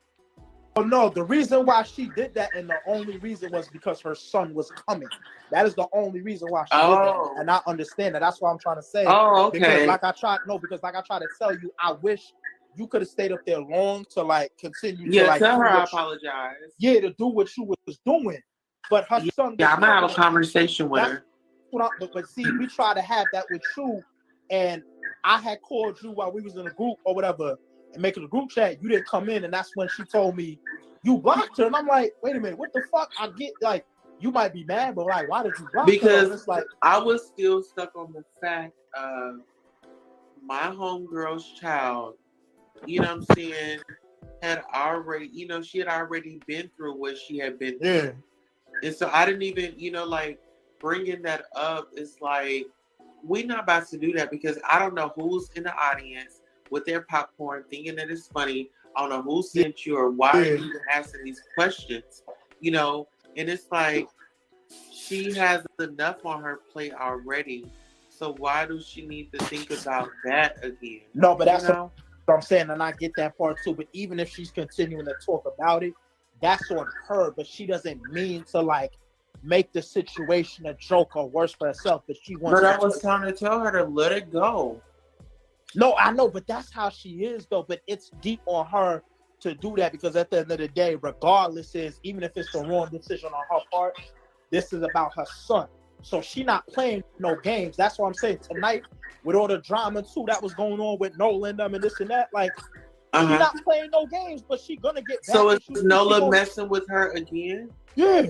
no, the reason why she did that, and the only reason was because her son was coming. That is the only reason why she did that. And I understand that. That's what I'm trying to say. Oh, okay. Because like I tried to tell you, I wish you could have stayed up there long to like continue to like tell her I apologize. Yeah, to do what you was doing. But her son I'm gonna have a conversation with her. But see, we tried to have that with you, and I had called you while we was in a group or whatever and making a group chat. You didn't come in, and that's when she told me you blocked her. And I'm like, wait a minute, what the fuck? I get like you might be mad, but like, why did you block her? Because it's like I was still stuck on the fact of my homegirl's child, you know what I'm saying, had already, she had already been through what she had been through. Yeah. And so I didn't even, like bringing that up is like, we're not about to do that because I don't know who's in the audience with their popcorn thinking that it's funny. I don't know who sent you or why are you even asking these questions, and it's like she has enough on her plate already. So why does she need to think about that again? No, but that's what I'm saying, and I get that part too. But even if she's continuing to talk about it, that's on her. But she doesn't mean to like make the situation a joke or worse for herself. But she wants. But I was trying to tell her to let it go. No, I know, but that's how she is though. But it's deep on her to do that because at the end of the day, regardless, even if it's the wrong decision on her part, this is about her son. So she not playing no games. That's what I'm saying. Tonight, with all the drama too that was going on with Nola and them and this and that, like she's not playing no games, but she gonna get back. So is Nola messing with her again? Yeah.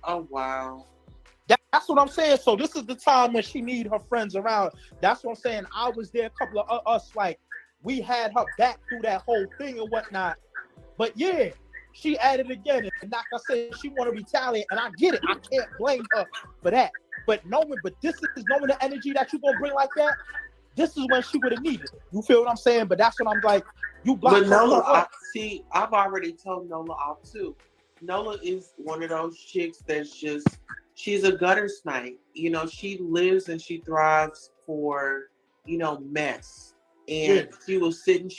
Oh wow. That's what I'm saying. So this is the time when she need her friends around. That's what I'm saying. I was there, a couple of us, like, we had her back through that whole thing and whatnot. But yeah, she added again. And like I said, she want to retaliate. And I get it. I can't blame her for that. But this is knowing the energy that you're going to bring like that. This is when she would have needed it. You feel what I'm saying? But that's what I'm like, you block But her. Nola, I've already told Nola off too. Nola is one of those chicks that's just, she's a gutter snipe. You know, she lives and she thrives for, you know, mess. And she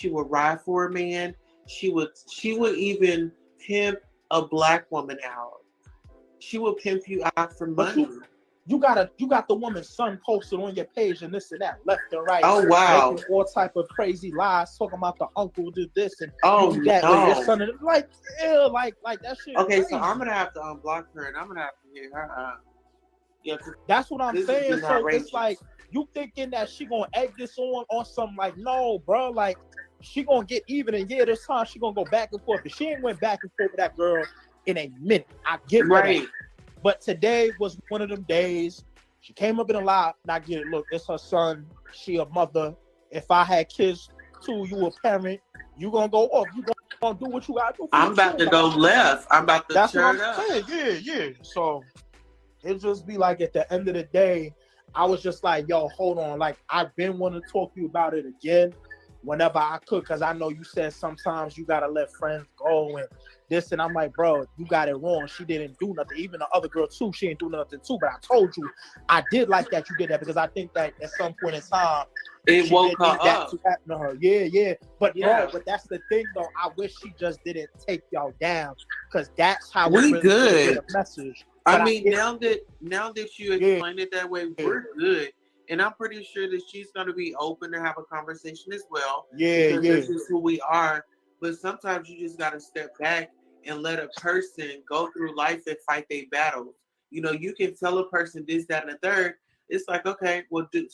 would ride for a man. She would even pimp a black woman out. She would pimp you out for money. You got the woman's son posted on your page and this and that, left and right. Oh wow! Making all type of crazy lies, talking about the uncle did this and that. No. Your son, like that shit. Okay, crazy. So I'm gonna have to unblock her and I'm gonna have to hit her up. Yeah, that's what I'm saying. So it's like you thinking that she gonna egg this on some, like, no, bro, like she gonna get even, and this time she gonna go back and forth. But she ain't went back and forth with that girl in a minute. I get right. That. But today was one of them days. She came up in a lot. And I get it. Look, it's her son. She a mother. If I had kids too, you a parent. You gonna go off. You gonna do what you gotta do. I'm about to go left. I'm about to That's turn what I'm up. saying. Yeah. So it just be like at the end of the day, I was just like, yo, hold on. Like, I've been wanting to talk to you about it again whenever I could, because I know you said sometimes you gotta let friends go and this, and I'm like, bro, you got it wrong. She didn't do nothing. Even the other girl too, she didn't do nothing too. But I told you, I did like that you did that, because I think that at some point in time, it woke her up. To happen to her. Yeah. But bro, but that's the thing though. I wish she just didn't take y'all down, because that's how we really good. Get a message. I mean, now that you explained it that way, we're good. And I'm pretty sure that she's going to be open to have a conversation as well. Because this is who we are. But sometimes you just got to step back and let a person go through life and fight their battles. You know, you can tell a person this, that, and the third. It's like, okay, well, do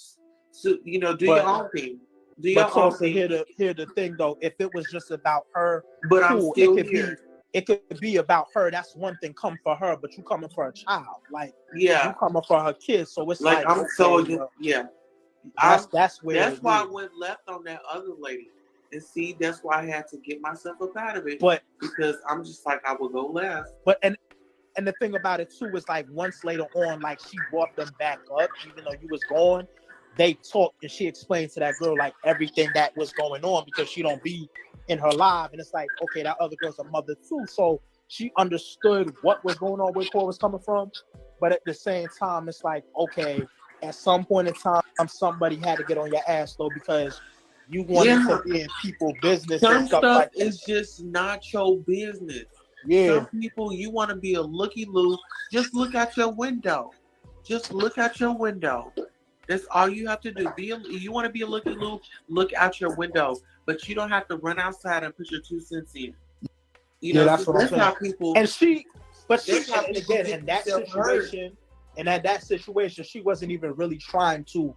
your own thing. Do your own thing. Hear the thing, though. If it was just about her, but I'm still here. It could be about her. That's one thing. Come for her, but you coming for a child. Like, you coming for her kids. So it's like I'm That's why I went left on that other lady. And see, that's why I had to get myself up out of it. But because I'm just like, I will go left. But and the thing about it too is, like, once later on, like, she brought them back up, even though you was gone. They talked and she explained to that girl like everything that was going on, because she don't be in her live, and it's like, okay, that other girl's a mother too, so she understood what was going on, where Cora was coming from. But at the same time, it's like, okay, at some point in time, somebody had to get on your ass though, because you wanted to be in people's business. Some and stuff stuff like that. is just not your business. Yeah. Some people, you want to be a looky-loo, just look out your window. Just look out your window. That's all you have to do. You want to be a looky-loo, look out your window. But you don't have to run outside and put your 2 cents in. You know, that's what I'm saying. How people. And again, in that situation, and at that situation, she wasn't even really trying to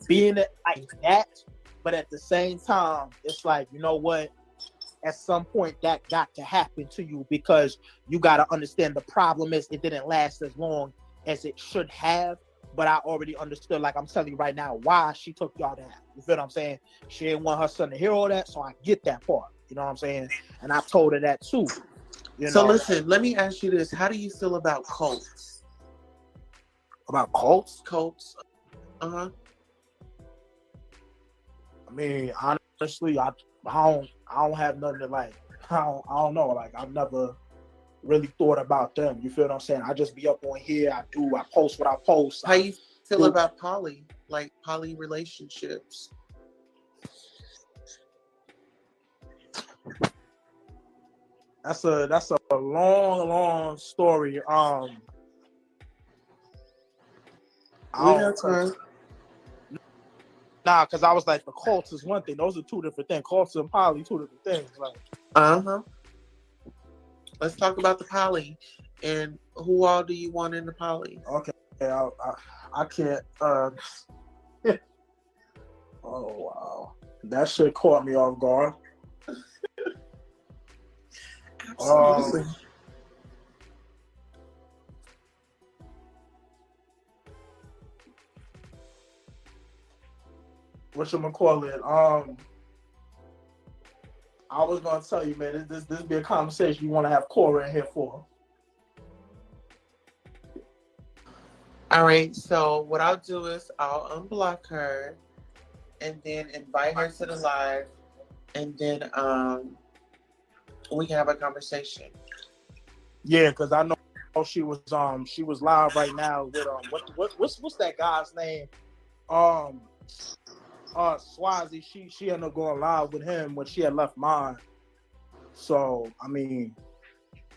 be in it like that. But at the same time, it's like, you know what? At some point, that got to happen to you, because you got to understand the problem is it didn't last as long as it should have. But I already understood, like I'm telling you right now, why she took y'all down. You feel what I'm saying? She didn't want her son to hear all that, so I get that part. You know what I'm saying? And I told her that too. So listen, let me ask you this. How do you feel about cults? About cults? Cults. Uh-huh. I mean, honestly, I don't have nothing to like. I don't know. Like, I've never really thought about them. You feel what I'm saying? I just be up on here. I post what I post. How you feel about poly? Like poly relationships? That's a long story. Nah, because I was like, the cults is one thing. Those are two different things. Cults and poly, two different things. Like, Let's talk about the poly. And who all do you want in the poly? Okay, I can't. Oh wow, that shit caught me off guard. Absolutely. whatchamacallit, I was gonna tell you, man, this be a conversation you want to have Cora in here for. All right, so what I'll do is I'll unblock her and then invite her to the live, and then we can have a conversation. Yeah, because I know she was live right now with what's that guy's name? Swazi. She ended up going live with him when she had left mine. So I mean,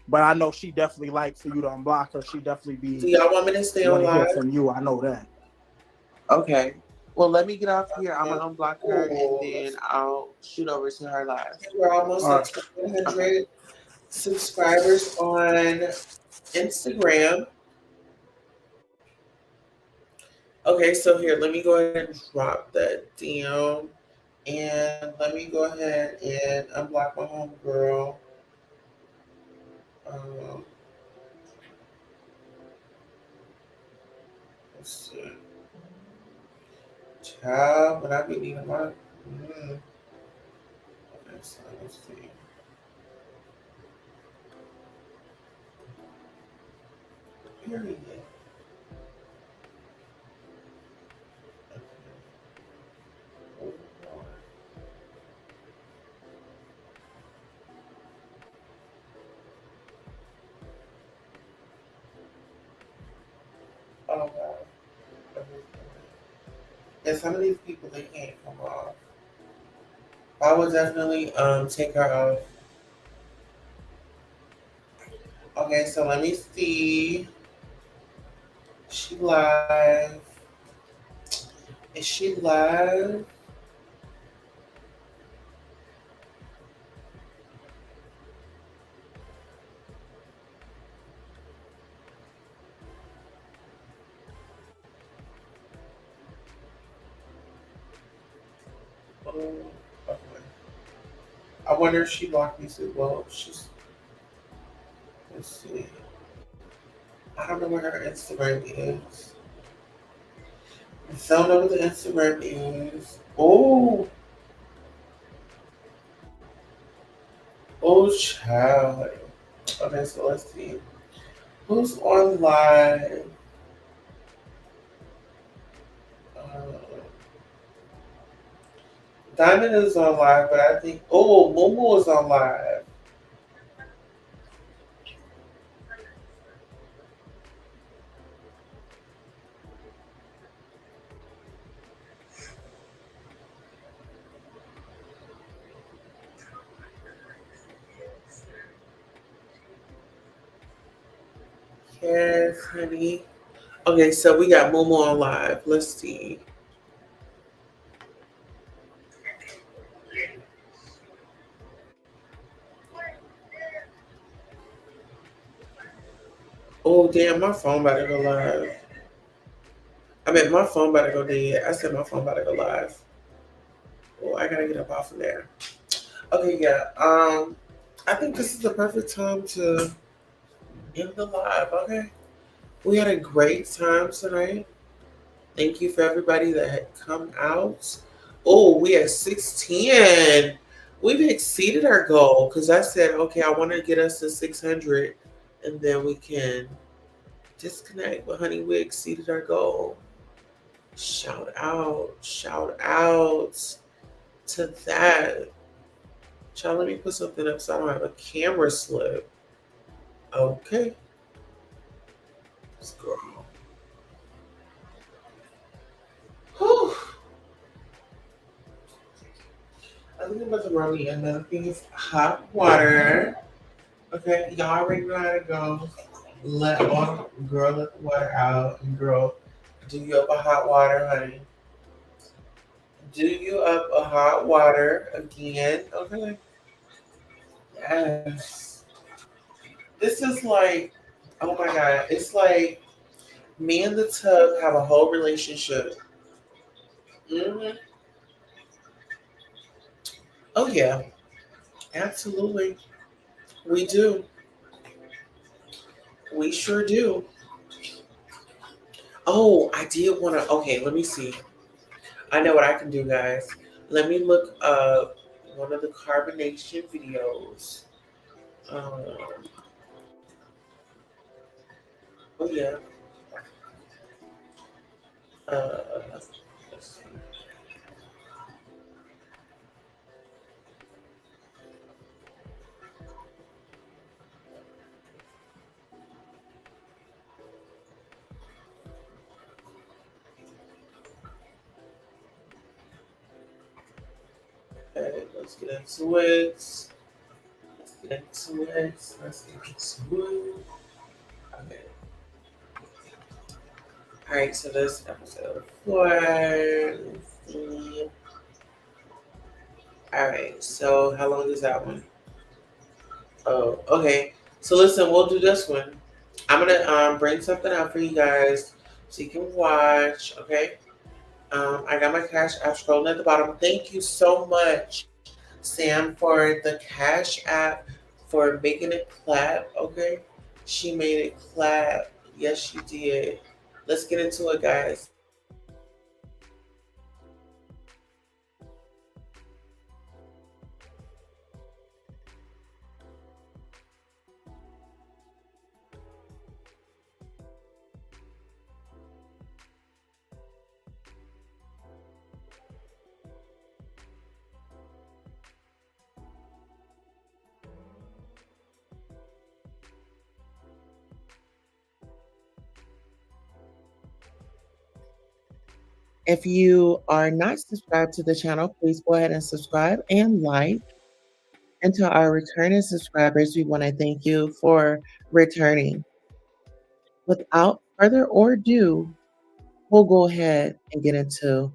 but I know she definitely like for you to unblock her. She definitely be. Do y'all want me to stay on live? From you, I know that. Okay. Well, let me get off here. I'm gonna unblock her and then I'll shoot over to her live. We're almost at 100 subscribers on Instagram. Okay, so here, let me go ahead and drop that down. And let me go ahead and unblock my homegirl. Let's see. Child, when I be needing my. Okay, so let's see. Period. Oh God. And some of these people, they can't come off. I would definitely take her off. Okay, so let me see. She live. Is she live? Oh, okay. I wonder if she blocked me too. Well, she's. Let's see. I don't know where her Instagram is. I don't know what the Instagram is. Oh. Oh, child. Okay, so let's see. Who's on live? Diamond is on live, but I think. Oh, Momo is on live. Yes, honey. Okay, so we got Momo on live. Let's see. Oh, damn, my phone about to go live. I mean, my phone about to go dead. I said my phone about to go live. Oh, I gotta get up off of there. Okay, yeah. I think this is the perfect time to end the live, okay? We had a great time tonight. Thank you for everybody that had come out. Oh, we at 610. We've exceeded our goal because I said, okay, I want to get us to 600 and then we can disconnect. But honey, we exceeded our goal. Shout out to that. Child, let me put something up so I don't have a camera slip. Okay. Let's go. Whew. I think I'm about to run me another thing of hot water. Okay, y'all already know how to go. Let the water out. And girl, do you up a hot water, honey? Do you up a hot water again? Okay. Yes. This is like, oh my God. It's like me and the tub have a whole relationship. Mm-hmm. Oh, yeah. Absolutely. We do. We sure do. Oh, I did want to. Okay, let me see. I know what I can do, guys. Let me look up one of the carbonation videos. Oh yeah. Let's see. Okay, let's get into it. Let's get into it. Let's get into it. Okay. All right, so this episode 4. Let's see. All right, so how long is that one? Oh, okay. So listen, we'll do this one. I'm gonna bring something out for you guys so you can watch. Okay. I got my Cash App scrolling at the bottom. Thank you so much, Sam, for the Cash App for making it clap. Okay, she made it clap. Yes, she did. Let's get into it, guys. If you are not subscribed to the channel, please go ahead and subscribe and like. And to our returning subscribers, we want to thank you for returning. Without further ado, we'll go ahead and get into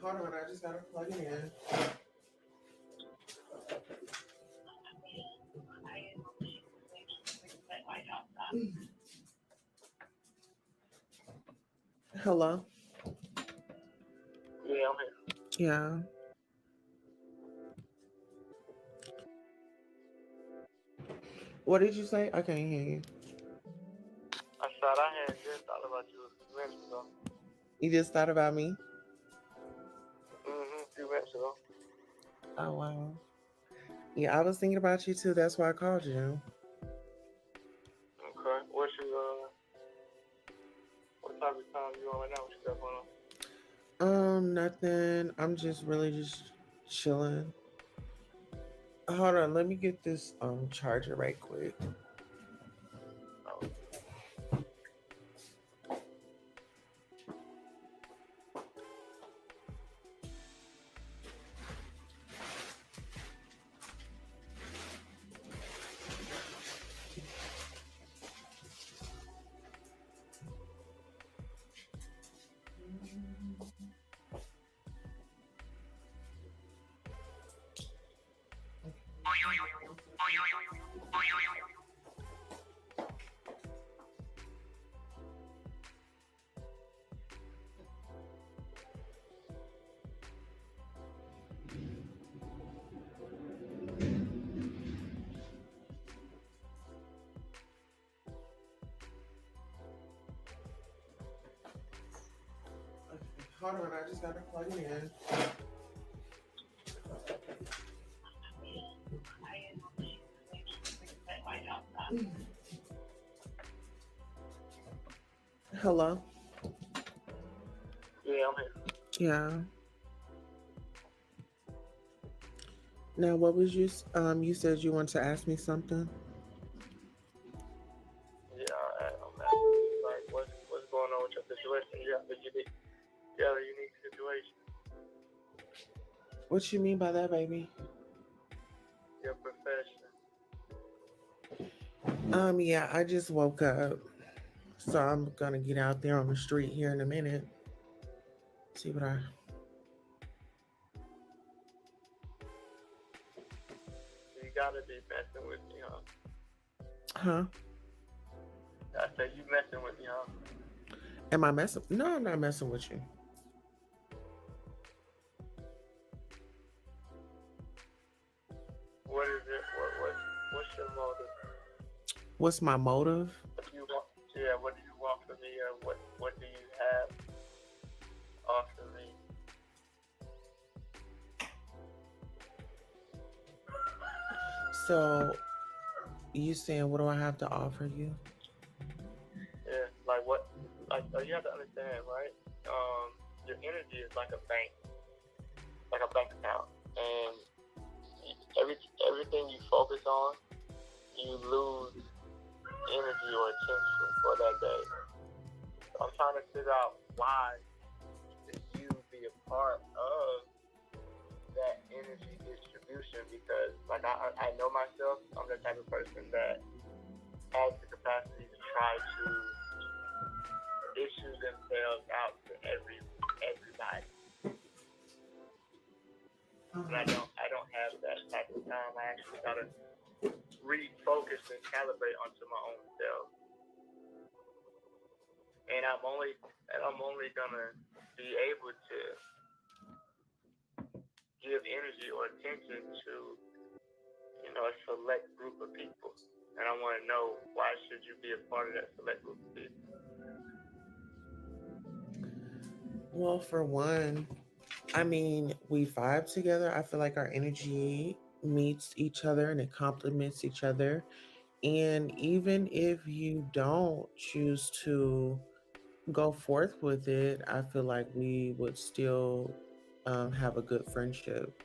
hold on, I just gotta plug it in. Hello? Yeah, I'm here. Yeah. What did you say? I can't hear you. I thought I had just thought about you a few minutes ago. You just thought about me? A few minutes ago. Oh, wow. Yeah, I was thinking about you too. That's why I called you. Okay. What type of time you on right now? What you got going on? Nothing. I'm just really just chilling. Hold on, let me get this charger right quick. Hold on, I just gotta plug it in. Hello? Yeah, I'm here. Yeah. Now, what was you said you want to ask me something? Yeah, I'm asking, like, what's going on with your situation? You have a unique situation. What you mean by that, baby? Your profession. Yeah, I just woke up. So I'm gonna get out there on the street here in a minute. See what I You gotta be messing with me, huh? Huh? I said you messing with me, huh? Am I messing? No, I'm not messing with you. What is it? What's your motive? What's my motive? What do you want? Yeah, what do you want from me, or what do you have offer me? So you saying what do I have to offer you? Yeah, like what? Like, so you have to understand, right? Your energy is like a bank account, and everything you focus on, you lose energy or attention for that day. So I'm trying to figure out why should you be a part of that energy distribution, because like I know myself, I'm the type of person that has the capacity to try to issue themselves out to everybody. But I don't have that type of time. I actually gotta refocus and calibrate onto my own self. And I'm only gonna be able to give energy or attention to, a select group of people. And I want to know, why should you be a part of that select group of people? Well, for one, I mean, we vibe together. I feel like our energy meets each other and it complements each other. And even if you don't choose to go forth with it, I feel like we would still have a good friendship.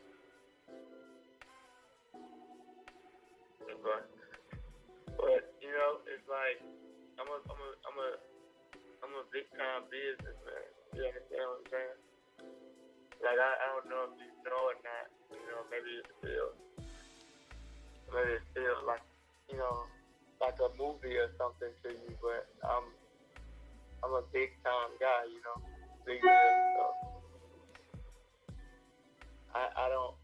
But it's like I'm a big time businessman. You understand what I'm saying? Like I don't know if you know or not. Maybe it feels like like a movie or something to you. But I'm a big time guy. Big deal. So I don't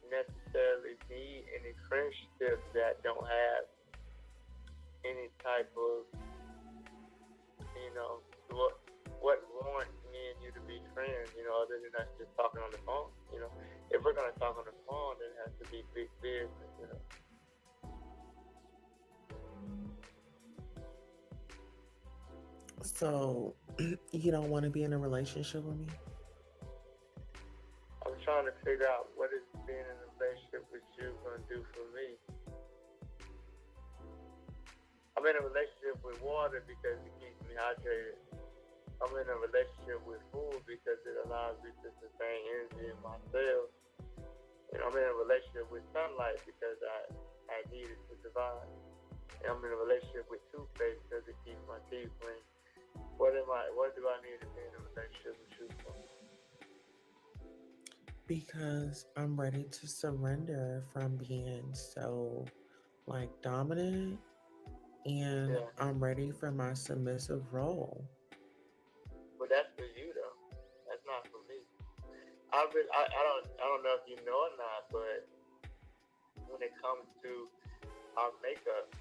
necessarily need any friendships that don't have any type of, what warrants me and you to be friends, other than us just talking on the phone. If we're gonna talk on the phone, then it has to be big business, So you don't want to be in a relationship with me? I'm trying to figure out what is being in a relationship with you gonna do for me. I'm in a relationship with water because it keeps me hydrated. I'm in a relationship with food because it allows me to sustain energy in my cells. I'm in a relationship with sunlight because I need it to survive. And I'm in a relationship with toothpaste because it keeps my teeth clean. What do I need to be in a relationship with you for? Because I'm ready to surrender from being so dominant, and Yeah. I'm ready for my submissive role. But that's for you though. That's not for me. I don't know if you know or not, but when it comes to our makeup,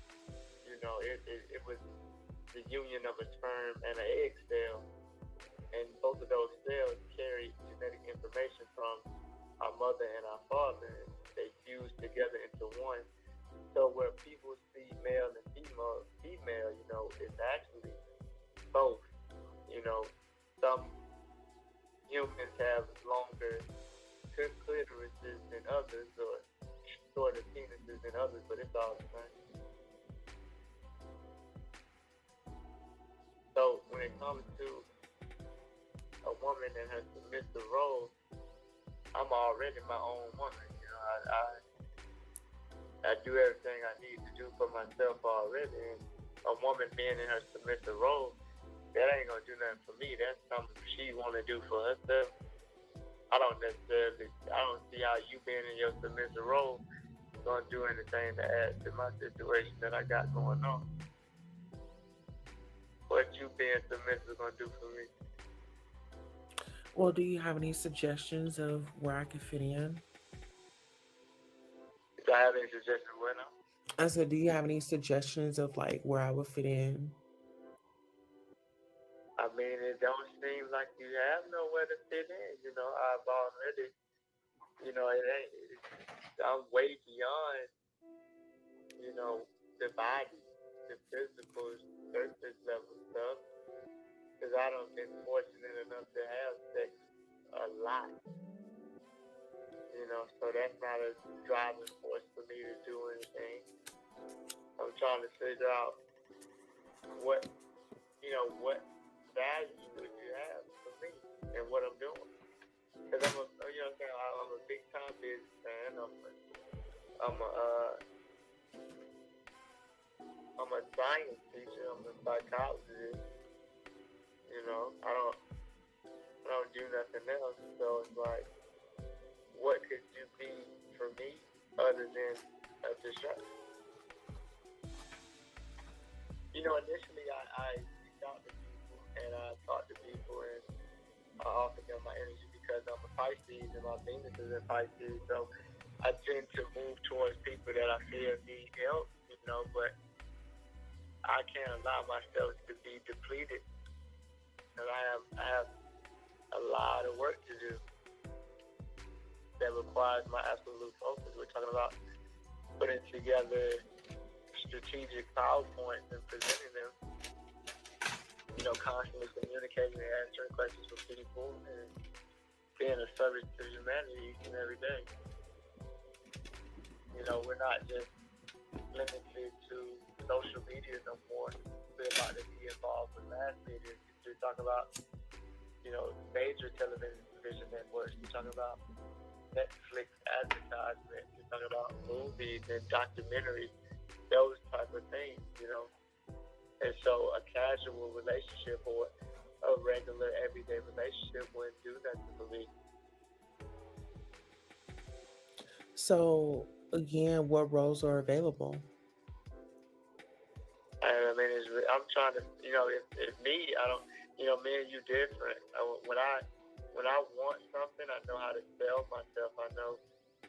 it was the union of a sperm and an egg cell, and both of those cells carry genetic information from our mother and our father, and they fuse together into one. So where people see male and female, it's actually both. Some humans have longer clitorises than others, or shorter penises than others, but it's all the same. So when it comes to a woman and her submissive role, I'm already my own woman. You know, I do everything I need to do for myself already. And a woman being in her submissive role, that ain't gonna do nothing for me. That's something she wanna do for herself. I don't see how you being in your submissive role gonna do anything to add to my situation that I got going on. What you being submissive gonna do for me? Well, do you have any suggestions of where I could fit in? Do I have any suggestions where now? I said, do you have any suggestions of like where I would fit in? I mean, it don't seem like you have nowhere to fit in. You know, I've already, you know, I'm way beyond, you know, the body, the physical, surface level stuff. Because I don't been fortunate enough to have sex a lot. You know, so that's not a driving force for me to do anything. I'm trying to figure out what value would you have for me and what I'm doing. Because I'm a big time businessman. I'm a science teacher. I'm a psychologist. You know, I don't do nothing else. So it's like, what could you be for me other than a distraction? You know, initially I reached out to people and I talked to people and I offered them my energy because I'm a Pisces and my Venus is in Pisces. So I tend to move towards people that I feel need help, you know, but I can't allow myself to be depleted. And I have a lot of work to do that requires my absolute focus. We're talking about putting together strategic PowerPoints and presenting them, you know, constantly communicating and answering questions from people and being a service to humanity each and every day. You know, we're not just limited to social media no more. We're about to be involved with mass media. You're talking about, you know, major television networks. You're talking about Netflix advertisements. You're talking about movies and documentaries, those type of things, you know. And so a casual relationship or a regular everyday relationship wouldn't do nothing for me. So again, what roles are available? I mean, I'm trying to, you know, if me, I don't, you know, me and you different. When I want something, I know how to sell myself. I know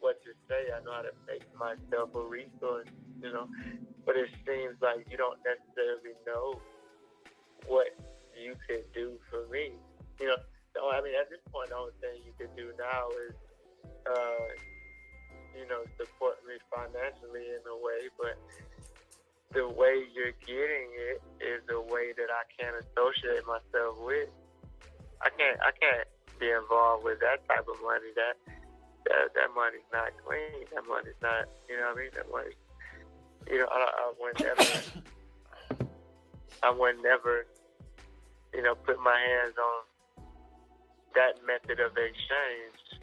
what to say. I know how to make myself a resource, you know. But it seems like you don't necessarily know what you could do for me. You know, so, I mean, at this point, the only thing you could do now is, you know, support me financially in a way, but the way you're getting it is the way that I can't associate myself with. I can't be involved with that type of money. That money's not clean. That money's not, you know what I mean? That money, you know, I would never, you know, put my hands on that method of exchange.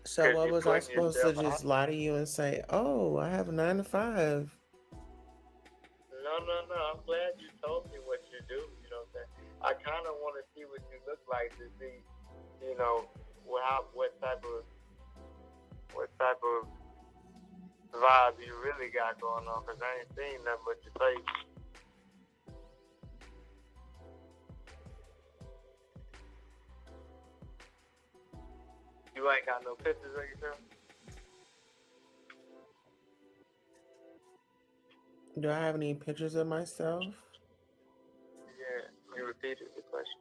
So what was I supposed to just lie to you and say, oh, I have a 9 to 5? No. I'm glad you told me what you do. You know what I'm saying? I kind of want to see what you look like to see, you know, what type of vibe you really got going on. Because I ain't seen nothing but your face. You ain't got no pictures of yourself? Do I have any pictures of myself? Yeah, you repeated the question.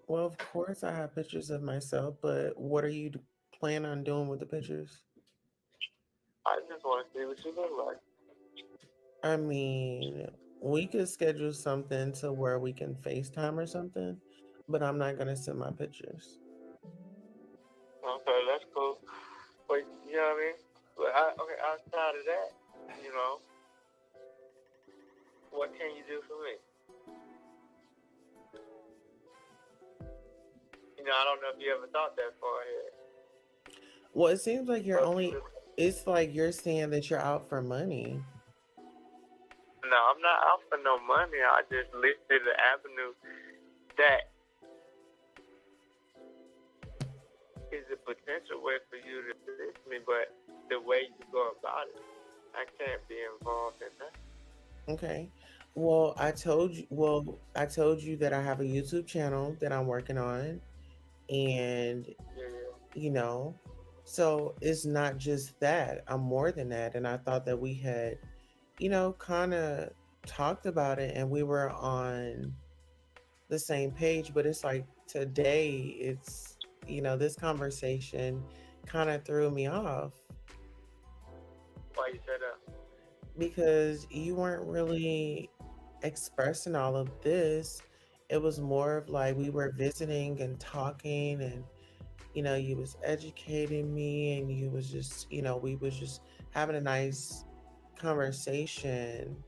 Well, of course I have pictures of myself, but what are you planning on doing with the pictures? I just want to see what you look like. I mean, We could schedule something to where we can FaceTime or something, but I'm not gonna send my pictures. Okay, that's cool. But you know what I mean? But okay, outside of that, you know, what can you do for me? You know, I don't know if you ever thought that far ahead. Well, it seems like it's like you're saying that you're out for money. No, I'm not out for no money. I just listed the avenue that is a potential way for you to assist me, but the way you go about it, I can't be involved in that. Okay. Well, I told you that I have a YouTube channel that I'm working on, and you know, so it's not just that. I'm more than that, and I thought that we had, kind of talked about it, and we were on the same page. But it's like today, this conversation kind of threw me off. Why you said that? Because you weren't really expressing all of this. It was more of like we were visiting and talking, and you was educating me, and you was just, we was just having a nice conversation,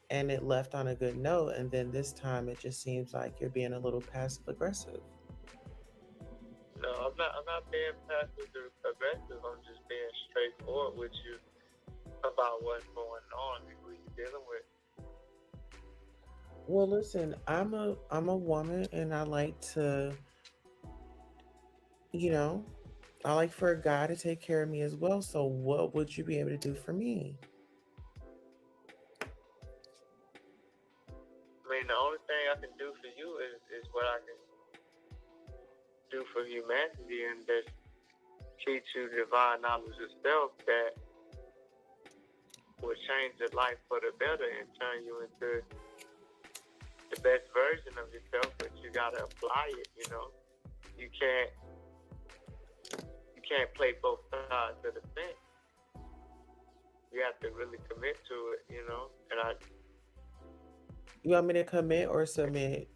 and it left on a good note. And then this time it just seems like you're being a little passive aggressive. No, I'm not being passive aggressive. I'm just being straightforward with you about what's going on and who you're dealing with. Well, listen, I'm a woman, and I like to, I like for a guy to take care of me as well. So what would you be able to do for me? I mean, the only thing I can do for you is what I can do for humanity, and just teach you divine knowledge of self that will change your life for the better and turn you into the best version of yourself. But you gotta apply it. You can't play both sides of the fence. You have to really commit to it. And You want me to commit or submit?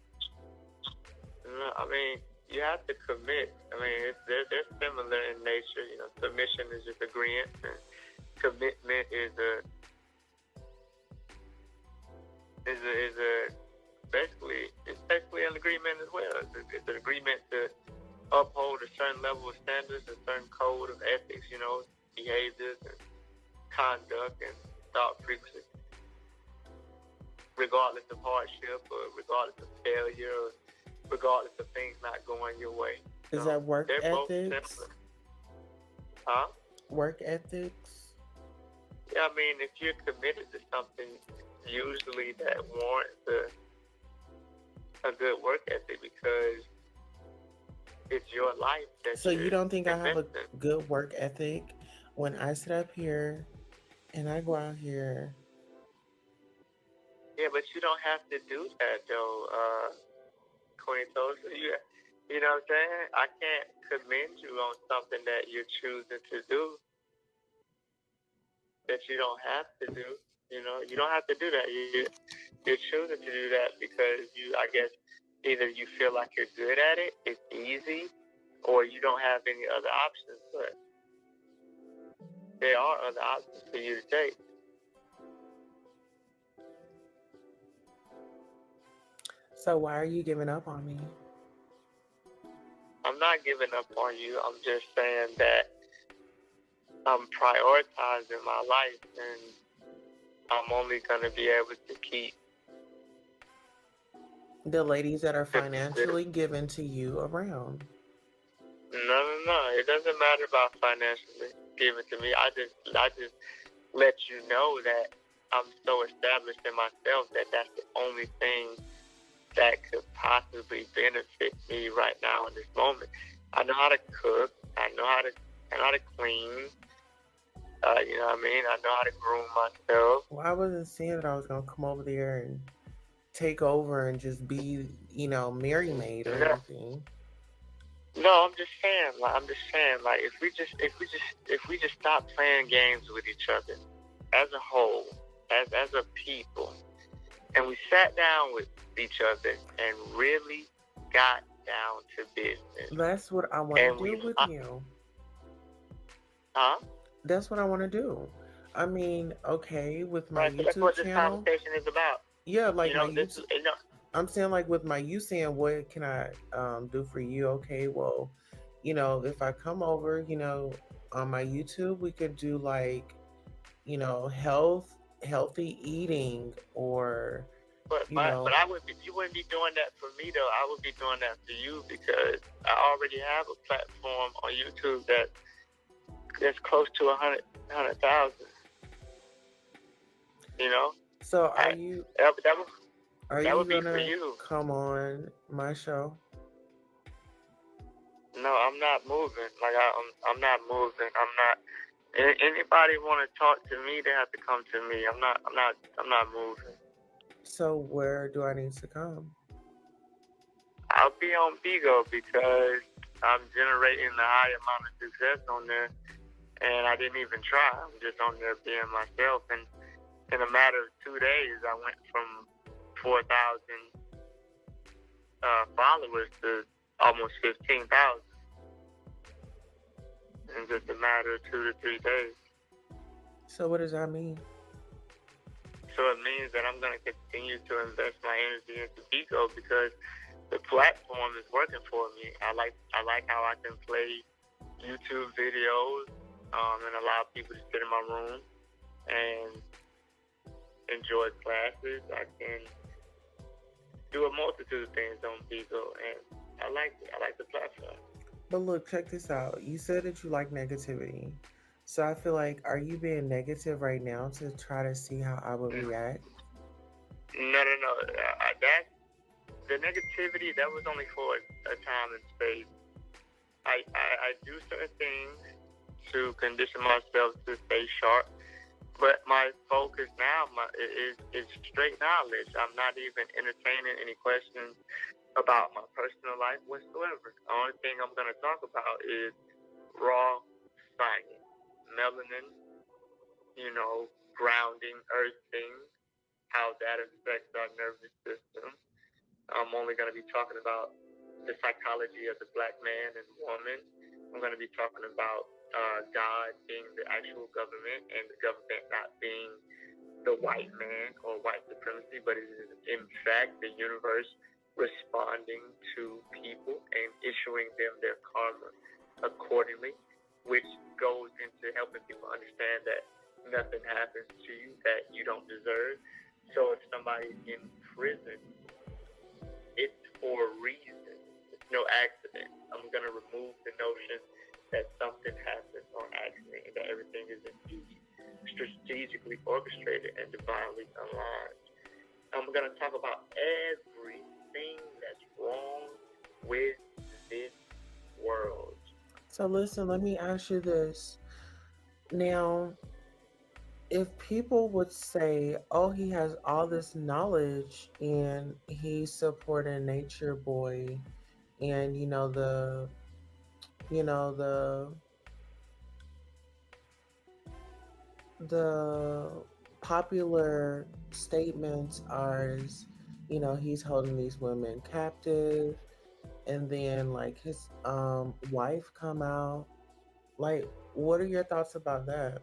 I mean, you have to commit. I mean, they're similar in nature. Submission is just agreement, and commitment is basically an agreement as well. It's an agreement to uphold a certain level of standards, a certain code of ethics, behaviors and conduct and thought frequency, regardless of hardship or regardless of failure or regardless of things not going your way. Is that work They're both ethics? similar. Huh? Work ethics? Yeah, I mean, if you're committed to something, usually that warrants a good work ethic because it's your life. So you don't think I have a good work ethic when I sit up here and I go out here? Yeah, but you don't have to do that though, Queen Tulsa. You know what I'm saying? I can't commend you on something that you're choosing to do that you don't have to do. You don't have to do that. You're choosing to do that because I guess, either you feel like you're good at it, it's easy, or you don't have any other options. But there are other options for you to take. So why are you giving up on me? I'm not giving up on you. I'm just saying that I'm prioritizing my life, and I'm only going to be able to keep the ladies that are financially given to you around. No. It doesn't matter about financially given to me. I just let you know that I'm so established in myself that that's the only thing that could possibly benefit me right now in this moment. I know how to cook. I know how to clean. You know what I mean? I know how to groom myself. Well, I wasn't saying that I was gonna come over there and take over and just be, Mary Maid or anything. No, I'm just saying, if we just stop playing games with each other as a whole, as a people, And we sat down with each other and really got down to business. That's what I want to do with you. Huh? That's what I want to do. I mean, okay, with my Right, so YouTube that's what channel. this conversation is about. Yeah, like You know, my YouTube. I'm saying, like, with my you saying, what can I do for you? Okay, well, you know, if I come over, you know, on my YouTube, we could do like, you know, healthy eating, or But I would be, you wouldn't be doing that for me though. I would be doing that for you because I already have a platform on YouTube that's close to 100,000. You know. So are you? That gonna would be for you. Come on my show? No, I'm not moving. Like I'm not moving. I'm not. Anybody want to talk to me, they have to come to me. I'm not moving. So where do I need to come? I'll be on Bigo because I'm generating a high amount of success on there, and I didn't even try. I'm just on there being myself, and in a matter of 2 days, I went from 4,000 followers to almost 15,000 in just a matter of 2 to 3 days. So what does that mean? So it means that I'm going to continue to invest my energy into Bigo because the platform is working for me. I like how I can play YouTube videos and allow people to sit in my room and enjoy classes. I can do a multitude of things on Bigo, and I like it. I like the platform. But look, check this out. You said that you like negativity. So I feel like, are you being negative right now to try to see how I would react? No. That the negativity, that was only for a time and space. I do certain things to condition myself to stay sharp, but my focus now is straight knowledge. I'm not even entertaining any questions about my personal life whatsoever. The only thing I'm going to talk about is raw science. Melanin, grounding, earthing, how that affects our nervous system. I'm only going to be talking about the psychology of the black man and woman. I'm going to be talking about God being the actual government and the government not being the white man or white supremacy, but it is in fact the universe responding to people and issuing them their karma accordingly, which goes into helping people understand that nothing happens to you that you don't deserve. So if somebody's in prison, it's for a reason. It's no accident. I'm going to remove the notion that something happens on accident and that everything is indeed strategically orchestrated and divinely aligned. I'm going to talk about everything that's wrong with this world. So listen, let me ask you this. Now, if people would say, oh, he has all this knowledge and he's supporting Nature Boy and the popular statements are, he's holding these women captive, and then like his wife come out. Like, what are your thoughts about that?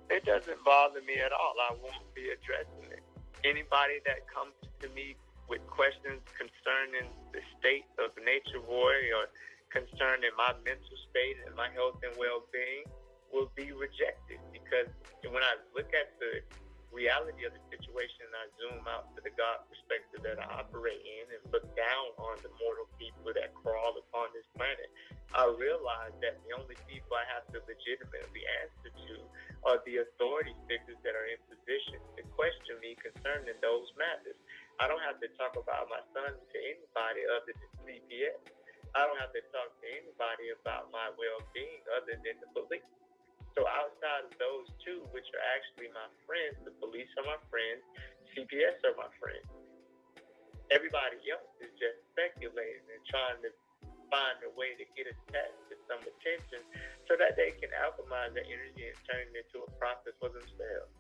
It doesn't bother me at all. I won't be addressing it. Anybody that comes to me with questions concerning the state of Nature Boy or concerning my mental state and my health and well-being will be rejected, because when I look at the reality of the situation and I zoom out to the God perspective that I operate in and look down on the mortal people that crawl upon this planet, I realize that the only people I have to legitimately answer to are the authority figures that are in position to question me concerning those matters. I don't have to talk about my son to anybody other than CPS. I don't have to talk to anybody about my well-being other than the police. So outside of those two, which are actually my friends, the police are my friends, CPS are my friends. Everybody else is just speculating and trying to find a way to get attached to some attention so that they can alchemize their energy and turn it into a profit for themselves.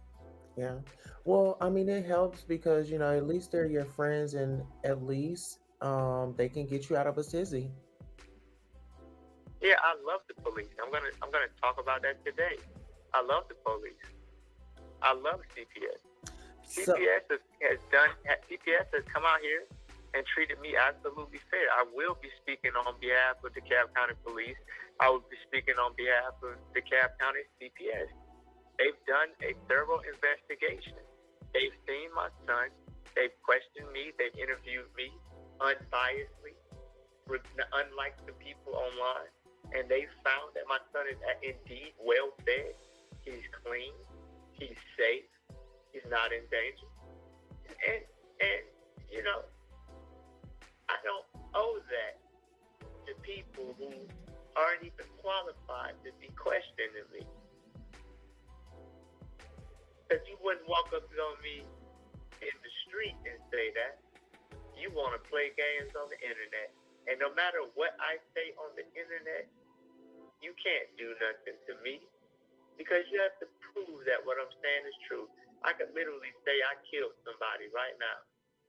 Yeah. Well, I mean, it helps because, at least they're your friends and at least they can get you out of a tizzy. Yeah, I love the police. I'm gonna talk about that today. I love the police. I love CPS. So, CPS has come out here and treated me absolutely fair. I will be speaking on behalf of the Cobb County Police. I will be speaking on behalf of the Cobb County CPS. They've done a thorough investigation. They've seen my son. They've questioned me. They've interviewed me unbiasedly, unlike the people online. And they found that my son is indeed well fed. He's clean. He's safe. He's not in danger. And I don't owe that to people who aren't even qualified to be questioning me. Because you wouldn't walk up on me in the street and say that. You want to play games on the internet. And no matter what I say on the internet, you can't do nothing to me because you have to prove that what I'm saying is true. I could literally say I killed somebody right now.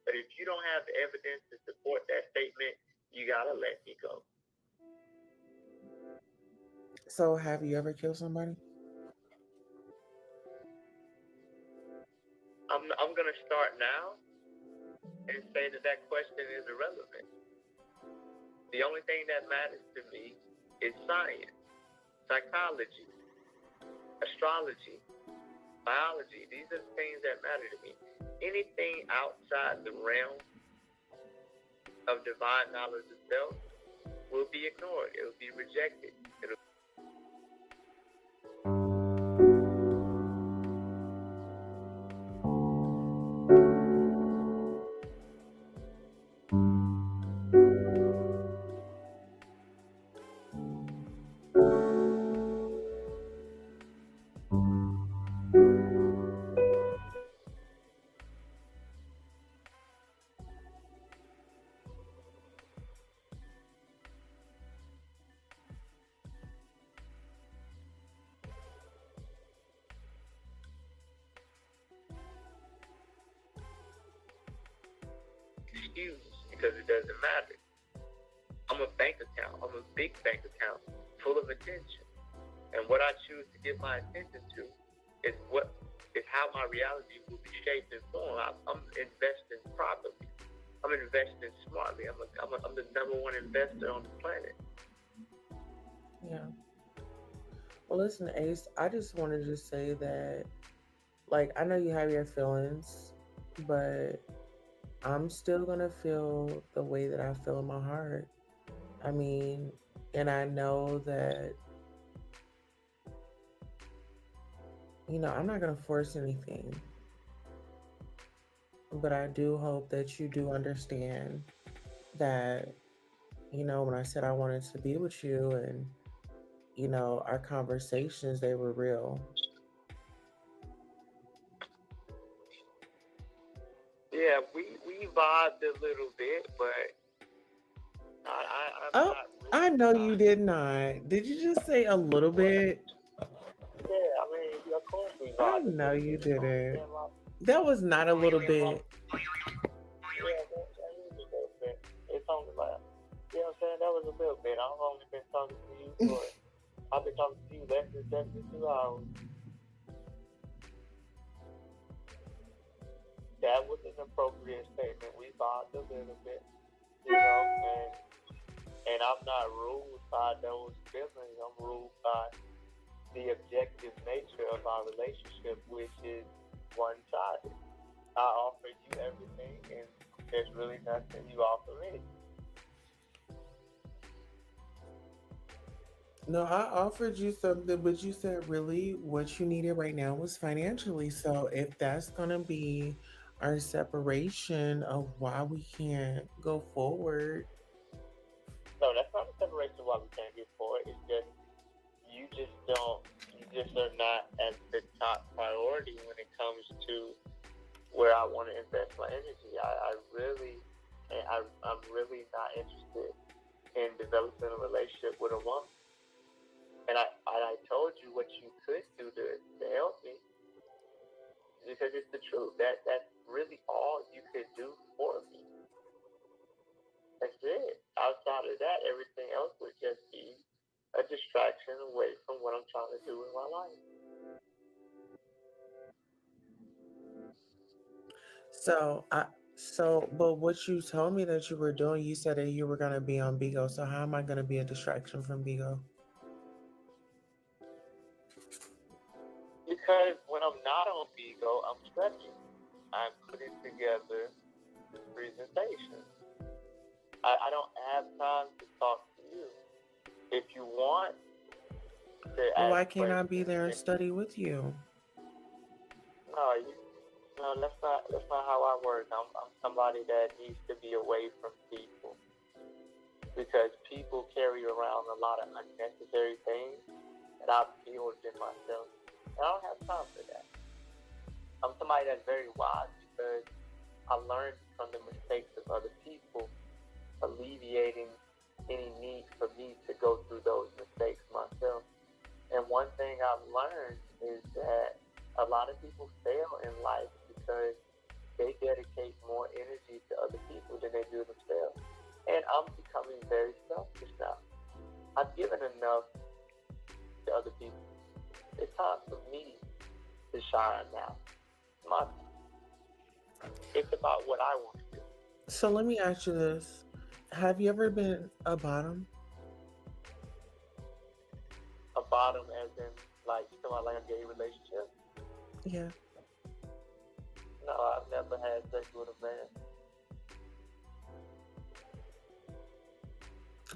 But if you don't have the evidence to support that statement, you got to let me go. so have you ever killed somebody? I'm going to start now and say that question is irrelevant. The only thing that matters to me is science, psychology, astrology, biology. These are the things that matter to me. Anything outside the realm of divine knowledge of self will be ignored. It will be rejected. Excuse because it doesn't matter. I'm a bank account. I'm a big bank account full of attention. And what I choose to give my attention to is how my reality will be shaped and formed. I'm investing properly. I'm investing smartly. I'm the number one investor on the planet. Yeah. Well, listen, Ace, I just wanted to say that, like, I know you have your feelings, but I'm still going to feel the way that I feel in my heart. I mean, and I know that, I'm not going to force anything, but I do hope that you do understand that, when I said I wanted to be with you and, our conversations, they were real. Yeah, we vibed a little bit, but I'm Oh, not rude I know about you it. did not. Did you just say a little bit? Yeah, I mean, of course we I vibed a know little you bit. didn't. That was not a little bit. Yeah, that is a little bit. It's only like, you know what I'm saying? That was a little bit. I've only been talking to you for, I've been talking to you less than 72 hours. That was an appropriate statement. We vibed a little bit, and I'm not ruled by those feelings. I'm ruled by the objective nature of our relationship, which is one-sided. I offer you everything, and there's really nothing you offer me. No, I offered you something, but you said really what you needed right now was financially. So if that's going to be our separation of why we can't go forward. No, that's not a separation why we can't get forward. It's just you just are not at the top priority when it comes to where I want to invest my energy. I'm really not interested in developing a relationship with a woman. And I told you what you could do to help me. because it's the truth. That's really all you could do for me. That's it. Outside of that, everything else would just be a distraction away from what I'm trying to do in my life. But what you told me that you were doing, you said that you were gonna be on Bigo. So how am I gonna be a distraction from Bigo? Because when I'm not on Bigo, I'm studying. I'm putting together this presentation. I don't have time to talk to you. If you want to Well, ask why can't I be questions, there and study with you? no, that's not how I work. I'm somebody that needs to be away from people because people carry around a lot of unnecessary things that I've built in myself. And I don't have time for that. I'm somebody that's very wise because I learned from the mistakes of other people, alleviating any need for me to go through those mistakes myself. And one thing I've learned is that a lot of people fail in life because they dedicate more energy to other people than they do themselves. And I'm becoming very selfish now. I've given enough to other people. It's time for me to shine now. It's about what I want to do. So let me ask you this. Have you ever been a bottom? A bottom as in, like, you talking about like a gay relationship? Yeah. No, I've never had sex with a man.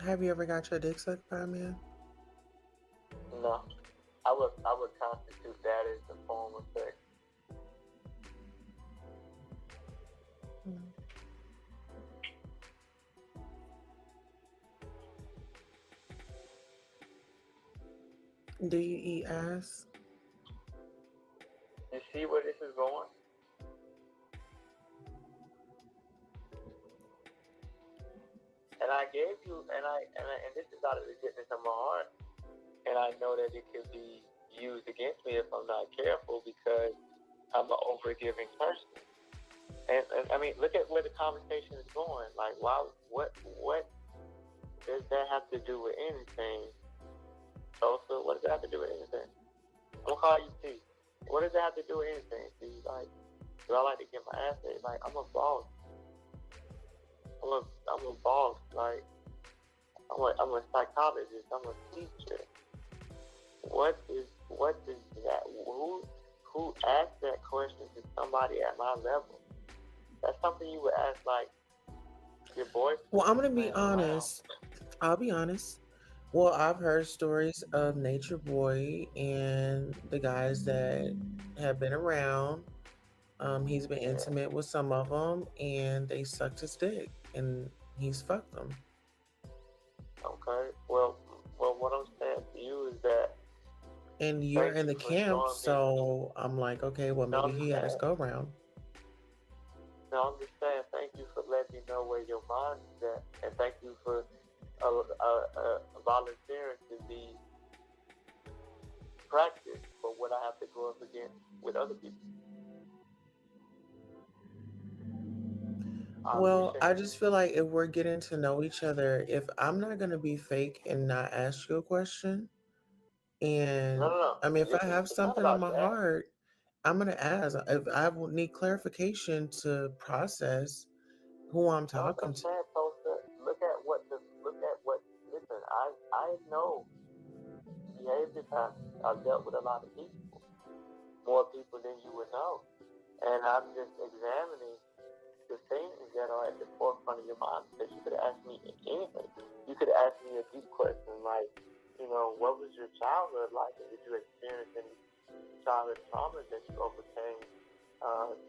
Have you ever got your dick sucked by a man? No. I would constitute that as a form of sex. Do you eat ass? You see where this is going? And I gave you, and this is out of the goodness of my heart. And I know that it could be used against me if I'm not careful because I'm an overgiving person. And I mean, look at where the conversation is going. Like, wow, what does that have to do with anything? Tulsa, what does that have to do with anything? I'm gonna call you T. What does that have to do with anything? T? Like, do I like to get my ass ate? Like, I'm a boss. I'm a boss. Like, I'm a psychologist. I'm a teacher. What is that? Who asked that question to somebody at my level? That's something you would ask, like, your boyfriend. Well, I'm gonna be honest. I'll be honest. Well, I've heard stories of Nature Boy and the guys that have been around. He's been intimate with some of them, and they sucked his dick, and he's fucked them. Okay. Well, what I'm saying to you is that. And you're in the camp, so I'm like, okay, well, maybe he had his go round. No, I'm just saying, thank you for letting me know where your mind is at, and thank you for volunteering to be practiced for what I have to go up against with other people. Well, I just feel like if we're getting to know each other, if I'm not going to be fake and not ask you a question, and no. I mean, if I have something on my heart, I'm going to ask. If I will need clarification to process who I'm talking to. Look at what. Listen, I know behavior patterns. I've dealt with a lot of people, more people than you would know, and I'm just examining the things that are at the forefront of your mind. Because you could ask me anything. You could ask me a deep question like, what was your childhood like, and did you experience any childhood traumas that you overcame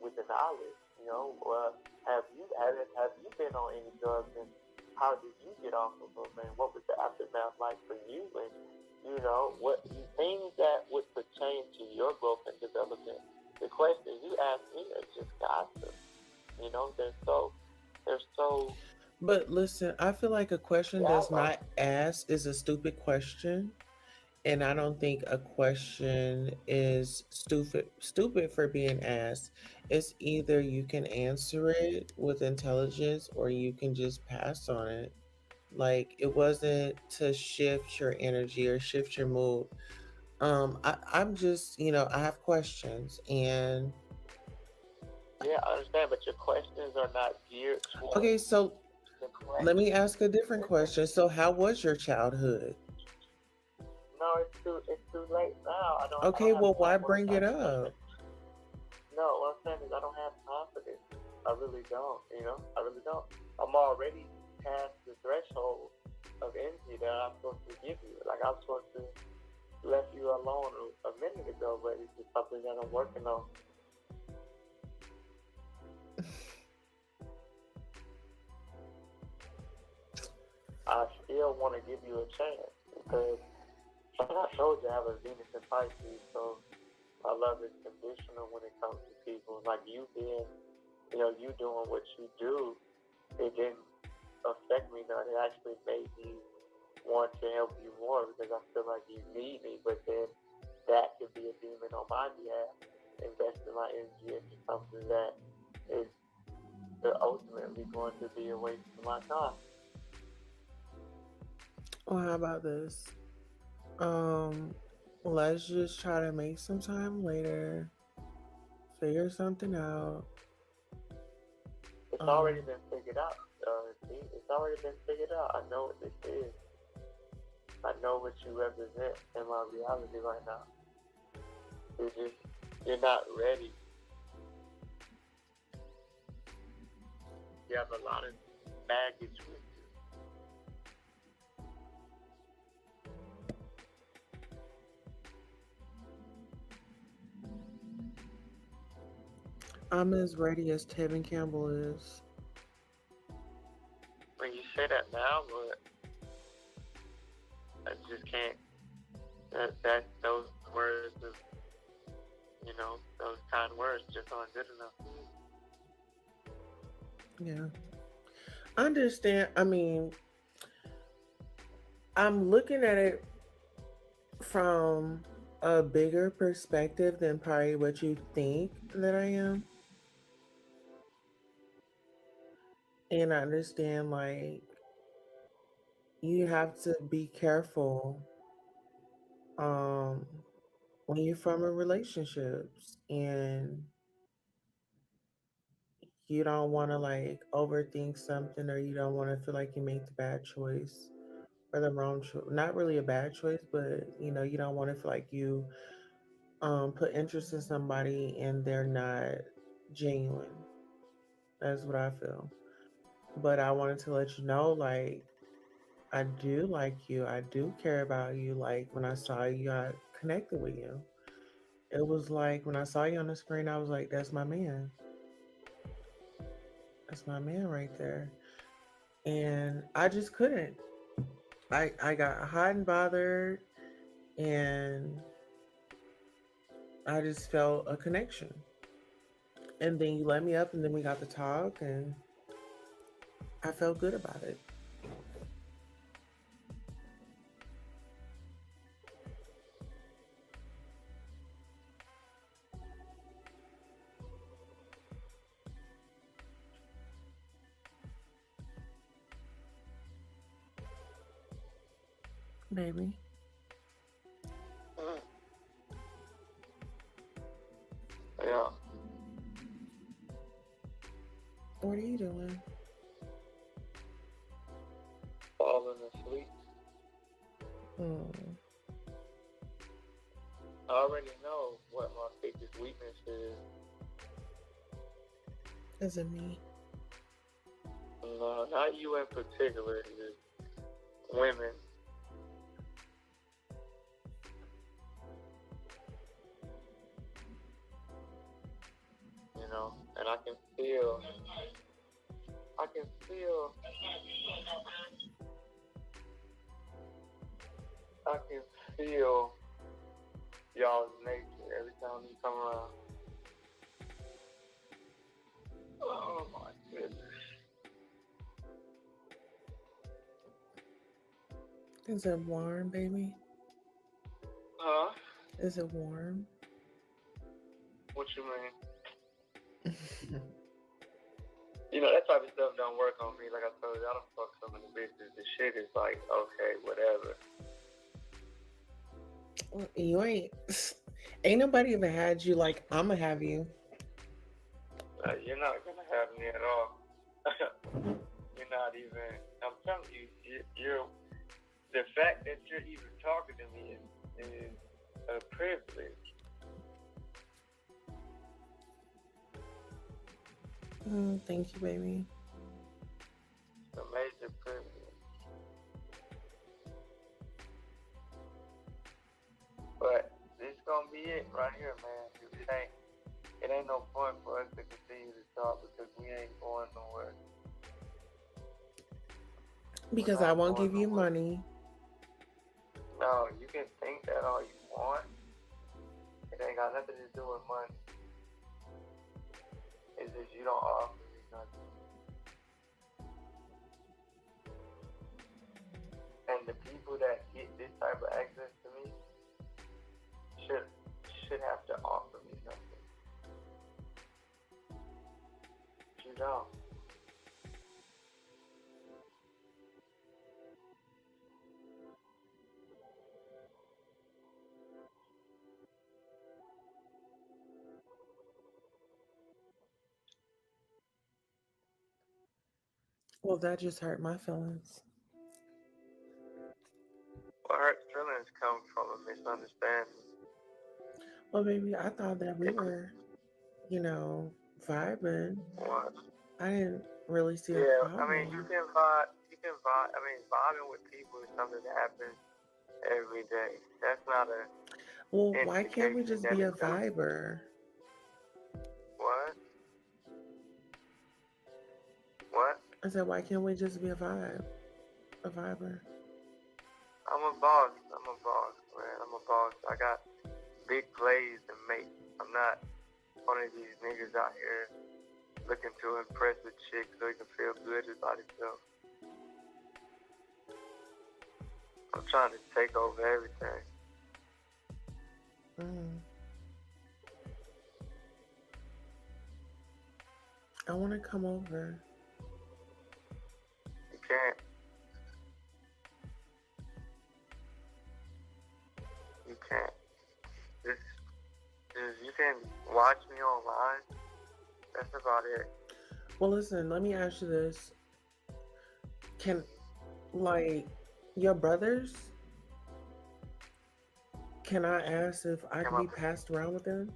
with the knowledge? Have you been on any drugs, and how did you get off of them, and what was the aftermath like for you? And what things that would pertain to your growth and development. The questions you ask me are just gossip. They're so. But listen, I feel like a question that's not asked is a stupid question. And I don't think a question is stupid for being asked. It's either you can answer it with intelligence or you can just pass on it. Like it wasn't to shift your energy or shift your mood. I'm just, I have questions and Yeah, I understand, but your questions are not geared towards okay, so the let me question. ask a different question. So how was your childhood? No, it's too late now. I don't Okay, have well time why for bring it up? no, what I'm saying is I don't have time for this. I really don't, I really don't. I'm already past the threshold of energy that I'm supposed to give you. Like I'm supposed to left you alone a minute ago, but it's just something that I'm working on. I still want to give you a chance because like I told you, I have a Venus in Pisces, so my love is conditional when it comes to people. Like you being, you doing what you do, it didn't affect me none. It actually made me want to help you more because I feel like you need me. But then that could be a demon on my behalf, investing my energy into something that is ultimately going to be a waste of my time. Well, how about this? Um, let's just try to make some time later, figure something out. It's already been figured out. It's already been figured out. I know what this is. I know what you represent in my reality right now. You're not ready. You have a lot of baggage with you. I'm as ready as Tevin Campbell is. When you say that now, but I just can't. That those words, those kind words just aren't good enough. Yeah. I understand. I mean, I'm looking at it from a bigger perspective than probably what you think that I am. And I understand, like, you have to be careful um, when you're from a relationships and you don't want to like overthink something or you don't want to feel like you make the bad choice or the wrong choice. Not really a bad choice, but you don't want to feel like you put interest in somebody and they're not genuine. That's what I feel. But I wanted to let you know, like, I do like you. I do care about you. Like when I saw you, I connected with you. It was like when I saw you on the screen, I was like, that's my man. That's my man right there. And I just couldn't. I got hot and bothered and I just felt a connection. And then you let me up and then we got to talk and I felt good about it. Baby. Yeah. What are you doing? Falling asleep. I already know what my biggest weakness is. Is it me? No, not you in particular. It's women. And I can feel y'all's nature every time you come around. Oh my goodness. Is it warm, baby? Is it warm? What you mean? You know, that type of stuff don't work on me. Like I told you, I don't fuck so many bitches. The shit is like, okay, whatever. Well, you ain't nobody ever had you like I'ma have you. You're not gonna have me at all. You're not even. I'm telling you, you're the fact that you're even talking to me is a privilege. Thank you, baby. It's a major privilege. But this gonna be it right here, man. It ain't no point for us to continue to talk because we ain't going nowhere. Because I won't give you money. No, you can think that all you want. It ain't got nothing to do with money. It's just you don't offer me nothing. And the people that get this type of access to me should have to offer me something. But you don't. Well, that just hurt my feelings. Well, hurt feelings come from a misunderstanding. Well, baby, I thought that we were, vibing. What? I didn't really see a problem. I mean, you can vibe. I mean, vibing with people is something that happens every day. That's not a. Well, why can't we just be a viber? What? What? I said, why can't we just be a viber? I'm a boss, man. I'm a boss. I got big plays to make. I'm not one of these niggas out here looking to impress a chick so he can feel good about himself. I'm trying to take over everything. I want to come over. You can't. You can't. You can watch me online. That's about it. Well, listen, let me ask you this. Your brothers, can I ask if I can be passed around with them?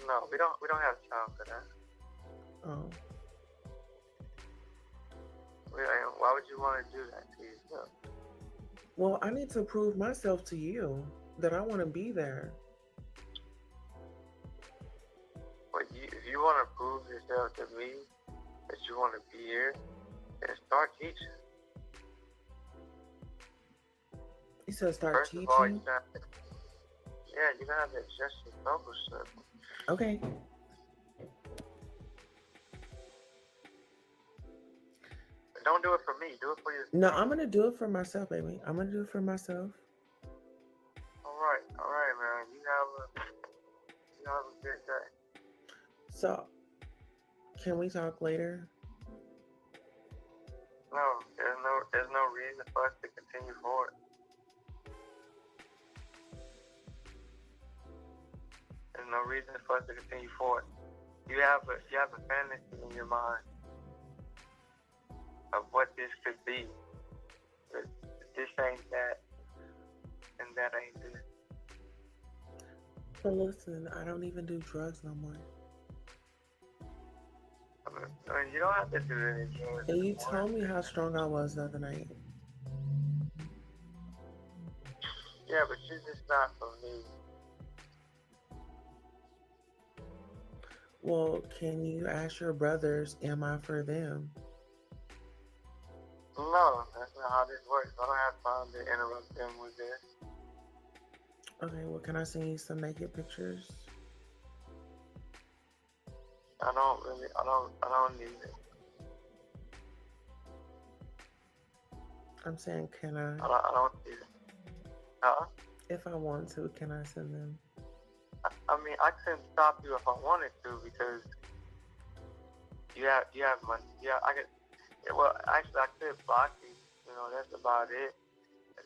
No, we don't have time for that. Oh. Why would you want to do that to yourself? Well, I need to prove myself to you that I want to be there. But if you want to prove yourself to me that you want to be here, then start teaching. You said start teaching? First of all, you're going to have to adjust your focus circle. Okay. But don't do it for me. Do it for yourself. No, I'm going to do it for myself, baby. I'm going to do it for myself. All right, man. You have a good day. So, can we talk later? No, there's no reason for us to continue forward. There's no reason for us to continue forward. You have a fantasy in your mind of what this could be. But this ain't that, and that ain't this. But listen, I don't even do drugs no more. I mean, you don't have to do any drugs. And you told me how strong I was the other night. Yeah, but you're just not for me. Well, can you ask your brothers, am I for them? No, that's not how this works. I don't have time to interrupt them with this. Okay, well, can I send you some naked pictures? I don't need it. I'm saying, can I? I don't need it. Huh? If I want to, can I send them? I mean, I couldn't stop you if I wanted to because you have money. Yeah, I could. Yeah, well, actually, I could block you. You know, that's about it.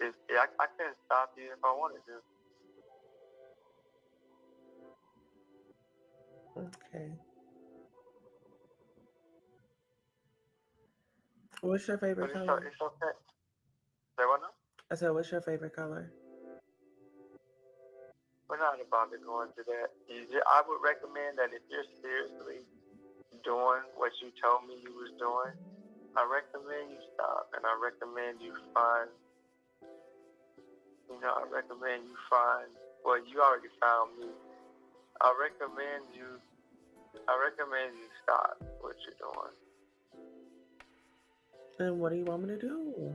I couldn't stop you if I wanted to. Okay. What's your favorite But color? it's okay. Say what now? I said, what's your favorite color? We're not about to go into that. I would recommend that if you're seriously doing what you told me you was doing, I recommend you stop, and I recommend you find. I recommend you find. Well, you already found me. I recommend you stop what you're doing. And what do you want me to do?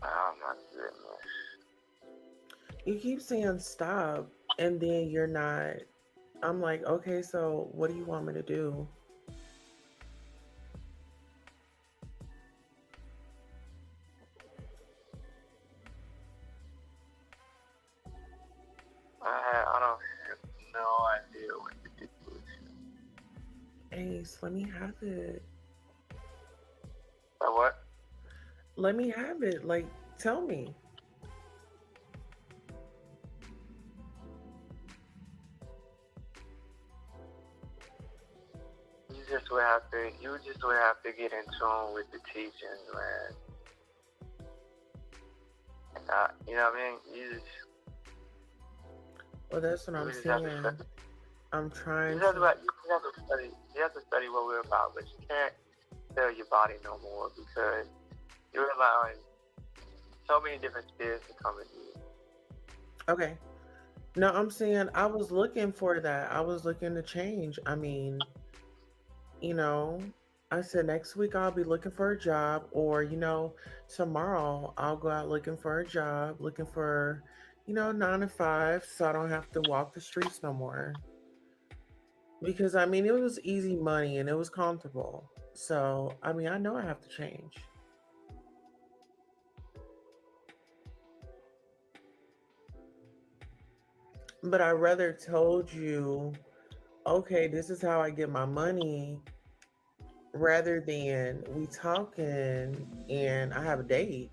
Oh my goodness. You keep saying stop, and then you're not. I'm like, okay, so what do you want me to do? I don't have no idea what to do. Ace, let me have it. What? Let me have it. Like, tell me. You just would have to get in tune with the teachings, man. And you know what I mean? You just. Well, that's what I'm saying. I'm trying to. You have to study what we're about, but you can't tell your body no more because you're allowing so many different spirits to come into you. Okay. No, I'm saying I was looking for that. I was looking to change. I mean, I said next week I'll be looking for a job, or, tomorrow I'll go out looking for a job, looking for, 9 to 5, so I don't have to walk the streets no more. Because, I mean, it was easy money and it was comfortable. So, I mean, I know I have to change. But I rather told you, okay, this is how I get my money, rather than we talking and I have a date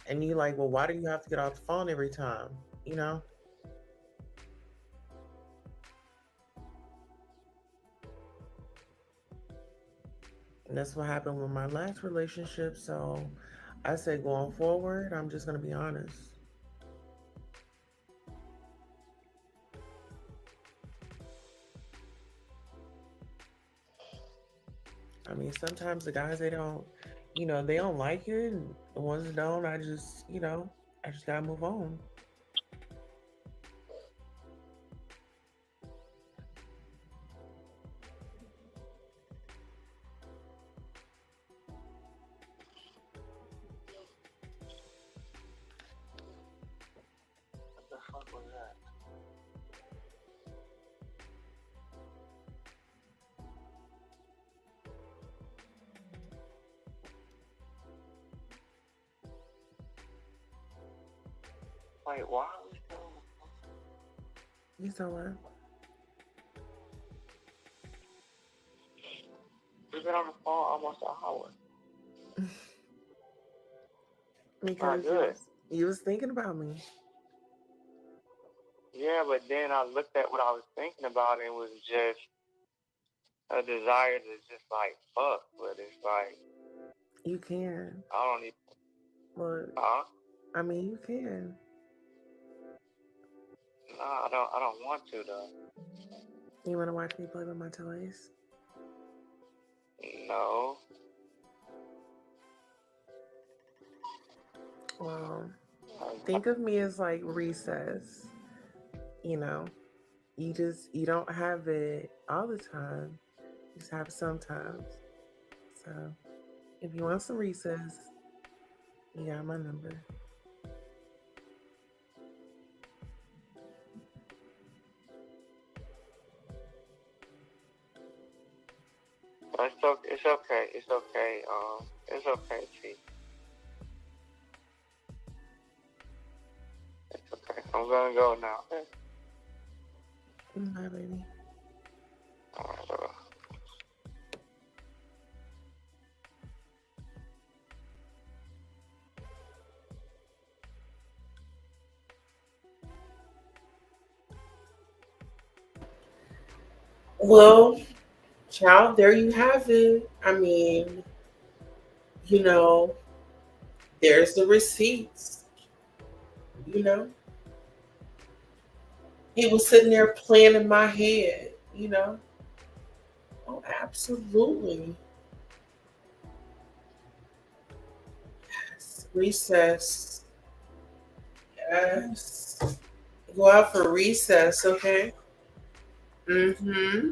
and you like, well, why do you have to get off the phone every time? And that's what happened with my last relationship. So I said, going forward, I'm just going to be honest. I mean, sometimes the guys, they don't like it. And the ones that don't, I just got to move on. What the fuck was that? Wait, why are we still on the phone? You saw what? We've been on the phone almost an hour. Because you was thinking about me. Yeah, but then I looked at what I was thinking about and it was just a desire to just like fuck, but it's like you can. I don't even. Well, I mean, you can. No, I don't want to though. You want to watch me play with my toys? No. Well, think of me as like recess. You don't have it all the time. You just have it sometimes. So if you want some recess, you got my number. It's okay. It's okay. It's okay. It's okay, T. It's okay. I'm gonna go now. Okay? Bye, baby. All right, bye. Well, child, there you have it. I mean, you know, there's the receipts. You know, he was sitting there playing in my head. You know, oh, absolutely. Yes. Recess. Yes. Go out for recess, okay? Mm-hmm.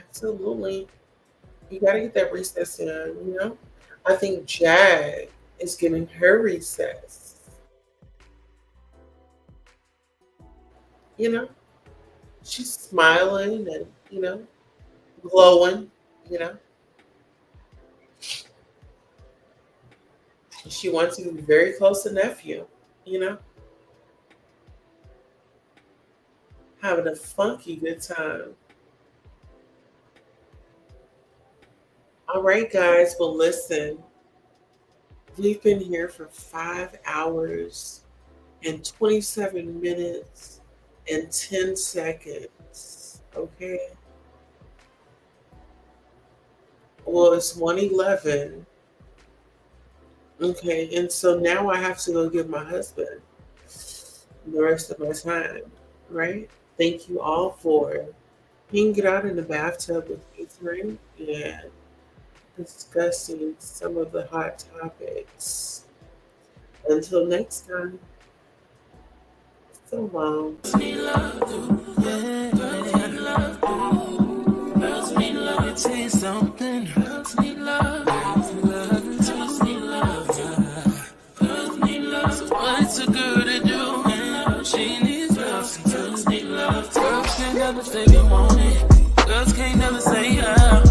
Absolutely. You gotta get that recess in, you know? I think Jag is getting her recess. You know? She's smiling and, glowing, you know? She wants to be very close to nephew, you know? Having a funky good time. All right, guys. Well, listen, we've been here for 5 hours and 27 minutes and 10 seconds. Okay. Well, it's 1:11. Okay. And so now I have to go get my husband the rest of my time. Right. Thank you all for hanging out in the bathtub with me tonight and discussing some of the hot topics. Until next time, so long. Something girls need love, girls need love, girls need love, yeah. Girls need love, so what's a girl to do? She needs love, some girls need love. Girls can't never say they want it. Girls can't never say yeah.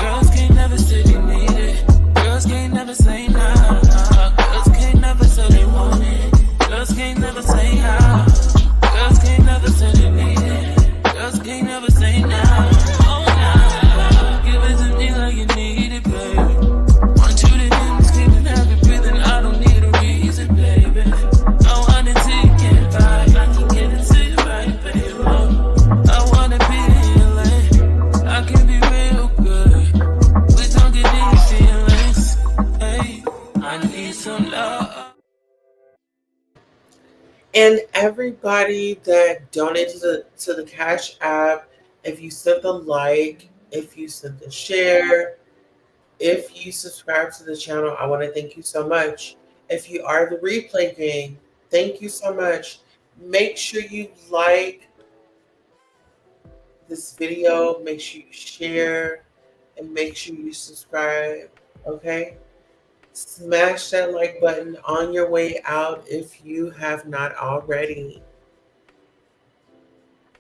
Girls can't never say they need it. Girls can't never say nah. Girls can't never say they want it. Girls can't never say yeah. Girls can't never say they need it. Girls can't never say nah. Oh nah. Give it to me like you need it, baby. Want you to hear me screaming, have it breathing. I don't need a reason, baby. I want it till you can't buy. I can get it to you right, baby. I wanna be in your lane. I can be real good. Please don't get any feelings. Hey, I need some love. And everybody that donated to the Cash App, if you sent the like, if you sent the share, if you subscribe to the channel, I want to thank you so much. If you are the replay gang, thank you so much. Make sure you like this video, make sure you share, and make sure you subscribe. Okay? Smash that like button on your way out if you have not already.